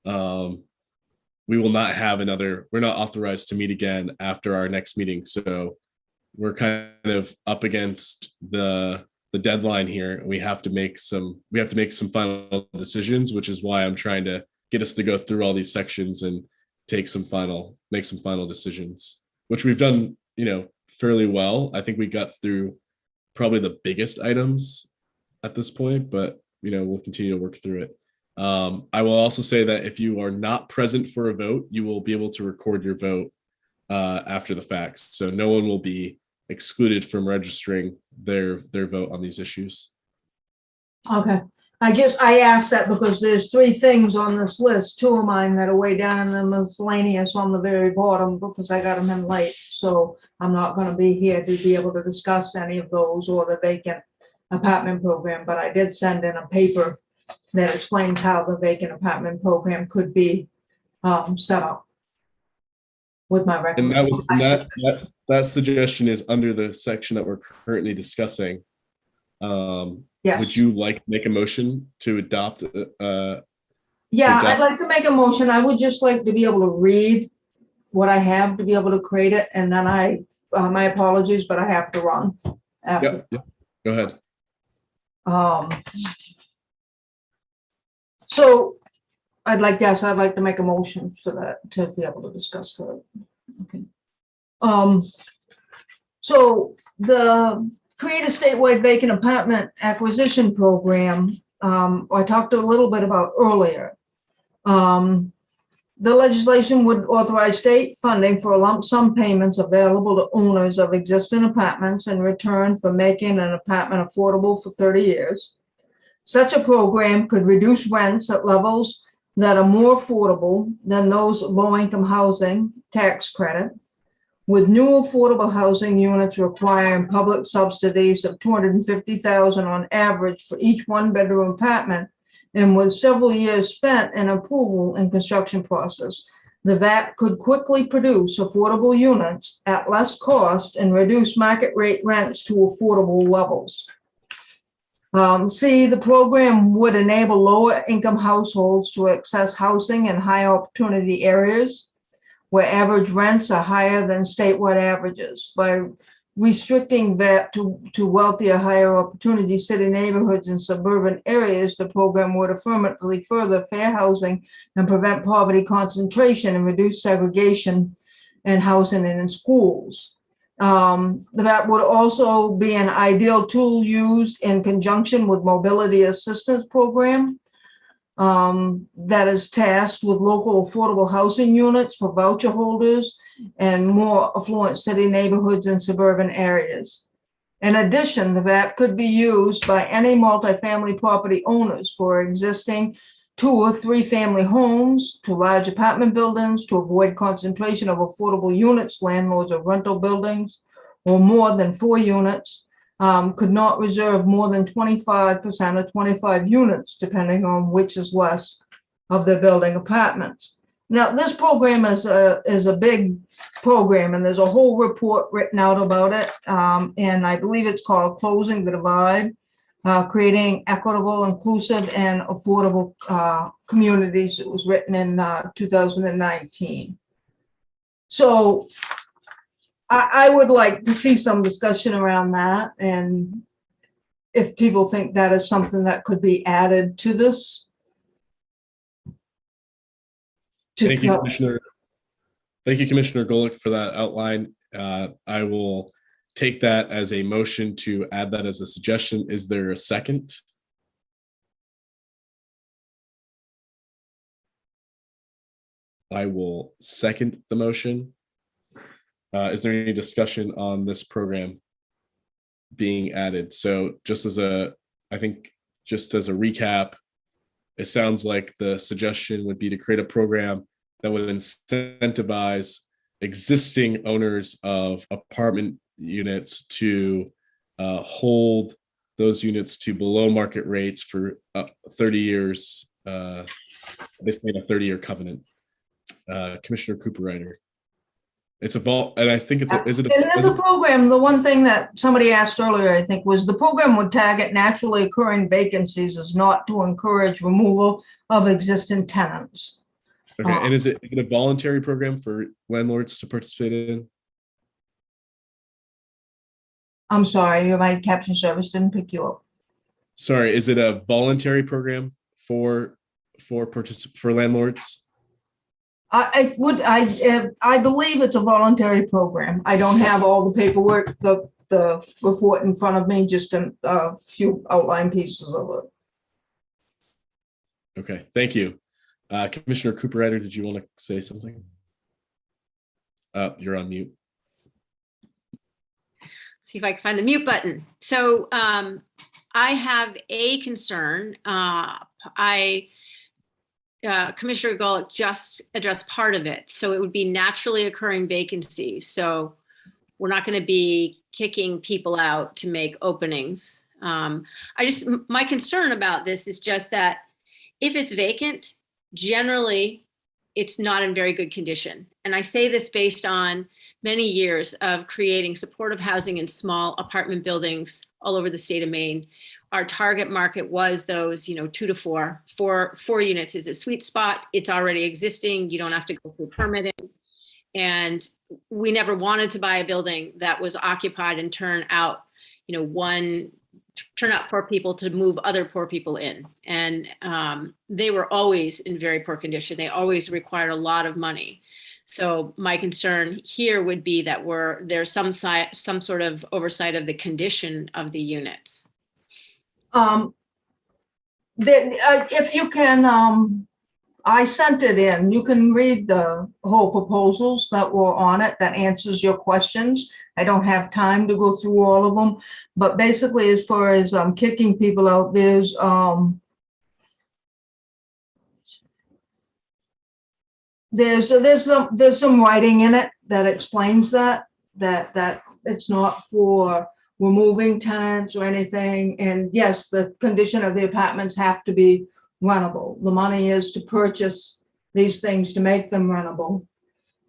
We will not have we're not authorized to meet again after our next meeting. So we're kind of up against the deadline here. We have to make some final decisions, which is why I'm trying to get us to go through all these sections and make some final decisions, which we've done, fairly well. I think we got through probably the biggest items at this point, but we'll continue to work through it. I will also say that if you are not present for a vote, you will be able to record your vote after the fact. So no one will be excluded from registering their vote on these issues. Okay, I asked that because there's 3 things on this list, 2 of mine that are way down in the miscellaneous on the very bottom because I got them in late. So I'm not going to be here to be able to discuss any of those or the vacant apartment program, but I did send in a paper that explains how the vacant apartment program could be set up with my recommendation. And that suggestion is under the section that we're currently discussing. Yes. Would you like to make a motion to adopt? Yeah, I'd like to make a motion. I would just like to be able to read what I have to be able to create it, and then my apologies, but I have to run after. Yep. Go ahead. So I'd like to make a motion for that, to be able to discuss that. Okay. So the create a statewide vacant apartment acquisition program, I talked a little bit about earlier. The legislation would authorize state funding for lump sum payments available to owners of existing apartments in return for making an apartment affordable for 30 years. Such a program could reduce rents at levels that are more affordable than those low-income housing tax credit, with new affordable housing units requiring public subsidies of $250,000 on average for each 1-bedroom apartment And with several years spent in approval and construction process, the VAT could quickly produce affordable units at less cost and reduce market rate rents to affordable levels. C, the program would enable lower income households to access housing in high opportunity areas where average rents are higher than statewide averages. By restricting VAT to wealthier, higher opportunity city neighborhoods and suburban areas, the program would affirmatively further fair housing and prevent poverty concentration and reduce segregation in housing and in schools. The VAT would also be an ideal tool used in conjunction with mobility assistance program that is tasked with local affordable housing units for voucher holders and more affluent city neighborhoods and suburban areas. In addition, the VAT could be used by any multifamily property owners for existing 2 or 3 family homes to large apartment buildings to avoid concentration of affordable units. Landlords of rental buildings or more than 4 units could not reserve more than 25% or 25 units, depending on which is less of their building apartments. Now, this program is a big program, and there's a whole report written out about it, and I believe it's called Closing the Divide, Creating Equitable, Inclusive, and Affordable Communities. It was written in 2019. So I would like to see some discussion around that, and if people think that is something that could be added to this. Thank you, Commissioner. Thank you, Commissioner Golick, for that outline. I will take that as a motion to add that as a suggestion. Is there a second? I will second the motion. Is there any discussion on this program being added? So just as a recap, it sounds like the suggestion would be to create a program that would incentivize existing owners of apartment units to hold those units to below market rates for 30 years, basically a 30-year covenant. Commissioner Cooper-Ryder. It's a vault, and I think it's a, is it a, and there's a program, the one thing that somebody asked earlier, I think, was the program would target naturally occurring vacancies as not to encourage removal of existing tenants. Okay, and is it a voluntary program for landlords to participate in? I'm sorry, my caption service didn't pick you up. Sorry, is it a voluntary program for landlords? I believe it's a voluntary program. I don't have all the paperwork, the report in front of me, just a few outline pieces of it. Okay, thank you. Commissioner Cooper-Ryder, did you want to say something? You're on mute. See if I can find the mute button. So I have a concern. Commissioner Golick just addressed part of it. So it would be naturally occurring vacancies. So we're not going to be kicking people out to make openings. My concern about this is just that if it's vacant, generally it's not in very good condition. And I say this based on many years of creating supportive housing in small apartment buildings all over the state of Maine. Our target market was those, 2 to 4. Four units is a sweet spot. It's already existing. You don't have to go through permitting. And we never wanted to buy a building that was occupied and turn out poor people to move other poor people in. And they were always in very poor condition. They always required a lot of money. So my concern here would be that there's some sort of oversight of the condition of the units. If you can, I sent it in. You can read the whole proposals that were on it that answers your questions. I don't have time to go through all of them, but basically, as far as kicking people out, there's some writing in it that explains that it's not for removing tenants or anything. And yes, the condition of the apartments have to be rentable. The money is to purchase these things to make them rentable,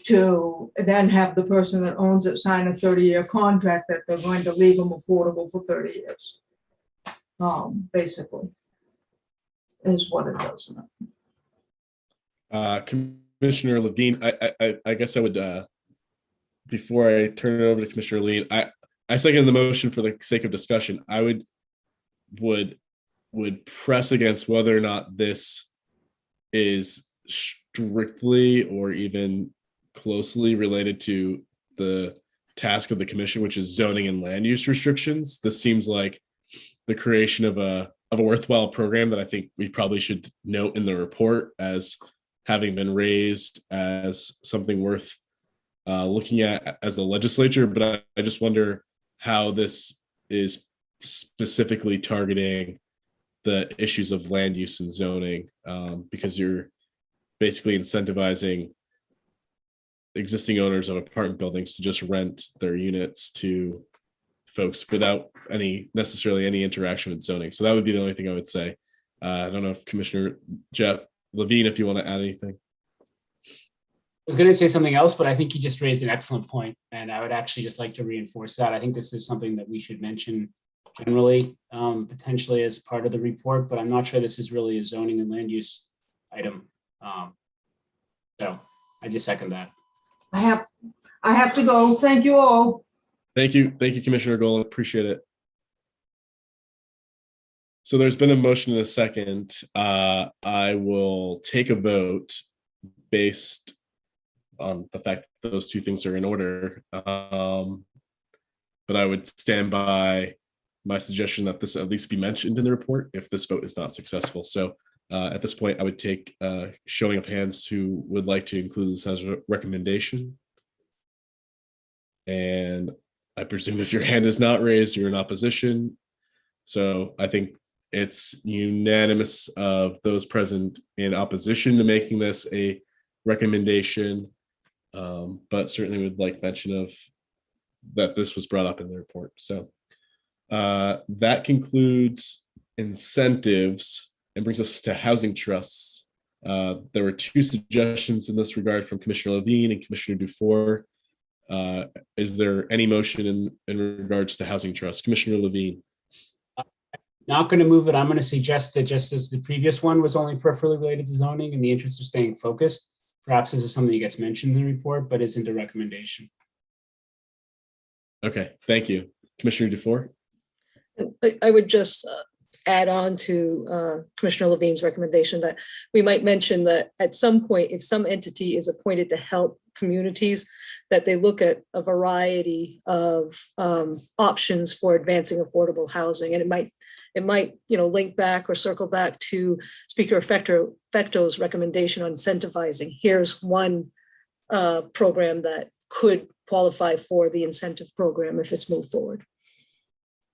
to then have the person that owns it sign a 30-year contract that they're going to leave them affordable for 30 years. Basically, is what it does. Commissioner Levine, I guess I would, before I turn it over to Commissioner Levine, I second the motion for the sake of discussion. I would press against whether or not this is strictly or even closely related to the task of the commission, which is zoning and land use restrictions. This seems like the creation of a worthwhile program that I think we probably should note in the report as having been raised as something worth looking at as the legislature. But I just wonder how this is specifically targeting the issues of land use and zoning, because you're basically incentivizing existing owners of apartment buildings to just rent their units to folks without necessarily any interaction with zoning. So that would be the only thing I would say. I don't know if Commissioner Jeff Levine, if you want to add anything. I was going to say something else, but I think you just raised an excellent point, and I would actually just like to reinforce that. I think this is something that we should mention generally, potentially as part of the report, but I'm not sure this is really a zoning and land use item. So I just second that. I have to go. Thank you all. Thank you, Commissioner Gold. Appreciate it. So there's been a motion in a second. I will take a vote based on the fact that those two things are in order. But I would stand by my suggestion that this at least be mentioned in the report if this vote is not successful. So at this point, I would take a showing of hands who would like to include this as a recommendation. And I presume if your hand is not raised, you're in opposition. So I think it's unanimous of those present in opposition to making this a recommendation, but certainly would like mention of that this was brought up in the report. So that concludes incentives and brings us to housing trusts. There were two suggestions in this regard from Commissioner Levine and Commissioner Dufour. Is there any motion in regards to housing trust? Commissioner Levine. Not going to move it. I'm going to suggest that just as the previous one was only peripherally related to zoning, in the interest of staying focused, perhaps this is something that gets mentioned in the report, but isn't a recommendation. Okay, thank you. Commissioner Dufour? I would just add on to Commissioner Levine's recommendation that we might mention that at some point, if some entity is appointed to help communities, that they look at a variety of options for advancing affordable housing. And it might link back or circle back to Speaker Fecto's recommendation on incentivizing. Here's one program that could qualify for the incentive program if it's moved forward.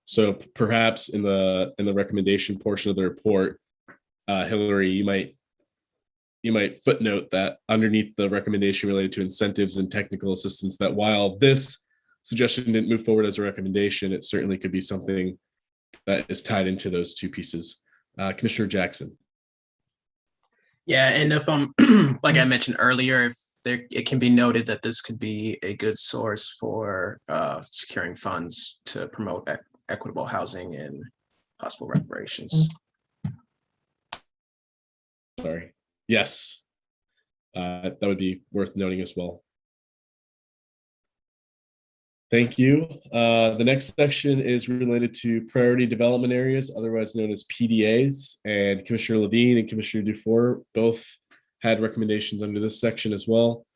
So perhaps in the recommendation portion of the report, Hillary, you might footnote that underneath the recommendation related to incentives and technical assistance, that while this suggestion didn't move forward as a recommendation, it certainly could be something that is tied into those two pieces. Commissioner Jackson. Yeah, and if like I mentioned earlier, if it can be noted that this could be a good source for securing funds to promote equitable housing and possible reparations. Sorry. Yes, that would be worth noting as well. Thank you. The next section is related to priority development areas, otherwise known as PDAs, and Commissioner Levine and Commissioner Dufour both had recommendations under this section as well.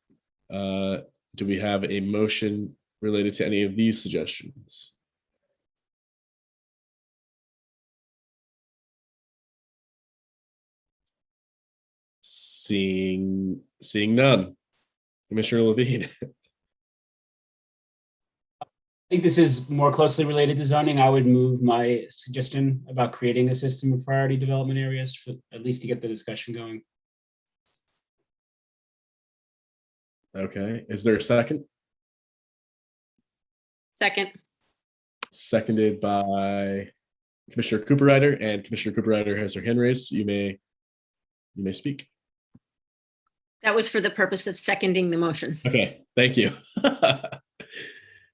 Do we have a motion related to any of these suggestions? Seeing none. Commissioner Levine. I think this is more closely related to zoning. I would move my suggestion about creating a system of priority development areas, for at least to get the discussion going. Okay, is there a second? Second. Seconded by Commissioner Cooperrider, and Commissioner Cooperrider has her hand raised. You may you may speak. That was for the purpose of seconding the motion. Okay, thank you.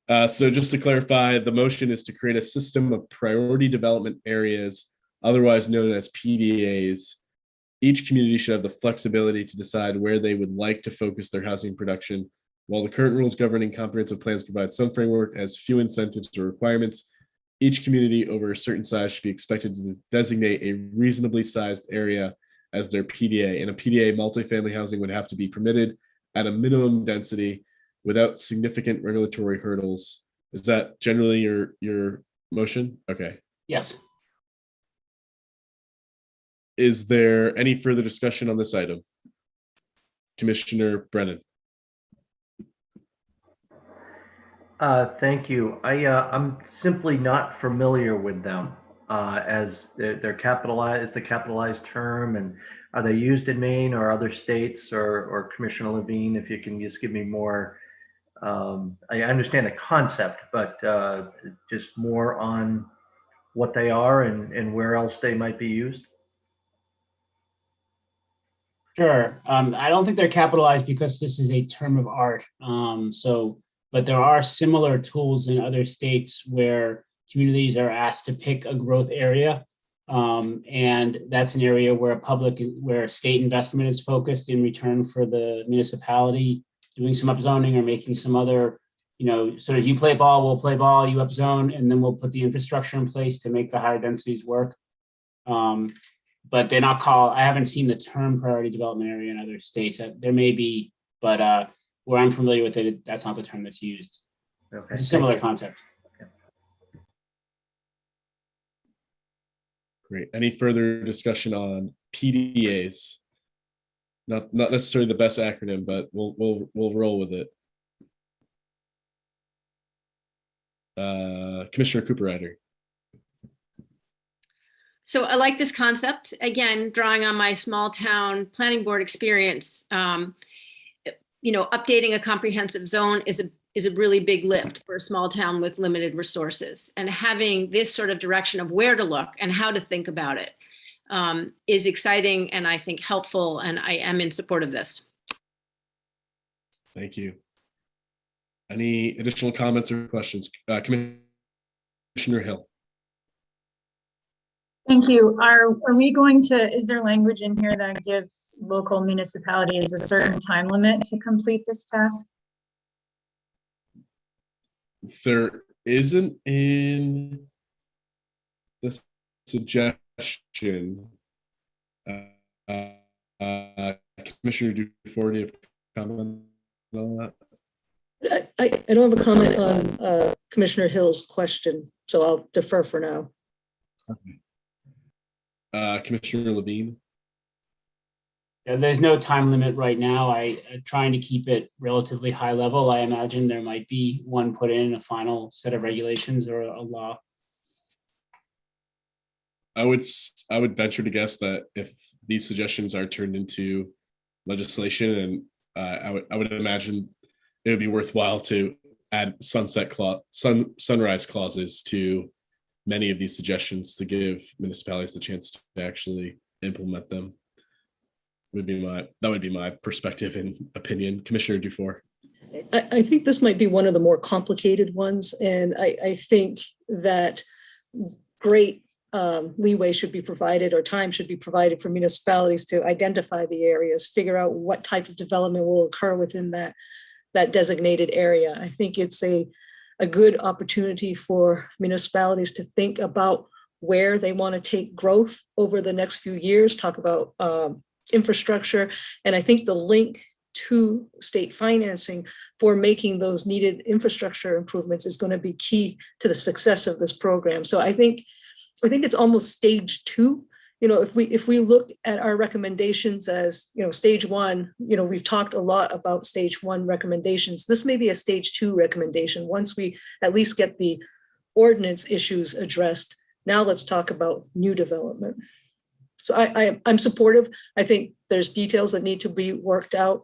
So just to clarify, the motion is to create a system of priority development areas, otherwise known as PDAs. Each community should have the flexibility to decide where they would like to focus their housing production. While the current rules governing comprehensive plans provide some framework as few incentives or requirements, each community over a certain size should be expected to designate a reasonably sized area as their PDA. In a PDA, multifamily housing would have to be permitted at a minimum density without significant regulatory hurdles. Is that generally your motion? Okay. Yes. Is there any further discussion on this item? Commissioner Brennan. Thank you. I'm simply not familiar with them as they're capitalized, the capitalized term, and are they used in Maine or other states, or Commissioner Levine, if you can just give me more. I understand the concept, but just more on what they are and where else they might be used. Sure. I don't think they're capitalized because this is a term of art. But there are similar tools in other states where communities are asked to pick a growth area. And that's an area where state investment is focused in return for the municipality doing some upzoning or making some other, sort of you play ball, we'll play ball, you upzone, and then we'll put the infrastructure in place to make the higher densities work. But they're not called, I haven't seen the term priority development area in other states. There may be, but where I'm familiar with it, that's not the term that's used. Okay. It's a similar concept. Great. Any further discussion on PDAs? Not necessarily the best acronym, but we'll roll with it. Commissioner Cooper Ryder. So I like this concept. Again, drawing on my small town planning board experience, updating a comprehensive zone is a really big lift for a small town with limited resources. And having this sort of direction of where to look and how to think about it is exciting and I think helpful, and I am in support of this. Thank you. Any additional comments or questions? Commissioner Hill. Thank you. Are we going to, is there language in here that gives local municipalities a certain time limit to complete this task? There isn't in the suggestion. Commissioner Dufour, do you have a comment on that? I don't have a comment on Commissioner Hill's question, so I'll defer for now. Okay. Commissioner Levine. Yeah, there's no time limit right now. I'm trying to keep it relatively high level. I imagine there might be one put in a final set of regulations or a law. I would venture to guess that if these suggestions are turned into legislation, and I would imagine it would be worthwhile to add sunrise clauses to many of these suggestions to give municipalities the chance to actually implement them. That would be my perspective and opinion. Commissioner Dufour. I think this might be one of the more complicated ones, and I think that great leeway should be provided, or time should be provided for municipalities to identify the areas, figure out what type of development will occur within that designated area. I think it's a good opportunity for municipalities to think about where they want to take growth over the next few years, talk about infrastructure. And I think the link to state financing for making those needed infrastructure improvements is going to be key to the success of this program. So I think it's almost stage two. If we look at our recommendations as, stage one, we've talked a lot about stage one recommendations. This may be a stage two recommendation. Once we at least get the ordinance issues addressed, now let's talk about new development. So I'm supportive. I think there's details that need to be worked out.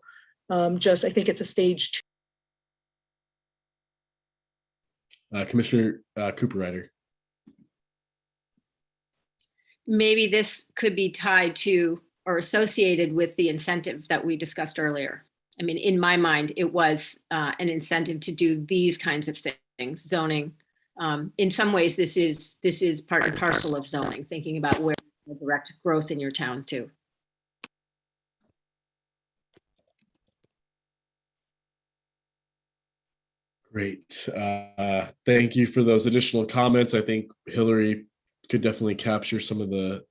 I think it's a stage two. Commissioner Cooper Ryder. Maybe this could be tied to or associated with the incentive that we discussed earlier. I mean, in my mind, it was an incentive to do these kinds of things, zoning. In some ways, this is part and parcel of zoning, thinking about where to direct growth in your town too. Great. Thank you for those additional comments. I think Hillary could definitely capture some of the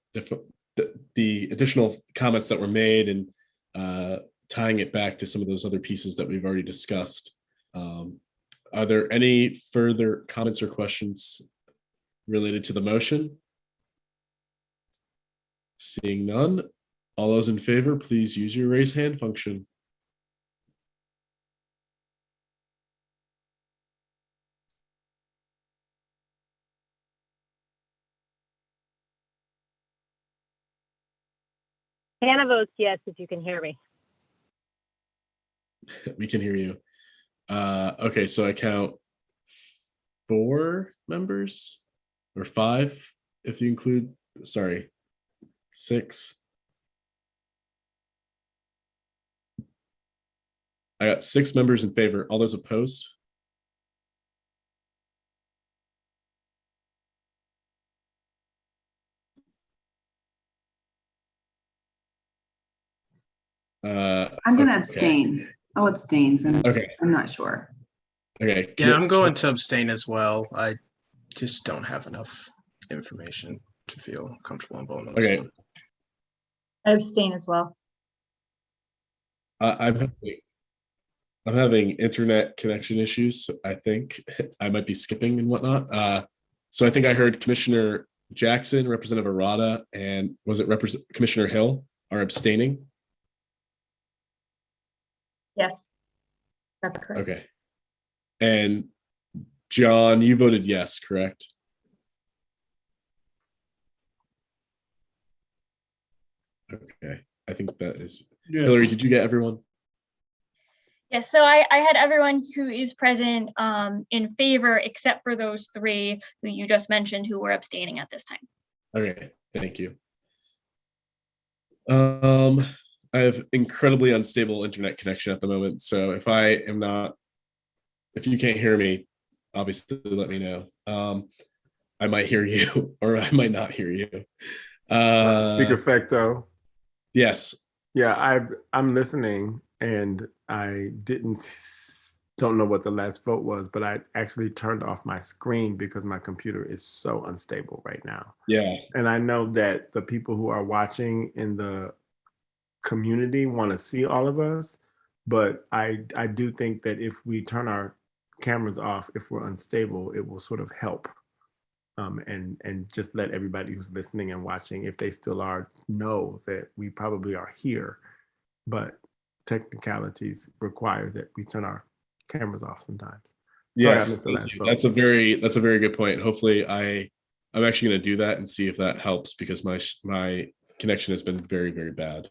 additional comments that were made and tying it back to some of those other pieces that we've already discussed. Are there any further comments or questions related to the motion? Seeing none, all those in favor, please use your raise hand function. Hannah votes yes, if you can hear me. We can hear you. Okay, so I count 4 members or 5 if you include, sorry, 6. I got 6 members in favor. All those opposed? I'm going to abstain. I'll abstain. Okay. I'm not sure. Okay. Yeah, I'm going to abstain as well. I just don't have enough information to feel comfortable in voting on this one. I abstain as well. I'm having internet connection issues. So I think I might be skipping and whatnot. So I think I heard Commissioner Jackson, Representative Arata, and was it Commissioner Hill are abstaining? Yes, that's correct. Okay. And John, you voted yes, correct? Okay. I think that is Yes. Hillary, did you get everyone? Yes, so I had everyone who is present in favor, except for those 3 who you just mentioned who were abstaining at this time. Okay, thank you. I have incredibly unstable internet connection at the moment, so if you can't hear me, obviously let me know. I might hear you or I might not hear you. Speaker Fecto. Yes. Yeah, I'm listening, and I don't know what the last vote was, but I actually turned off my screen because my computer is so unstable right now. Yeah. And I know that the people who are watching in the community want to see all of us, but I do think that if we turn our cameras off, if we're unstable, it will sort of help. And just let everybody who's listening and watching, if they still are, know that we probably are here, but technicalities require that we turn our cameras off sometimes. Sorry, Yes, I missed the last vote. that's a very good point. Hopefully I'm actually going to do that and see if that helps, because my connection has been very, very bad.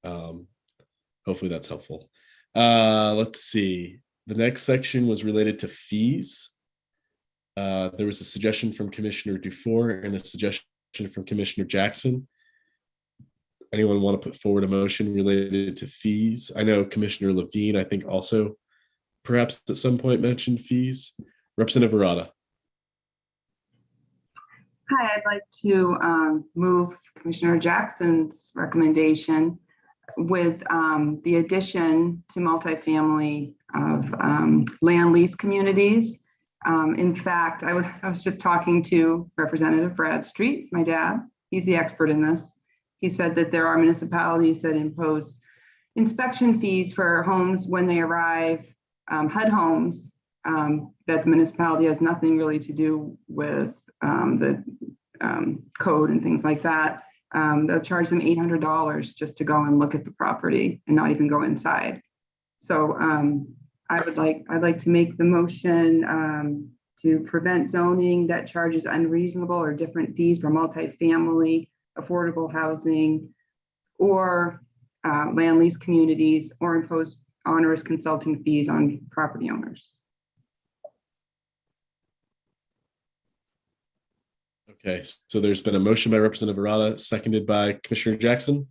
Hopefully that's helpful. Let's see. The next section was related to fees. There was a suggestion from Commissioner Dufour and a suggestion from Commissioner Jackson. Anyone want to put forward a motion related to fees? I know Commissioner Levine, I think, also perhaps at some point mentioned fees. Representative Arata. Hi, I'd like to move Commissioner Jackson's recommendation with the addition to multifamily of land lease communities. In fact, I was just talking to Representative Bradstreet, my dad. He's the expert in this. He said that there are municipalities that impose inspection fees for homes when they arrive, HUD homes, that the municipality has nothing really to do with the code and things like that. They'll charge them $800 just to go and look at the property and not even go inside. So I'd like to make the motion to prevent zoning that charges unreasonable or different fees for multifamily, affordable housing, or land lease communities, or impose onerous consulting fees on property owners. Okay, so there's been a motion by Representative Arata, seconded by Commissioner Jackson.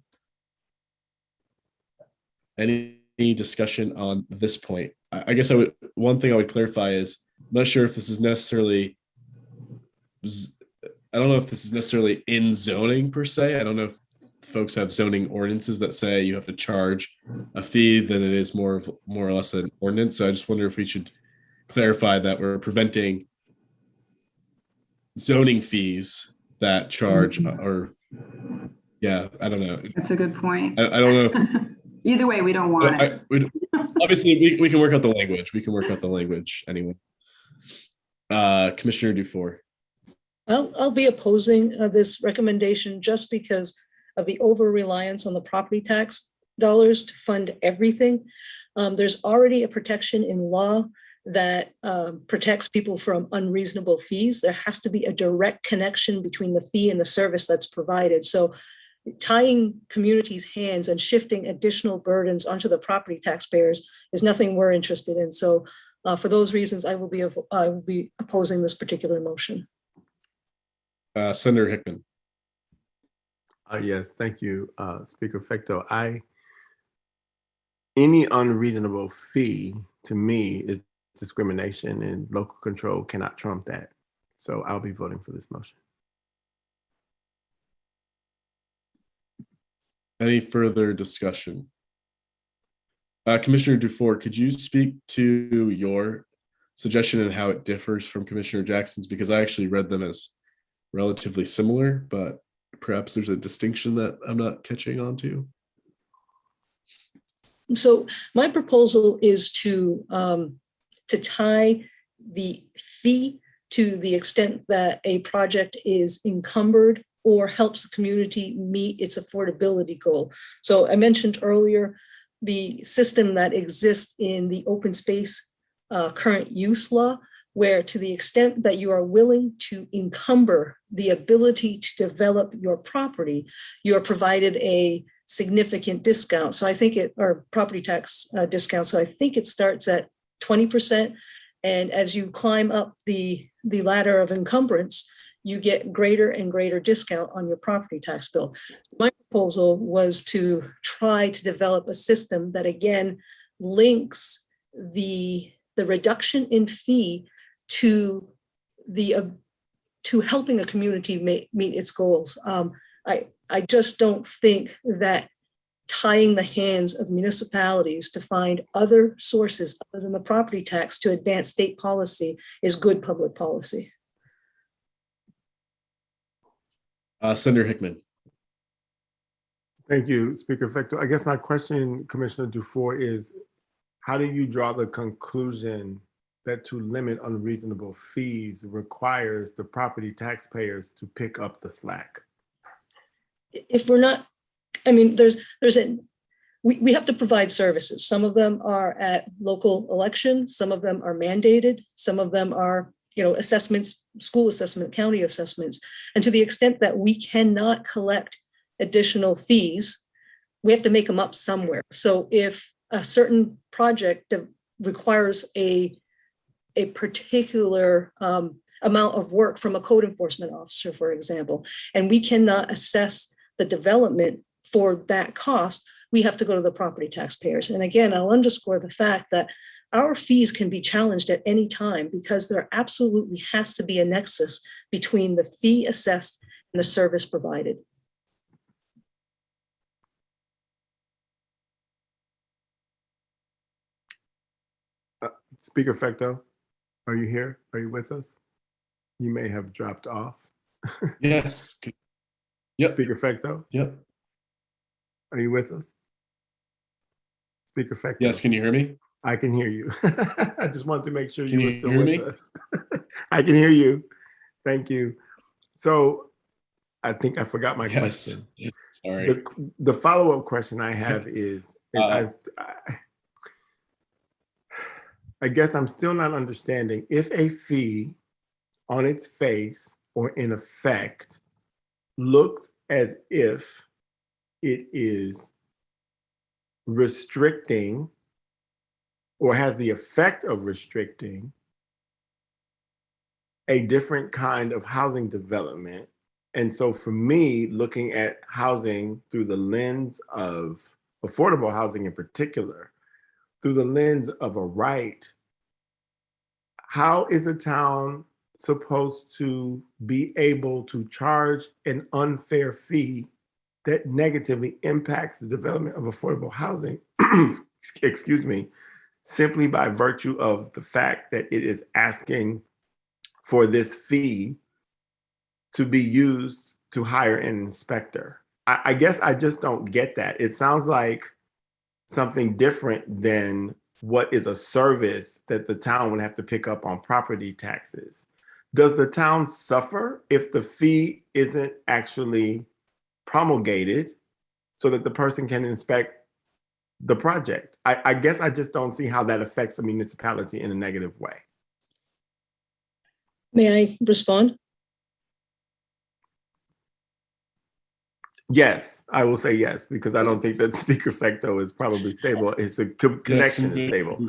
any discussion on this point? I guess one thing I would clarify is, I'm not sure if this is necessarily, I don't know if this is necessarily in zoning per se. I don't know if folks have zoning ordinances that say you have to charge a fee, than it is more or less an ordinance. So I just wonder if we should clarify that we're preventing zoning fees that charge, or yeah, I don't know. That's a good point. I don't know if Either way, we don't want it. obviously we can work out the language. We can work out the language anyway. Commissioner Dufour. I'll be opposing this recommendation just because of the over-reliance on the property tax dollars to fund everything. There's already a protection in law that protects people from unreasonable fees. There has to be a direct connection between the fee and the service that's provided. So tying communities' hands and shifting additional burdens onto the property taxpayers is nothing we're interested in. So for those reasons, I will be opposing this particular motion. Senator Hickman. Yes, thank you, Speaker Fecto. Any unreasonable fee to me is discrimination, and local control cannot trump that. So I'll be voting for this motion. Any further discussion? Commissioner Dufour, could you speak to your suggestion and how it differs from Commissioner Jackson's? Because I actually read them as relatively similar, but perhaps there's a distinction that I'm not catching on to. So my proposal is to tie the fee to the extent that a project is encumbered or helps the community meet its affordability goal. So I mentioned earlier the system that exists in the open space current use law, where to the extent that you are willing to encumber the ability to develop your property, you are provided a significant discount. So I think or property tax discount. So I think it starts at 20%. And as you climb up the ladder of encumbrance, you get greater and greater discount on your property tax bill. My proposal was to try to develop a system that again links the reduction in fee to helping a community meet its goals. I just don't think that tying the hands of municipalities to find other sources other than the property tax to advance state policy is good public policy. Senator Hickman. Thank you, Speaker Fecto. I guess my question, Commissioner Dufour, is how do you draw the conclusion that to limit unreasonable fees requires the property taxpayers to pick up the slack? If we're not, I mean, we have to provide services. Some of them are at local elections, some of them are mandated, some of them are, assessments, school assessment, county assessments. And to the extent that we cannot collect additional fees, we have to make them up somewhere. So if a certain project requires a particular amount of work from a code enforcement officer, for example, and we cannot assess the development for that cost, we have to go to the property taxpayers. And again, I'll underscore the fact that our fees can be challenged at any time because there absolutely has to be a nexus between the fee assessed and the service provided. Speaker Fecto, are you here? Are you with us? You may have dropped off. Yes. Yep. Speaker Fecto? Yep. Are you with us? Speaker Fecto? Yes, can you hear me? I can hear you. I just wanted to make sure Can you were you still hear with me? us. I can hear you. Thank you. So I think I forgot my question. Sorry. The follow-up question I have is I guess I'm still not understanding if a fee on its face or in effect looks as if it is restricting or has the effect of restricting a different kind of housing development. And so for me, looking at housing through the lens of affordable housing in particular, through the lens of a right, how is a town supposed to be able to charge an unfair fee that negatively impacts the development of affordable housing, excuse me, simply by virtue of the fact that it is asking for this fee to be used to hire an inspector? I guess I just don't get that. It sounds like something different than what is a service that the town would have to pick up on property taxes. Does the town suffer if the fee isn't actually promulgated so that the person can inspect the project? I guess I just don't see how that affects a municipality in a negative way. May I respond? Yes, I will say yes, because I don't think that Speaker Fecto is probably stable. It's a connection is stable.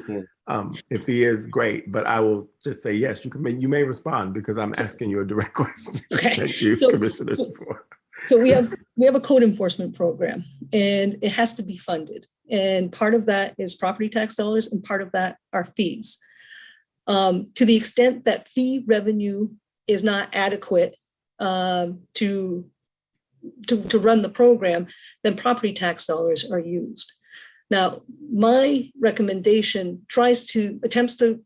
If he is, great, but I will just say yes. You may respond because I'm asking you a direct question. Okay. Thank you, Commissioner. So we have a code enforcement program, and it has to be funded. And part of that is property tax dollars, and part of that are fees. To the extent that fee revenue is not adequate to run the program, then property tax dollars are used. Now, my recommendation attempts to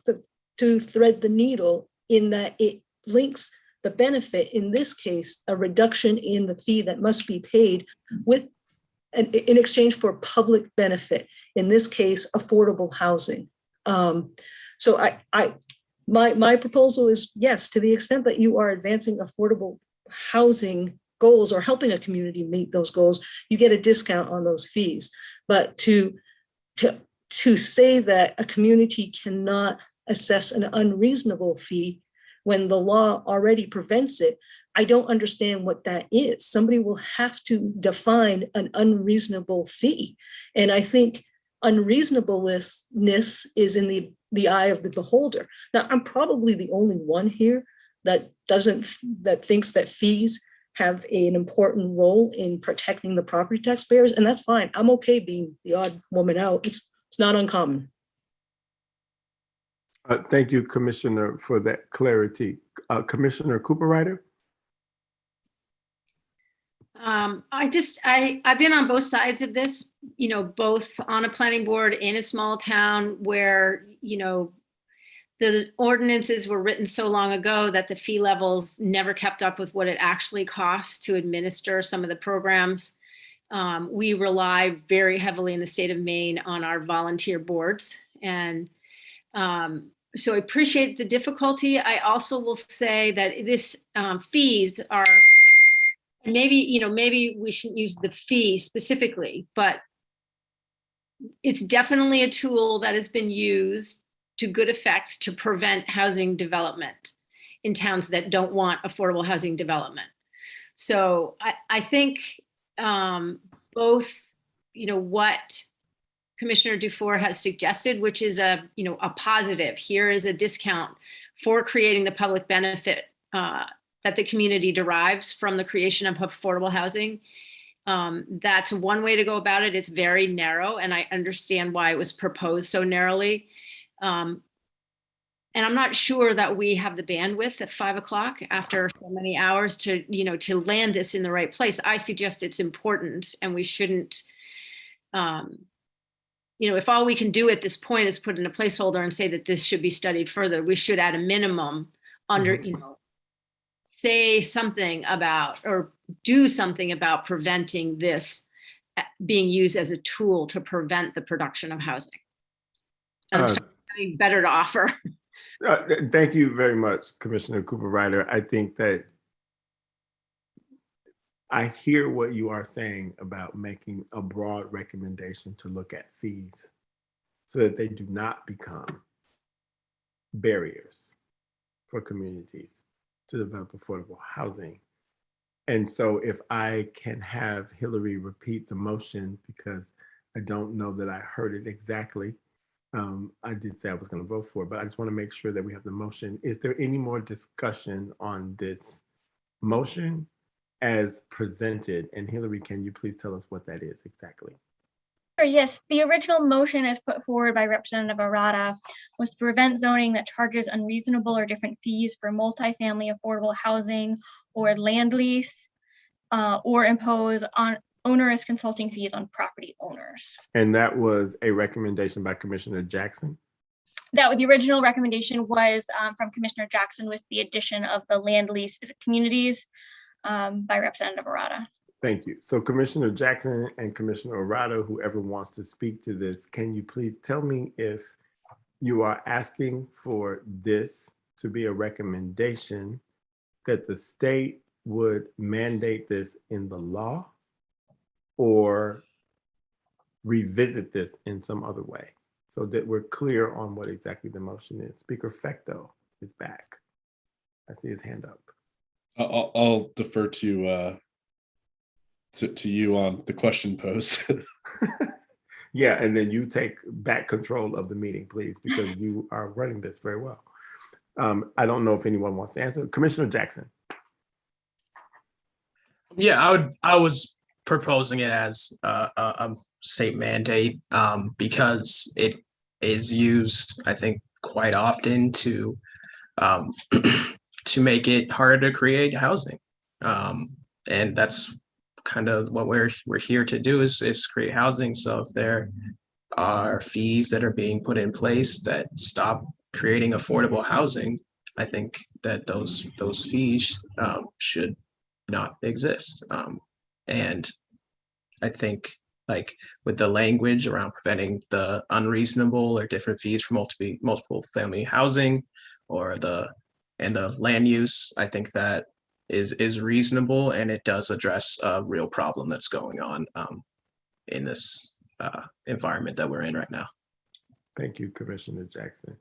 thread the needle in that it links the benefit, in this case, a reduction in the fee that must be paid in exchange for public benefit, in this case, affordable housing. So my proposal is yes, to the extent that you are advancing affordable housing goals or helping a community meet those goals, you get a discount on those fees. But to say that a community cannot assess an unreasonable fee when the law already prevents it, I don't understand what that is. Somebody will have to define an unreasonable fee. And I think unreasonableness is in the eye of the beholder. Now, I'm probably the only one here that thinks that fees have an important role in protecting the property taxpayers, and that's fine. I'm okay being the odd woman out. It's not uncommon. Thank you, Commissioner, for that clarity. Commissioner Cooper-Ryder? I've been on both sides of this, both on a planning board in a small town where, the ordinances were written so long ago that the fee levels never kept up with what it actually costs to administer some of the programs. We rely very heavily in the state of Maine on our volunteer boards. And so I appreciate the difficulty. I also will say that this fees are, maybe we shouldn't use the fee specifically, but it's definitely a tool that has been used to good effect to prevent housing development in towns that don't want affordable housing development. So I think both, what Commissioner Dufour has suggested, which is a positive. Here is a discount for creating the public benefit that the community derives from the creation of affordable housing. That's one way to go about it. It's very narrow, and I understand why it was proposed so narrowly. And I'm not sure that we have the bandwidth at 5 o'clock after so many hours to land this in the right place. I suggest it's important, and we shouldn't, if all we can do at this point is put in a placeholder and say that this should be studied further, we should at a minimum say something about or do something about preventing this being used as a tool to prevent the production of housing. And I'm sorry, having better to offer. Thank you very much, Commissioner Cooper-Ryder. I think that I hear what you are saying about making a broad recommendation to look at fees so that they do not become barriers for communities to develop affordable housing. And so if I can have Hillary repeat the motion, because I don't know that I heard it exactly. I did say I was going to vote for it, but I just want to make sure that we have the motion. Is there any more discussion on this motion as presented? And Hillary, can you please tell us what that is exactly? Sure, yes, the original motion as put forward by Representative Arata was to prevent zoning that charges unreasonable or different fees for multifamily affordable housing or land lease, or impose on onerous consulting fees on property owners. And that was a recommendation by Commissioner Jackson. That the original recommendation was from Commissioner Jackson with the addition of the land lease communities by Representative Arata. Thank you. So Commissioner Jackson and Commissioner Arado, whoever wants to speak to this, can you please tell me if you are asking for this to be a recommendation that the state would mandate this in the law or revisit this in some other way so that we're clear on what exactly the motion is? Speaker Fecto is back. I see his hand up. I'll defer to you on the question pose. Yeah, and then you take back control of the meeting, please, because you are running this very well. I don't know if anyone wants to answer. Commissioner Jackson. Yeah, I was proposing it as a state mandate because it is used, I think, quite often to to make it harder to create housing, and that's kind of what we're here to do is create housing. So if there are fees that are being put in place that stop creating affordable housing, I think that those fees should not exist. And I think, like, with the language around preventing the unreasonable or different fees for multiple family housing or the land use, I think that is reasonable, and it does address a real problem that's going on in this environment that we're in right now. Thank you, Commissioner Jackson.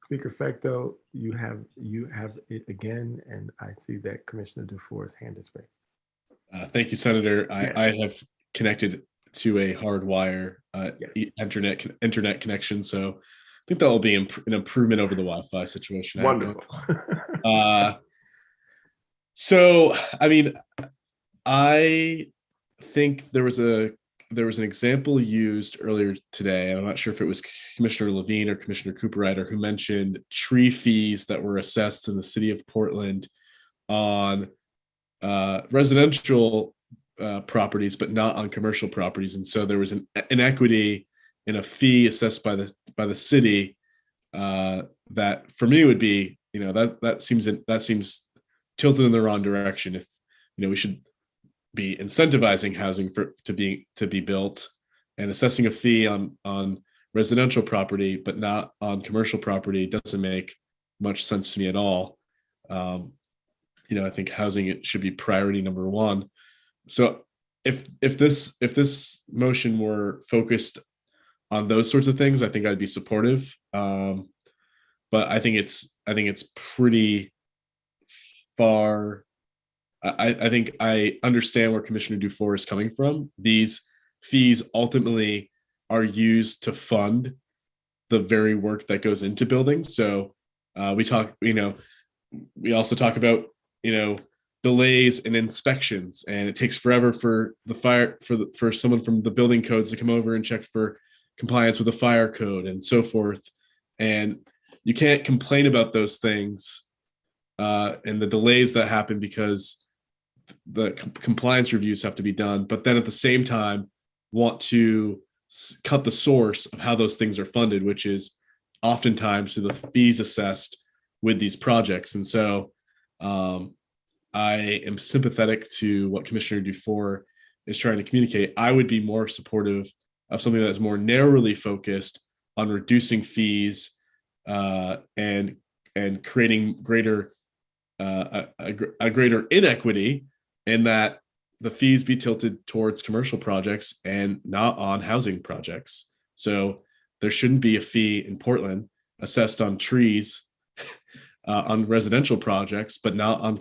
Speaker Fecto, you have it again, and I see that Commissioner Dufour's hand is raised. Thank you, Senator. Yes. I have connected to a hardwire internet connection, so I think that will be an improvement over the Wi-Fi situation. Wonderful. So, I mean, I think there was an example used earlier today. I'm not sure if it was Commissioner Levine or Commissioner Cooper-Ryder who mentioned tree fees that were assessed in the city of Portland on residential properties, but not on commercial properties. And so there was an inequity in a fee assessed by the city that for me would be, that seems tilted in the wrong direction. If we should be incentivizing housing to be built and assessing a fee on residential property, but not on commercial property, doesn't make much sense to me at all. I think housing, it should be priority number one. So if this motion were focused on those sorts of things, I think I'd be supportive. But I think it's pretty far. I think I understand where Commissioner Dufour is coming from. These fees ultimately are used to fund the very work that goes into buildings. So we also talk about delays in inspections, and it takes forever for for someone from the building codes to come over and check for compliance with the fire code and so forth. And you can't complain about those things and the delays that happen because the compliance reviews have to be done, but then at the same time want to cut the source of how those things are funded, which is oftentimes through the fees assessed with these projects. And so I am sympathetic to what Commissioner Dufour is trying to communicate. I would be more supportive of something that is more narrowly focused on reducing fees and creating greater a greater inequity, in that the fees be tilted towards commercial projects and not on housing projects. So there shouldn't be a fee in Portland assessed on trees on residential projects, but not on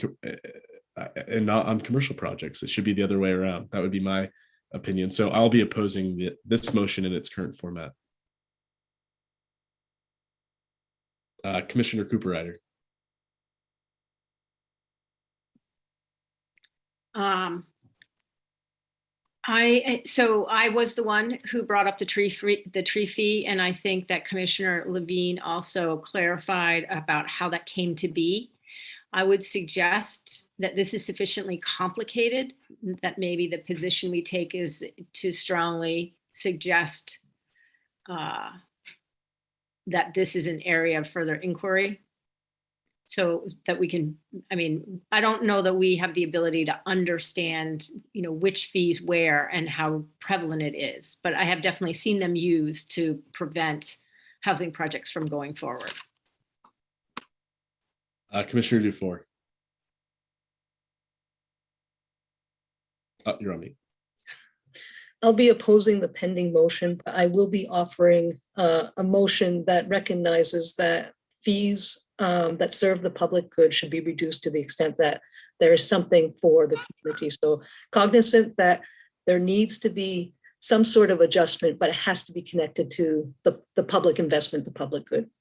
commercial projects. It should be the other way around. That would be my opinion. So I'll be opposing this motion in its current format. Commissioner Cooper-Ryder. So I was the one who brought up the tree fee, and I think that Commissioner Levine also clarified about how that came to be. I would suggest that this is sufficiently complicated that maybe the position we take is to strongly suggest that this is an area of further inquiry. So that we can, I mean, I don't know that we have the ability to understand, which fees where and how prevalent it is, but I have definitely seen them used to prevent housing projects from going forward. Commissioner Dufour. You're on mute. I'll be opposing the pending motion, but I will be offering a motion that recognizes that fees that serve the public good should be reduced to the extent that there is something for the community. So cognizant that there needs to be some sort of adjustment, but it has to be connected to the public investment, the public good.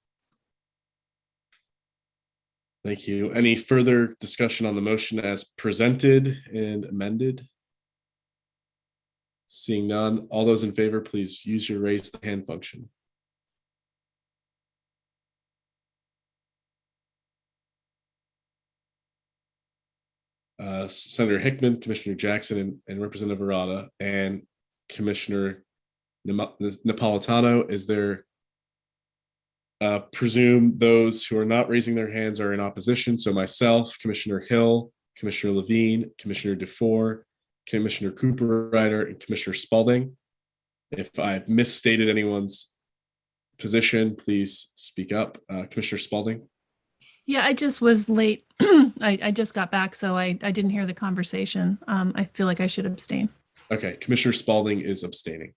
Thank you. Any further discussion on the motion as presented and amended? Seeing none, all those in favor, please use your raise the hand function. Senator Hickman, Commissioner Jackson, and Representative Arata, and Commissioner Napolitano. Is there, presume those who are not raising their hands are in opposition. So myself, Commissioner Hill, Commissioner Levine, Commissioner Dufour, Commissioner Cooper-Ryder, and Commissioner Spalding. If I've misstated anyone's position, please speak up. Commissioner Spalding. Yeah, I just was late. I just got back, so I didn't hear the conversation. I feel like I should abstain. Okay, Commissioner Spalding is abstaining.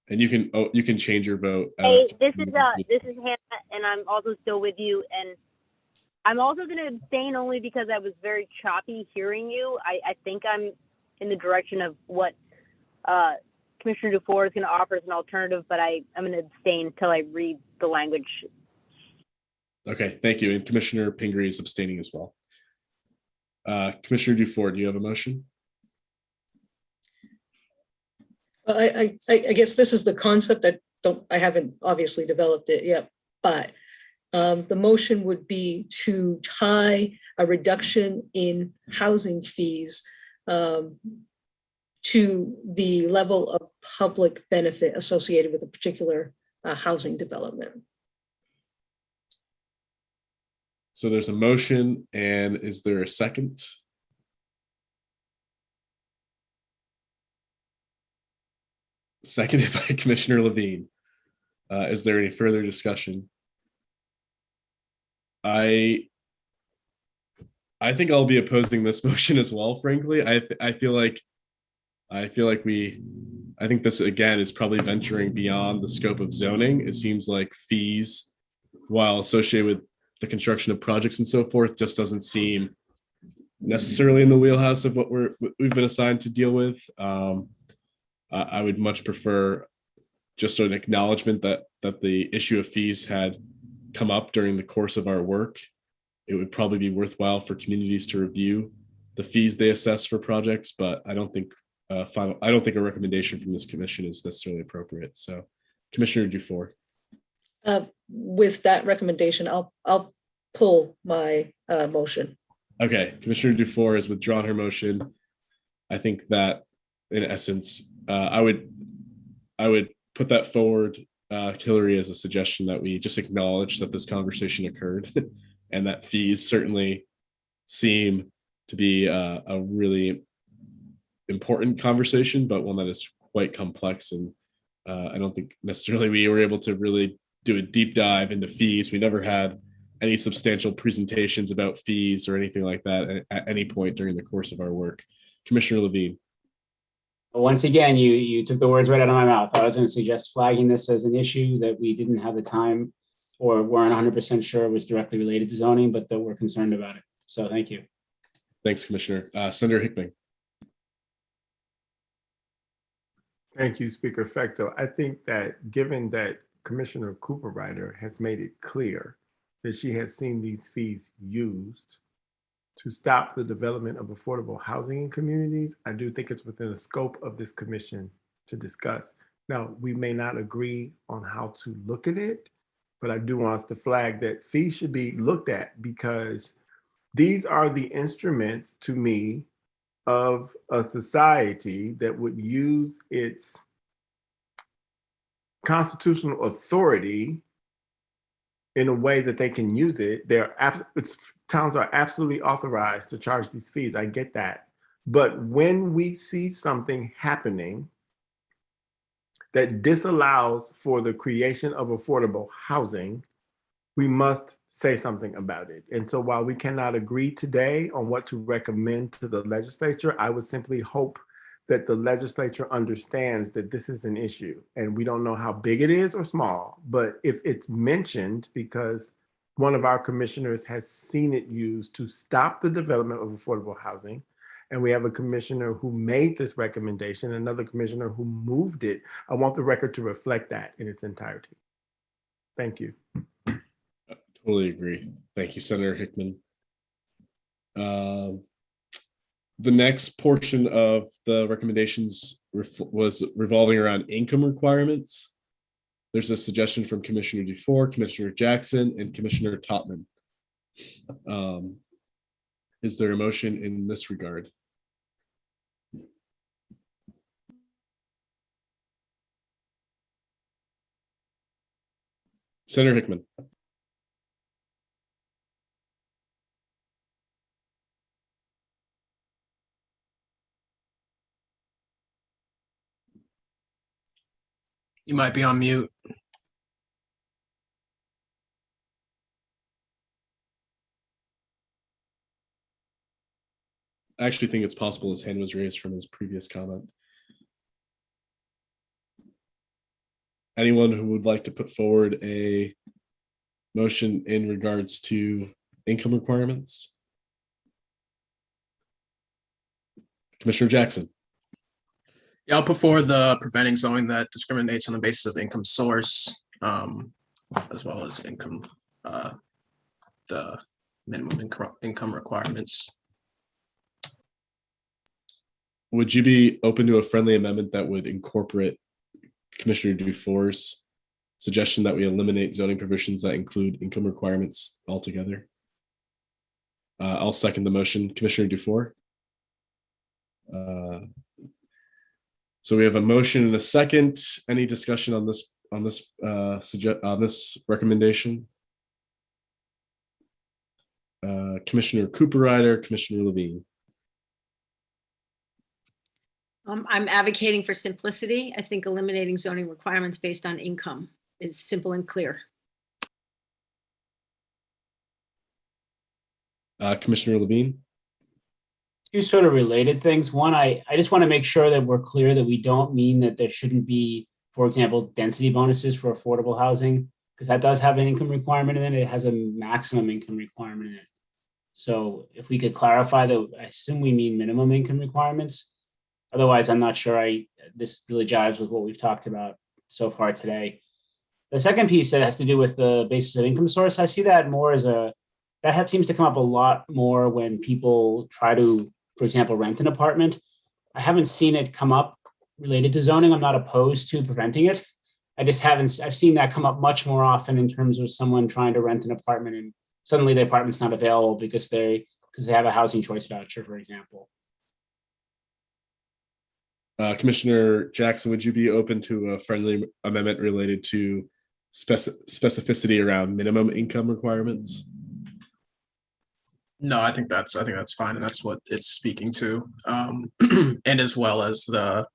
And you can change your vote. Hey, this is Hannah, and I'm also still with you. And I'm also going to abstain only because I was very choppy hearing you. I think I'm in the direction of what Commissioner Dufour is going to offer as an alternative, but I'm going to abstain until I read the language. Okay, thank you. And Commissioner Pingree is abstaining as well. Commissioner Dufour, do you have a motion? I guess this is the concept. I haven't obviously developed it yet, but the motion would be to tie a reduction in housing fees to the level of public benefit associated with a particular housing development. So there's a motion, and is there a second? Seconded by Commissioner Levine. Is there any further discussion? I think I'll be opposing this motion as well, frankly. I feel like I think this again is probably venturing beyond the scope of zoning. It seems like fees, while associated with the construction of projects and so forth, just doesn't seem necessarily in the wheelhouse of what we've been assigned to deal with. I would much prefer just an acknowledgement that the issue of fees had come up during the course of our work. It would probably be worthwhile for communities to review the fees they assess for projects, but I don't think a recommendation from this commission is necessarily appropriate. So, Commissioner Dufour. With that recommendation, I'll pull my motion. Okay, Commissioner Dufour has withdrawn her motion. I think that, in essence, I would put that forward, Hillary, as a suggestion that we just acknowledge that this conversation occurred, and that fees certainly seem to be a really important conversation, but one that is quite complex. And I don't think necessarily we were able to really do a deep dive into fees. We never had any substantial presentations about fees or anything like that at any point during the course of our work. Commissioner Levine. Once again, you took the words right out of my mouth. I was going to suggest flagging this as an issue that we didn't have the time or weren't 100% sure was directly related to zoning, but that we're concerned about it. So thank you. Thanks, Commissioner. Senator Hickman. Thank you, Speaker Fecto. I think that given that Commissioner Cooper-Ryder has made it clear that she has seen these fees used to stop the development of affordable housing in communities, I do think it's within the scope of this commission to discuss. Now, we may not agree on how to look at it, but I do want us to flag that fees should be looked at, because these are the instruments, to me, of a society that would use its constitutional authority in a way that they can use it. Towns are absolutely authorized to charge these fees. I get that. But when we see something happening that disallows for the creation of affordable housing, we must say something about it. And so while we cannot agree today on what to recommend to the legislature, I would simply hope that the legislature understands that this is an issue, and we don't know how big it is or small, but if it's mentioned because one of our commissioners has seen it used to stop the development of affordable housing, and we have a commissioner who made this recommendation, another commissioner who moved it, I want the record to reflect that in its entirety. Thank you. Totally agree. Thank you, Senator Hickman. The next portion of the recommendations was revolving around income requirements. There's a suggestion from Commissioner Dufour, Commissioner Jackson, and Commissioner Topman. Is there a motion in this regard? Senator Hickman. You might be on mute. I actually think it's possible his hand was raised from his previous comment. Anyone who would like to put forward a motion in regards to income requirements? Commissioner Jackson. Yeah, I'll put forward the preventing zoning that discriminates on the basis of income source, as well as income, the minimum income requirements. Would you be open to a friendly amendment that would incorporate Commissioner Dufour's suggestion that we eliminate zoning provisions that include income requirements altogether? I'll second the motion. Commissioner Dufour. So we have a motion and a second. Any discussion on this recommendation? Commissioner Cooper-Ryder, Commissioner Levine. I'm advocating for simplicity. I think eliminating zoning requirements based on income is simple and clear. Commissioner Levine. Two sort of related things. One, I just want to make sure that we're clear that we don't mean that there shouldn't be, for example, density bonuses for affordable housing, because that does have an income requirement in it. It has a maximum income requirement in it. So if we could clarify that, I assume we mean minimum income requirements. Otherwise, I'm not sure this really jives with what we've talked about so far today. The second piece that has to do with the basis of income source, I see that more as seems to come up a lot more when people try to, for example, rent an apartment. I haven't seen it come up related to zoning. I'm not opposed to preventing it. I've seen that come up much more often in terms of someone trying to rent an apartment and suddenly the apartment's not available because they have a housing choice voucher, for example. Commissioner Jackson, would you be open to a friendly amendment related to specificity around minimum income requirements? No, I think that's fine, and that's what it's speaking to, and as well as the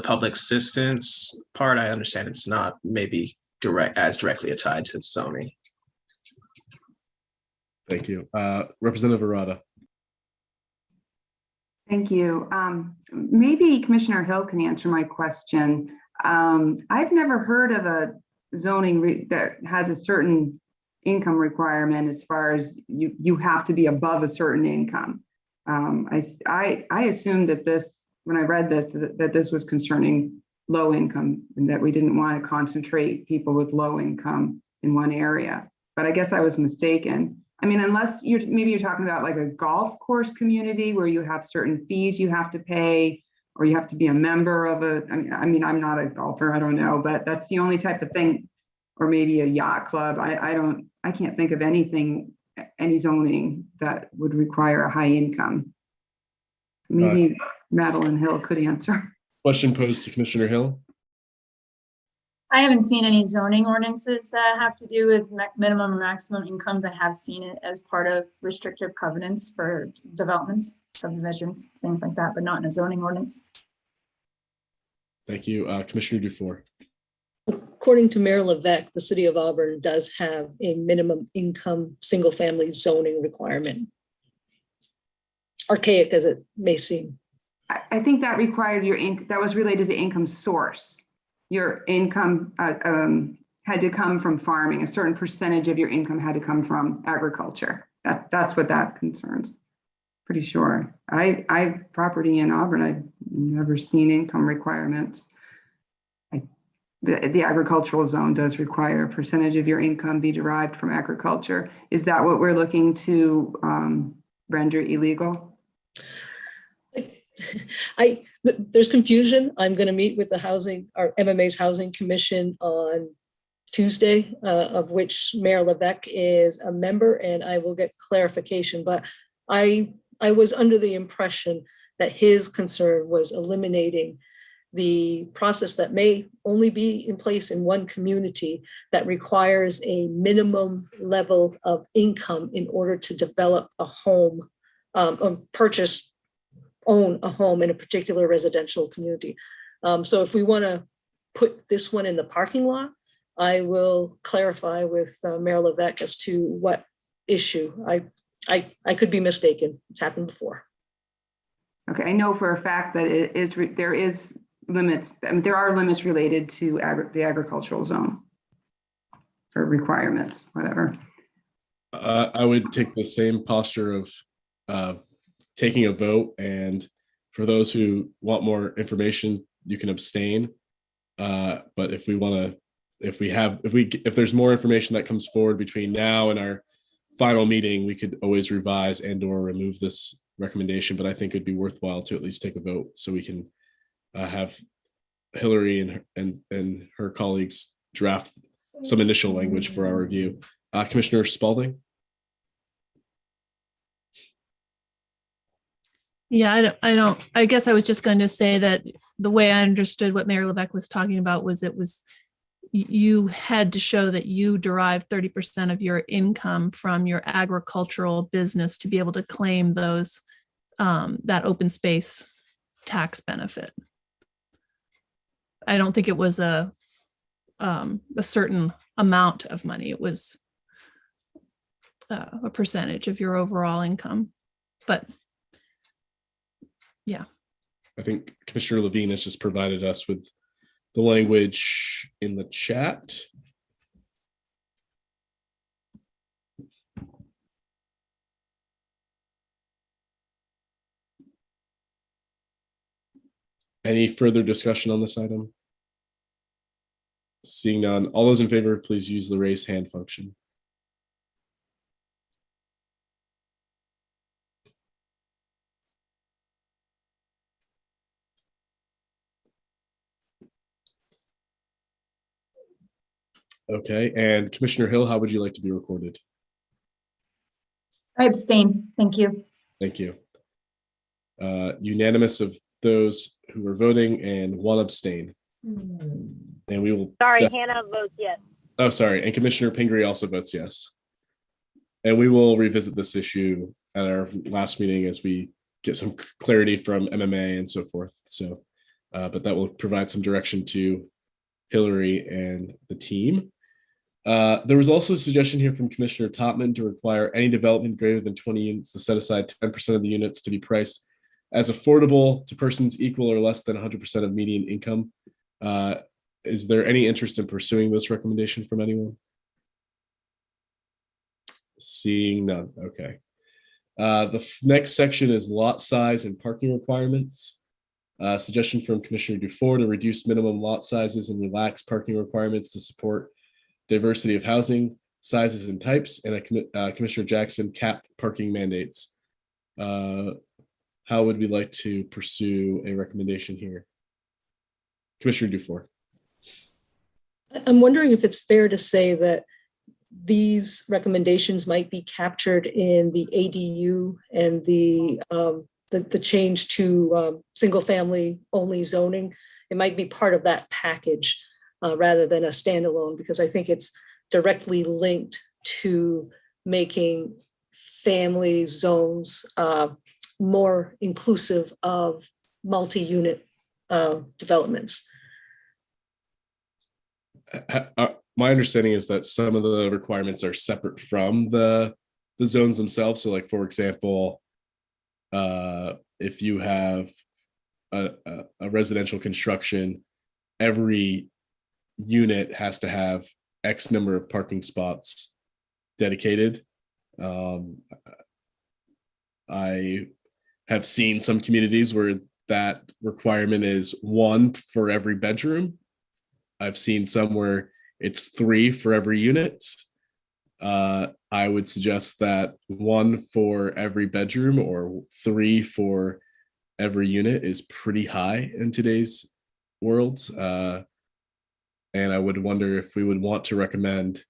public assistance part. I understand it's not maybe directly tied to zoning. Thank you, Representative Arata. Thank you. Maybe Commissioner Hill can answer my question. I've never heard of a zoning that has a certain income requirement as far as you have to be above a certain income. I assumed that when I read this, that this was concerning low income and that we didn't want to concentrate people with low income in one area, but I guess I was mistaken. I mean, unless maybe you're talking about like a golf course community where you have certain fees you have to pay, or you have to be a member of I mean, I'm not a golfer, I don't know, but that's the only type of thing, or maybe a yacht club. I can't think of anything, any zoning that would require a high income. Maybe Madeline Hill could answer. Question posed to Commissioner Hill. I haven't seen any zoning ordinances that have to do with minimum and maximum incomes. I have seen it as part of restrictive covenants for developments, subdivisions, things like that, but not in a zoning ordinance. Thank you. Commissioner Dufour. According to Mayor Levesque, the city of Auburn does have a minimum income, single-family zoning requirement. Archaic as it may seem. I think that required that was related to income source. Your income had to come from farming. A certain percentage of your income had to come from agriculture. That's what that concerns. Pretty sure. I have property in Auburn. I've never seen income requirements. The agricultural zone does require a percentage of your income be derived from agriculture. Is that what we're looking to render illegal? There's confusion. I'm going to meet with the MMA's Housing Commission on Tuesday, of which Mayor Levesque is a member, and I will get clarification. But I was under the impression that his concern was eliminating the process that may only be in place in one community that requires a minimum level of income in order to develop a home, own a home in a particular residential community. So if we want to put this one in the parking lot, I will clarify with Mayor Levesque as to what issue. I could be mistaken. It's happened before. Okay, I know for a fact that there is limits. I mean, there are limits related to the agricultural zone or requirements, whatever. I would take the same posture of taking a vote, and for those who want more information, you can abstain. But if there's more information that comes forward between now and our final meeting, we could always revise and/or remove this recommendation. But I think it'd be worthwhile to at least take a vote so we can have Hillary and her colleagues draft some initial language for our review. Commissioner Spalding. Yeah, I guess I was just going to say that the way I understood what Mayor Levesque was talking about was you had to show that you derive 30% of your income from your agricultural business to be able to claim those that open space tax benefit. I don't think it was a certain amount of money. It was a percentage of your overall income, but yeah. I think Commissioner Levine has just provided us with the language in the chat. Any further discussion on this item? Seeing none, all those in favor, please use the raise hand function. Okay, and Commissioner Hill, how would you like to be recorded? I abstain. Thank you. Thank you. Unanimous of those who were voting and one abstain. And we will. Sorry, Hannah votes yes. Oh, sorry. And Commissioner Pingree also votes yes. And we will revisit this issue at our last meeting as we get some clarity from MMA and so forth. So, but that will provide some direction to Hillary and the team. There was also a suggestion here from Commissioner Topman to require any development greater than 20 units to set aside 10% of the units to be priced as affordable to persons equal or less than 100% of median income. Is there any interest in pursuing this recommendation from anyone? Seeing none. Okay. The next section is lot size and parking requirements. Suggestion from Commissioner Dufour to reduce minimum lot sizes and relax parking requirements to support diversity of housing. sizes and types, and Commissioner Jackson cap parking mandates. How would we like to pursue a recommendation here? Commissioner Dufour. I'm wondering if it's fair to say that these recommendations might be captured in the ADU and the change to single family only zoning. It might be part of that package rather than a standalone, because I think it's directly linked to making family zones more inclusive of multi-unit developments. My understanding is that some of the requirements are separate from the zones themselves. So, like, for example, if you have a residential construction, every unit has to have X number of parking spots dedicated. I have seen some communities where that requirement is 1 for every bedroom. I've seen some where it's 3 for every unit. I would suggest that 1 for every bedroom or 3 for every unit is pretty high in today's world. And I would wonder if we would want to recommend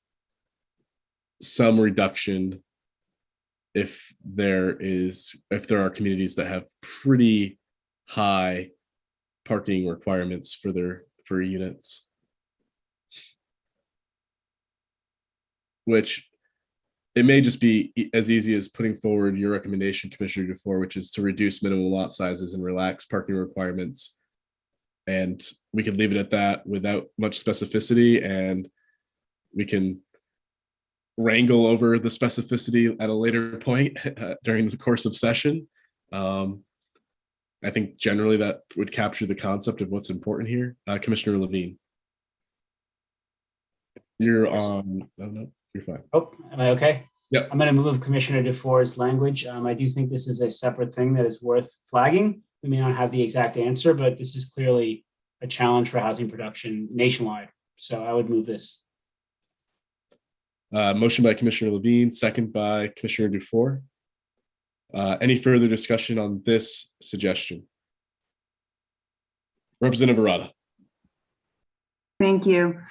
some reduction if there are communities that have pretty high parking requirements for units. Which it may just be as easy as putting forward your recommendation, Commissioner Dufour, which is to reduce minimum lot sizes and relax parking requirements. And we could leave it at that without much specificity, and we can wrangle over the specificity at a later point during the course of session. I think generally that would capture the concept of what's important here. Commissioner Levine. You're on. No, you're fine. Oh, am I okay? Yep. I'm going to move Commissioner Dufour's language. I do think this is a separate thing that is worth flagging. We may not have the exact answer, but this is clearly a challenge for housing production nationwide. So I would move this. Motion by Commissioner Levine, second by Commissioner Dufour. Any further discussion on this suggestion? Representative Arata. Thank you.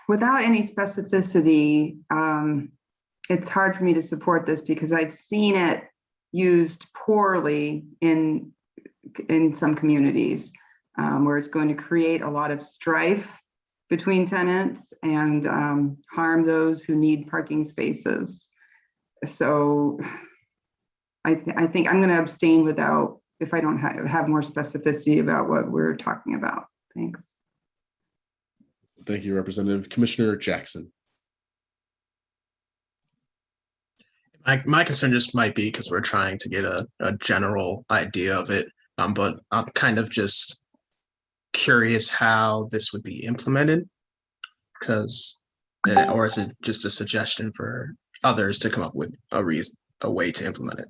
Without any specificity, it's hard for me to support this because I've seen it used poorly in some communities where it's going to create a lot of strife between tenants and harm those who need parking spaces. So I think I'm going to abstain if I don't have more specificity about what we're talking about. Thanks. Thank you, Representative. Commissioner Jackson. My concern just might be because we're trying to get a general idea of it, but I'm kind of just curious how this would be implemented, because, or is it just a suggestion for others to come up with a way to implement it?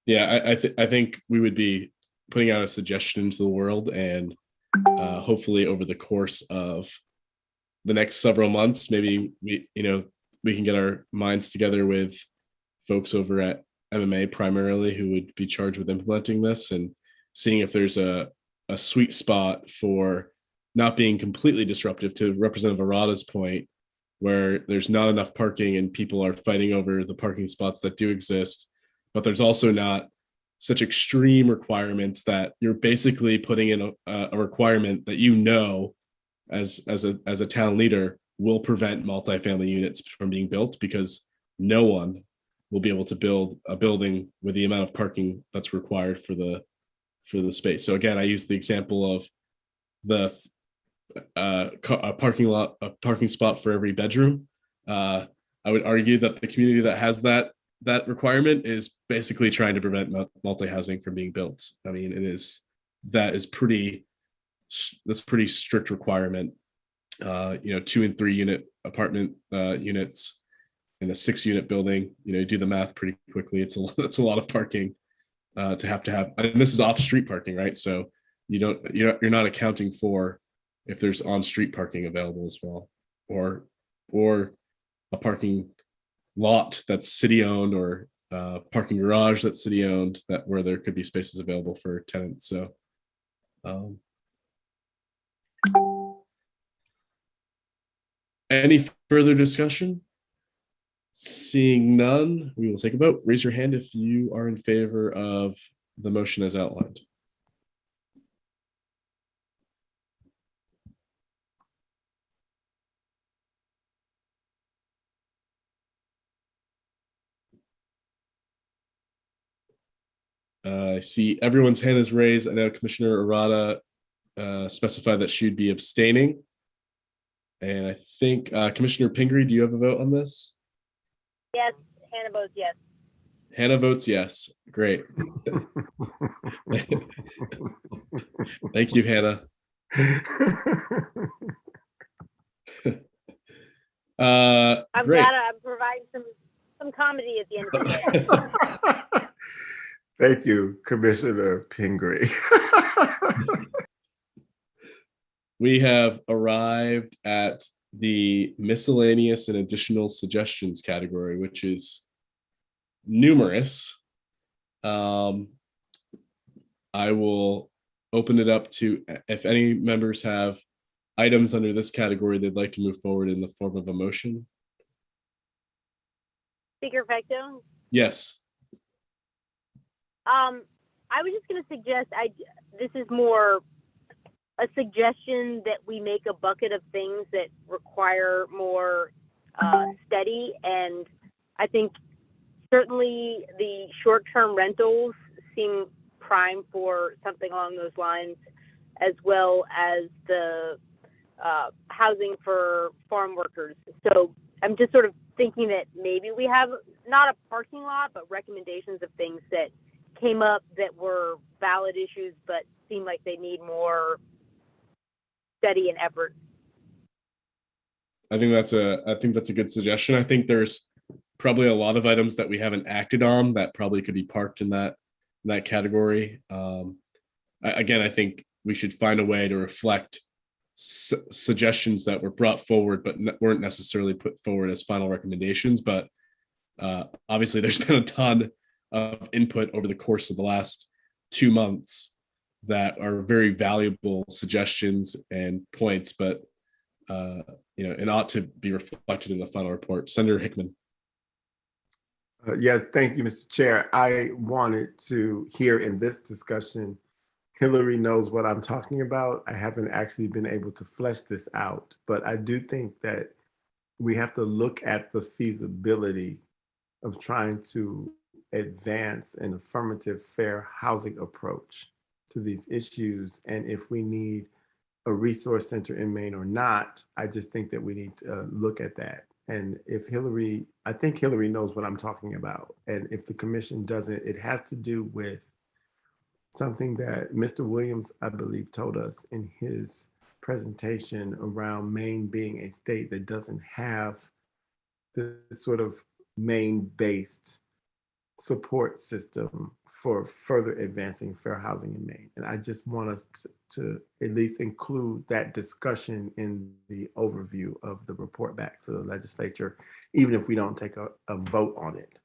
Yeah, I think we would be putting out a suggestion into the world, and hopefully over the course of the next several months, maybe we can get our minds together with folks over at MMA primarily who would be charged with implementing this and seeing if there's a sweet spot for not being completely disruptive, to Representative Arata's point, where there's not enough parking and people are fighting over the parking spots that do exist, but there's also not such extreme requirements that you're basically putting in a requirement that as a town leader will prevent multifamily units from being built, because no one will be able to build a building with the amount of parking that's required for the space. So again, I use the example of a parking spot for every bedroom. I would argue that the community that has that requirement is basically trying to prevent multi-housing from being built. I mean, that's pretty strict requirement. 2 and 3 unit apartment units in a 6-unit building. You do the math pretty quickly. It's a lot of parking to have. And this is off-street parking, right? So you're not accounting for if there's on-street parking available as well, or a parking lot that's city owned or parking garage that's city owned, that where there could be spaces available for tenants. So any further discussion? Seeing none, we will take a vote. Raise your hand if you are in favor of the motion as outlined. I see everyone's hand is raised. I know Commissioner Arata specified that she would be abstaining. And I think Commissioner Pingree, do you have a vote on this? Yes, Hannah votes yes. Hannah votes yes. Great. Thank you, Hannah. I'm Great. glad I'm providing some comedy at the end of the day. Thank you, Commissioner Pingree. We have arrived at the miscellaneous and additional suggestions category, which is numerous. I will open it up to if any members have items under this category they'd like to move forward in the form of a motion. Speaker Fecto? Yes. I was just going to suggest, this is more a suggestion that we make a bucket of things that require more study. And I think certainly the short-term rentals seem prime for something along those lines, as well as the housing for farm workers. So I'm just sort of thinking that maybe we have not a parking lot, but recommendations of things that came up that were valid issues, but seem like they need more study and effort. I think that's a good suggestion. I think there's probably a lot of items that we haven't acted on that probably could be parked in that category. Again, I think we should find a way to reflect suggestions that were brought forward but weren't necessarily put forward as final recommendations. But obviously, there's been a ton of input over the course of the last 2 months that are very valuable suggestions and points, but it ought to be reflected in the final report. Senator Hickman. Yes, thank you, Mr. Chair. I wanted to hear in this discussion, Hillary knows what I'm talking about. I haven't actually been able to flesh this out, but I do think that we have to look at the feasibility of trying to advance an affirmative, fair housing approach to these issues. And if we need a resource center in Maine or not, I just think that we need to look at that. And if Hillary, I think Hillary knows what I'm talking about. And if the commission doesn't, it has to do with something that Mr. Williams, I believe, told us in his presentation around Maine being a state that doesn't have the sort of Maine-based support system for further advancing fair housing in Maine. And I just want us to at least include that discussion in the overview of the report back to the legislature, even if we don't take a vote on it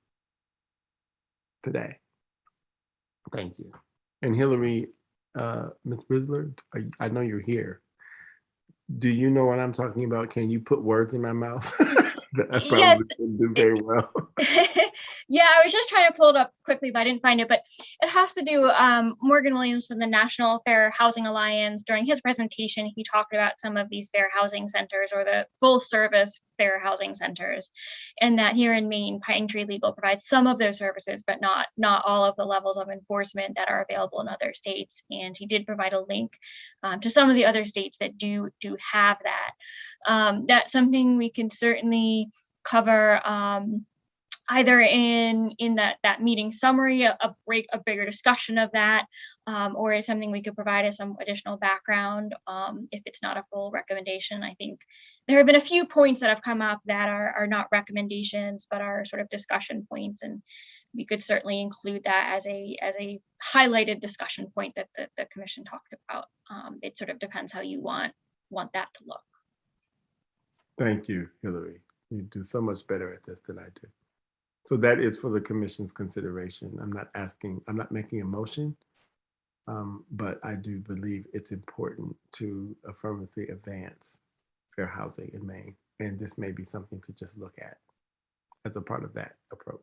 today. Thank you. And Hillary, Ms. Brisler, I know you're here. Do you know what I'm talking about? Can you put words in my mouth? I probably Yes. didn't do very well. Yeah, I was just trying to pull it up quickly, but I didn't find it. But it has to do, Morgan Williams from the National Fair Housing Alliance, during his presentation, he talked about some of these fair housing centers, or the full service fair housing centers, and that here in Maine, Pine Tree Legal provides some of those services, but not all of the levels of enforcement that are available in other states. And he did provide a link to some of the other states that do have that. That's something we can certainly cover either in that meeting summary, a bigger discussion of that, or is something we could provide as some additional background if it's not a full recommendation. I think there have been a few points that have come up that are not recommendations, but are sort of discussion points, and we could certainly include that as a highlighted discussion point that the commission talked about. It sort of depends how you want that to look. Thank you, Hillary. You do so much better at this than I do. So that is for the commission's consideration. I'm not making a motion, but I do believe it's important to affirmatively advance fair housing in Maine. And this may be something to just look at as a part of that approach.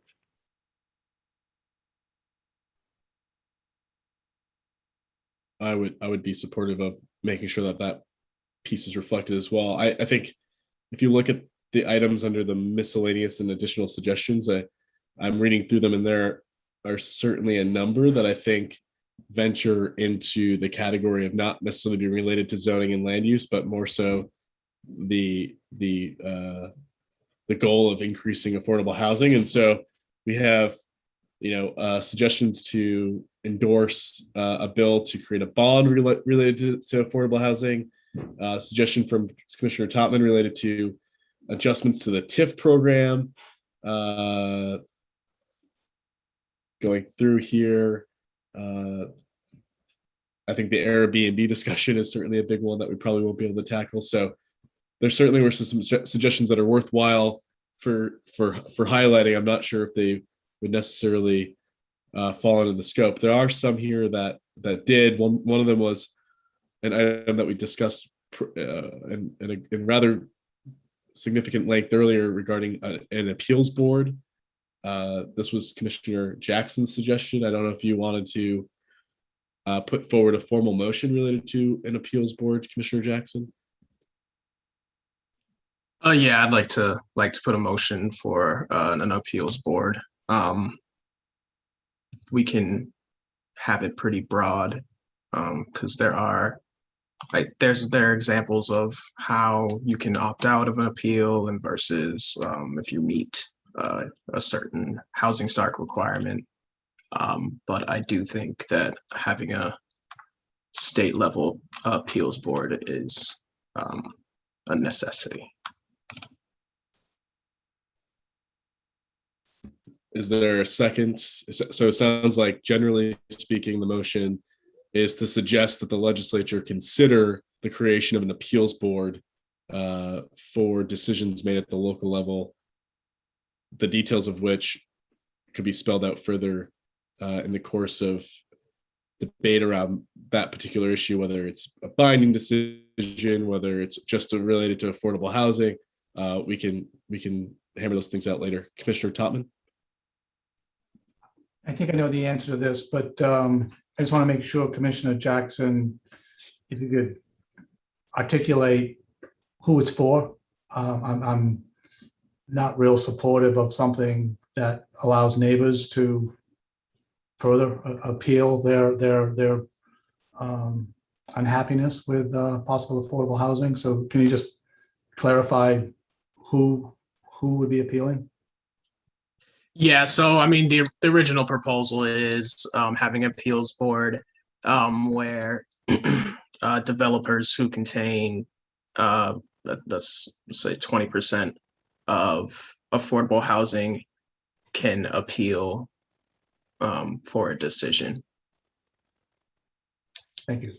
I would be supportive of making sure that that piece is reflected as well. I think if you look at the items under the miscellaneous and additional suggestions, I'm reading through them, and there are certainly a number that I think venture into the category of not necessarily being related to zoning and land use, but more so the goal of increasing affordable housing. And so we have, suggestions to endorse a bill to create a bond related to affordable housing. Suggestion from Commissioner Totman related to adjustments to the TIF program. Going through here, I think the Airbnb discussion is certainly a big one that we probably won't be able to tackle. So there certainly were some suggestions that are worthwhile for highlighting. I'm not sure if they would necessarily fall into the scope. There are some here that did. One of them was an item that we discussed in rather significant length earlier regarding an appeals board. This was Commissioner Jackson's suggestion. I don't know if you wanted to put forward a formal motion related to an appeals board, Commissioner Jackson. Yeah, I'd like to put a motion for an appeals board. We can have it pretty broad because there are examples of how you can opt out of an appeal and versus if you meet a certain housing stock requirement. But I do think that having a state level appeals board is a necessity. Is there a second? So it sounds like, generally speaking, the motion is to suggest that the legislature consider the creation of an appeals board for decisions made at the local level, the details of which could be spelled out further in the course of debate around that particular issue, whether it's a binding decision, whether it's just related to affordable housing. We can hammer those things out later. Commissioner Totman? I think I know the answer to this, but I just want to make sure, Commissioner Jackson, if you could articulate who it's for. I'm not real supportive of something that allows neighbors to further appeal their unhappiness with possible affordable housing. So can you just clarify who would be appealing? Yeah, so I mean, the original proposal is having an appeals board where developers who contain, let's say 20% of affordable housing can appeal for a decision. Thank you.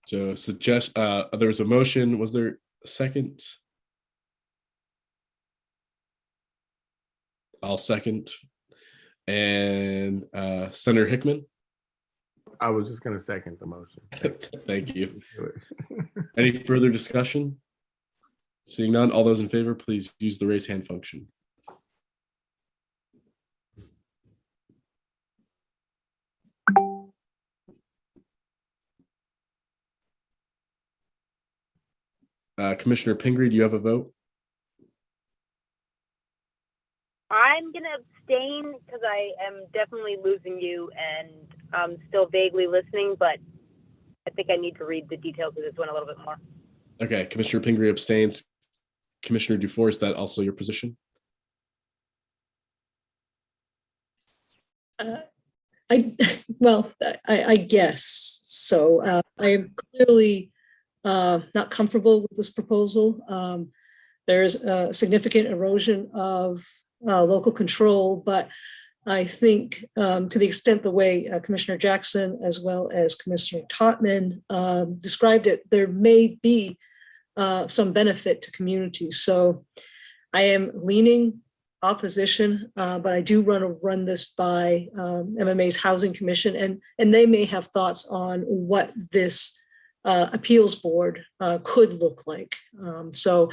So there was a motion. Was there a second? I'll second. And Senator Hickman? I was just going to second the motion. Thank you. Any further discussion? Seeing none, all those in favor, please use the raise hand function. Commissioner Pingree, do you have a vote? I'm going to abstain because I am definitely losing you and I'm still vaguely listening, but I think I need to read the details of this one a little bit more. Okay, Commissioner Pingree abstains. Commissioner Dufour, is that also your position? I guess so. I am clearly not comfortable with this proposal. There's a significant erosion of local control, but I think to the extent the way Commissioner Jackson as well as Commissioner Totman described it, there may be some benefit to communities. So I am leaning opposition, but I do want to run this by MMA's Housing Commission, and they may have thoughts on what this appeals board could look like. So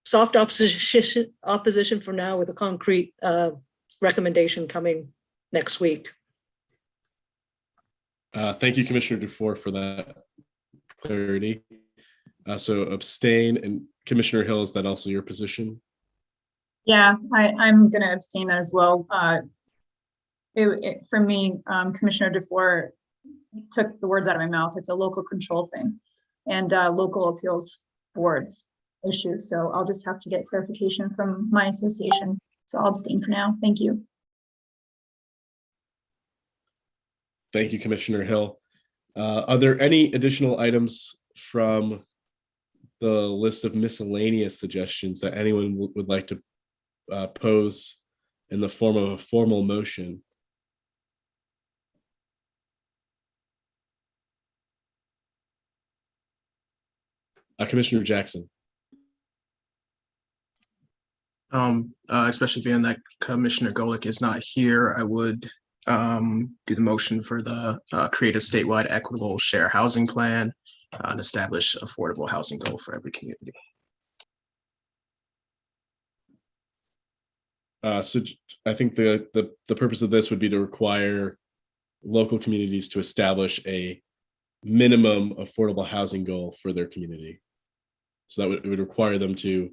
soft opposition for now, with a concrete recommendation coming next week. Thank you, Commissioner Dufour, for that clarity. So abstain, and Commissioner Hill, is that also your position? Yeah, I'm going to abstain as well. For me, Commissioner Dufour took the words out of my mouth. It's a local control thing and local appeals boards issue. So I'll just have to get clarification from my association. So I'll abstain for now. Thank you. Thank you, Commissioner Hill. Are there any additional items from the list of miscellaneous suggestions that anyone would like to pose in the form of a formal motion? Commissioner Jackson. Especially being that Commissioner Golick is not here, I would do the motion for the create a statewide equitable share housing plan and establish affordable housing goal for every community. So I think the purpose of this would be to require local communities to establish a minimum affordable housing goal for their community. So that it would require them to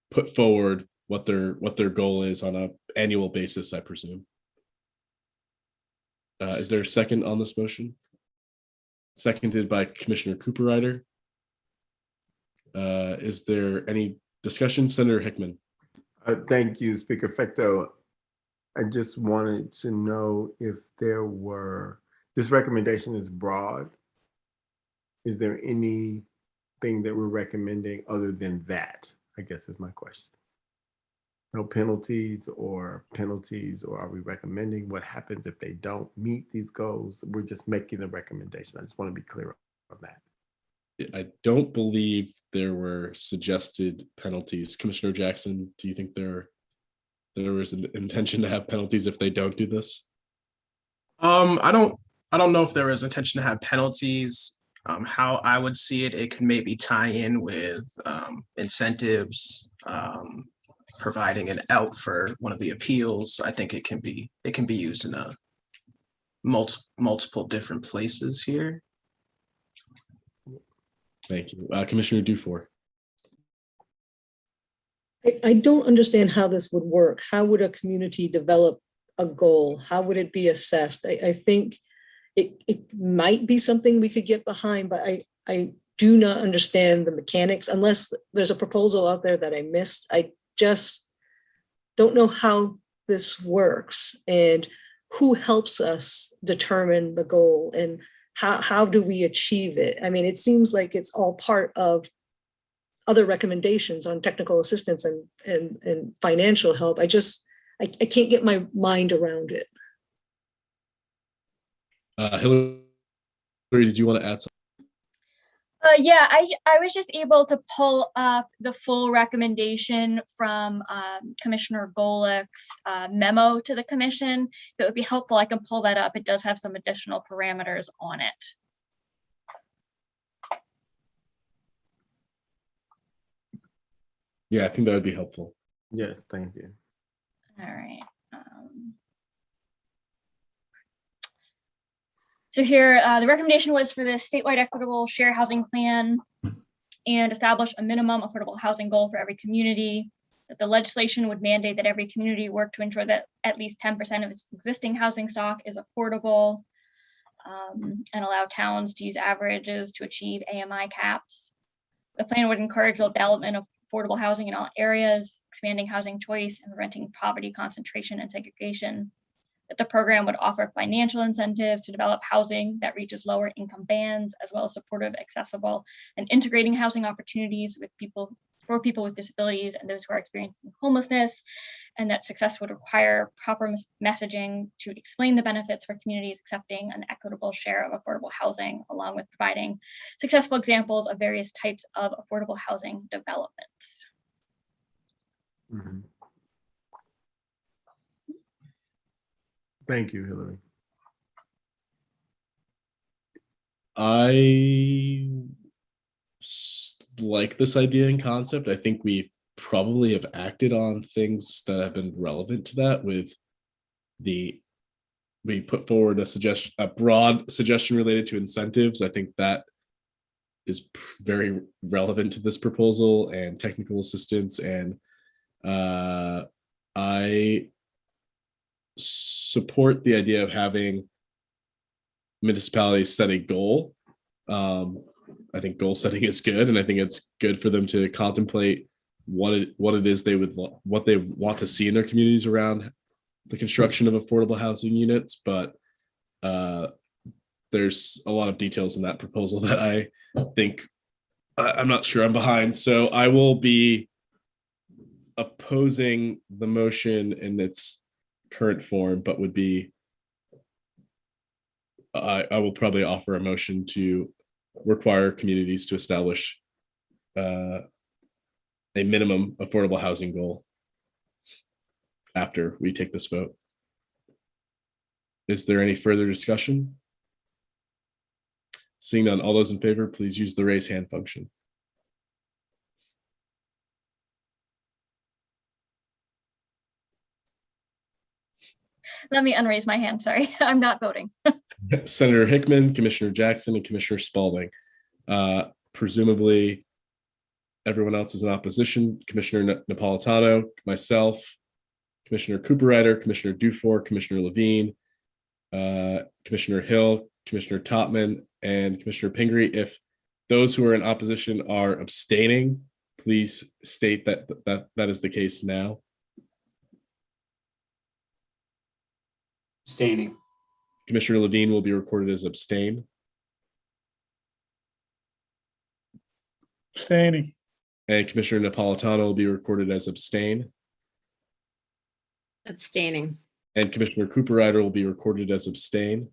put forward what their goal is on an annual basis, I presume. Is there a second on this motion? Seconded by Commissioner Cooper-Ryder. Is there any discussion? Senator Hickman. Thank you, Speaker Fecto. I just wanted to know if there were, this recommendation is broad. Is there anything that we're recommending other than that? I guess is my question. No penalties, or are we recommending what happens if they don't meet these goals? We're just making the recommendation. I just want to be clear on that. I don't believe there were suggested penalties. Commissioner Jackson, do you think there was an intention to have penalties if they don't do this? I don't know if there is intention to have penalties. How I would see it, it could maybe tie in with incentives, providing an out for one of the appeals. I think it can be used in a multiple different places here. Thank you. Commissioner Dufour. I don't understand how this would work. How would a community develop a goal? How would it be assessed? I think it might be something we could get behind, but I do not understand the mechanics unless there's a proposal out there that I missed. I just don't know how this works and who helps us determine the goal and how do we achieve it? I mean, it seems like it's all part of other recommendations on technical assistance and financial help. I can't get my mind around it. Hillary, did you want to add something? Yeah, I was just able to pull up the full recommendation from Commissioner Golick's memo to the commission. If it would be helpful, I can pull that up. It does have some additional parameters on it. Yeah, I think that would be helpful. Yes, thank you. All right. So here, the recommendation was for the statewide equitable share housing plan and establish a minimum affordable housing goal for every community. That the legislation would mandate that every community work to ensure that at least 10% of its existing housing stock is affordable, and allow towns to use averages to achieve AMI caps. The plan would encourage the development of affordable housing in all areas, expanding housing choice and preventing poverty, concentration, and segregation. That the program would offer financial incentives to develop housing that reaches lower income bands, as well as supportive, accessible, and integrating housing opportunities with people for people with disabilities and those who are experiencing homelessness, and that success would require proper messaging to explain the benefits for communities accepting an equitable share of affordable housing, along with providing successful examples of various types of affordable housing developments. Mhm. Thank you, Hillary. Like this idea and concept. I think we probably have acted on things that have been relevant to that with we put forward a broad suggestion related to incentives. I think that is very relevant to this proposal, and technical assistance. And I support the idea of having municipalities set a goal. I think goal setting is good, and I think it's good for them to contemplate what it is what they want to see in their communities around the construction of affordable housing units. But there's a lot of details in that proposal that I think I'm not sure I'm behind. So I will be opposing the motion in its current form, but would be I will probably offer a motion to require communities to establish a minimum affordable housing goal after we take this vote. Is there any further discussion? Seeing none, all those in favor, please use the raise hand function. Let me unraise my hand, sorry, I'm not voting. Senator Hickman, Commissioner Jackson, and Commissioner Spalding. Presumably, everyone else is in opposition. Commissioner Napolitano, myself, Commissioner Cooper-Ryder, Commissioner Dufour, Commissioner Levine, Commissioner Hill, Commissioner Topman, and Commissioner Pingree. If those who are in opposition are abstaining, please state that is the case now. Abstaining. Commissioner Levine will be recorded as abstain. Abstaining. And Commissioner Napolitano will be recorded as abstain. Abstaining. And Commissioner Cooper-Ryder will be recorded as abstain.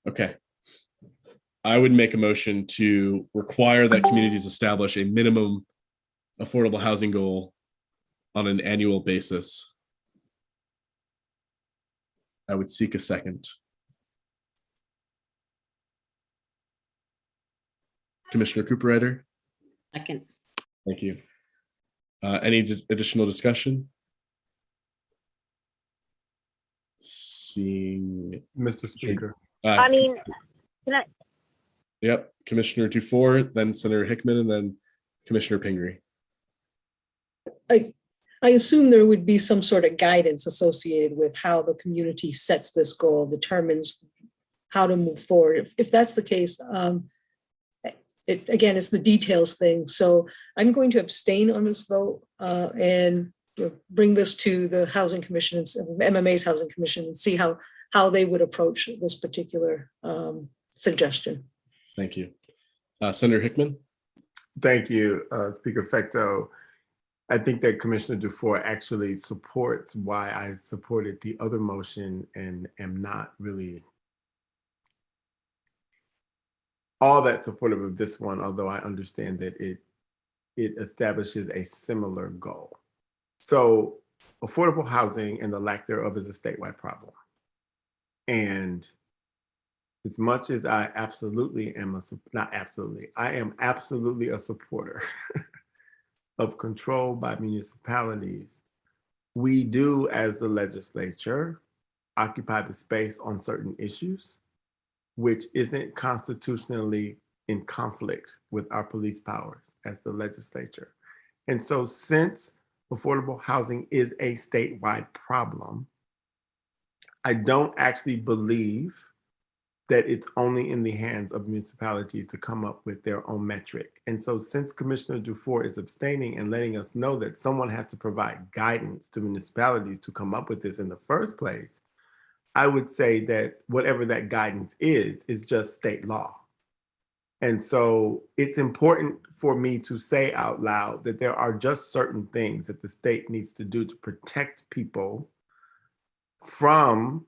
Okay. I would make a motion to require that communities establish a minimum affordable housing goal on an annual basis. I would seek a second. Commissioner Cooper-Ryder? Second. Thank you. Any additional discussion? Seeing Mr. Speaker. I mean, can I? Yep, Commissioner Dufour, then Senator Hickman, and then Commissioner Pingree. I assume there would be some sort of guidance associated with how the community sets this goal, determines how to move forward. If that's the case, again, it's the details thing. So I'm going to abstain on this vote and bring this to the Housing Commission, MMA's Housing Commission, and see how they would approach this particular suggestion. Thank you. Senator Hickman? Thank you, Speaker Fecto. I think that Commissioner Dufour actually supports why I supported the other motion and am not really all that supportive of this one, although I understand that it establishes a similar goal. So affordable housing and the lack thereof is a statewide problem. And as much as I absolutely am I am absolutely a supporter of control by municipalities. We do, as the legislature, occupy the space on certain issues, which isn't constitutionally in conflict with our police powers as the legislature. And so since affordable housing is a statewide problem, I don't actually believe that it's only in the hands of municipalities to come up with their own metric. And so since Commissioner Dufour is abstaining and letting us know that someone has to provide guidance to municipalities to come up with this in the first place, I would say that whatever that guidance is just state law. And so it's important for me to say out loud that there are just certain things that the state needs to do to protect people from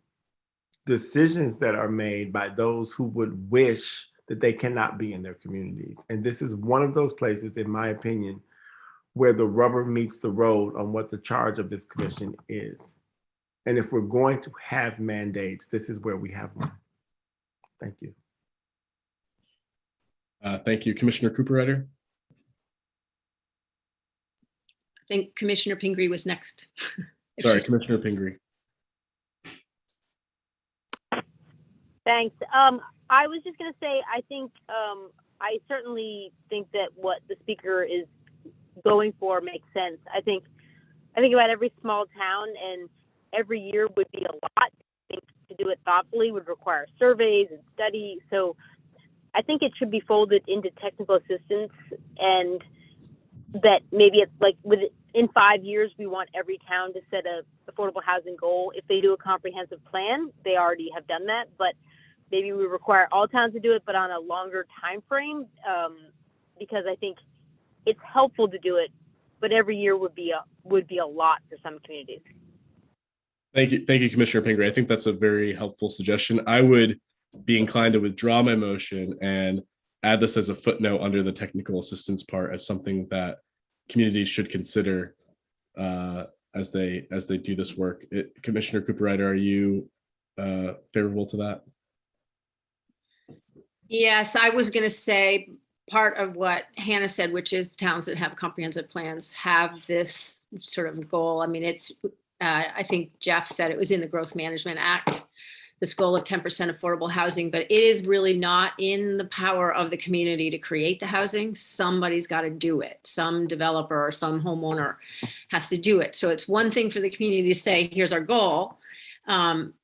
decisions that are made by those who would wish that they cannot be in their communities. And this is one of those places, in my opinion, where the rubber meets the road on what the charge of this commission is. And if we're going to have mandates, this is where we have one. Thank you. Thank you, Commissioner Cooperrider. I think Commissioner Pingree was next. Sorry, Commissioner Pingree. Thanks. I was just going to say, I think, I certainly think that what the speaker is going for makes sense. I think about every small town, and every year would be a lot. I think to do it thoughtfully would require surveys and study. So I think it should be folded into technical assistance, and that maybe it's like in 5 years, we want every town to set a affordable housing goal. If they do a comprehensive plan, they already have done that, but maybe we require all towns to do it, but on a longer time frame, because I think it's helpful to do it, but every year would be a lot for some communities. Thank you, Commissioner Pingree. I think that's a very helpful suggestion. I would be inclined to withdraw my motion and add this as a footnote under the technical assistance part as something that communities should consider as they do this work. Commissioner Cooperrider, are you favorable to that? Yes, I was going to say part of what Hannah said, which is towns that have comprehensive plans have this sort of goal. I mean, it's, I think Jeff said it was in the Growth Management Act, this goal of 10% affordable housing, but it is really not in the power of the community to create the housing. Somebody's got to do it. Some developer or some homeowner has to do it. So it's one thing for the community to say, here's our goal.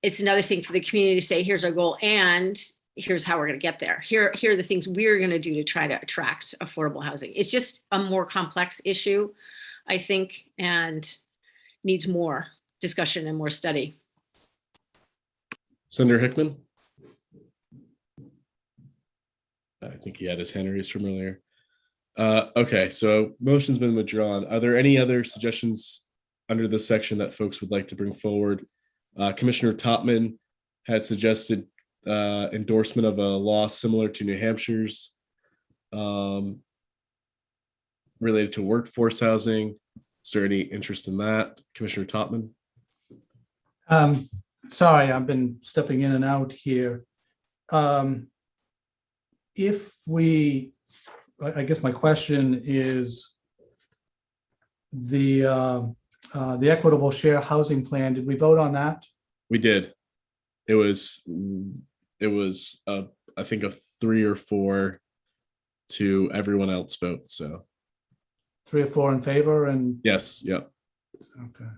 It's another thing for the community to say, here's our goal, and here's how we're going to get there. Here are the things we're going to do to try to attract affordable housing. It's just a more complex issue, I think, and needs more discussion and more study. Senator Hickman? I think he had his hand raised from earlier. Okay, so motion's been withdrawn. Are there any other suggestions under this section that folks would like to bring forward? Commissioner Topman had suggested endorsement of a law similar to New Hampshire's related to workforce housing. Is there any interest in that, Commissioner Topman? Sorry, I've been stepping in and out here. If we, I guess my question is the equitable share housing plan, did we vote on that? We did. It was I think a 3 or 4 to everyone else vote. So 3 or 4 in favor and yes, yep. Okay.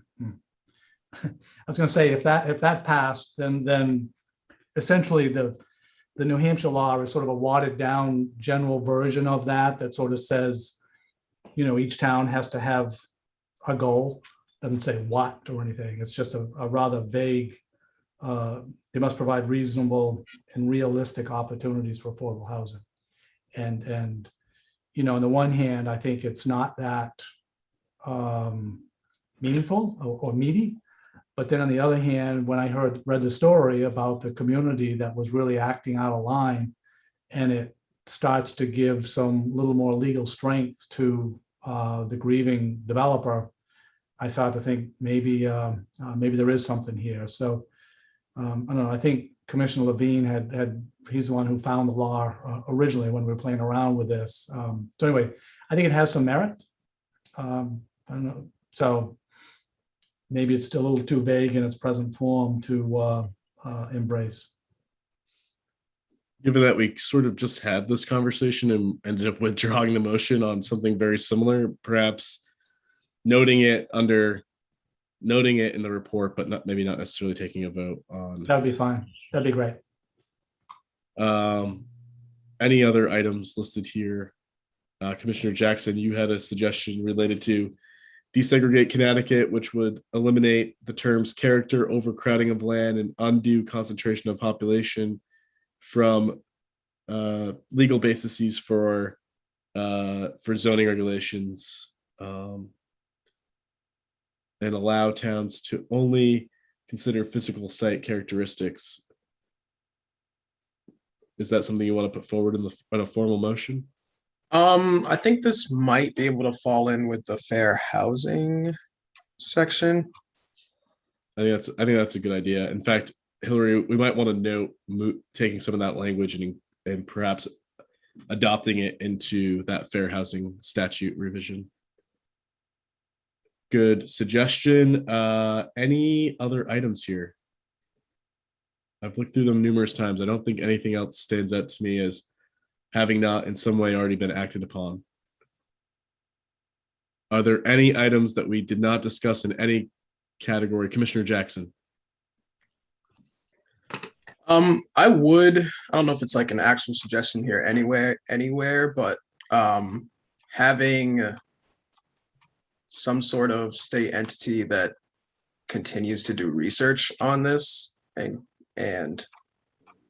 I was going to say if that passed, then essentially the New Hampshire law is sort of a watered down general version of that sort of says, you know, each town has to have a goal. Doesn't say what or anything. It's just a rather vague. They must provide reasonable and realistic opportunities for affordable housing. And you know, on the one hand, I think it's not that meaningful or meaty. But then on the other hand, when I read the story about the community that was really acting out of line, and it starts to give some little more legal strength to the grieving developer, I started to think maybe there is something here. So I don't know. I think Commissioner Levine he's the one who found the law originally when we were playing around with this. So anyway, I think it has some merit. I don't know. So maybe it's still a little too vague in its present form to embrace. Given that we sort of just had this conversation and ended up withdrawing the motion on something very similar, perhaps noting it in the report, but maybe not necessarily taking a vote on. That would be fine. That'd be great. Any other items listed here? Commissioner Jackson, you had a suggestion related to desegregate Connecticut, which would eliminate the terms character, overcrowding of land, and undue concentration of population from legal bases for zoning regulations, and allow towns to only consider physical site characteristics. Is that something you want to put forward in a formal motion? I think this might be able to fall in with the fair housing section. I think that's a good idea. In fact, Hillary, we might want to note taking some of that language and perhaps adopting it into that fair housing statute revision. Good suggestion. Any other items here? I've looked through them numerous times. I don't think anything else stands out to me as having not in some way already been acted upon. Are there any items that we did not discuss in any category? Commissioner Jackson. I don't know if it's like an actual suggestion here anywhere, but having some sort of state entity that continues to do research on this and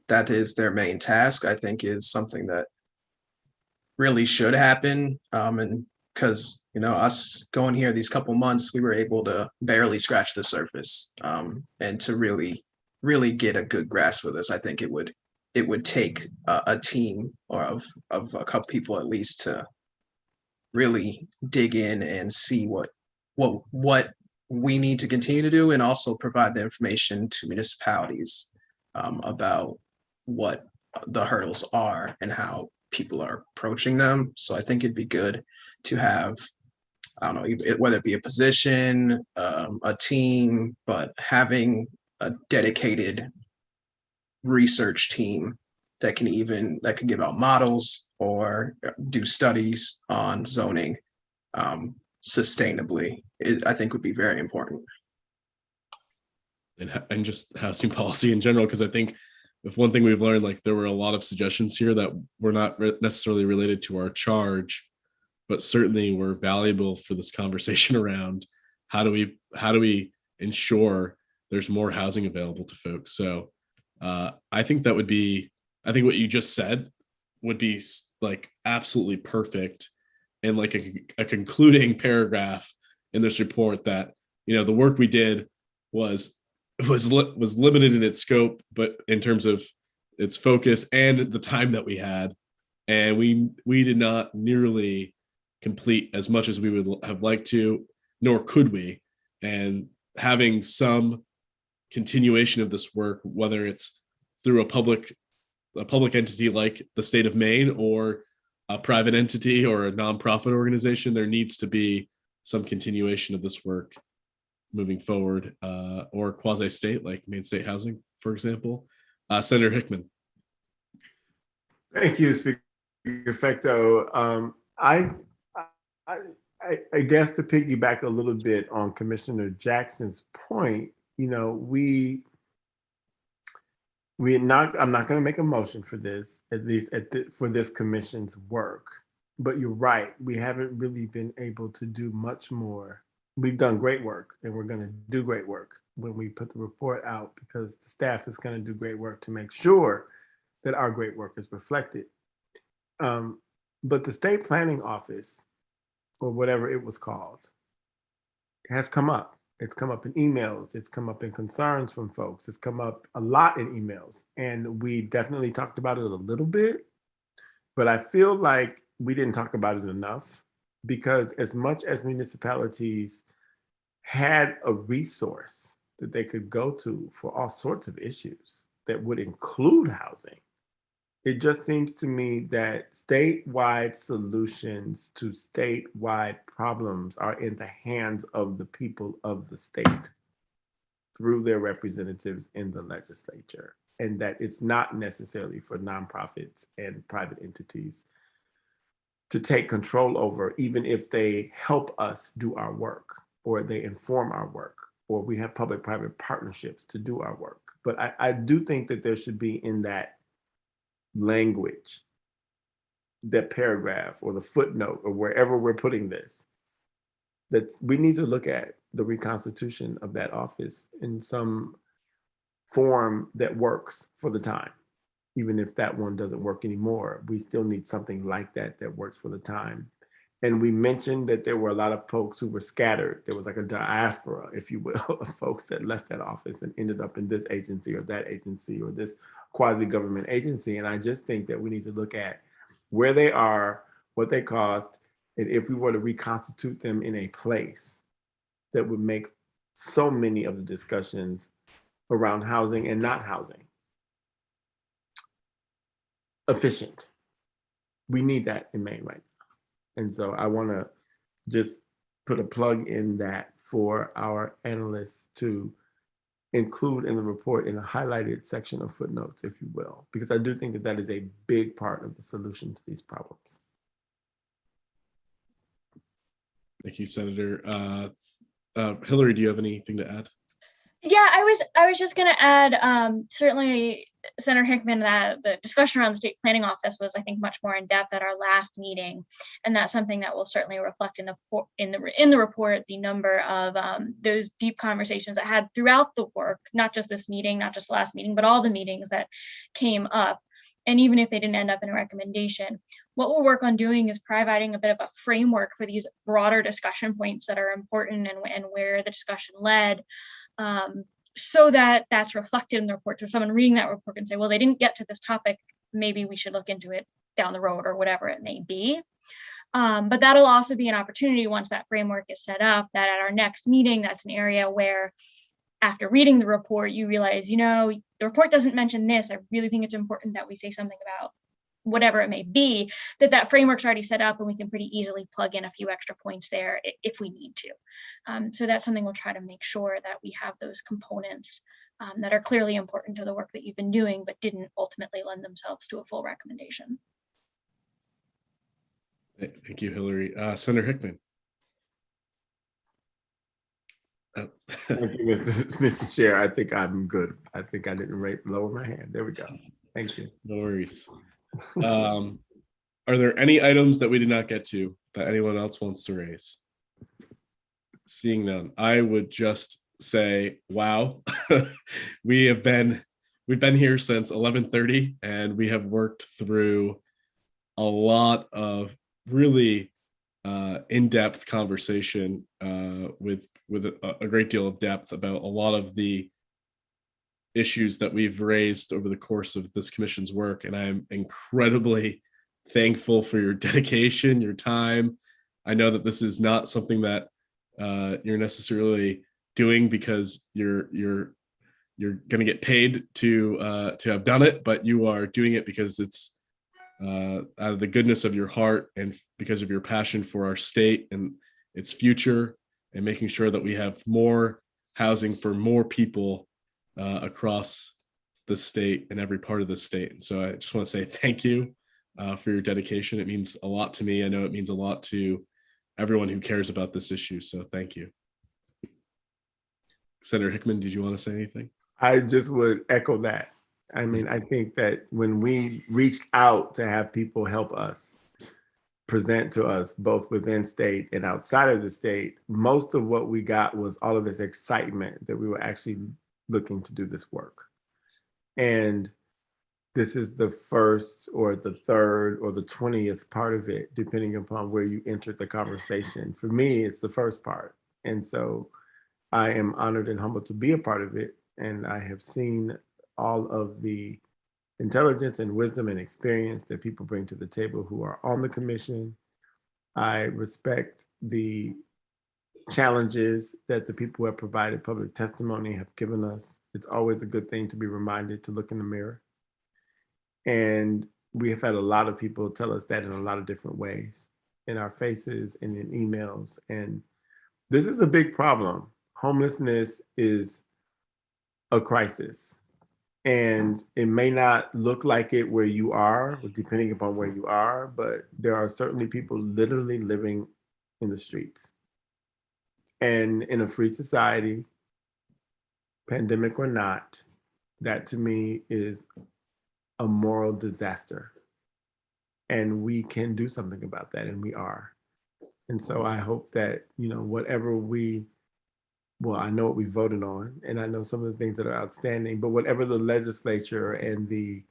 that is their main task, I think is something that really should happen. And because, us going here these couple months, we were able to barely scratch the surface. And to really get a good grasp of this, I think it would take a team of a couple people at least to really dig in and see what we need to continue to do, and also provide the information to municipalities about what the hurdles are and how people are approaching them. So I think it'd be good to have, I don't know, whether it be a position, a team, but having a dedicated research team that can give out models or do studies on zoning sustainably, I think would be very important. And just housing policy in general, because I think if one thing we've learned, like there were a lot of suggestions here that were not necessarily related to our charge, but certainly were valuable for this conversation around how do we ensure there's more housing available to folks. So I think what you just said would be like absolutely perfect, and like a concluding paragraph in this report that the work we did was limited in its scope, but in terms of its focus and the time that we had, and we did not nearly complete as much as we would have liked to, nor could we. And having some continuation of this work, whether it's through a public entity like the state of Maine, or a private entity or a nonprofit organization, there needs to be some continuation of this work moving forward, or quasi-state like Maine State Housing, for example. Senator Hickman. Thank you, Speaker Fecto. I guess to piggyback a little bit on Commissioner Jackson's point, I'm not going to make a motion for this, at least for this commission's work. But you're right, we haven't really been able to do much more. We've done great work, and we're going to do great work when we put the report out, because the staff is going to do great work to make sure that our great work is reflected. But the state planning office, or whatever it was called, has come up. It's come up in emails. It's come up in concerns from folks. It's come up a lot in emails. And we definitely talked about it a little bit, but I feel like we didn't talk about it enough, because as much as municipalities had a resource that they could go to for all sorts of issues that would include housing, it just seems to me that statewide solutions to statewide problems are in the hands of the people of the state through their representatives in the legislature, and that it's not necessarily for nonprofits and private entities to take control over, even if they help us do our work, or they inform our work, or we have public-private partnerships to do our work. But I do think that there should be in that language, that paragraph or the footnote or wherever we're putting this, that we need to look at the reconstitution of that office in some form that works for the time. even if that one doesn't work anymore, we still need something like that that works for the time. And we mentioned that there were a lot of folks who were scattered. There was like a diaspora, if you will, of folks that left that office and ended up in this agency or that agency or this quasi-government agency. And I just think that we need to look at where they are, what they cost, and if we were to reconstitute them in a place that would make so many of the discussions around housing and not housing efficient. We need that in Maine right now. And so I want to just put a plug in that for our analysts to include in the report in a highlighted section of footnotes, if you will, because I do think that that is a big part of the solution to these problems. Thank you, Senator. Hillary, do you have anything to add? Yeah, I was just going to add, certainly Senator Hickman, that the discussion around the state planning office was, I think, much more in depth at our last meeting, and that's something that will certainly reflect in the report, the number of those deep conversations I had throughout the work, not just this meeting, not just last meeting, but all the meetings that came up. And even if they didn't end up in a recommendation, what we'll work on doing is providing a bit of a framework for these broader discussion points that are important and where the discussion led. So that that's reflected in the report. So someone reading that report can say, well, they didn't get to this topic, maybe we should look into it down the road or whatever it may be. But that'll also be an opportunity once that framework is set up, that at our next meeting, that's an area where after reading the report, you realize, the report doesn't mention this. I really think it's important that we say something about whatever it may be, that framework's already set up and we can pretty easily plug in a few extra points there if we need to. So that's something we'll try to make sure that we have those components that are clearly important to the work that you've been doing, but didn't ultimately lend themselves to a full recommendation. Thank you, Hillary. Senator Hickman. Thank you, Mr. Chair. I think I'm good. I think I didn't lower my hand. There we go. Thank you. No worries. Are there any items that we did not get to that anyone else wants to raise? Seeing none, I would just say, wow, we've been here since 11:30 and we have worked through a lot of really in-depth conversation with a great deal of depth about a lot of the issues that we've raised over the course of this commission's work. And I'm incredibly thankful for your dedication, your time. I know that this is not something that you're necessarily doing because you're going to get paid to have done it, but you are doing it because it's out of the goodness of your heart and because of your passion for our state and its future and making sure that we have more housing for more people across the state and every part of the state. And so I just want to say thank you for your dedication. It means a lot to me. I know it means a lot to everyone who cares about this issue. So thank you. Senator Hickman, did you want to say anything? I just would echo that. I mean, I think that when we reached out to have people help us present to us, both within state and outside of the state, most of what we got was all of this excitement that we were actually looking to do this work. And this is the first or the third or the 20th part of it, depending upon where you entered the conversation. For me, it's the first part. And so I am honored and humbled to be a part of it. And I have seen all of the intelligence and wisdom and experience that people bring to the table who are on the commission. I respect the challenges that the people who have provided public testimony have given us. It's always a good thing to be reminded to look in the mirror. And we have had a lot of people tell us that in a lot of different ways, in our faces and in emails. And this is a big problem. Homelessness is a crisis. And it may not look like it where you are, depending upon where you are, but there are certainly people literally living in the streets. And in a free society, pandemic or not, that to me is a moral disaster. And we can do something about that, and we are. And so I hope that, whatever I know what we voted on, and I know some of the things that are outstanding, but whatever the legislature and the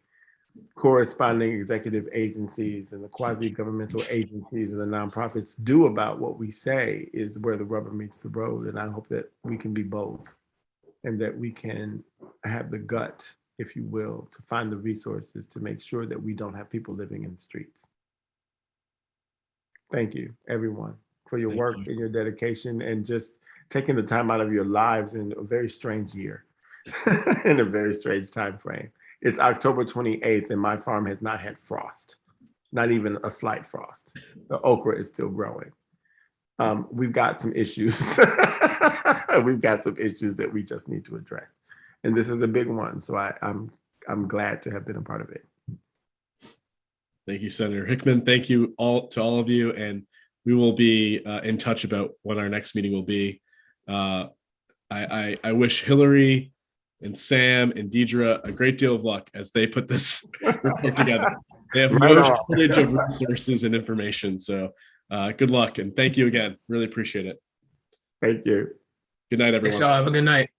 corresponding executive agencies and the quasi-governmental agencies and the nonprofits do about what we say is where the rubber meets the road. And I hope that we can be bold and that we can have the gut, if you will, to find the resources to make sure that we don't have people living in the streets. Thank you, everyone, for your work and your dedication and just taking the time out of your lives in a very strange year, in a very strange time frame. It's October 28th and my farm has not had frost, not even a slight frost. The okra is still growing. We've got some issues. We've got some issues that we just need to address. And this is a big one. So I'm glad to have been a part of it. Thank you, Senator Hickman. Thank you all of you. And we will be in touch about when our next meeting will be. I wish Hillary and Sam and Deidre a great deal of luck as they put this report together. They have no shortage of resources and information. So good luck and thank you again. Really appreciate it. Thank you. Good night, everyone. Thanks all. Have a good night.